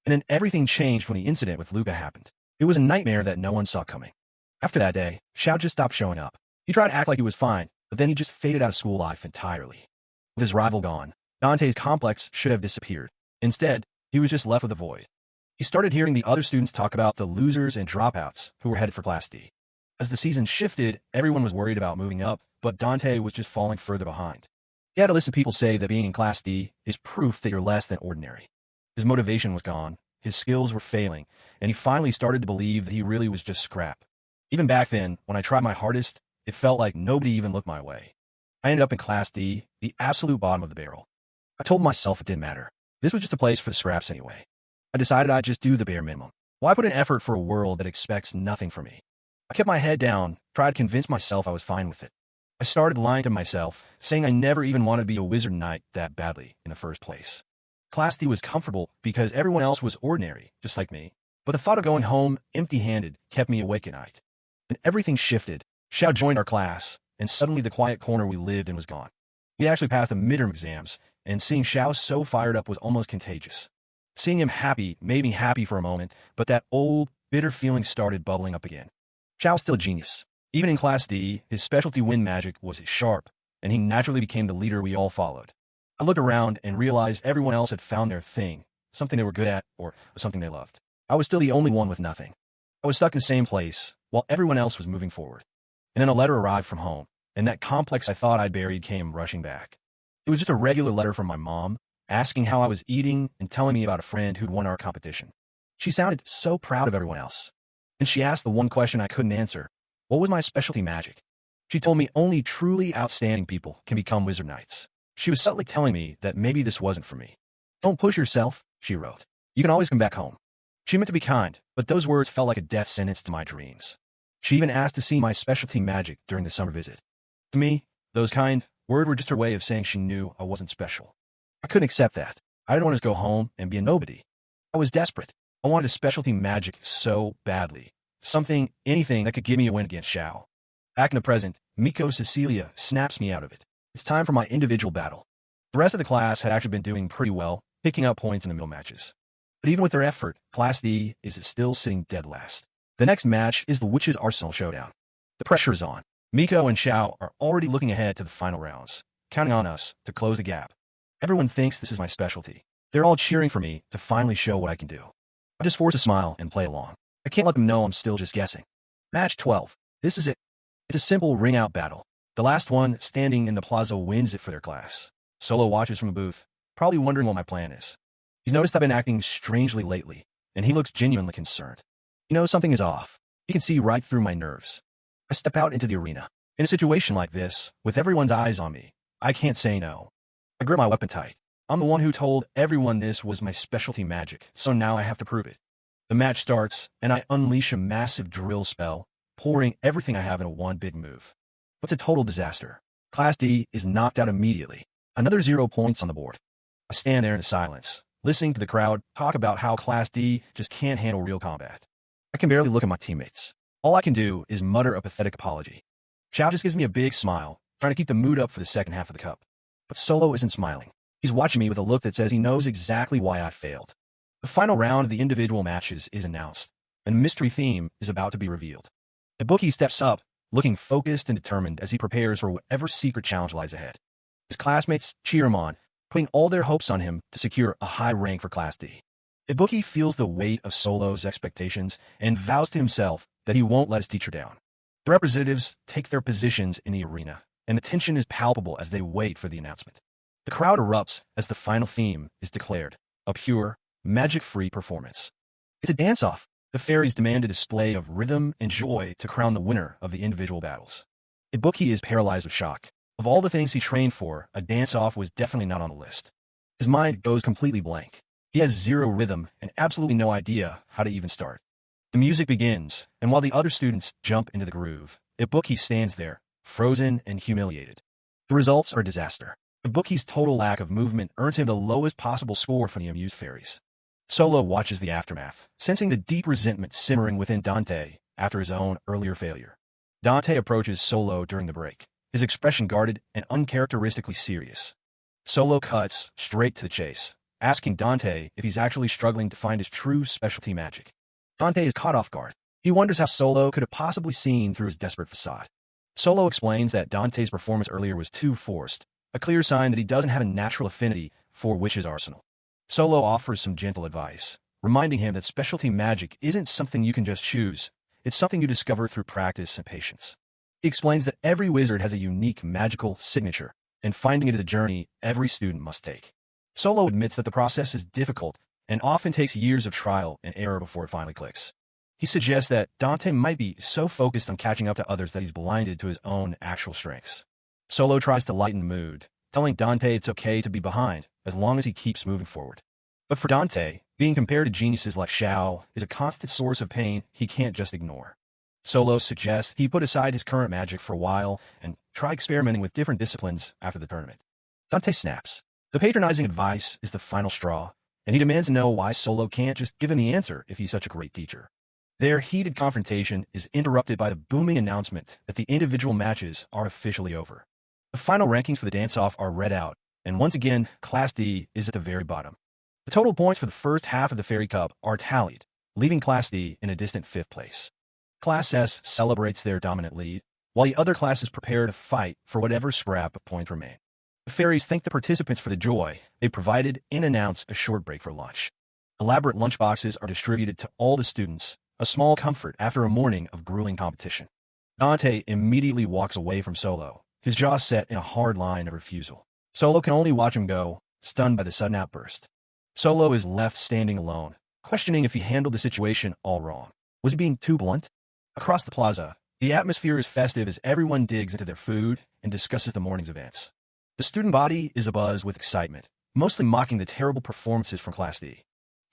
And then everything changed when the incident with Luca happened. It was a nightmare that no one saw coming. After that day, Xiao just stopped showing up. He tried to act like he was fine, but then he just faded out of school life entirely. With his rival gone, Dante's complex should have disappeared. Instead, he was just left with a void. He started hearing the other students talk about the losers and dropouts who were headed for Class D. As the season shifted, everyone was worried about moving up, but Dante was just falling further behind. He had to listen to people say that being in Class D is proof that you're less than ordinary. His motivation was gone, his skills were failing, and he finally started to believe that he really was just scrap. Even back then, when I tried my hardest, it felt like nobody even looked my way. I ended up in Class D, the absolute bottom of the barrel. I told myself it didn't matter. This was just a place for the scraps anyway. I decided I'd just do the bare minimum. Why put in effort for a world that expects nothing from me? I kept my head down, tried to convince myself I was fine with it. I started lying to myself, saying I never even wanted to be a wizard knight that badly in the first place. Class D was comfortable because everyone else was ordinary, just like me. But the thought of going home empty-handed kept me awake at night. And everything shifted. Xiao joined our class, and suddenly the quiet corner we lived in was gone. We actually passed the midterm exams, and seeing Xiao so fired up was almost contagious. Seeing him happy made me happy for a moment, but that old, bitter feeling started bubbling up again. Xiao was still a genius. Even in Class D, his specialty wind magic was sharp, and he naturally became the leader we all followed. I looked around and realized everyone else had found their thing, something they were good at, or something they loved. I was still the only one with nothing. I was stuck in the same place, while everyone else was moving forward. And then a letter arrived from home, and that complex I thought I'd buried came rushing back. It was just a regular letter from my mom, asking how I was eating and telling me about a friend who'd won our competition. She sounded so proud of everyone else. And she asked the one question I couldn't answer. What was my specialty magic? She told me only truly outstanding people can become wizard knights. She was subtly telling me that maybe this wasn't for me. Don't push yourself, she wrote. You can always come back home. She meant to be kind, but those words felt like a death sentence to my dreams. She even asked to see my specialty magic during the summer visit. To me, those kind words were just her way of saying she knew I wasn't special. I couldn't accept that. I didn't want to go home and be a nobody. I was desperate. I wanted a specialty magic so badly. Something, anything that could give me a win against Xiao. Back in the present, Miko Cecilia snaps me out of it. It's time for my individual battle. The rest of the class had actually been doing pretty well, picking up points in the middle matches. But even with their effort, Class D is still sitting dead last. The next match is the Witch's Arsenal Showdown. The pressure is on. Miko and Xiao are already looking ahead to the final rounds, counting on us to close the gap. Everyone thinks this is my specialty. They're all cheering for me to finally show what I can do. I just force a smile and play along. I can't let them know I'm still just guessing. Match 12. This is it. It's a simple ring-out battle. The last one standing in the plaza wins it for their class. Solo watches from a booth, probably wondering what my plan is. He's noticed I've been acting strangely lately, and he looks genuinely concerned. He knows something is off. He can see right through my nerves. I step out into the arena. In a situation like this, with everyone's eyes on me, I can't say no. I grip my weapon tight. I'm the one who told everyone this was my specialty magic, so now I have to prove it. The match starts, and I unleash a massive drill spell, pouring everything I have into one big move. But it's a total disaster. Class D is knocked out immediately. Another 0 points on the board. I stand there in the silence, listening to the crowd talk about how Class D just can't handle real combat. I can barely look at my teammates. All I can do is mutter a pathetic apology. Xiao just gives me a big smile, trying to keep the mood up for the second half of the cup. But Solo isn't smiling. He's watching me with a look that says he knows exactly why I failed. The final round of the individual matches is announced, and a mystery theme is about to be revealed. The bookie steps up, looking focused and determined as he prepares for whatever secret challenge lies ahead. His classmates cheer him on, putting all their hopes on him to secure a high rank for Class D. The bookie feels the weight of Solo's expectations and vows to himself that he won't let his teacher down. The representatives take their positions in the arena, and the tension is palpable as they wait for the announcement. The crowd erupts as the final theme is declared, a pure, magic-free performance. It's a dance-off. The fairies demand a display of rhythm and joy to crown the winner of the individual battles. Ibuki is paralyzed with shock. Of all the things he trained for, a dance-off was definitely not on the list. His mind goes completely blank. He has zero rhythm and absolutely no idea how to even start. The music begins, and while the other students jump into the groove, Ibuki stands there, frozen and humiliated. The results are a disaster. Ibuki's total lack of movement earns him the lowest possible score from the amused fairies. Solo watches the aftermath, sensing the deep resentment simmering within Dante after his own earlier failure. Dante approaches Solo during the break, his expression guarded and uncharacteristically serious. Solo cuts straight to the chase, asking Dante if he's actually struggling to find his true specialty magic. Dante is caught off guard. He wonders how Solo could have possibly seen through his desperate facade. Solo explains that Dante's performance earlier was too forced, a clear sign that he doesn't have a natural affinity for Witch's arsenal. Solo offers some gentle advice, reminding him that specialty magic isn't something you can just choose, it's something you discover through practice and patience. He explains that every wizard has a unique magical signature, and finding it is a journey every student must take. Solo admits that the process is difficult and often takes years of trial and error before it finally clicks. He suggests that Dante might be so focused on catching up to others that he's blinded to his own actual strengths. Solo tries to lighten the mood, telling Dante it's okay to be behind as long as he keeps moving forward. But for Dante, being compared to geniuses like Xiao is a constant source of pain he can't just ignore. Solo suggests he put aside his current magic for a while and try experimenting with different disciplines after the tournament. Dante snaps. The patronizing advice is the final straw, and he demands to know why Solo can't just give him the answer if he's such a great teacher. Their heated confrontation is interrupted by the booming announcement that the individual matches are officially over. The final rankings for the dance-off are read out, and once again, Class D is at the very bottom. The total points for the first half of the Fairy Cup are tallied, leaving Class D in a distant 5th place. Class S celebrates their dominant lead, while the other classes prepare to fight for whatever scrap of points remain. The fairies thank the participants for the joy they provided and announce a short break for lunch. Elaborate lunchboxes are distributed to all the students, a small comfort after a morning of grueling competition. Dante immediately walks away from Solo, his jaw set in a hard line of refusal. Solo can only watch him go, stunned by the sudden outburst. Solo is left standing alone, questioning if he handled the situation all wrong. Was he being too blunt? Across the plaza, the atmosphere is festive as everyone digs into their food and discusses the morning's events. The student body is abuzz with excitement, mostly mocking the terrible performances from Class D.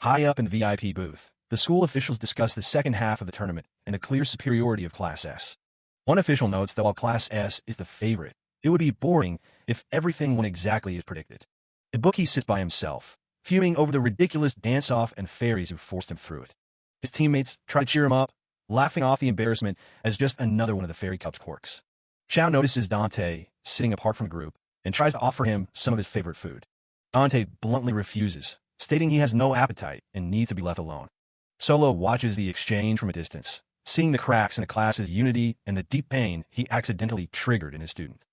High up in the VIP booth, the school officials discuss the second half of the tournament and the clear superiority of Class S. One official notes that while Class S is the favorite, it would be boring if everything went exactly as predicted. Ibuki sits by himself, fuming over the ridiculous dance-off and fairies who forced him through it. His teammates try to cheer him up, laughing off the embarrassment as just another one of the Fairy Cup's quirks. Xiao notices Dante sitting apart from the group and tries to offer him some of his favorite food. Dante bluntly refuses, stating he has no appetite and needs to be left alone. Solo watches the exchange from a distance, seeing the cracks in the class's unity and the deep pain he accidentally triggered in his student.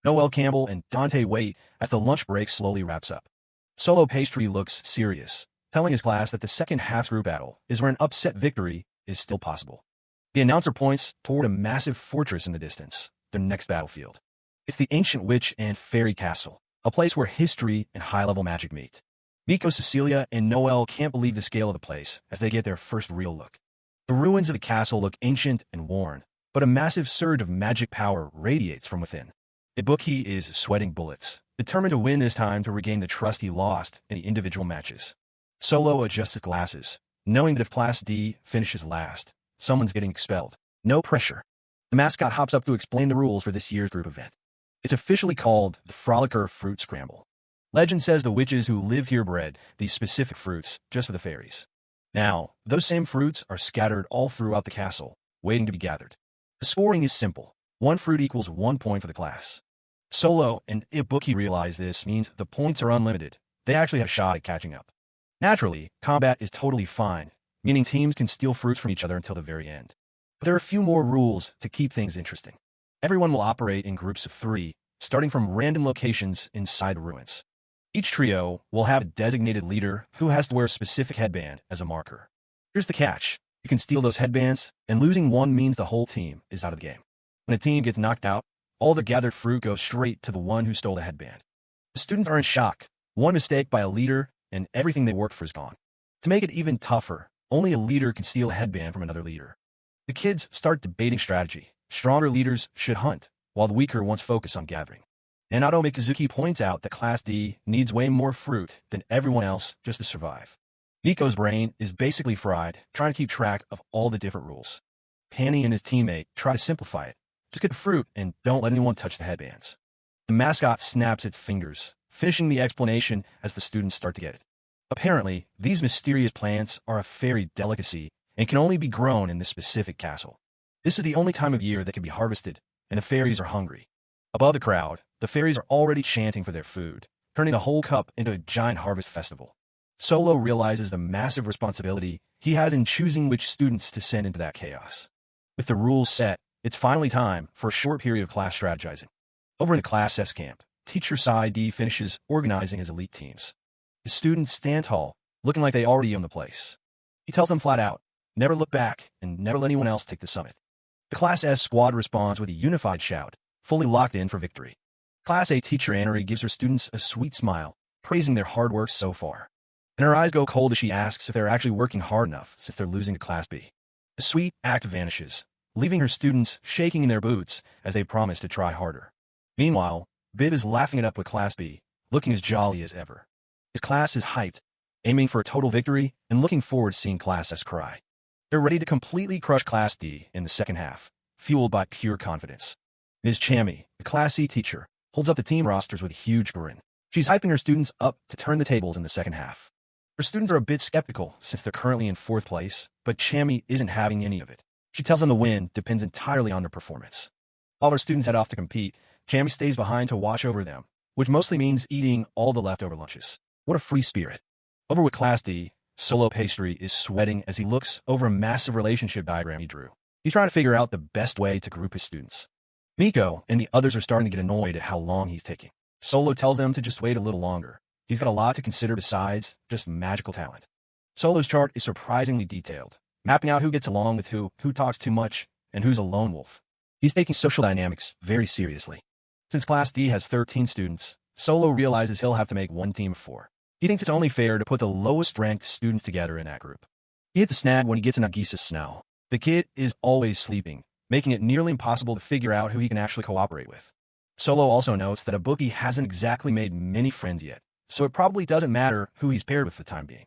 Noel Campbell and Dante wait as the lunch break slowly wraps up. Solo Pastry looks serious, telling his class that the second half group battle is where an upset victory is still possible. The announcer points toward a massive fortress in the distance, their next battlefield. It's the ancient witch and fairy castle, a place where history and high-level magic meet. Miko, Cecilia, and Noel can't believe the scale of the place as they get their first real look. The ruins of the castle look ancient and worn, but a massive surge of magic power radiates from within. Ibuki is sweating bullets, determined to win this time to regain the trust he lost in the individual matches. Solo adjusts his glasses, knowing that if Class D finishes last, someone's getting expelled. No pressure. The mascot hops up to explain the rules for this year's group event. It's officially called the Frolicker Fruit Scramble. Legend says the witches who live here bred these specific fruits just for the fairies. Now, those same fruits are scattered all throughout the castle, waiting to be gathered. The scoring is simple. 1 fruit equals 1 point for the class. Solo and Ibuki realize this means the points are unlimited. They actually have a shot at catching up. Naturally, combat is totally fine, meaning teams can steal fruits from each other until the very end. But there are a few more rules to keep things interesting. Everyone will operate in groups of 3, starting from random locations inside the ruins. Each trio will have a designated leader who has to wear a specific headband as a marker. Here's the catch. You can steal those headbands, and losing one means the whole team is out of the game. When a team gets knocked out, all the gathered fruit goes straight to the one who stole the headband. The students are in shock. One mistake by a leader, and everything they worked for is gone. To make it even tougher, only a leader can steal a headband from another leader. The kids start debating strategy. Stronger leaders should hunt, while the weaker ones focus on gathering. Nanato Mikazuki points out that Class D needs way more fruit than everyone else just to survive. Miko's brain is basically fried, trying to keep track of all the different rules. Panny and his teammate try to simplify it. Just get the fruit and don't let anyone touch the headbands. The mascot snaps its fingers, finishing the explanation as the students start to get it. Apparently, these mysterious plants are a fairy delicacy and can only be grown in this specific castle. This is the only time of year that can be harvested, and the fairies are hungry. Above the crowd, the fairies are already chanting for their food, turning the whole cup into a giant harvest festival. Solo realizes the massive responsibility he has in choosing which students to send into that chaos. With the rules set, it's finally time for a short period of class strategizing. Over in the Class S camp, Teacher Sai D finishes organizing his elite teams. His students stand tall, looking like they already own the place. He tells them flat out, never look back and never let anyone else take the summit. The Class S squad responds with a unified shout, fully locked in for victory. Class A teacher Anari gives her students a sweet smile, praising their hard work so far. And her eyes go cold as she asks if they're actually working hard enough since they're losing to Class B. The sweet act vanishes, leaving her students shaking in their boots as they promise to try harder. Meanwhile, Bib is laughing it up with Class B, looking as jolly as ever. His class is hyped, aiming for a total victory and looking forward to seeing Class S cry. They're ready to completely crush Class D in the second half, fueled by pure confidence. Ms. Chammy, the Class C teacher, holds up the team rosters with a huge grin. She's hyping her students up to turn the tables in the second half. Her students are a bit skeptical since they're currently in 4th place, but Chammy isn't having any of it. She tells them the win depends entirely on their performance. While her students head off to compete, Chammy stays behind to watch over them, which mostly means eating all the leftover lunches. What a free spirit. Over with Class D, Solo Pastry is sweating as he looks over a massive relationship diagram he drew. He's trying to figure out the best way to group his students. Miko and the others are starting to get annoyed at how long he's taking. Solo tells them to just wait a little longer. He's got a lot to consider besides just magical talent. Solo's chart is surprisingly detailed, mapping out who gets along with who talks too much, and who's a lone wolf. He's taking social dynamics very seriously. Since Class D has 13 students, Solo realizes he'll have to make one team of 4. He thinks it's only fair to put the lowest-ranked students together in that group. He hits a snag when he gets to Nagisa's snow. The kid is always sleeping, making it nearly impossible to figure out who he can actually cooperate with. Solo also notes that Ibuki hasn't exactly made many friends yet, so it probably doesn't matter who he's paired with for the time being.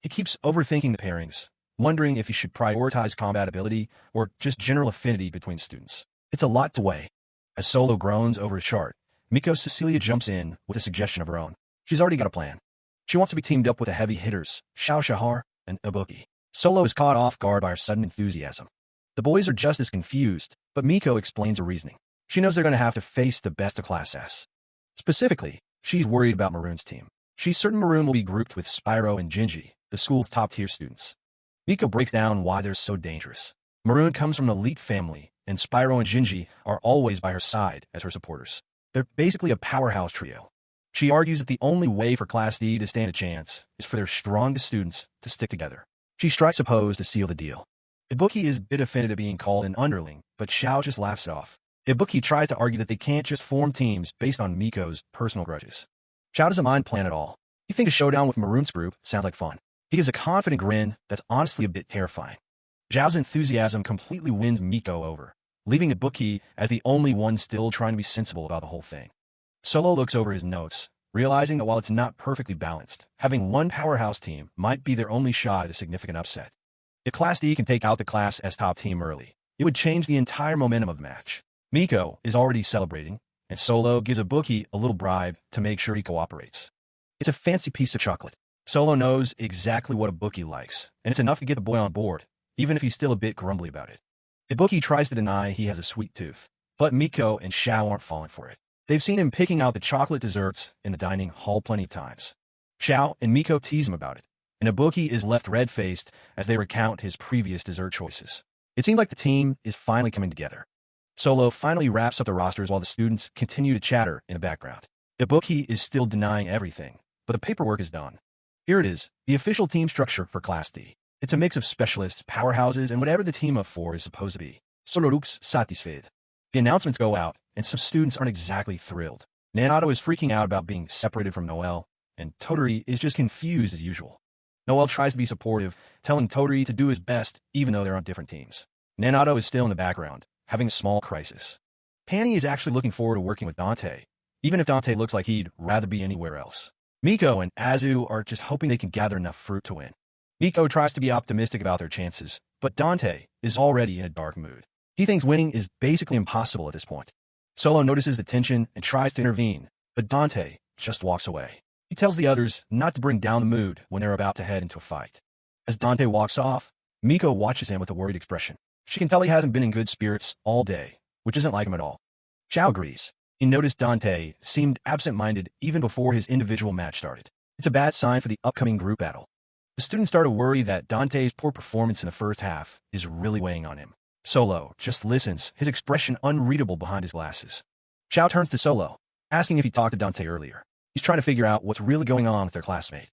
He keeps overthinking the pairings, wondering if he should prioritize compatibility or just general affinity between students. It's a lot to weigh. As Solo groans over his chart, Miko Cecilia jumps in with a suggestion of her own. She's already got a plan. She wants to be teamed up with the heavy hitters, Xiao Shahar and Ibuki. Solo is caught off guard by her sudden enthusiasm. The boys are just as confused, but Miko explains her reasoning. She knows they're going to have to face the best of Class S. Specifically, she's worried about Maroon's team. She's certain Maroon will be grouped with Spyro and Jinji, the school's top-tier students. Miko breaks down why they're so dangerous. Maroon comes from an elite family, and Spyro and Jinji are always by her side as her supporters. They're basically a powerhouse trio. She argues that the only way for Class D to stand a chance is for their strongest students to stick together. She strikes a pose to seal the deal. Ibuki is a bit offended at being called an underling, but Xiao just laughs it off. Ibuki tries to argue that they can't just form teams based on Miko's personal grudges. Xiao doesn't mind plan at all. He thinks a showdown with Maroon's group sounds like fun. He gives a confident grin that's honestly a bit terrifying. Zhao's enthusiasm completely wins Miko over, leaving Ibuki as the only one still trying to be sensible about the whole thing. Solo looks over his notes, realizing that while it's not perfectly balanced, having one powerhouse team might be their only shot at a significant upset. If Class D can take out the Class S top team early, it would change the entire momentum of the match. Miko is already celebrating, and Solo gives Ibuki a little bribe to make sure he cooperates. It's a fancy piece of chocolate. Solo knows exactly what Ibuki likes, and it's enough to get the boy on board, even if he's still a bit grumbly about it. Ibuki tries to deny he has a sweet tooth, but Miko and Xiao aren't falling for it. They've seen him picking out the chocolate desserts in the dining hall plenty of times. Xiao and Miko tease him about it, and Ibuki is left red-faced as they recount his previous dessert choices. It seems like the team is finally coming together. Solo finally wraps up the rosters while the students continue to chatter in the background. Ibuki is still denying everything, but the paperwork is done. Here it is, the official team structure for Class D. It's a mix of specialists, powerhouses, and whatever the team of 4 is supposed to be. Solo looks satisfied. The announcements go out, and some students aren't exactly thrilled. Nanato is freaking out about being separated from Noel, and Toturi is just confused as usual. Noel tries to be supportive, telling Toturi to do his best even though they're on different teams. Nanato is still in the background, having a small crisis. Panny is actually looking forward to working with Dante, even if Dante looks like he'd rather be anywhere else. Miko and Azu are just hoping they can gather enough fruit to win. Miko tries to be optimistic about their chances, but Dante is already in a dark mood. He thinks winning is basically impossible at this point. Solo notices the tension and tries to intervene, but Dante just walks away. He tells the others not to bring down the mood when they're about to head into a fight. As Dante walks off, Miko watches him with a worried expression. She can tell he hasn't been in good spirits all day, which isn't like him at all. Xiao agrees. He noticed Dante seemed absent-minded even before his individual match started. It's a bad sign for the upcoming group battle. The students start to worry that Dante's poor performance in the first half is really weighing on him. Solo just listens, his expression unreadable behind his glasses. Xiao turns to Solo, asking if he talked to Dante earlier. He's trying to figure out what's really going on with their classmate.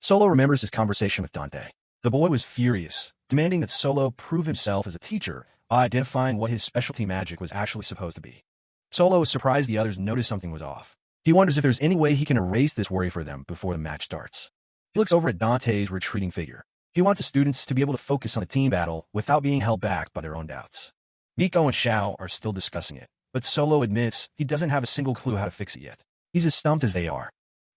Solo remembers his conversation with Dante. The boy was furious, demanding that Solo prove himself as a teacher by identifying what his specialty magic was actually supposed to be. Solo is surprised the others noticed something was off. He wonders if there's any way he can erase this worry for them before the match starts. He looks over at Dante's retreating figure. He wants the students to be able to focus on the team battle without being held back by their own doubts. Miko and Xiao are still discussing it, but Solo admits he doesn't have a single clue how to fix it yet. He's as stumped as they are.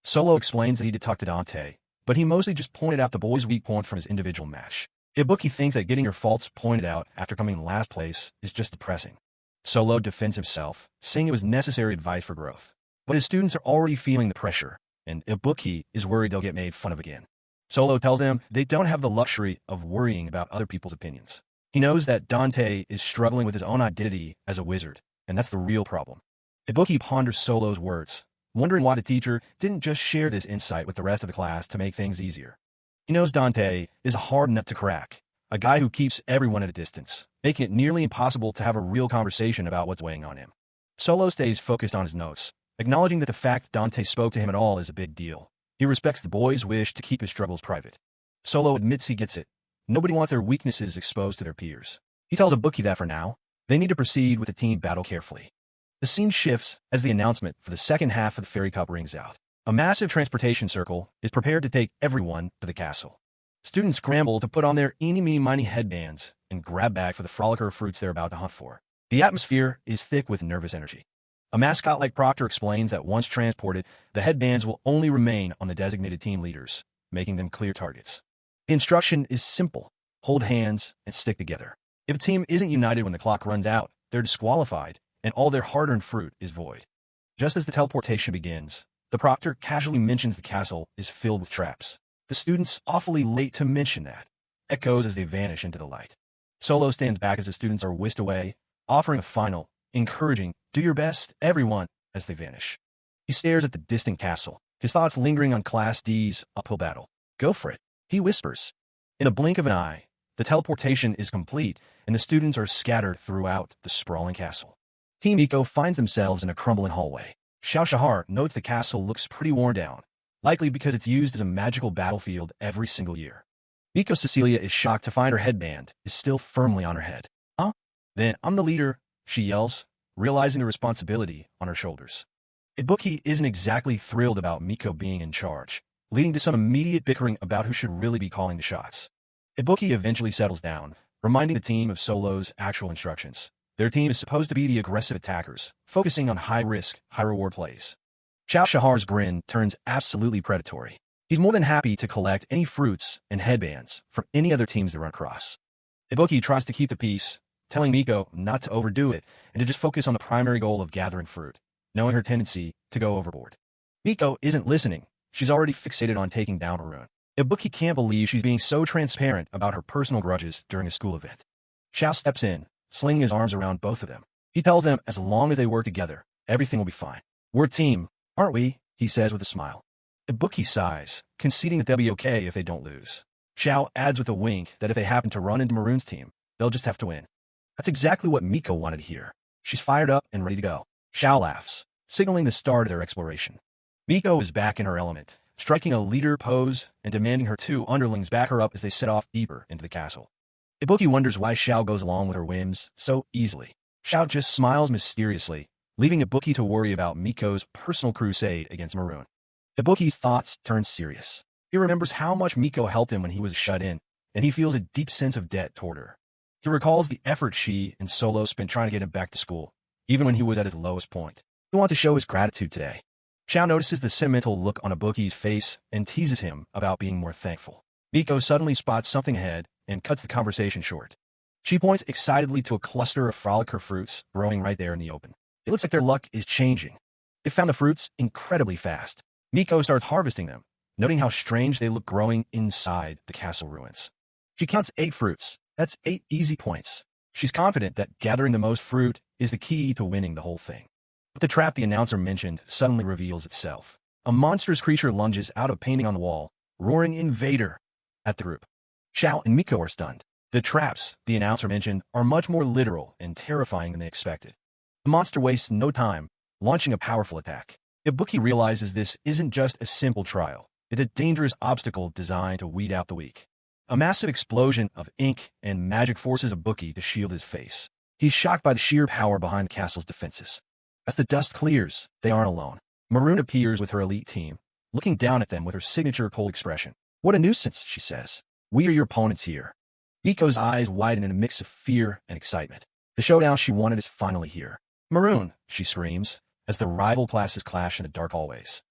Solo explains that he did talk to Dante, but he mostly just pointed out the boy's weak point from his individual match. Ibuki thinks that getting your faults pointed out after coming in last place is just depressing. Solo defends himself, saying it was necessary advice for growth. But his students are already feeling the pressure, and Ibuki is worried they'll get made fun of again. Solo tells them they don't have the luxury of worrying about other people's opinions. He knows that Dante is struggling with his own identity as a wizard, and that's the real problem. Ibuki ponders Solo's words, wondering why the teacher didn't just share this insight with the rest of the class to make things easier. He knows Dante is a hard nut to crack, a guy who keeps everyone at a distance, making it nearly impossible to have a real conversation about what's weighing on him. Solo stays focused on his notes, acknowledging that the fact Dante spoke to him at all is a big deal. He respects the boy's wish to keep his struggles private. Solo admits he gets it. Nobody wants their weaknesses exposed to their peers. He tells Ibuki that for now, they need to proceed with the team battle carefully. The scene shifts as the announcement for the second half of the Fairy Cup rings out. A massive transportation circle is prepared to take everyone to the castle. Students scramble to put on their eeny-meeny-miny headbands and grab bag for the frolicker fruits they're about to hunt for. The atmosphere is thick with nervous energy. A mascot like Proctor explains that once transported, the headbands will only remain on the designated team leaders, making them clear targets. The instruction is simple. Hold hands and stick together. If a team isn't united when the clock runs out, they're disqualified, and all their hard-earned fruit is void. Just as the teleportation begins, the Proctor casually mentions the castle is filled with traps. The students awfully late to mention that. Echoes as they vanish into the light. Solo stands back as the students are whisked away, offering a final, encouraging, "Do your best, everyone," as they vanish. He stares at the distant castle, his thoughts lingering on Class D's uphill battle. "Go for it," he whispers. In a blink of an eye, the teleportation is complete, and the students are scattered throughout the sprawling castle. Team Eco finds themselves in a crumbling hallway. Xiao Shahar notes the castle looks pretty worn down, likely because it's used as a magical battlefield every single year. Miko Cecilia is shocked to find her headband is still firmly on her head. "Huh? Then I'm the leader," she yells, realizing the responsibility on her shoulders. Ibuki isn't exactly thrilled about Miko being in charge, leading to some immediate bickering about who should really be calling the shots. Ibuki eventually settles down, reminding the team of Solo's actual instructions. Their team is supposed to be the aggressive attackers, focusing on high-risk, high-reward plays. Xiao Shahar's grin turns absolutely predatory. He's more than happy to collect any fruits and headbands from any other teams they run across. Ibuki tries to keep the peace, telling Miko not to overdo it and to just focus on the primary goal of gathering fruit, knowing her tendency to go overboard. Miko isn't listening. She's already fixated on taking down Arun. Ibuki can't believe she's being so transparent about her personal grudges during a school event. Xiao steps in, slinging his arms around both of them. He tells them as long as they work together, everything will be fine. "We're a team, aren't we?" he says with a smile. Ibuki sighs, conceding that they'll be okay if they don't lose. Xiao adds with a wink that if they happen to run into Maroon's team, they'll just have to win. That's exactly what Miko wanted to hear. She's fired up and ready to go. Xiao laughs, signaling the start of their exploration. Miko is back in her element, striking a leader pose and demanding her two underlings back her up as they set off deeper into the castle. Ibuki wonders why Xiao goes along with her whims so easily. Xiao just smiles mysteriously, leaving Ibuki to worry about Miko's personal crusade against Maroon. Ibuki's thoughts turn serious. He remembers how much Miko helped him when he was shut in, and he feels a deep sense of debt toward her. He recalls the effort she and Solo spent trying to get him back to school, even when he was at his lowest point. He wants to show his gratitude today. Xiao notices the sentimental look on Ibuki's face and teases him about being more thankful. Miko suddenly spots something ahead and cuts the conversation short. She points excitedly to a cluster of frolicker fruits growing right there in the open. It looks like their luck is changing. They found the fruits incredibly fast. Miko starts harvesting them, noting how strange they look growing inside the castle ruins. She counts 8 fruits. That's 8 easy points. She's confident that gathering the most fruit is the key to winning the whole thing. But the trap the announcer mentioned suddenly reveals itself. A monstrous creature lunges out of painting on the wall, roaring "Invader!" at the group. Xiao and Miko are stunned. The traps the announcer mentioned are much more literal and terrifying than they expected. The monster wastes no time, launching a powerful attack. Ibuki realizes this isn't just a simple trial. It's a dangerous obstacle designed to weed out the weak. A massive explosion of ink and magic forces Ibuki to shield his face. He's shocked by the sheer power behind the castle's defenses. As the dust clears, they aren't alone. Maroon appears with her elite team, looking down at them with her signature cold expression. "What a nuisance," she says. "We are your opponents here." Miko's eyes widen in a mix of fear and excitement. The showdown she wanted is finally here. "Maroon," she screams, as the rival classes clash in the dark hallways.